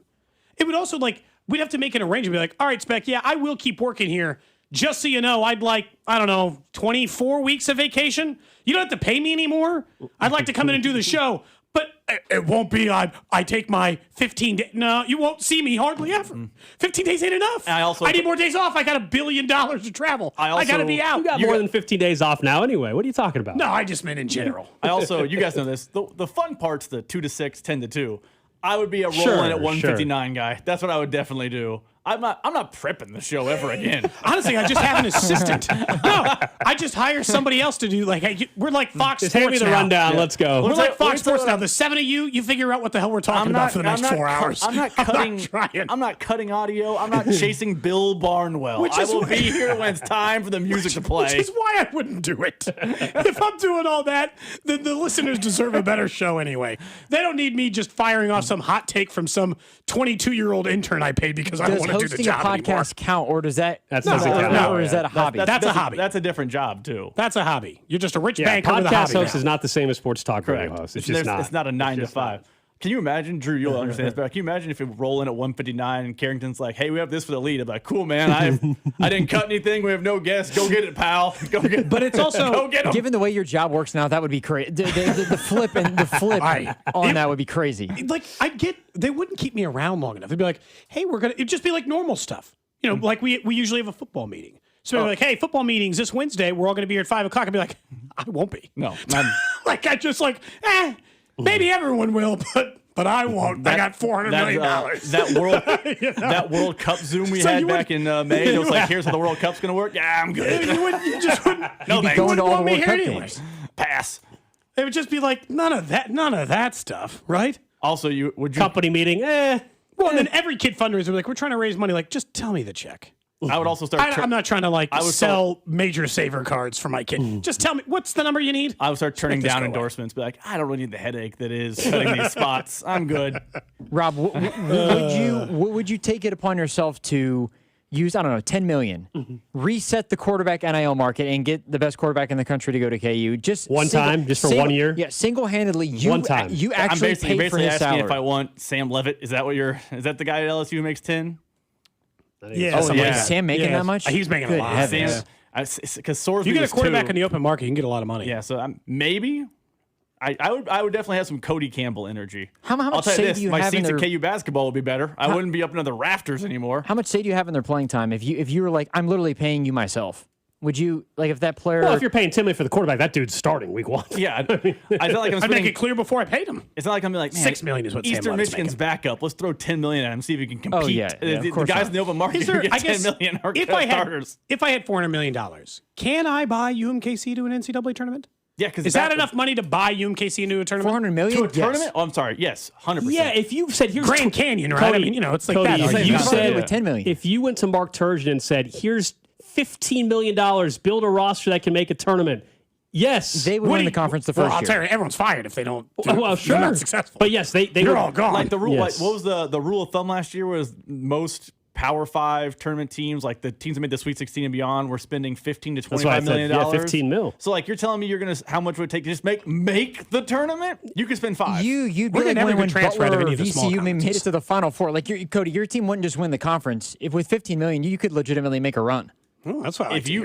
it would also we'd have to make an arrangement. Be like, all right, Spec, I will keep working here. Just so you know, I'd like, 24 weeks of vacation. You don't have to pay me anymore. I'd like to come in and do the show, But it won't be on. I take my 15 days. No, you won't see me hardly ever. 15 days ain't enough. I need more days off. I got $1 billion to travel. I got to be out. You got more than 15 days off now anyway. What are you talking about? No, I just meant in general. You guys know this. The fun part's the 2 to 6, 10 to 2. I would be a rolling at 159 guy. That's what I would definitely do. I'm not prepping the show ever again. Honestly, I just have an assistant. No, I just hire somebody else to do we're like Fox just Sports hand me the now. rundown. Let's go. We're like Fox Sports now. The 7 of you figure out what the hell we're talking about for the next 4 hours. I'm not cutting audio. I'm not chasing Bill Barnwell. I will be here when it's time for the music to play. Which is why I wouldn't do it. If I'm doing all that, then the listeners deserve a better show anyway. They don't need me just firing off some hot take from some 22-year-old intern I paid because I don't want to do the job anymore. Does hosting a podcast count, or does that doesn't count? Or is that a hobby? That's a hobby. That's a different job too. That's a hobby. You're just a rich banker with a podcast hobby. host is not the same as sports talk radio host. It's just not. It's not a 9 to 5. Can you imagine, Drew? You'll understand this better. Can you imagine if we roll in at 159 and Carrington's like, "Hey, we have this for the lead." I'm like, "Cool, man. I didn't cut anything. We have no guests. Go get it, pal. Go get it." But it's also go get 'em. Given the way your job works now, that would be crazy. The flip on that would be crazy. Like they wouldn't keep me around long enough. They'd be like, "Hey, it'd just be like normal stuff." You know, like we usually have a football meeting. So they're like, "Hey, football meetings this Wednesday. We're all going to be here at 5 o'clock." I'd be like, "I won't be." No, maybe everyone will, but I won't. I got $400 million. That World Cup Zoom we had back in May. It was like, "Here's how the World Cup's going to work." Yeah, I'm good. You just wouldn't. No, You'd be going to all the want me World here Cup anyways. games. Pass. It would just be like none of that stuff, right? Also, company meeting? Well, and then every kid fundraiser would be like, "We're trying to raise money." Like, just tell me the check. I would also start. I'm not trying to sell major saver cards for my kid. Just tell me what's the number you need. I would start turning down endorsements. Be like, I don't really need the headache that is cutting these spots. I'm good. Rob, would you take it upon yourself to use, I don't know, $10 million, reset the quarterback NIL market, and get the best quarterback in the country to go to KU? Just for 1 year? Yeah, single-handedly. One time. You actually pay for his asking salary. if I want Sam Levitt. Is that the guy at LSU who makes 10? Yeah. Is Sam making that much? He's making a lot. Because Sorsby, you get a quarterback in the open market, you can get a lot of money. Yeah, so maybe. I would definitely have some Cody Campbell energy. How much I'll tell say you this, do you my have seats in at their... KU basketball would be better. I wouldn't be up into the rafters anymore. How much say do you have in their playing time? If you were like, I'm literally paying you myself, would you, like, if that player... Well, if you're paying $10 million for the quarterback, that dude's starting week 1. Yeah. I feel like I'd make it clear before I paid him. It's not like I'm like, man, $6 million is what Eastern Sam Levitt's Michigan's making. backup. Let's throw $10 million at him, see if he can compete. Oh, yeah, the of course guys not. in the open market who get $10 million are starters. If I had $400 million, can I buy UMKC to an NCAA tournament? Yeah, because is that enough money to buy UMKC into a tournament? $400 million to a tournament? Oh, I'm sorry. Yes, 100%. Yeah, if you said here's Grand Canyon, right? Cody, I mean, it's like Cody, that. You said with $10 million. If you went to Mark Turgeon and said, "Here's $15 million, build a roster that can make a tournament." Yes, they would win the conference the first year. I'll tell you, everyone's fired if they don't. Well, sure, they're not successful. But yes, they're all gone. Like the rule, Yes. what was the rule of thumb last year? Was most Power 5 tournament teams, like the teams that made the Sweet 16 and beyond, were spending $15 to $25 million. Yeah, $15 million. So, like, you're telling me how much would it take to just make the tournament? You could spend $5. You'd be like when Butler or VCU made it to the Final Four. Like, Cody, your team wouldn't just win the conference. If with $15 million, you could legitimately make a run. Oh, that's what I like if you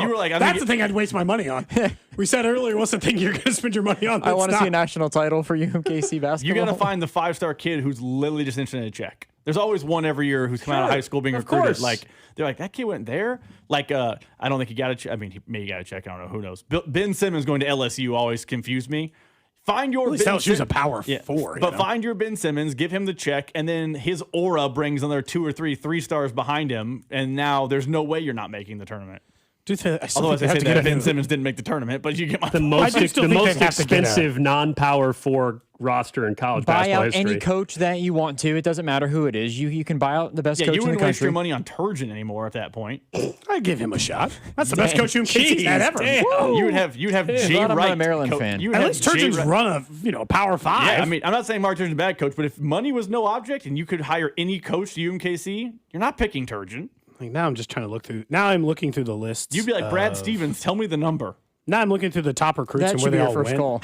were like, that's the thing I'd waste my money on. We said earlier, what's the thing you're going to spend your money on? I want to see a national title for UMKC basketball. You got to find the 5-star kid who's literally just interested in a check. There's always one every year who's come out of high school being recruited. Course. Like they're like, that kid went there. Like I don't think he got a check. I mean, he maybe got a check. I don't know. Who knows? Ben Simmons going to LSU always confused me. Find your Ben Simmons a power 4. But find your Ben Simmons, give him the check, and then his aura brings another 2 or 3 stars behind him, and now there's no way you're not making the tournament. Although as I say that Ben Simmons didn't make the tournament, but you get my the most expensive non-power 4 roster in college basketball buy out history. any coach that you want to. It doesn't matter who it is. You can buy out the best coach in the country. You wouldn't waste your money on Turgeon anymore at that point. I'd give him a shot. That's the best coach UMKC's had ever. You'd have Jay Wright. I'm a Maryland fan. At least Turgeon's run a Power 5. Yeah, I mean, I'm not saying Mark Turgeon's a bad coach, but if money was no object and you could hire any coach to UMKC, you're not picking Turgeon. Like now I'm just trying to look through. Now I'm looking through the lists. You'd be like Brad Stevens. Tell me the number. Now I'm looking through the top recruits and where they all went. Call.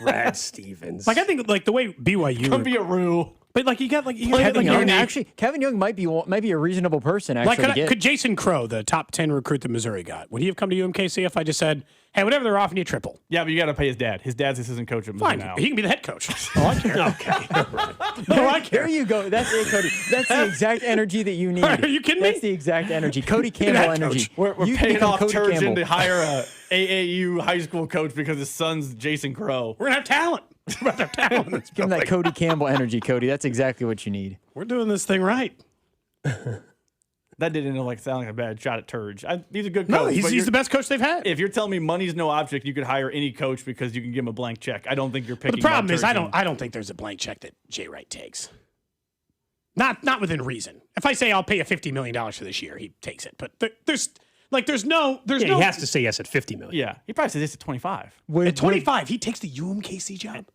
Brad Stevens. Like I think like the way BYU. Could be a rule. But like you got Kevin Young. Actually, Kevin Young might be a reasonable person. Actually, like could Jason Crow, the top 10 recruit that Missouri got, would he have come to UMKC if I just said, hey, whatever they're offering you, triple? Yeah, but you got to pay his dad. His dad's assistant coach at Missouri Fine, now. he can be the head coach. Oh, I care. Okay. No, I care. There you go. That's it, Cody. That's the exact energy that you need. Are you kidding me? That's the exact energy. Cody Campbell energy. We're paying off Turgeon to hire a AAU high school coach because his son's Jason Crow. We're going to have talent. We're about to have talent in this Give him that Cody Campbell energy, Cody. That's exactly what you need. We're doing this thing right. That didn't sound like a bad shot at Turge. He's a good coach. No, he's the best coach they've had. If you're telling me money's no object, you could hire any coach because you can give him a blank check. I don't think you're picking. But the problem is, I don't think there's a blank check that Jay Wright takes. Not within reason. If I say I'll pay you $50 million for this year, he takes it. But there's no. He has to say yes at $50 million. Yeah, he probably says this at 25. At 25, he takes the UMKC job.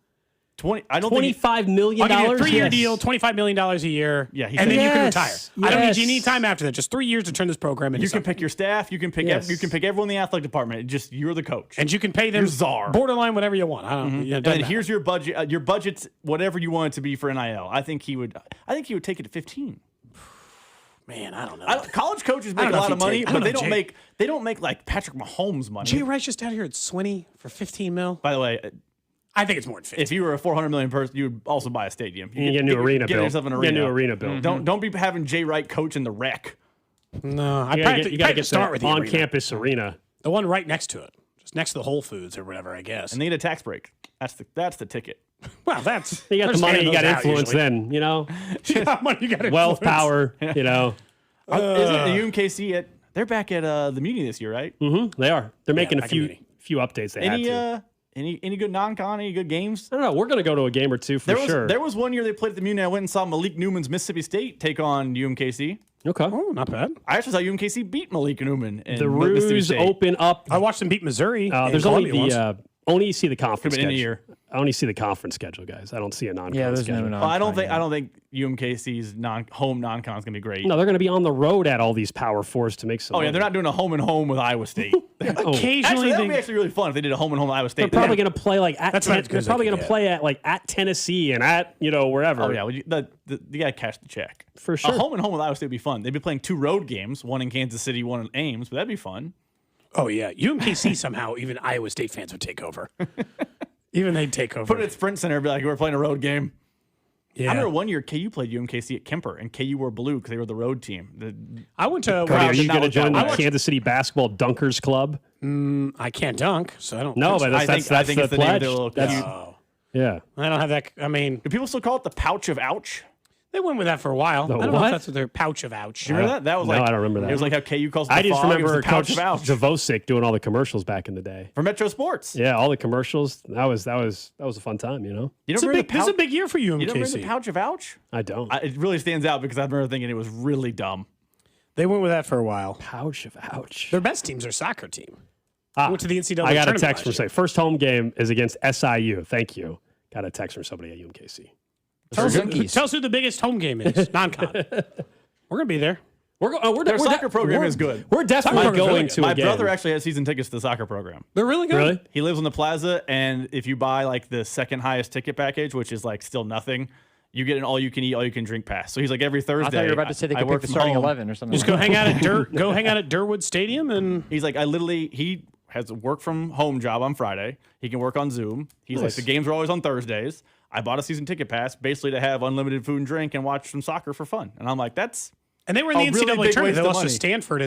20. I don't $25 million. I'll give you a 3-year deal, $25 million a year. Yeah, and then you can retire. I don't need you any time after that. Just 3 years to turn this program into. You can pick your staff. You can pick. You can pick everyone in the athletic department. Just you're the coach, and you can pay them borderline whatever you want. I don't. And then here's your budget. Your budget's whatever you want it to be for NIL. I think he would take it to 15. Man, I don't know. College coaches make a lot of money, but they don't make like Patrick Mahomes money. Jay Wright's just out here at Swinney for $15 million. By the way, I think it's more than 50. If you were a $400 million person, you would also buy a stadium. You get a new arena built. Get yourself an arena. Get a new arena built. Don't be having Jay Wright coach in the rec. No, you got to get start with the on-campus arena. The one right next to it, just next to the Whole Foods or whatever, I guess. And they need a tax break. That's the ticket. Well, that's you got the money, you got influence. Then you know, you got money, you got wealth, power. You know, isn't the UMKC they're back at the Muni this year, right? Mm-hmm. They are. They're making a few updates. They had to. Any good non-con? Any good games? I don't know. We're going to go to a game or two for sure. There was one year they played at the Muni. I went and saw Malik Newman's Mississippi State take on UMKC. Okay. Oh, not bad. I actually saw UMKC beat Malik Newman. The Roos open up. I watched them beat Missouri. There's only see the conference schedule. In a year. I only see the conference schedule, guys. I don't see a non-con schedule. No I don't think UMKC's home non-con is going to be great. No, they're going to be on the road at all these Power Fours to make some. Oh yeah, they're not doing a home and home with Iowa State. Occasionally, that would be actually really fun if they did a home and home with Iowa State. They're probably going to play like at. They're probably going to play at Tennessee and at wherever. Oh yeah, you got to cash the check for sure. A home and home with Iowa State would be fun. They'd be playing 2 road games, one in Kansas City, one in Ames, but that'd be fun. Oh yeah, UMKC somehow even Iowa State fans would take over. Even they'd take over. Put it at Sprint Center and be like, we're playing a road game. Yeah. I remember one year KU played UMKC at Kemper, and KU wore blue because they were the road team. I went to. Cody, are you going to join the Kansas City Basketball Dunkers Club? I can't dunk, so I don't. No, but I think it's the name of the little. Yeah, I don't have that. I mean, do people still call it the pouch of ouch? They went with that for a while. I don't know if that's what their pouch of ouch. Do you remember that? That was I don't remember that. It was like how KU calls it the I just fog. remember Coach Coach Zavosik doing all the commercials back in the day. For Metro Sports. Yeah, all the commercials. That was a fun time, you know? This is a big year for UMKC. You don't remember the pouch of ouch? I don't. It really stands out because I remember thinking it was really dumb. They went with that for a while. Pouch of ouch. Their best team's their soccer team. Went to the NCAA I got a tournament text from say first home game is against SIU. Thank you. Got a text from somebody at UMKC. Tell us who the biggest home game is. Non-con. We're gonna be there. Their soccer program is good. We're definitely going to. My brother actually has season tickets to the soccer program. They're really good. Really? He lives on the plaza, and if you buy like the second highest ticket package, which is like still nothing, you get an all-you-can-eat, all-you-can-drink pass. So he's like every Thursday. I thought you were about to say they could pick the starting 11 or something. Just go hang out at Durwood Stadium, and he's like, he has a work from home job on Friday. He can work on Zoom. He's like, the games are always on Thursdays. I bought a season ticket pass basically to have unlimited food and drink and watch some soccer for fun. And I'm like, that's and they were in the NCAA tournament. They lost to Stanford.